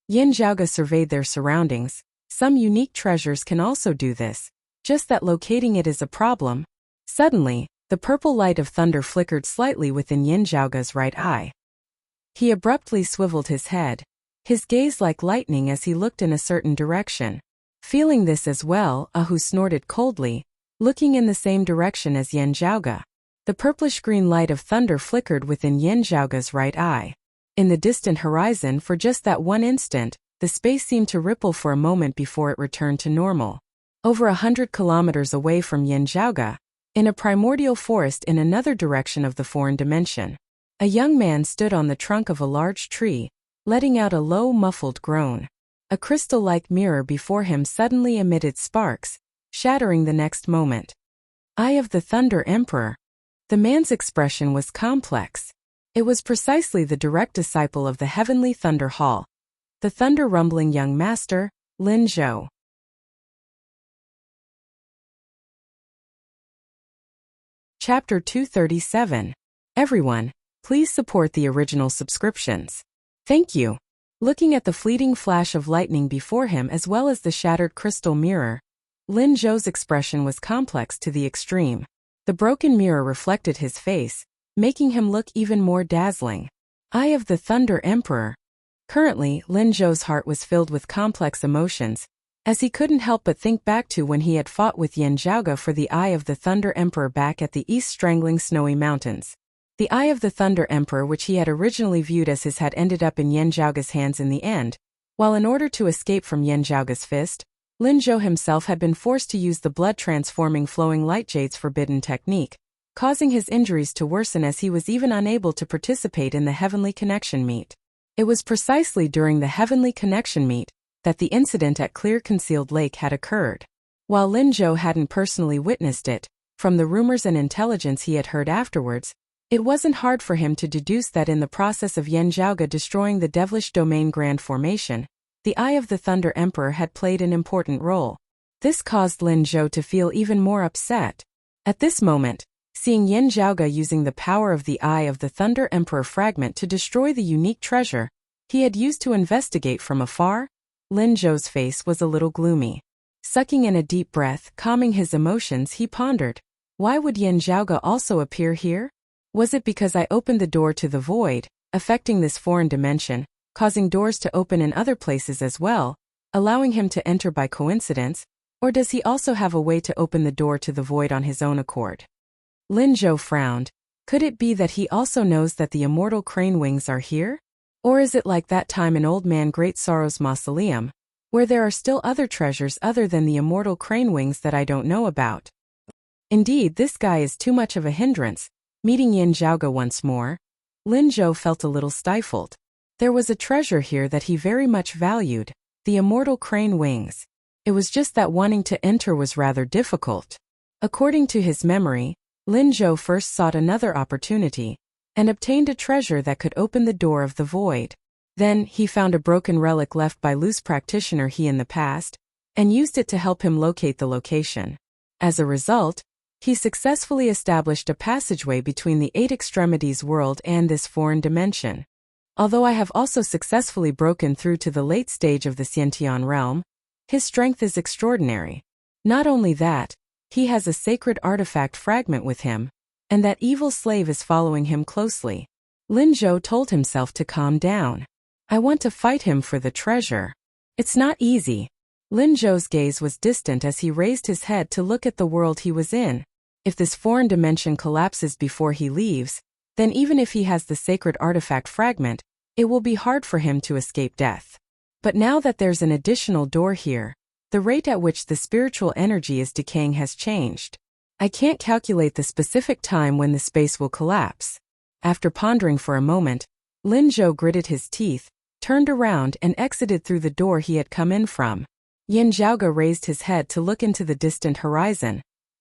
Yin Zhaoge surveyed their surroundings. Some unique treasures can also do this, just that locating it is a problem. Suddenly, the purple light of thunder flickered slightly within Yin Zhaoge's right eye. He abruptly swiveled his head, his gaze like lightning as he looked in a certain direction. Feeling this as well, Ahu snorted coldly, looking in the same direction as Yin Zhaoge. The purplish-green light of thunder flickered within Yin Zhaoge's right eye. In the distant horizon, for just that one instant, the space seemed to ripple for a moment before it returned to normal. Over 100 kilometers away from Yin Zhaoge, in a primordial forest in another direction of the foreign dimension, a young man stood on the trunk of a large tree, letting out a low, muffled groan. A crystal-like mirror before him suddenly emitted sparks, shattering the next moment. "Eye of the Thunder Emperor." The man's expression was complex. It was precisely the direct disciple of the heavenly Thunder Hall, the thunder-rumbling young master, Lin Zhou. Chapter 237. Everyone, please support the original subscriptions. Thank you. Looking at the fleeting flash of lightning before him as well as the shattered crystal mirror, Lin Zhou's expression was complex to the extreme. The broken mirror reflected his face, making him look even more dazzling. Eye of the Thunder Emperor. Currently, Lin Zhou's heart was filled with complex emotions, as he couldn't help but think back to when he had fought with Yin Zhaoge for the Eye of the Thunder Emperor back at the east strangling snowy mountains. The Eye of the Thunder Emperor, which he had originally viewed as his, had ended up in Yin Zhaoge's hands in the end, while in order to escape from Yin Zhaoge's fist, Lin Zhou himself had been forced to use the blood-transforming flowing light jade's forbidden technique, causing his injuries to worsen as he was even unable to participate in the Heavenly Connection meet. It was precisely during the Heavenly Connection meet that the incident at Clear Concealed Lake had occurred. While Lin Zhou hadn't personally witnessed it, from the rumors and intelligence he had heard afterwards, it wasn't hard for him to deduce that in the process of Yin Zhaoge destroying the Devilish Domain Grand Formation, the Eye of the Thunder Emperor had played an important role. This caused Lin Zhou to feel even more upset. At this moment, Seeing Yin Zhaoge using the power of the Eye of the Thunder Emperor fragment to destroy the unique treasure he had used to investigate from afar, Lin Zhou's face was a little gloomy. Sucking in a deep breath, calming his emotions, he pondered, why would Yin Zhaoge also appear here? Was it because I opened the door to the void, affecting this foreign dimension, causing doors to open in other places as well, allowing him to enter by coincidence, or does he also have a way to open the door to the void on his own accord? Lin Zhou frowned. Could it be that he also knows that the immortal crane wings are here? Or is it like that time in Old Man Great Sorrow's mausoleum, where there are still other treasures other than the immortal crane wings that I don't know about? Indeed, this guy is too much of a hindrance. Meeting Yin Zhaoge once more, Lin Zhou felt a little stifled. There was a treasure here that he very much valued, the immortal crane wings. It was just that wanting to enter was rather difficult. According to his memory, Lin Zhou first sought another opportunity, and obtained a treasure that could open the door of the void. Then, he found a broken relic left by loose practitioner he in the past, and used it to help him locate the location. As a result, he successfully established a passageway between the Eight Extremities world and this foreign dimension. Although I have also successfully broken through to the late stage of the Xiantian realm, his strength is extraordinary. Not only that, he has a sacred artifact fragment with him, and that evil slave is following him closely. Lin Zhou told himself to calm down. I want to fight him for the treasure. It's not easy. Lin Zhou's gaze was distant as he raised his head to look at the world he was in. If this foreign dimension collapses before he leaves, then even if he has the sacred artifact fragment, it will be hard for him to escape death. But now that there's an additional door here, the rate at which the spiritual energy is decaying has changed. I can't calculate the specific time when the space will collapse. After pondering for a moment, Lin Zhou gritted his teeth, turned around and exited through the door he had come in from. Yin Zhaoge raised his head to look into the distant horizon,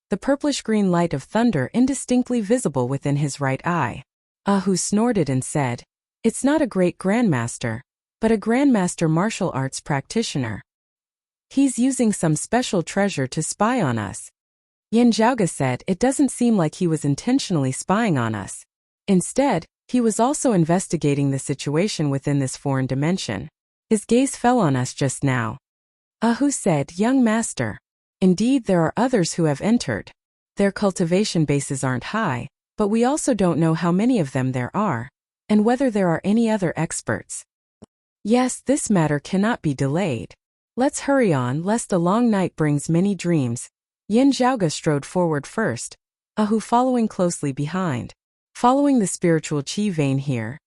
the purplish-green light of thunder indistinctly visible within his right eye. Ahu snorted and said, "It's not a great grandmaster, but a grandmaster martial arts practitioner. He's using some special treasure to spy on us." Yin Zhaoge said it doesn't seem like he was intentionally spying on us. Instead, he was also investigating the situation within this foreign dimension. His gaze fell on us just now. Ahu said, "Young master. Indeed, there are others who have entered. Their cultivation bases aren't high, but we also don't know how many of them there are, and whether there are any other experts. Yes, this matter cannot be delayed. Let's hurry on, lest a long night brings many dreams." Yin Zhaoge strode forward first, Ahu following closely behind. Following the spiritual qi vein here,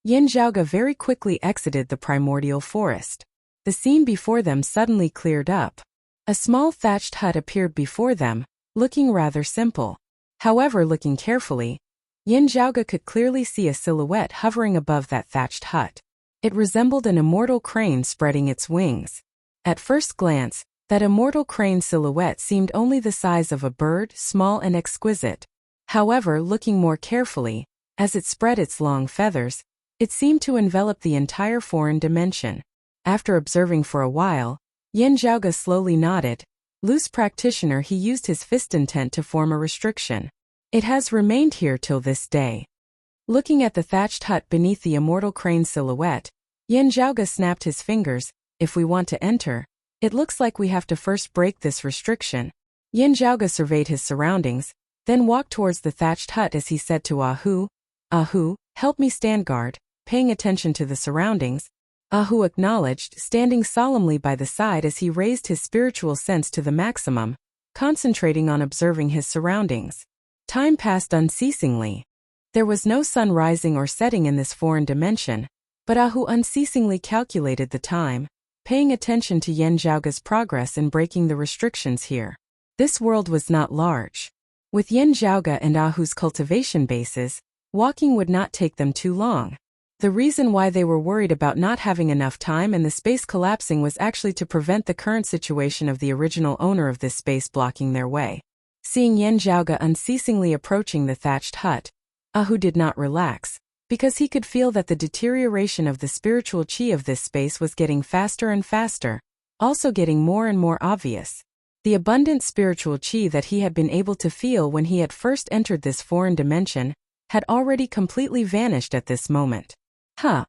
Yin Zhaoge very quickly exited the primordial forest. The scene before them suddenly cleared up. A small thatched hut appeared before them, looking rather simple. However, looking carefully, Yin Zhaoge could clearly see a silhouette hovering above that thatched hut. It resembled an immortal crane spreading its wings. At first glance, that immortal crane silhouette seemed only the size of a bird, small and exquisite. However, looking more carefully, as it spread its long feathers, it seemed to envelop the entire foreign dimension. After observing for a while, Yin Zhaoge slowly nodded. Loose practitioner, he used his fist intent to form a restriction. It has remained here till this day. Looking at the thatched hut beneath the immortal crane silhouette, Yin Zhaoge snapped his fingers. If we want to enter, it looks like we have to first break this restriction. Yin Zhaoge surveyed his surroundings, then walked towards the thatched hut as he said to Ahu, "Ahu, help me stand guard," paying attention to the surroundings. Ahu acknowledged, standing solemnly by the side as he raised his spiritual sense to the maximum, concentrating on observing his surroundings. Time passed unceasingly. There was no sun rising or setting in this foreign dimension, but Ahu unceasingly calculated the time, paying attention to Yin Zhaoge's progress in breaking the restrictions here. This world was not large. With Yin Zhaoge and Ahu's cultivation bases, walking would not take them too long. The reason why they were worried about not having enough time and the space collapsing was actually to prevent the current situation of the original owner of this space blocking their way. Seeing Yin Zhaoge unceasingly approaching the thatched hut, Ahu did not relax, because he could feel that the deterioration of the spiritual qi of this space was getting faster and faster, also getting more and more obvious. The abundant spiritual chi that he had been able to feel when he had first entered this foreign dimension had already completely vanished at this moment. Huh.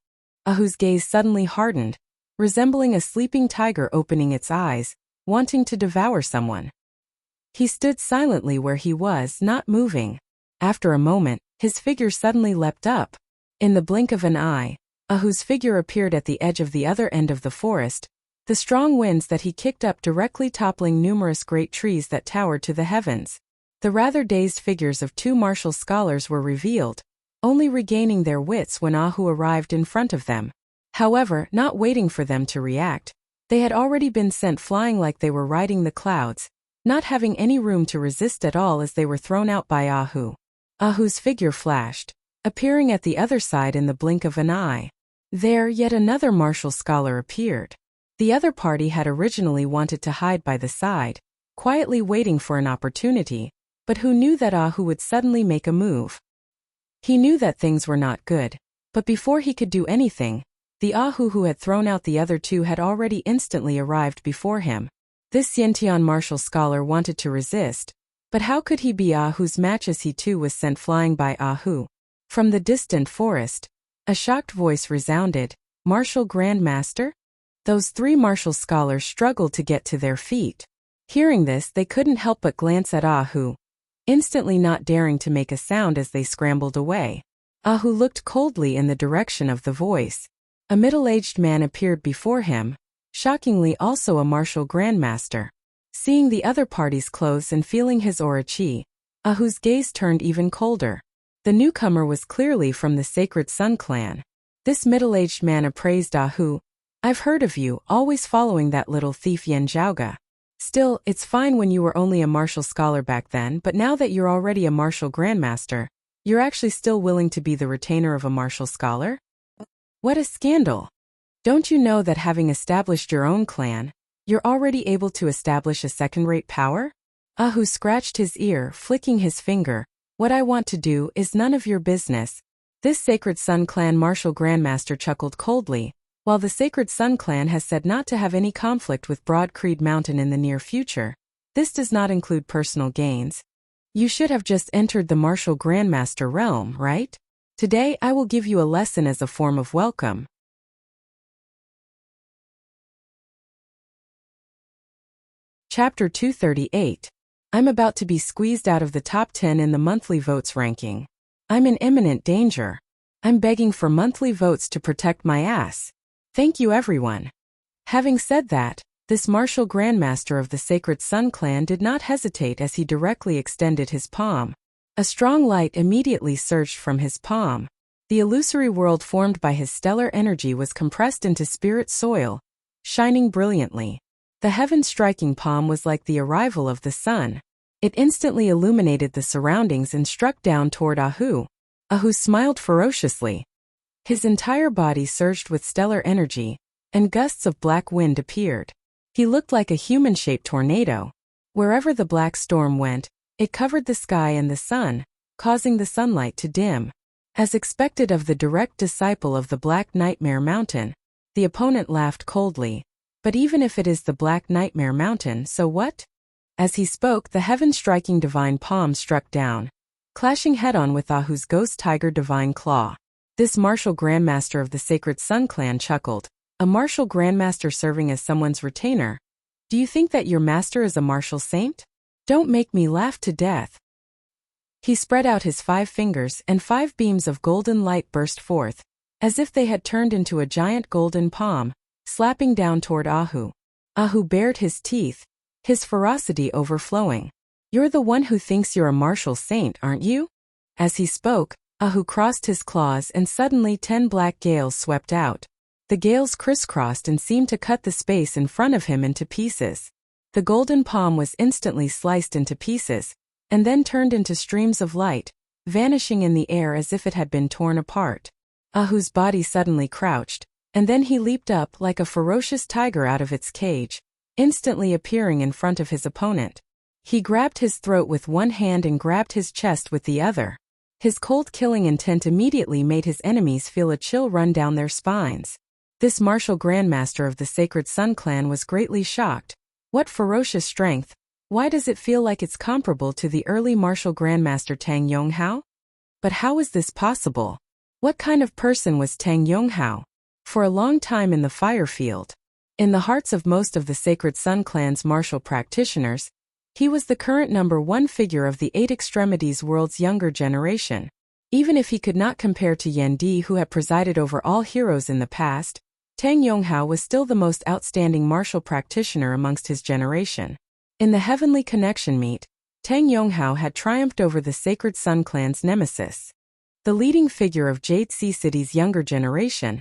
Ahu's gaze suddenly hardened, resembling a sleeping tiger opening its eyes, wanting to devour someone. He stood silently where he was, not moving. After a moment, his figure suddenly leapt up. In the blink of an eye, Ahu's figure appeared at the edge of the other end of the forest, the strong winds that he kicked up directly toppling numerous great trees that towered to the heavens. The rather dazed figures of two martial scholars were revealed, only regaining their wits when Ahu arrived in front of them. However, not waiting for them to react, they had already been sent flying like they were riding the clouds, not having any room to resist at all as they were thrown out by Ahu. Ahu's figure flashed, appearing at the other side in the blink of an eye. There, yet another martial scholar appeared. The other party had originally wanted to hide by the side, quietly waiting for an opportunity, but who knew that Ahu would suddenly make a move. He knew that things were not good, but before he could do anything, the Ahu who had thrown out the other two had already instantly arrived before him. This Xiantian martial scholar wanted to resist, but how could he be Ahu's match as he too was sent flying by Ahu? From the distant forest, a shocked voice resounded, "Martial Grandmaster?" Those three martial scholars struggled to get to their feet. Hearing this, they couldn't help but glance at Ahu, instantly not daring to make a sound as they scrambled away. Ahu looked coldly in the direction of the voice. A middle-aged man appeared before him, shockingly also a martial grandmaster. Seeing the other party's clothes and feeling his aura chi, Ahu's gaze turned even colder. The newcomer was clearly from the Sacred Sun clan. This middle-aged man appraised Ahu. "I've heard of you, always following that little thief Yen Zhaoga. Still, it's fine when you were only a martial scholar back then, but now that you're already a martial grandmaster, you're actually still willing to be the retainer of a martial scholar? What a scandal! Don't you know that having established your own clan, you're already able to establish a second-rate power?" Ahu scratched his ear, flicking his finger. "What I want to do is none of your business." This Sacred Sun clan martial grandmaster chuckled coldly. While the Sacred Sun clan has said not to have any conflict with Broad Creed Mountain in the near future, this does not include personal gains. You should have just entered the martial grandmaster realm, right? Today I will give you a lesson as a form of welcome. Chapter 238. I'm about to be squeezed out of the top 10 in the monthly votes ranking. I'm in imminent danger. I'm begging for monthly votes to protect my ass. Thank you, everyone. Having said that, this martial grandmaster of the Sacred Sun clan did not hesitate as he directly extended his palm. A strong light immediately surged from his palm. The illusory world formed by his stellar energy was compressed into spirit soil, shining brilliantly. The heaven-striking palm was like the arrival of the sun. It instantly illuminated the surroundings and struck down toward Ahu. Ahu smiled ferociously. His entire body surged with stellar energy, and gusts of black wind appeared. He looked like a human-shaped tornado. Wherever the black storm went, it covered the sky and the sun, causing the sunlight to dim. As expected of the direct disciple of the Black Nightmare Mountain, the opponent laughed coldly. But even if it is the Black Nightmare Mountain, so what? As he spoke, the heaven-striking divine palm struck down, clashing head-on with Ahu's ghost tiger divine claw. This martial grandmaster of the Sacred Sun clan chuckled. A martial grandmaster serving as someone's retainer? Do you think that your master is a martial saint? Don't make me laugh to death. He spread out his 5 fingers and 5 beams of golden light burst forth, as if they had turned into a giant golden palm, slapping down toward Ahu. Ahu bared his teeth, his ferocity overflowing. "You're the one who thinks you're a martial saint, aren't you?" As he spoke, Ahu crossed his claws and suddenly 10 black gales swept out. The gales crisscrossed and seemed to cut the space in front of him into pieces. The golden palm was instantly sliced into pieces, and then turned into streams of light, vanishing in the air as if it had been torn apart. Ahu's body suddenly crouched, and then he leaped up like a ferocious tiger out of its cage, instantly appearing in front of his opponent. He grabbed his throat with one hand and grabbed his chest with the other. His cold killing intent immediately made his enemies feel a chill run down their spines. This martial grandmaster of the Sacred Sun clan was greatly shocked. What ferocious strength, Why does it feel like it's comparable to the early martial grandmaster Tang Yonghao? But how is this possible? What kind of person was Tang Yonghao? For a long time in the fire field, in the hearts of most of the Sacred Sun clan's martial practitioners, he was the current #1 figure of the Eight Extremities world's younger generation. Even if he could not compare to Yan Di, who had presided over all heroes in the past, Tang Yonghao was still the most outstanding martial practitioner amongst his generation. In the Heavenly Connection meet, Tang Yonghao had triumphed over the Sacred Sun clan's nemesis, the leading figure of Jade Sea City's younger generation,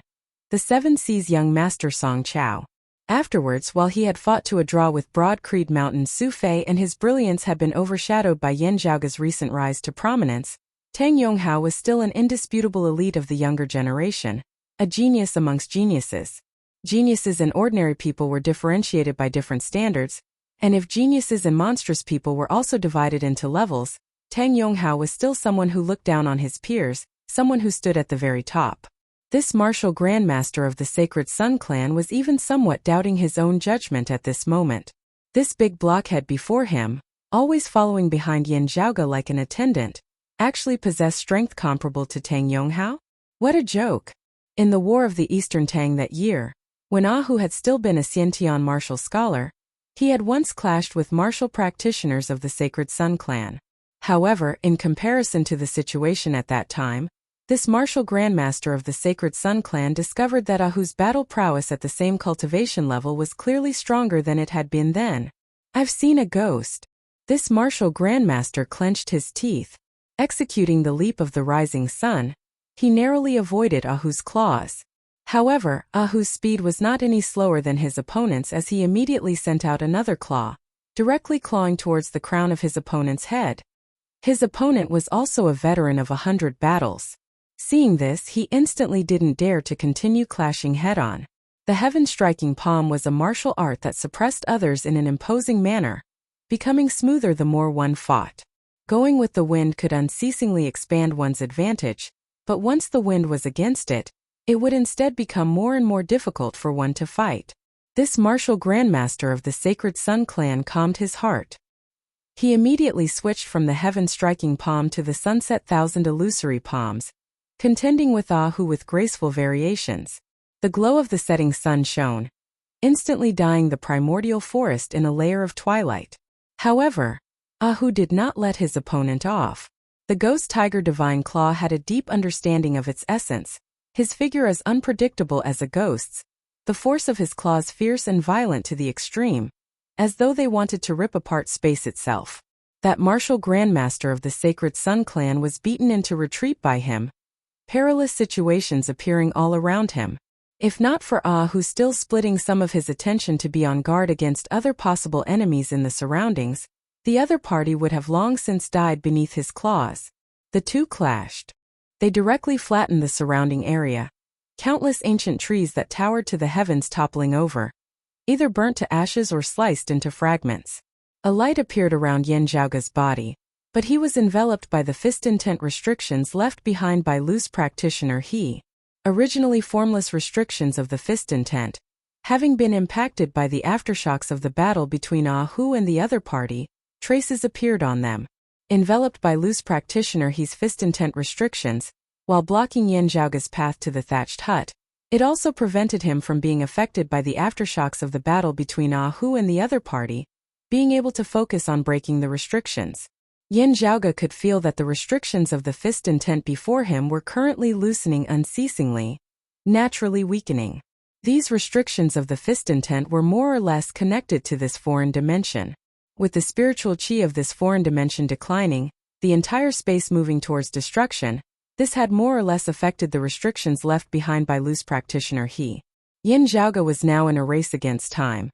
the Seven Seas young master Song Chao. Afterwards, while he had fought to a draw with Broad Creed Mountain Su Fei and his brilliance had been overshadowed by Yin Zhaoge's recent rise to prominence, Tang Yonghao was still an indisputable elite of the younger generation, a genius amongst geniuses. Geniuses and ordinary people were differentiated by different standards, and if geniuses and monstrous people were also divided into levels, Tang Yonghao was still someone who looked down on his peers, someone who stood at the very top. This martial grandmaster of the Sacred Sun clan was even somewhat doubting his own judgment at this moment. This big blockhead before him, always following behind Yin Zhaoge like an attendant, actually possessed strength comparable to Tang Yonghao? What a joke! In the War of the Eastern Tang that year, when Hu had still been a Xiantian martial scholar, he had once clashed with martial practitioners of the Sacred Sun clan. However, in comparison to the situation at that time, this martial grandmaster of the Sacred Sun clan discovered that Ahu's battle prowess at the same cultivation level was clearly stronger than it had been then. I've seen a ghost. This martial grandmaster clenched his teeth. Executing the leap of the rising sun, he narrowly avoided Ahu's claws. However, Ahu's speed was not any slower than his opponent's as he immediately sent out another claw, directly clawing towards the crown of his opponent's head. His opponent was also a veteran of 100 battles. Seeing this, he instantly didn't dare to continue clashing head-on. The heaven-striking palm was a martial art that suppressed others in an imposing manner, becoming smoother the more one fought. Going with the wind could unceasingly expand one's advantage, but once the wind was against it, it would instead become more and more difficult for one to fight. This martial grandmaster of the Sacred Sun clan calmed his heart. He immediately switched from the heaven-striking palm to the Sunset Thousand illusory palms, contending with Ahu with graceful variations. The glow of the setting sun shone, instantly dyeing the primordial forest in a layer of twilight. However, Ahu did not let his opponent off. The ghost tiger Divine Claw had a deep understanding of its essence, his figure as unpredictable as a ghost's, the force of his claws fierce and violent to the extreme, as though they wanted to rip apart space itself. That martial grandmaster of the Sacred Sun clan was beaten into retreat by him, perilous situations appearing all around him. If not for Ahu still splitting some of his attention to be on guard against other possible enemies in the surroundings, the other party would have long since died beneath his claws. The two clashed. They directly flattened the surrounding area. Countless ancient trees that towered to the heavens toppling over, either burnt to ashes or sliced into fragments. A light appeared around Yin Zhaoge's body, but he was enveloped by the fist intent restrictions left behind by loose practitioner He. Originally formless restrictions of the fist intent, having been impacted by the aftershocks of the battle between Ahu and the other party, traces appeared on them. Enveloped by loose practitioner He's fist intent restrictions, while blocking Yin Zhaoge's path to the thatched hut, it also prevented him from being affected by the aftershocks of the battle between Ahu and the other party, being able to focus on breaking the restrictions. Yin Zhaoge could feel that the restrictions of the fist intent before him were currently loosening unceasingly, naturally weakening. These restrictions of the fist intent were more or less connected to this foreign dimension. With the spiritual chi of this foreign dimension declining, the entire space moving towards destruction, this had more or less affected the restrictions left behind by loose practitioner He. Yin Zhaoge was now in a race against time,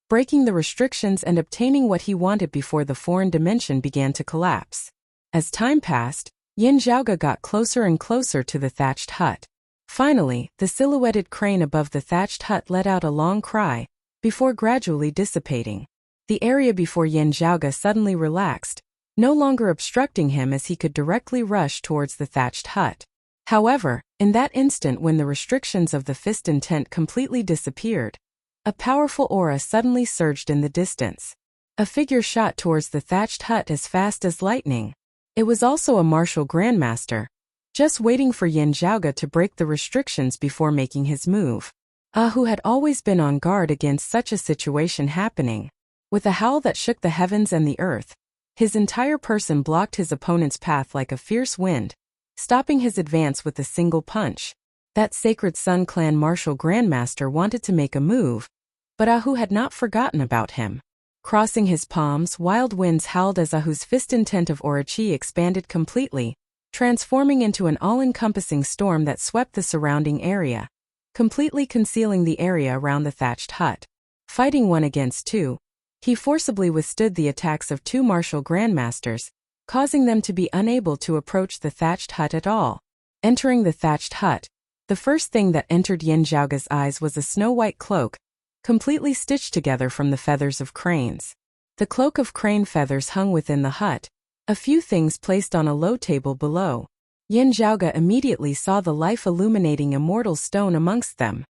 breaking the restrictions and obtaining what he wanted before the foreign dimension began to collapse. As time passed, Yin Zhaoge got closer and closer to the thatched hut. Finally, the silhouetted crane above the thatched hut let out a long cry, before gradually dissipating. The area before Yin Zhaoge suddenly relaxed, no longer obstructing him as he could directly rush towards the thatched hut. However, in that instant when the restrictions of the fist intent completely disappeared, a powerful aura suddenly surged in the distance. A figure shot towards the thatched hut as fast as lightning. It was also a martial grandmaster, just waiting for Yin Zhaoge to break the restrictions before making his move. Who had always been on guard against such a situation happening. With a howl that shook the heavens and the earth, his entire person blocked his opponent's path like a fierce wind, stopping his advance with a single punch. That Sacred Sun Clan martial grandmaster wanted to make a move, but Ahu had not forgotten about him. Crossing his palms, wild winds howled as Ahu's fist intent of aura chi expanded completely, transforming into an all-encompassing storm that swept the surrounding area, completely concealing the area around the thatched hut. Fighting 1 against 2, he forcibly withstood the attacks of 2 martial grandmasters, causing them to be unable to approach the thatched hut at all. Entering the thatched hut, the first thing that entered Yin Zhaoge's eyes was a snow-white cloak, completely stitched together from the feathers of cranes. The cloak of crane feathers hung within the hut, a few things placed on a low table below. Yin Zhaoge immediately saw the life-illuminating immortal stone amongst them.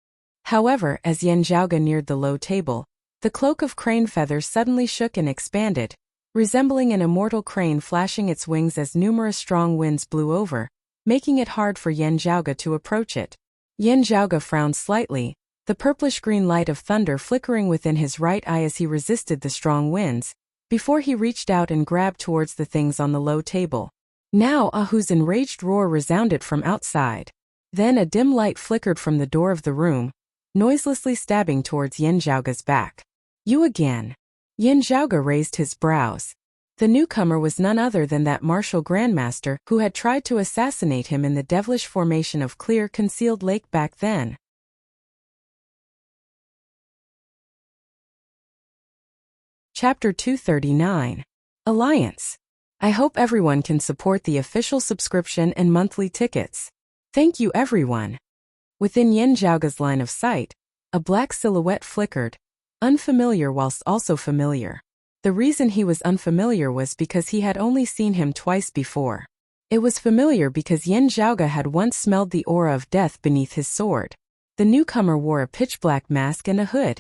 However, as Yin Zhaoge neared the low table, the cloak of crane feathers suddenly shook and expanded, resembling an immortal crane flashing its wings as numerous strong winds blew over, making it hard for Yin Zhaoge to approach it. Yin Zhaoge frowned slightly, the purplish-green light of thunder flickering within his right eye as he resisted the strong winds, before he reached out and grabbed towards the things on the low table. Now Ahu's enraged roar resounded from outside. Then a dim light flickered from the door of the room, noiselessly stabbing towards Yin Zhaoge's back. You again. Yin Zhaoge raised his brows. The newcomer was none other than that martial grandmaster who had tried to assassinate him in the devilish formation of Clear Concealed Lake back then. Chapter 239. Alliance. I hope everyone can support the official subscription and monthly tickets. Thank you everyone. Within Yin Zhaoge's line of sight, a black silhouette flickered, unfamiliar whilst also familiar. The reason he was unfamiliar was because he had only seen him twice before. It was familiar because Yin Zhaoge had once smelled the aura of death beneath his sword. The newcomer wore a pitch-black mask and a hood.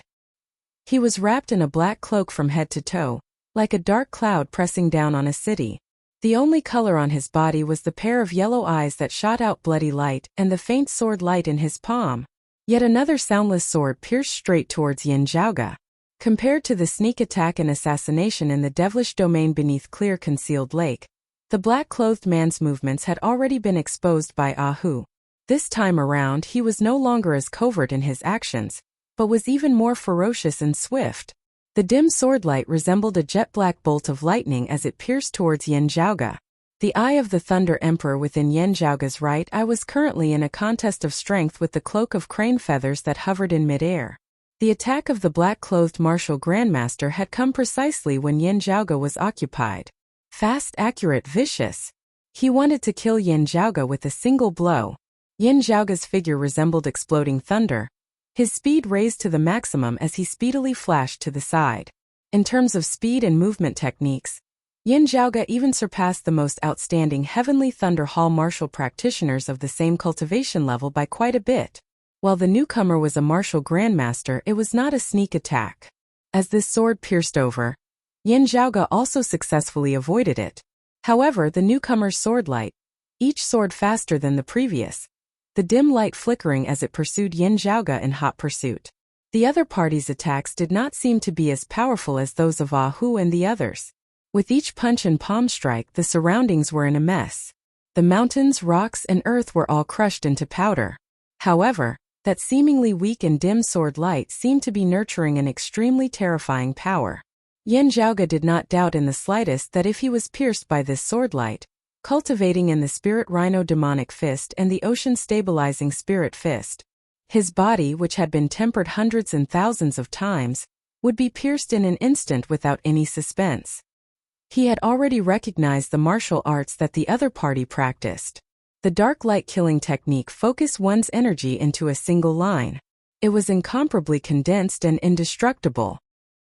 He was wrapped in a black cloak from head to toe, like a dark cloud pressing down on a city. The only color on his body was the pair of yellow eyes that shot out bloody light and the faint sword light in his palm. Yet another soundless sword pierced straight towards Yin Zhaoge. Compared to the sneak attack and assassination in the devilish domain beneath Clear Concealed Lake, the black-clothed man's movements had already been exposed by Ahu. This time around he was no longer as covert in his actions, but was even more ferocious and swift. The dim swordlight resembled a jet-black bolt of lightning as it pierced towards Yin Zhaoge. The eye of the Thunder Emperor within Yin Zhaoge's right eye was currently in a contest of strength with the cloak of crane feathers that hovered in midair. The attack of the black-clothed martial grandmaster had come precisely when Yin Zhaoge was occupied. Fast, accurate, vicious. He wanted to kill Yin Zhaoge with a single blow. Yin Zhaoge's figure resembled exploding thunder, his speed raised to the maximum as he speedily flashed to the side. In terms of speed and movement techniques, Yin Zhaoge even surpassed the most outstanding Heavenly Thunder Hall martial practitioners of the same cultivation level by quite a bit. While the newcomer was a martial grandmaster, it was not a sneak attack. As this sword pierced over, Yin Zhaoge also successfully avoided it. However, the newcomer's sword light, each sword faster than the previous, the dim light flickering as it pursued Yin Zhaoge in hot pursuit. The other party's attacks did not seem to be as powerful as those of Ahu and the others. With each punch and palm strike, the surroundings were in a mess. The mountains, rocks, and earth were all crushed into powder. However, that seemingly weak and dim sword light seemed to be nurturing an extremely terrifying power. Yin Zhaoge did not doubt in the slightest that if he was pierced by this sword light, cultivating in the Spirit Rhino Demonic Fist and the Ocean Stabilizing Spirit Fist, his body, which had been tempered hundreds and thousands of times, would be pierced in an instant without any suspense. He had already recognized the martial arts that the other party practiced. The dark light killing technique focused one's energy into a single line. It was incomparably condensed and indestructible.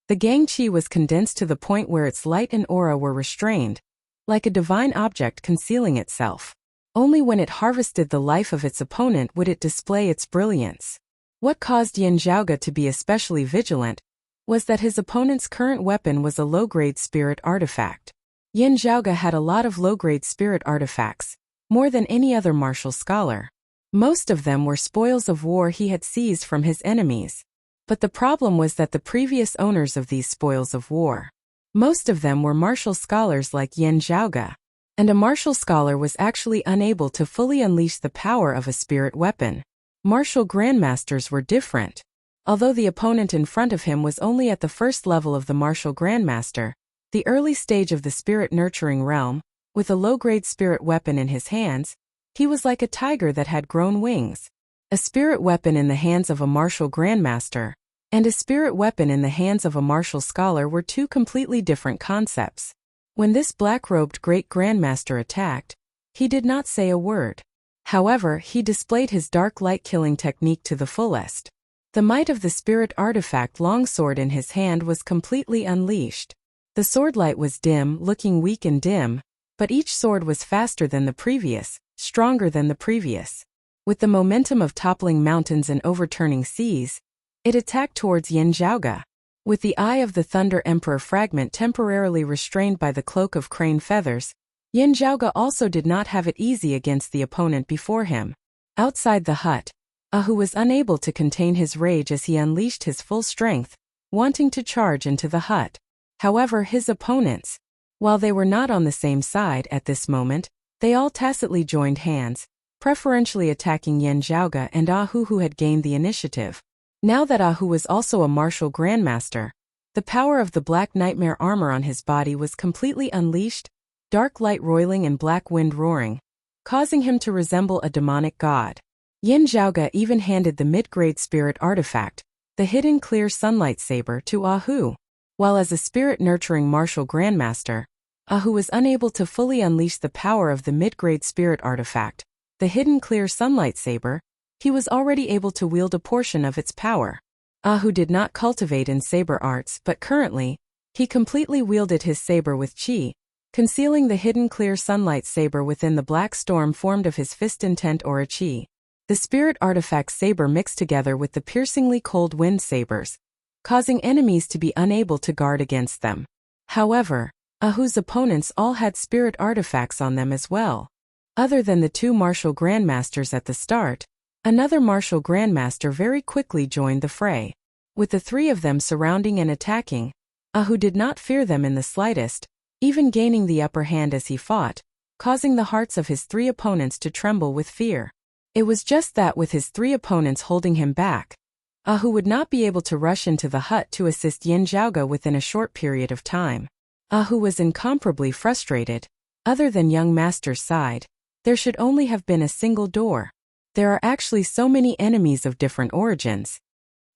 The Gang Chi was condensed to the point where its light and aura were restrained, like a divine object concealing itself. Only when it harvested the life of its opponent would it display its brilliance. What caused Yin Zhaoge to be especially vigilant was that his opponent's current weapon was a low-grade spirit artifact. Yin Zhaoge had a lot of low-grade spirit artifacts, more than any other martial scholar. Most of them were spoils of war he had seized from his enemies. But the problem was that the previous owners of these spoils of war, most of them were martial scholars like Yin Zhaoge. And a martial scholar was actually unable to fully unleash the power of a spirit weapon. Martial grandmasters were different. Although the opponent in front of him was only at the first level of the martial grandmaster, the early stage of the spirit-nurturing realm, with a low-grade spirit weapon in his hands, he was like a tiger that had grown wings. A spirit weapon in the hands of a martial grandmaster, and a spirit weapon in the hands of a martial scholar were two completely different concepts. When this black-robed great grandmaster attacked, he did not say a word. However, he displayed his dark light-killing technique to the fullest. The might of the spirit artifact longsword in his hand was completely unleashed. The swordlight was dim, looking weak and dim, but each sword was faster than the previous, stronger than the previous. With the momentum of toppling mountains and overturning seas, it attacked towards Yin Zhaoge. With the Eye of the Thunder Emperor fragment temporarily restrained by the cloak of crane feathers, Yin Zhaoge also did not have it easy against the opponent before him. Outside the hut, Ahu was unable to contain his rage as he unleashed his full strength, wanting to charge into the hut. However, his opponents, while they were not on the same side at this moment, they all tacitly joined hands, preferentially attacking Yin Zhaoge and Ahu, who had gained the initiative. Now that Ahu was also a martial grandmaster, the power of the black nightmare armor on his body was completely unleashed, dark light roiling and black wind roaring, causing him to resemble a demonic god. Yin Zhaoge even handed the mid-grade spirit artifact, the hidden clear sunlight saber, to Ahu. While as a spirit-nurturing martial grandmaster, Ahu was unable to fully unleash the power of the mid-grade spirit artifact, the hidden clear sunlight saber, he was already able to wield a portion of its power. Ahu did not cultivate in saber arts, but currently, he completely wielded his saber with chi, concealing the hidden clear sunlight saber within the black storm formed of his fist intent aura chi. The spirit artifact saber mixed together with the piercingly cold wind sabers, causing enemies to be unable to guard against them. However, Ahu's opponents all had spirit artifacts on them as well. Other than the two martial grandmasters at the start, another martial grandmaster very quickly joined the fray. With the three of them surrounding and attacking, Ahu did not fear them in the slightest, even gaining the upper hand as he fought, causing the hearts of his three opponents to tremble with fear. It was just that with his three opponents holding him back, Ahu would not be able to rush into the hut to assist Yin Zhaoge within a short period of time. Ahu was incomparably frustrated. Other than young master's side, there should only have been a single door. There are actually so many enemies of different origins.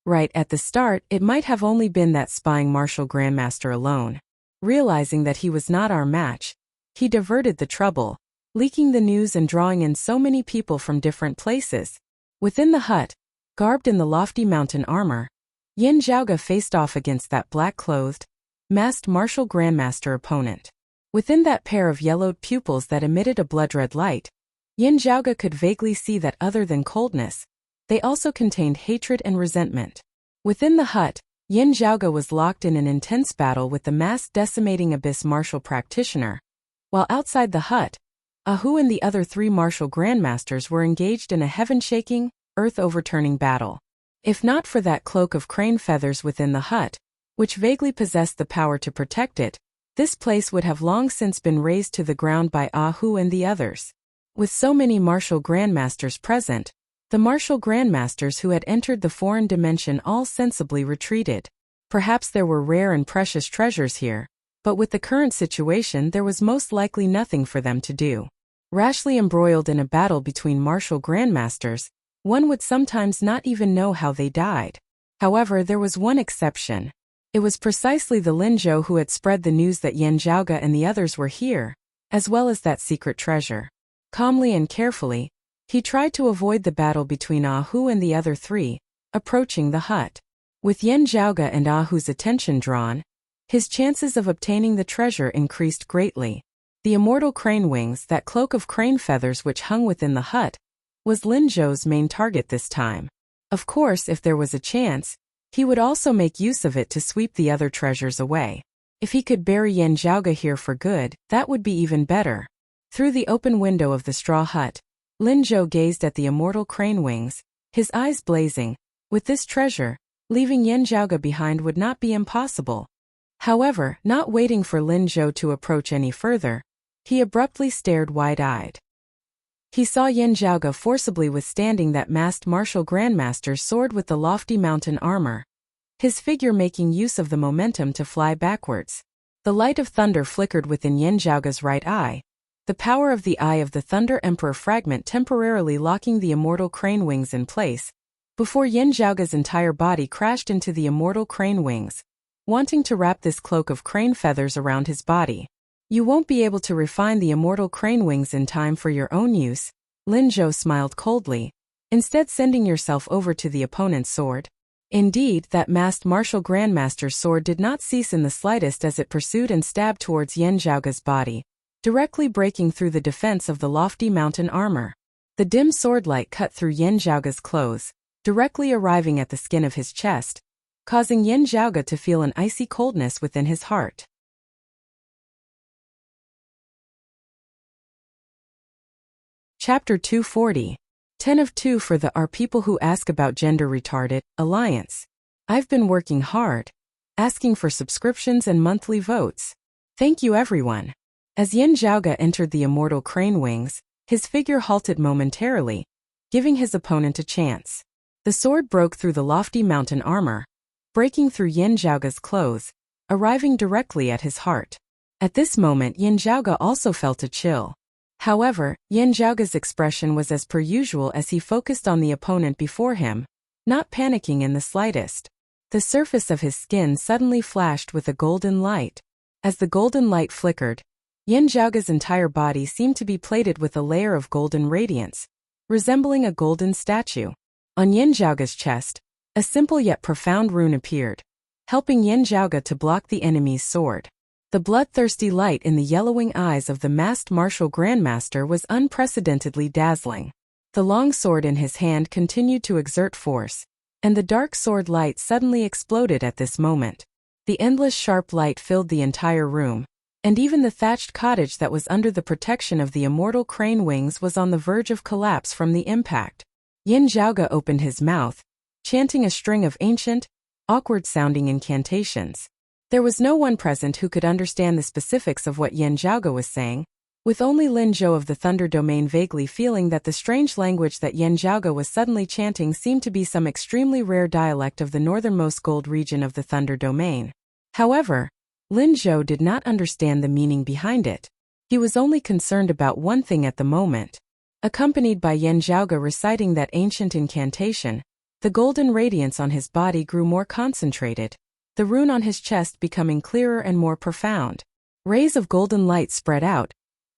Right at the start, it might have only been that spying martial grandmaster alone. Realizing that he was not our match, he diverted the trouble, leaking the news and drawing in so many people from different places. Within the hut, garbed in the lofty mountain armor, Yin Zhaoge faced off against that black-clothed, masked martial grandmaster opponent. Within that pair of yellowed pupils that emitted a blood-red light, Yin Zhaoge could vaguely see that other than coldness, they also contained hatred and resentment. Within the hut, Yin Zhaoge was locked in an intense battle with the masked decimating abyss martial practitioner, while outside the hut, Ahu and the other three martial grandmasters were engaged in a heaven-shaking, earth-overturning battle. If not for that cloak of crane feathers within the hut, which vaguely possessed the power to protect it, this place would have long since been razed to the ground by Ahu and the others. With so many martial grandmasters present, the martial grandmasters who had entered the foreign dimension all sensibly retreated. Perhaps there were rare and precious treasures here, but with the current situation there was most likely nothing for them to do. Rashly embroiled in a battle between martial grandmasters, one would sometimes not even know how they died. However, there was one exception. It was precisely the Linzhou who had spread the news that Yin Zhaoge and the others were here, as well as that secret treasure. Calmly and carefully, he tried to avoid the battle between Ahu and the other three, approaching the hut. With Yin Zhaoge and Ahu's attention drawn, his chances of obtaining the treasure increased greatly. The immortal crane wings, that cloak of crane feathers which hung within the hut, was Linzhou's main target this time. Of course, if there was a chance, He would also make use of it to sweep the other treasures away. If he could bury Yin Zhaoge here for good, that would be even better. Through the open window of the straw hut, Lin Zhou gazed at the immortal crane wings, his eyes blazing. With this treasure, leaving Yin Zhaoge behind would not be impossible. However, not waiting for Lin Zhou to approach any further, he abruptly stared wide-eyed. He saw Yin Zhaoge forcibly withstanding that masked martial grandmaster's sword with the lofty mountain armor, his figure making use of the momentum to fly backwards. The light of thunder flickered within Yin Zhaoge's right eye, the power of the Eye of the Thunder Emperor fragment temporarily locking the immortal crane wings in place, before Yin Zhaoge's entire body crashed into the immortal crane wings, wanting to wrap this cloak of crane feathers around his body. You won't be able to refine the immortal crane wings in time for your own use, Lin Zhou smiled coldly, instead sending yourself over to the opponent's sword. Indeed, that masked martial grandmaster's sword did not cease in the slightest as it pursued and stabbed towards Yin Zhaoge's body, directly breaking through the defense of the lofty mountain armor. The dim swordlight cut through Yin Zhaoge's clothes, directly arriving at the skin of his chest, causing Yin Zhaoge to feel an icy coldness within his heart. Chapter 240. 10 of 2 for the Are People Who Ask About Gender Retarded Alliance. I've been working hard, asking for subscriptions and monthly votes. Thank you everyone. As Yin Zhaoge entered the immortal crane wings, his figure halted momentarily, giving his opponent a chance. The sword broke through the lofty mountain armor, breaking through Yin Zhaoge's clothes, arriving directly at his heart. At this moment Yin Zhaoge also felt a chill. However, Yin Zhaoge's expression was as per usual as he focused on the opponent before him, not panicking in the slightest. The surface of his skin suddenly flashed with a golden light. As the golden light flickered, Yin Zhaoge's entire body seemed to be plated with a layer of golden radiance, resembling a golden statue. On Yin Zhaoge's chest, a simple yet profound rune appeared, helping Yin Zhaoge to block the enemy's sword. The bloodthirsty light in the yellowing eyes of the masked martial grandmaster was unprecedentedly dazzling. The long sword in his hand continued to exert force, and the dark sword light suddenly exploded at this moment. The endless sharp light filled the entire room, and even the thatched cottage that was under the protection of the immortal crane wings was on the verge of collapse from the impact. Yin Zhaoge opened his mouth, chanting a string of ancient, awkward-sounding incantations. There was no one present who could understand the specifics of what Yin Zhaoge was saying, with only Lin Zhou of the Thunder Domain vaguely feeling that the strange language that Yin Zhaoge was suddenly chanting seemed to be some extremely rare dialect of the northernmost gold region of the Thunder Domain. However, Lin Zhou did not understand the meaning behind it. He was only concerned about one thing at the moment. Accompanied by Yin Zhaoge reciting that ancient incantation, the golden radiance on his body grew more concentrated, the rune on his chest becoming clearer and more profound. Rays of golden light spread out,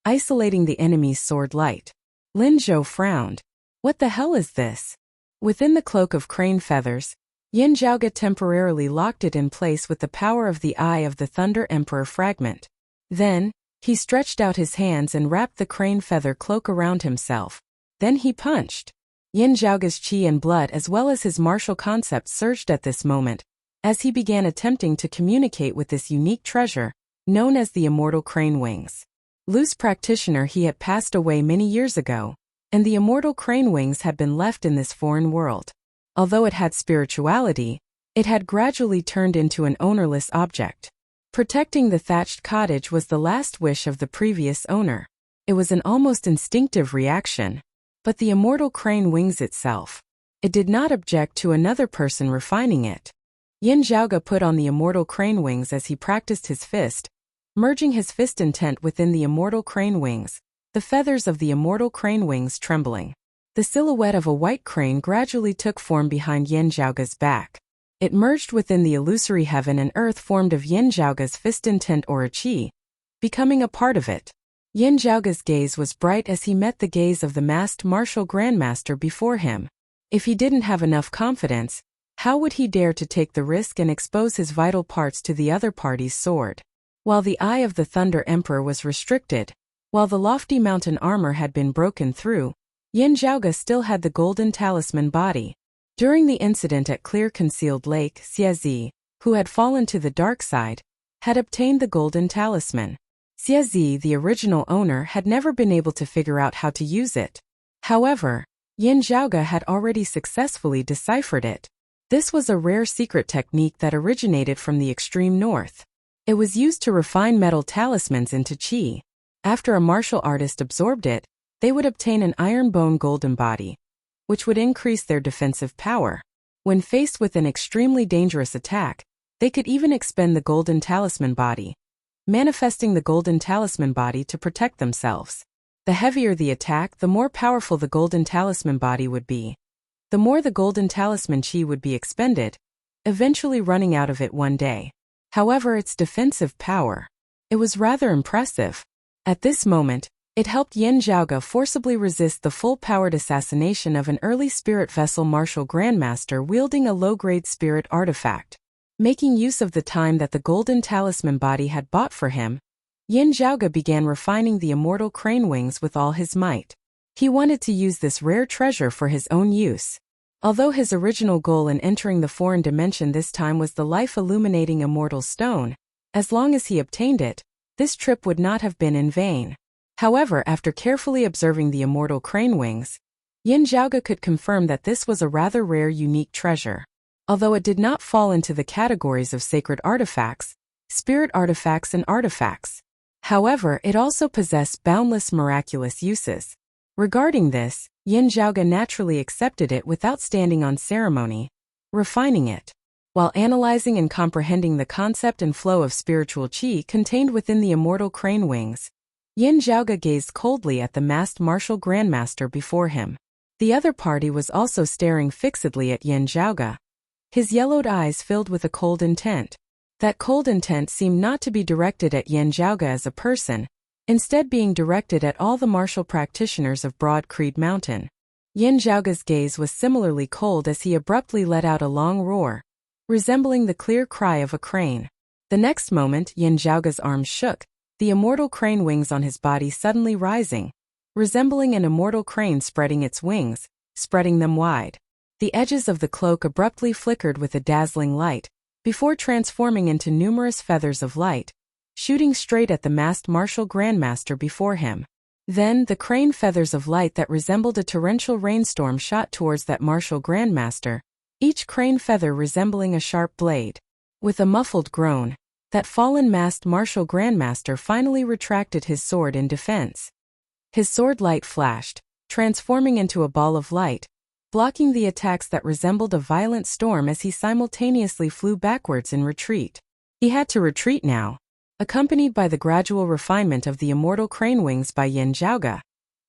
isolating the enemy's sword light. Lin Zhou frowned. What the hell is this? Within the cloak of crane feathers, Yin Zhaoge temporarily locked it in place with the power of the Eye of the Thunder Emperor fragment. Then, he stretched out his hands and wrapped the crane feather cloak around himself. Then he punched. Yin Zhaoge's qi and blood as well as his martial concept surged at this moment, as he began attempting to communicate with this unique treasure, known as the immortal crane wings. Lu's practitioner he had passed away many years ago, and the immortal crane wings had been left in this foreign world. Although it had spirituality, it had gradually turned into an ownerless object. Protecting the thatched cottage was the last wish of the previous owner. It was an almost instinctive reaction. But the immortal crane wings itself, it did not object to another person refining it. Yin Zhaoge put on the immortal crane wings as he practiced his fist, merging his fist intent within the immortal crane wings, the feathers of the immortal crane wings trembling. The silhouette of a white crane gradually took form behind Yin Zhaoge's back. It merged within the illusory heaven and earth formed of Yin Zhaoge's fist intent or qi, becoming a part of it. Yin Zhaoge's gaze was bright as he met the gaze of the masked martial grandmaster before him. If he didn't have enough confidence, how would he dare to take the risk and expose his vital parts to the other party's sword? While the Eye of the Thunder Emperor was restricted, while the lofty mountain armor had been broken through, Yin Zhaoge still had the golden talisman body. During the incident at Clear Concealed Lake, Xiezi, who had fallen to the dark side, had obtained the golden talisman. Xiezi, the original owner, had never been able to figure out how to use it. However, Yin Zhaoge had already successfully deciphered it. This was a rare secret technique that originated from the extreme north. It was used to refine metal talismans into qi. After a martial artist absorbed it, they would obtain an iron bone golden body, which would increase their defensive power. When faced with an extremely dangerous attack, they could even expend the golden talisman body, manifesting the golden talisman body to protect themselves. The heavier the attack, the more powerful the golden talisman body would be. The more the golden talisman qi would be expended, eventually running out of it one day. However, its defensive power, it was rather impressive. At this moment, it helped Yin Zhaoge forcibly resist the full-powered assassination of an early spirit vessel martial grandmaster wielding a low-grade spirit artifact. Making use of the time that the golden talisman body had bought for him, Yin Zhaoge began refining the immortal crane wings with all his might. He wanted to use this rare treasure for his own use. Although his original goal in entering the foreign dimension this time was the life-illuminating immortal stone, as long as he obtained it, this trip would not have been in vain. However, after carefully observing the immortal crane wings, Yin Zhaoge could confirm that this was a rather rare unique treasure. Although it did not fall into the categories of sacred artifacts, spirit artifacts and artifacts. However, it also possessed boundless miraculous uses. Regarding this, Yin Zhaoge naturally accepted it without standing on ceremony, refining it. While analyzing and comprehending the concept and flow of spiritual qi contained within the immortal crane wings, Yin Zhaoge gazed coldly at the masked martial grandmaster before him. The other party was also staring fixedly at Yin Zhaoge. His yellowed eyes filled with a cold intent. That cold intent seemed not to be directed at Yin Zhaoge as a person, instead being directed at all the martial practitioners of Broad Creed Mountain. Yin Zhaoge's gaze was similarly cold as he abruptly let out a long roar, resembling the clear cry of a crane. The next moment, Yin Zhaoge's arms shook, the immortal crane wings on his body suddenly rising, resembling an immortal crane spreading its wings, spreading them wide. The edges of the cloak abruptly flickered with a dazzling light, before transforming into numerous feathers of light, shooting straight at the masked martial grandmaster before him. Then, the crane feathers of light that resembled a torrential rainstorm shot towards that martial grandmaster, each crane feather resembling a sharp blade. With a muffled groan, that fallen masked martial grandmaster finally retracted his sword in defense. His sword light flashed, transforming into a ball of light, blocking the attacks that resembled a violent storm as he simultaneously flew backwards in retreat. He had to retreat now, accompanied by the gradual refinement of the immortal crane wings by Yin Zhaoge.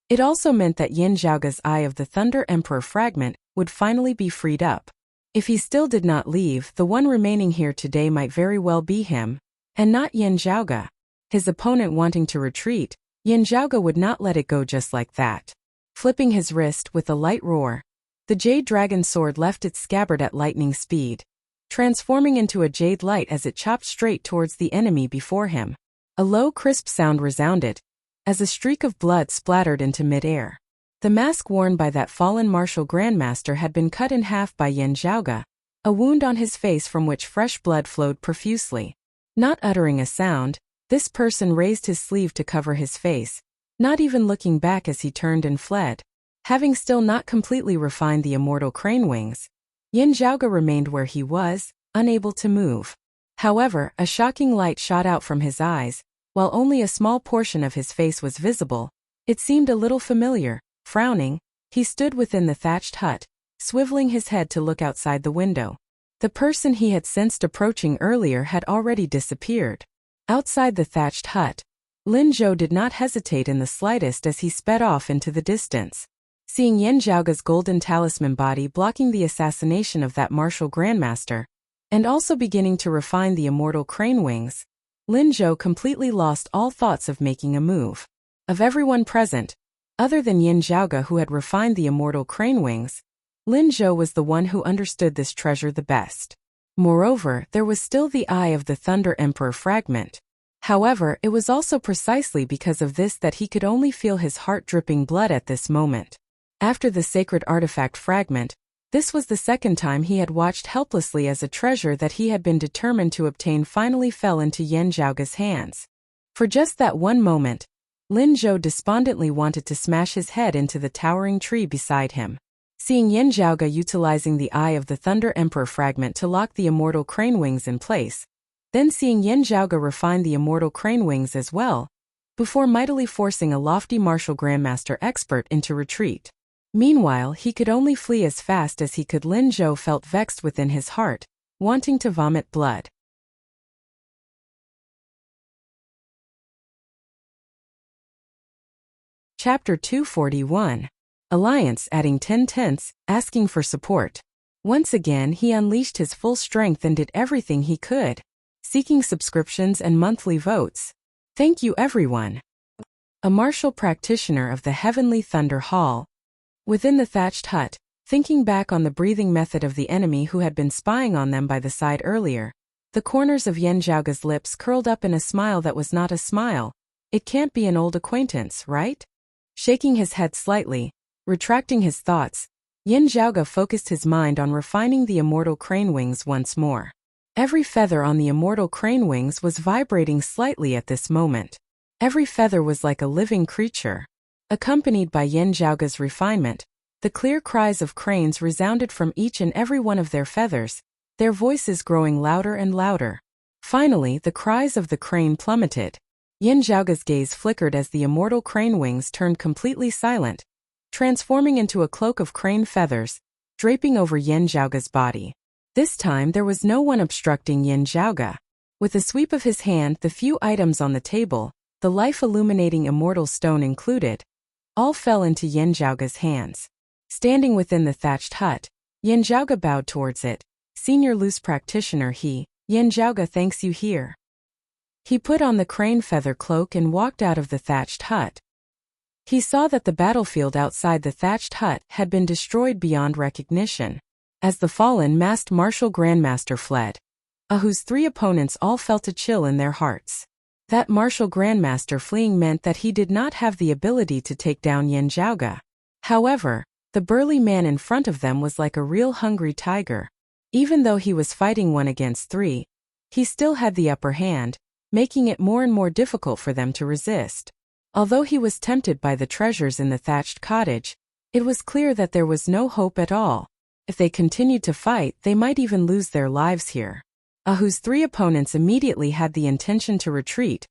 It also meant that Yin Zhaoge's Eye of the Thunder Emperor fragment would finally be freed up. If he still did not leave, the one remaining here today might very well be him, and not Yin Zhaoge. His opponent wanting to retreat, Yin Zhaoge would not let it go just like that. Flipping his wrist with a light roar, the Jade Dragon sword left its scabbard at lightning speed, transforming into a jade light as it chopped straight towards the enemy before him. A low crisp sound resounded, as a streak of blood splattered into mid-air. The mask worn by that fallen martial grandmaster had been cut in half by Yin Zhaoge, a wound on his face from which fresh blood flowed profusely. Not uttering a sound, this person raised his sleeve to cover his face, not even looking back as he turned and fled. Having still not completely refined the immortal crane wings, Yin Zhaoge remained where he was, unable to move. However, a shocking light shot out from his eyes, while only a small portion of his face was visible. It seemed a little familiar. Frowning, he stood within the thatched hut, swiveling his head to look outside the window. The person he had sensed approaching earlier had already disappeared. Outside the thatched hut, Lin Zhou did not hesitate in the slightest as he sped off into the distance. Seeing Yin Zhaoge's golden talisman body blocking the assassination of that martial grandmaster, and also beginning to refine the immortal crane wings, Lin Zhou completely lost all thoughts of making a move. Of everyone present, other than Yin Zhaoge who had refined the immortal crane wings, Lin Zhou was the one who understood this treasure the best. Moreover, there was still the Eye of the Thunder Emperor fragment. However, it was also precisely because of this that he could only feel his heart dripping blood at this moment. After the sacred artifact fragment, This was the second time he had watched helplessly as a treasure that he had been determined to obtain finally fell into Yan Zhaoga's hands. For just that one moment, Lin Zhou despondently wanted to smash his head into the towering tree beside him. Seeing Yan Zhaoga utilizing the Eye of the Thunder Emperor fragment to lock the immortal crane wings in place, then seeing Yan Zhaoga refine the immortal crane wings as well, before mightily forcing a lofty martial grandmaster expert into retreat. Meanwhile, he could only flee as fast as he could. Lin Zhou felt vexed within his heart, wanting to vomit blood. Chapter 241. Alliance adding 10 tenths, asking for support. Once again he unleashed his full strength and did everything he could, seeking subscriptions and monthly votes. Thank you everyone. A martial practitioner of the Heavenly Thunder Hall. Within the thatched hut, thinking back on the breathing method of the enemy who had been spying on them by the side earlier, the corners of Yan Zhaoga's lips curled up in a smile that was not a smile. It can't be an old acquaintance, right? Shaking his head slightly, retracting his thoughts, Yan Zhaoga focused his mind on refining the immortal crane wings once more. Every feather on the immortal crane wings was vibrating slightly at this moment. Every feather was like a living creature. Accompanied by Yan Zhaoga's refinement, the clear cries of cranes resounded from each and every one of their feathers, their voices growing louder and louder. Finally, the cries of the crane plummeted. Yan Zhaoga's gaze flickered as the immortal crane wings turned completely silent, transforming into a cloak of crane feathers, draping over Yan Zhaoga's body. This time there was no one obstructing Yan Zhaoga. With a sweep of his hand, the few items on the table, the life-illuminating immortal stone included, all fell into Yan Zhaoga's hands. Standing within the thatched hut, Yan Zhaoga bowed towards it. Senior loose practitioner Yan Zhaoga thanks you here. He put on the crane feather cloak and walked out of the thatched hut. He saw that the battlefield outside the thatched hut had been destroyed beyond recognition. As the fallen masked martial grandmaster fled, Ahu's 3 opponents all felt a chill in their hearts. That martial grandmaster fleeing meant that he did not have the ability to take down Yan Zhaoga. However, the burly man in front of them was like a real hungry tiger. Even though he was fighting 1 against 3, he still had the upper hand, making it more and more difficult for them to resist. Although he was tempted by the treasures in the thatched cottage, it was clear that there was no hope at all. If they continued to fight, they might even lose their lives here. Ahu's 3 opponents immediately had the intention to retreat,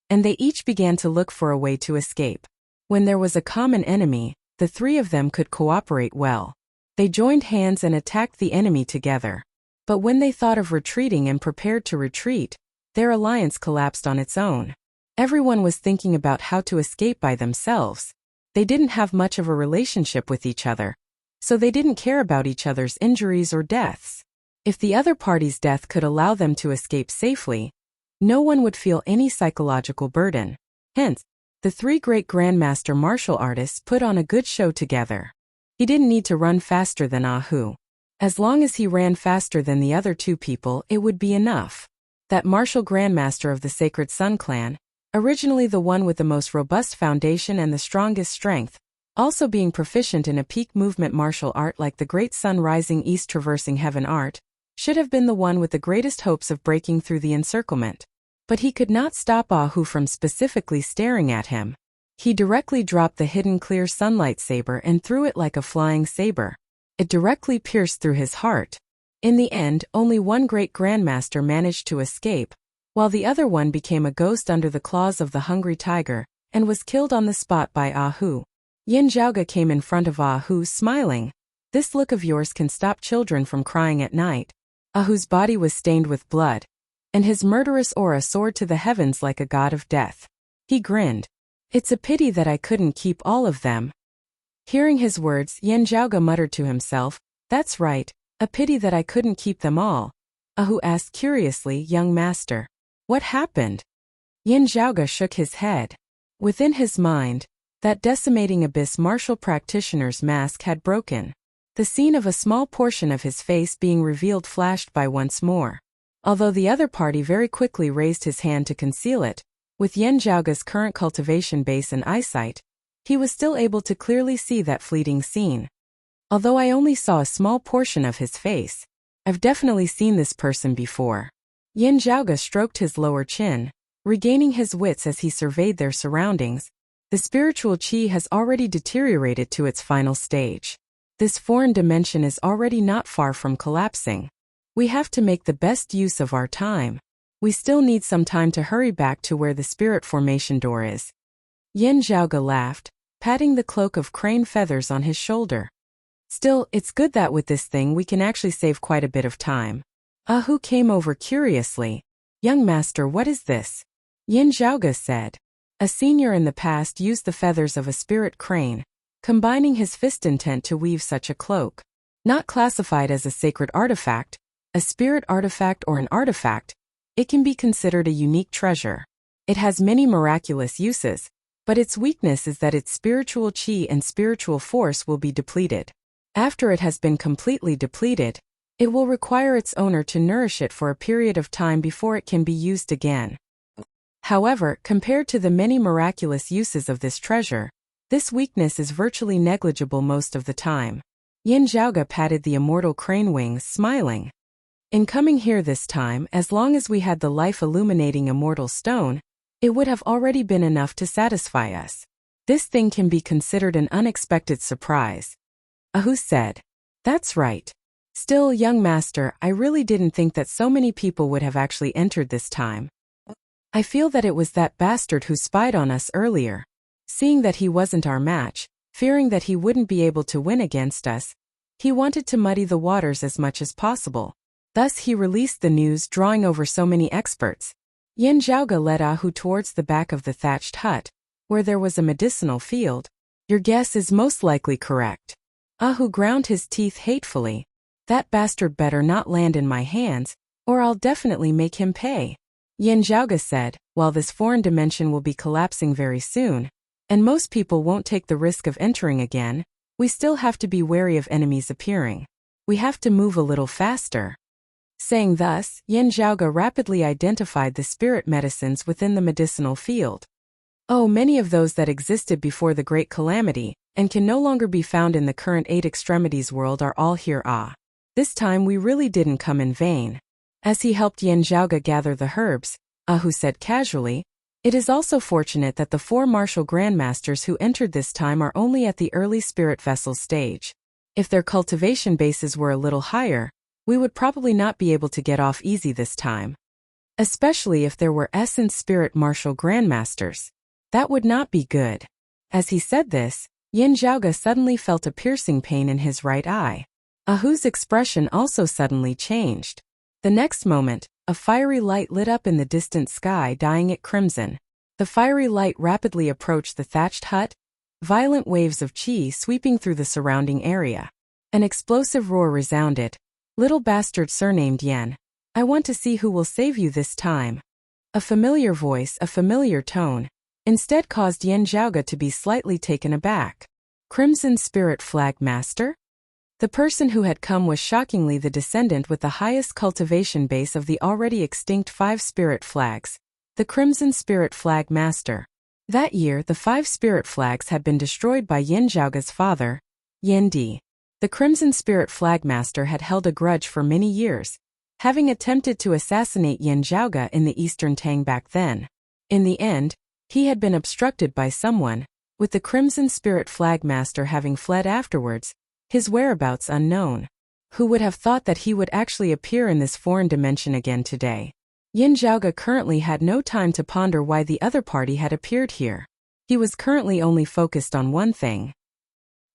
and they each began to look for a way to escape. When there was a common enemy, the 3 of them could cooperate well. They joined hands and attacked the enemy together. But when they thought of retreating and prepared to retreat, their alliance collapsed on its own. Everyone was thinking about how to escape by themselves. They didn't have much of a relationship with each other, so they didn't care about each other's injuries or deaths. If the other party's death could allow them to escape safely, no one would feel any psychological burden. Hence, the 3 great grandmaster martial artists put on a good show together. He didn't need to run faster than Ahu. As long as he ran faster than the other 2 people, it would be enough. That martial grandmaster of the Sacred Sun clan, originally the one with the most robust foundation and the strongest strength, also being proficient in a peak movement martial art like the Great Sun Rising East Traversing Heaven art, should have been the one with the greatest hopes of breaking through the encirclement. But he could not stop Ahu from specifically staring at him. He directly dropped the hidden clear sunlight saber and threw it like a flying saber. It directly pierced through his heart. In the end, only 1 great grandmaster managed to escape, while the other one became a ghost under the claws of the hungry tiger, and was killed on the spot by Ahu. Yan Zhaoga came in front of Ahu smiling. This look of yours can stop children from crying at night. Ahu's body was stained with blood, and his murderous aura soared to the heavens like a god of death. He grinned. It's a pity that I couldn't keep all of them. Hearing his words, Yan Zhaoga muttered to himself, that's right, a pity that I couldn't keep them all. Ahu asked curiously, young master, what happened? Yan Zhaoga shook his head. Within his mind, that decimating abyss martial practitioner's mask had broken. The scene of a small portion of his face being revealed flashed by once more. Although the other party very quickly raised his hand to conceal it, with Yan Zhaoga's current cultivation base and eyesight, he was still able to clearly see that fleeting scene. Although I only saw a small portion of his face, I've definitely seen this person before. Yin Zhaoge stroked his lower chin, regaining his wits as he surveyed their surroundings. The spiritual qi has already deteriorated to its final stage. This foreign dimension is already not far from collapsing. We have to make the best use of our time. We still need some time to hurry back to where the spirit formation door is. Yin Zhaoge laughed, patting the cloak of crane feathers on his shoulder. Still, it's good that with this thing we can actually save quite a bit of time. Hu came over curiously. Young master, what is this? Yin Zhaoge said. A senior in the past used the feathers of a spirit crane, combining his fist intent to weave such a cloak. Not classified as a sacred artifact, a spirit artifact or an artifact, it can be considered a unique treasure. It has many miraculous uses, but its weakness is that its spiritual qi and spiritual force will be depleted. After it has been completely depleted, it will require its owner to nourish it for a period of time before it can be used again. However, compared to the many miraculous uses of this treasure, this weakness is virtually negligible most of the time. Yin Zhaoge patted the immortal crane wings, smiling. In coming here this time, as long as we had the life-illuminating immortal stone, it would have already been enough to satisfy us. This thing can be considered an unexpected surprise. Hu said. That's right. Still, young master, I really didn't think that so many people would have actually entered this time. I feel that it was that bastard who spied on us earlier. Seeing that he wasn't our match, fearing that he wouldn't be able to win against us, he wanted to muddy the waters as much as possible. Thus he released the news, drawing over so many experts. Yin Zhaoge led Hu towards the back of the thatched hut, where there was a medicinal field. Your guess is most likely correct. Hu ground his teeth hatefully. That bastard better not land in my hands, or I'll definitely make him pay. Yin Zhaoge said, while this foreign dimension will be collapsing very soon, and most people won't take the risk of entering again, we still have to be wary of enemies appearing. We have to move a little faster. Saying thus, Yin Zhaoge rapidly identified the spirit medicines within the medicinal field. Oh, many of those that existed before the Great Calamity, and can no longer be found in the current 8 extremities world are all here. This time we really didn't come in vain. As he helped Yin Zhaoge gather the herbs, Hu said casually, it is also fortunate that the 4 martial grandmasters who entered this time are only at the early spirit vessel stage. If their cultivation bases were a little higher, we would probably not be able to get off easy this time. Especially if there were essence spirit martial grandmasters. That would not be good. As he said this, Yin Zhaoge suddenly felt a piercing pain in his right eye. Hu's expression also suddenly changed. The next moment, a fiery light lit up in the distant sky, dyeing it crimson. The fiery light rapidly approached the thatched hut, violent waves of qi sweeping through the surrounding area. An explosive roar resounded. Little bastard surnamed Yen, I want to see who will save you this time. A familiar voice, a familiar tone, instead caused Yin Zhaoge to be slightly taken aback. Crimson Spirit Flag Master? The person who had come was shockingly the descendant with the highest cultivation base of the already extinct 5 spirit flags, the Crimson Spirit Flag Master. That year, the 5 spirit flags had been destroyed by Yin Zhaoge's father, Yin Di. The Crimson Spirit Flag Master had held a grudge for many years, having attempted to assassinate Yin Zhaoge in the Eastern Tang back then. In the end, he had been obstructed by someone, with the Crimson Spirit Flag Master having fled afterwards, his whereabouts unknown. Who would have thought that he would actually appear in this foreign dimension again today? Yin Zhaoge currently had no time to ponder why the other party had appeared here. He was currently only focused on one thing.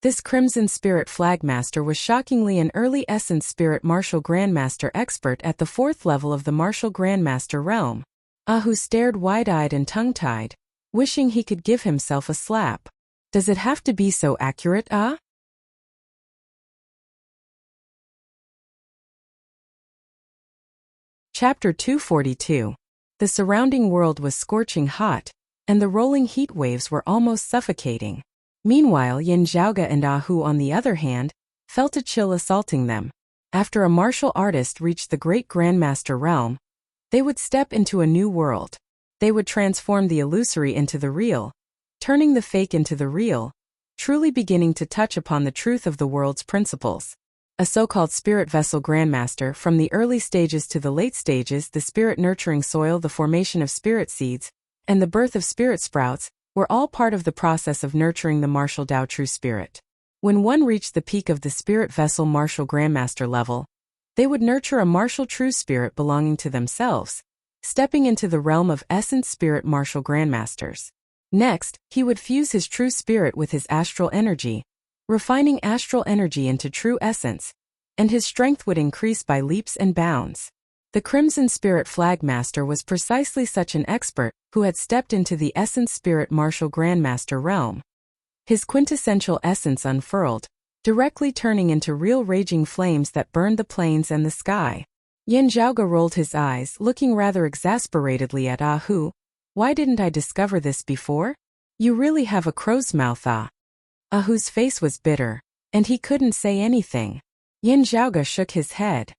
This Crimson Spirit Flag Master was shockingly an early Essence Spirit Martial Grandmaster expert at the 4th level of the Martial Grandmaster realm. Hu stared wide-eyed and tongue-tied, wishing he could give himself a slap. Does it have to be so accurate, Chapter 242. The surrounding world was scorching hot, and the rolling heat waves were almost suffocating. Meanwhile, Yin Zhaoge and Hu, on the other hand, felt a chill assaulting them. After a martial artist reached the great Grandmaster realm, they would step into a new world. They would transform the illusory into the real, turning the fake into the real, truly beginning to touch upon the truth of the world's principles. A so-called spirit vessel grandmaster. From the early stages to the late stages, the spirit nurturing soil, the formation of spirit seeds, and the birth of spirit sprouts were all part of the process of nurturing the martial Tao true spirit. When one reached the peak of the spirit vessel martial grandmaster level, they would nurture a martial true spirit belonging to themselves, stepping into the realm of essence spirit martial grandmasters. Next, he would fuse his true spirit with his astral energy, refining astral energy into true essence, and his strength would increase by leaps and bounds. The Crimson Spirit Flagmaster was precisely such an expert who had stepped into the essence spirit martial grandmaster realm. His quintessential essence unfurled, directly turning into real raging flames that burned the plains and the sky. Yin Zhaoge rolled his eyes, looking rather exasperatedly at Ah Hu. Why didn't I discover this before? You really have a crow's mouth, Ah. Ah Hu's face was bitter, and he couldn't say anything. Yin Zhaoge shook his head.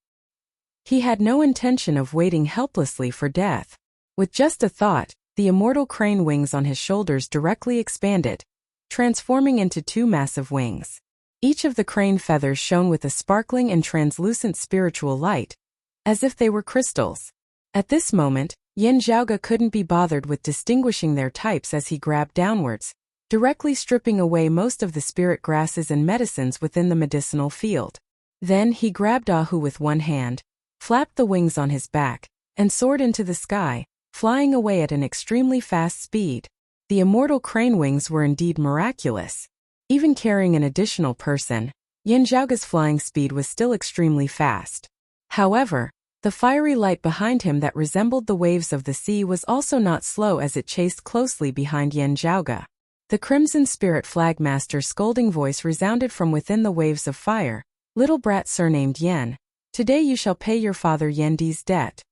He had no intention of waiting helplessly for death. With just a thought, the immortal crane wings on his shoulders directly expanded, transforming into two massive wings. Each of the crane feathers shone with a sparkling and translucent spiritual light, as if they were crystals. At this moment, Yin Zhaoge couldn't be bothered with distinguishing their types as he grabbed downwards, directly stripping away most of the spirit grasses and medicines within the medicinal field. Then he grabbed Ah Hu with one hand, flapped the wings on his back, and soared into the sky, flying away at an extremely fast speed. The immortal crane wings were indeed miraculous. Even carrying an additional person, Yin Zhaoge's flying speed was still extremely fast. However, the fiery light behind him that resembled the waves of the sea was also not slow as it chased closely behind Yin Zhaoge. The Crimson Spirit Flagmaster's scolding voice resounded from within the waves of fire. Little brat surnamed Yen, today you shall pay your father Yendi's debt.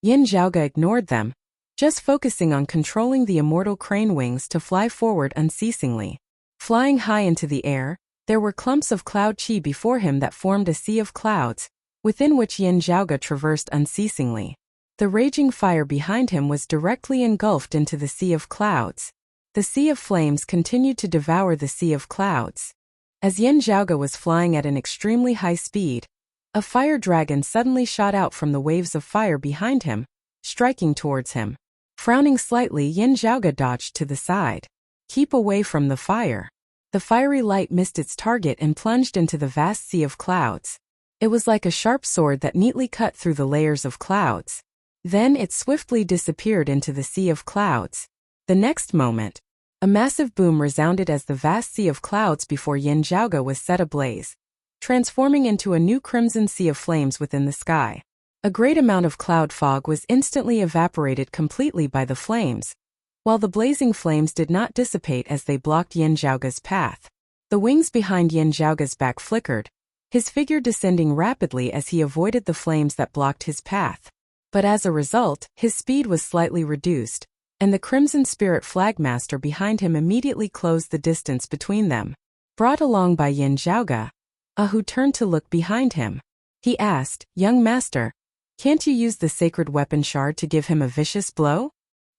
Yin Zhaoge ignored them, just focusing on controlling the immortal crane wings to fly forward unceasingly. Flying high into the air, there were clumps of cloud chi before him that formed a sea of clouds, within which Yin Zhaoge traversed unceasingly. The raging fire behind him was directly engulfed into the sea of clouds. The sea of flames continued to devour the sea of clouds. As Yin Zhaoge was flying at an extremely high speed, a fire dragon suddenly shot out from the waves of fire behind him, striking towards him. Frowning slightly, Yin Zhaoge dodged to the side. Keep away from the fire. The fiery light missed its target and plunged into the vast sea of clouds. It was like a sharp sword that neatly cut through the layers of clouds. Then it swiftly disappeared into the sea of clouds. The next moment, a massive boom resounded as the vast sea of clouds before Yin Zhaoge was set ablaze, transforming into a new crimson sea of flames within the sky. A great amount of cloud fog was instantly evaporated completely by the flames, while the blazing flames did not dissipate as they blocked Yin Zhaoge's path. The wings behind Yin Zhaoge's back flickered, his figure descending rapidly as he avoided the flames that blocked his path. But as a result, his speed was slightly reduced, and the Crimson Spirit Flagmaster behind him immediately closed the distance between them. Brought along by Yin Zhaoge, Ah Hu turned to look behind him. He asked, "Young master, can't you use the sacred weapon shard to give him a vicious blow?"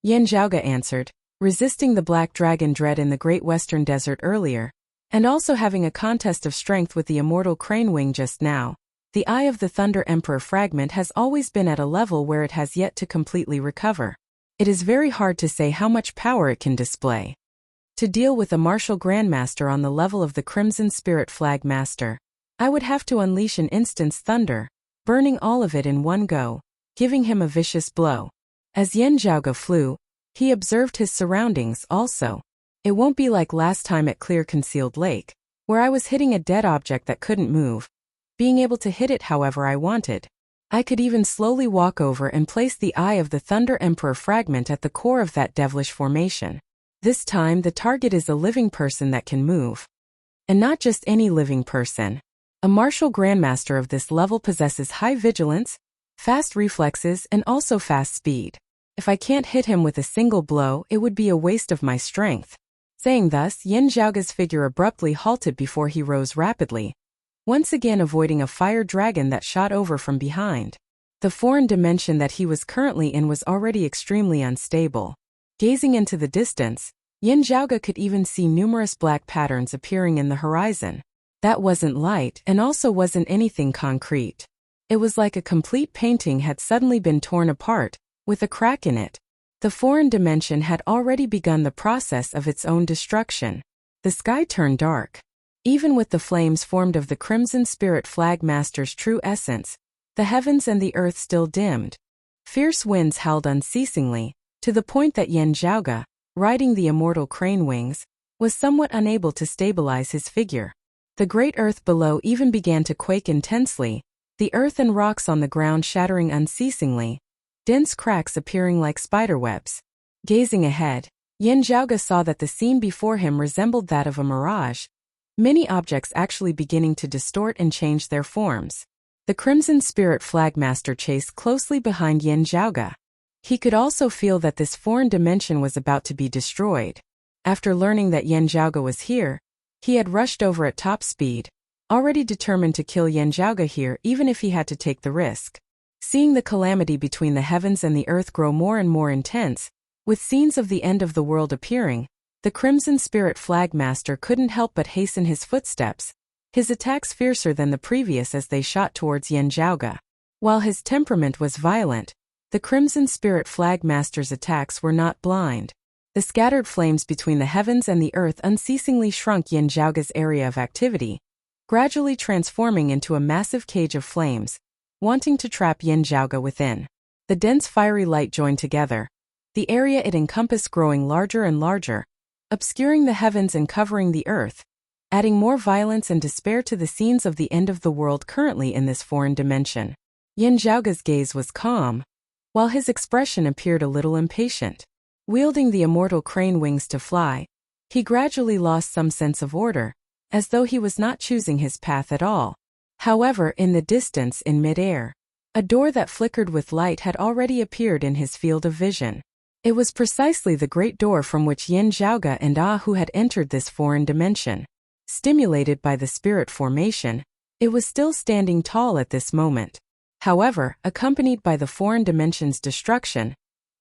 Yin Zhaoge answered, resisting the black dragon dread in the Great Western Desert earlier, and also having a contest of strength with the immortal crane wing just now. The Eye of the Thunder Emperor fragment has always been at a level where it has yet to completely recover. It is very hard to say how much power it can display. To deal with a martial grandmaster on the level of the Crimson Spirit Flagmaster, I would have to unleash an instant's thunder, burning all of it in one go, giving him a vicious blow. As Yin Zhaoge flew, he observed his surroundings also. It won't be like last time at Clear Concealed Lake, where I was hitting a dead object that couldn't move, being able to hit it however I wanted. I could even slowly walk over and place the Eye of the Thunder Emperor fragment at the core of that devilish formation. This time the target is a living person that can move. And not just any living person. A martial grandmaster of this level possesses high vigilance, fast reflexes, and also fast speed. If I can't hit him with a single blow, it would be a waste of my strength. Saying thus, Yin Zhaoge's figure abruptly halted before he rose rapidly, once again avoiding a fire dragon that shot over from behind. The foreign dimension that he was currently in was already extremely unstable. Gazing into the distance, Yin Zhaoge could even see numerous black patterns appearing in the horizon. That wasn't light and also wasn't anything concrete. It was like a complete painting had suddenly been torn apart, with a crack in it. The foreign dimension had already begun the process of its own destruction. The sky turned dark. Even with the flames formed of the Crimson Spirit Flag Master's true essence, the heavens and the earth still dimmed. Fierce winds howled unceasingly, to the point that Yin Zhaoge, riding the immortal crane wings, was somewhat unable to stabilize his figure. The great earth below even began to quake intensely, the earth and rocks on the ground shattering unceasingly, dense cracks appearing like spiderwebs. Gazing ahead, Yin Zhaoge saw that the scene before him resembled that of a mirage, many objects actually beginning to distort and change their forms. The Crimson Spirit Flagmaster chased closely behind Yin Zhaoge. He could also feel that this foreign dimension was about to be destroyed. After learning that Yin Zhaoge was here, he had rushed over at top speed, already determined to kill Yin Zhaoge here even if he had to take the risk. Seeing the calamity between the heavens and the earth grow more and more intense, with scenes of the end of the world appearing, the Crimson Spirit Flagmaster couldn't help but hasten his footsteps, his attacks fiercer than the previous as they shot towards Yin Zhaoge. While his temperament was violent, the Crimson Spirit Flagmaster's attacks were not blind. The scattered flames between the heavens and the earth unceasingly shrunk Yin Zhaoge's area of activity, gradually transforming into a massive cage of flames, wanting to trap Yin Zhaoge within. The dense fiery light joined together, the area it encompassed growing larger and larger, obscuring the heavens and covering the earth, adding more violence and despair to the scenes of the end of the world currently in this foreign dimension. Yin Zhaoge's gaze was calm, while his expression appeared a little impatient. Wielding the immortal crane wings to fly, he gradually lost some sense of order, as though he was not choosing his path at all. However, in the distance in mid-air, a door that flickered with light had already appeared in his field of vision. It was precisely the great door from which Yin Zhaoge and Hu had entered this foreign dimension. Stimulated by the spirit formation, it was still standing tall at this moment. However, accompanied by the foreign dimension's destruction,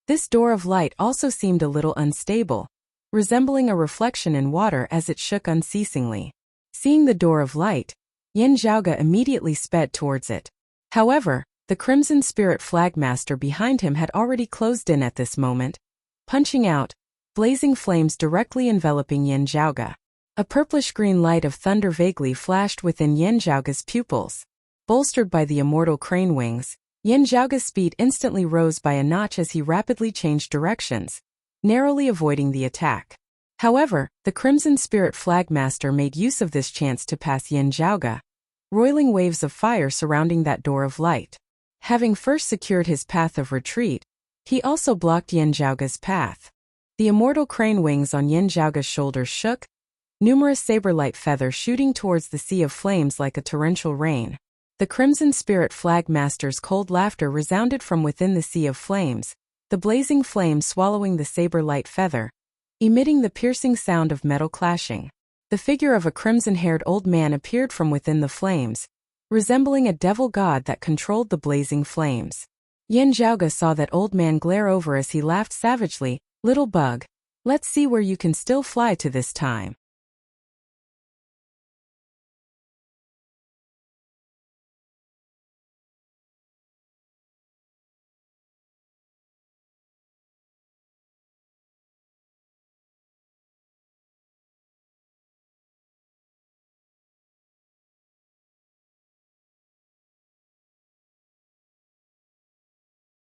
this door of light also seemed a little unstable, resembling a reflection in water as it shook unceasingly. Seeing the door of light, Yin Zhaoge immediately sped towards it. However, the Crimson Spirit Flagmaster behind him had already closed in at this moment, punching out, blazing flames directly enveloping Yin Zhaoge. A purplish-green light of thunder vaguely flashed within Yin Zhaoge's pupils. Bolstered by the immortal crane wings, Yin Zhaoge's speed instantly rose by a notch as he rapidly changed directions, narrowly avoiding the attack. However, the Crimson Spirit Flagmaster made use of this chance to pass Yin Zhaoge, roiling waves of fire surrounding that door of light. Having first secured his path of retreat, he also blocked Yin Zhaoge's path. The immortal crane wings on Yin Zhaoge's shoulders shook, numerous saber-light feathers shooting towards the sea of flames like a torrential rain. The Crimson Spirit Flagmaster's cold laughter resounded from within the sea of flames, the blazing flames swallowing the saber-light feather, emitting the piercing sound of metal clashing. The figure of a crimson-haired old man appeared from within the flames, resembling a devil god that controlled the blazing flames. Yin Zhaoge saw that old man glare over as he laughed savagely. "Little bug, let's see where you can still fly to this time."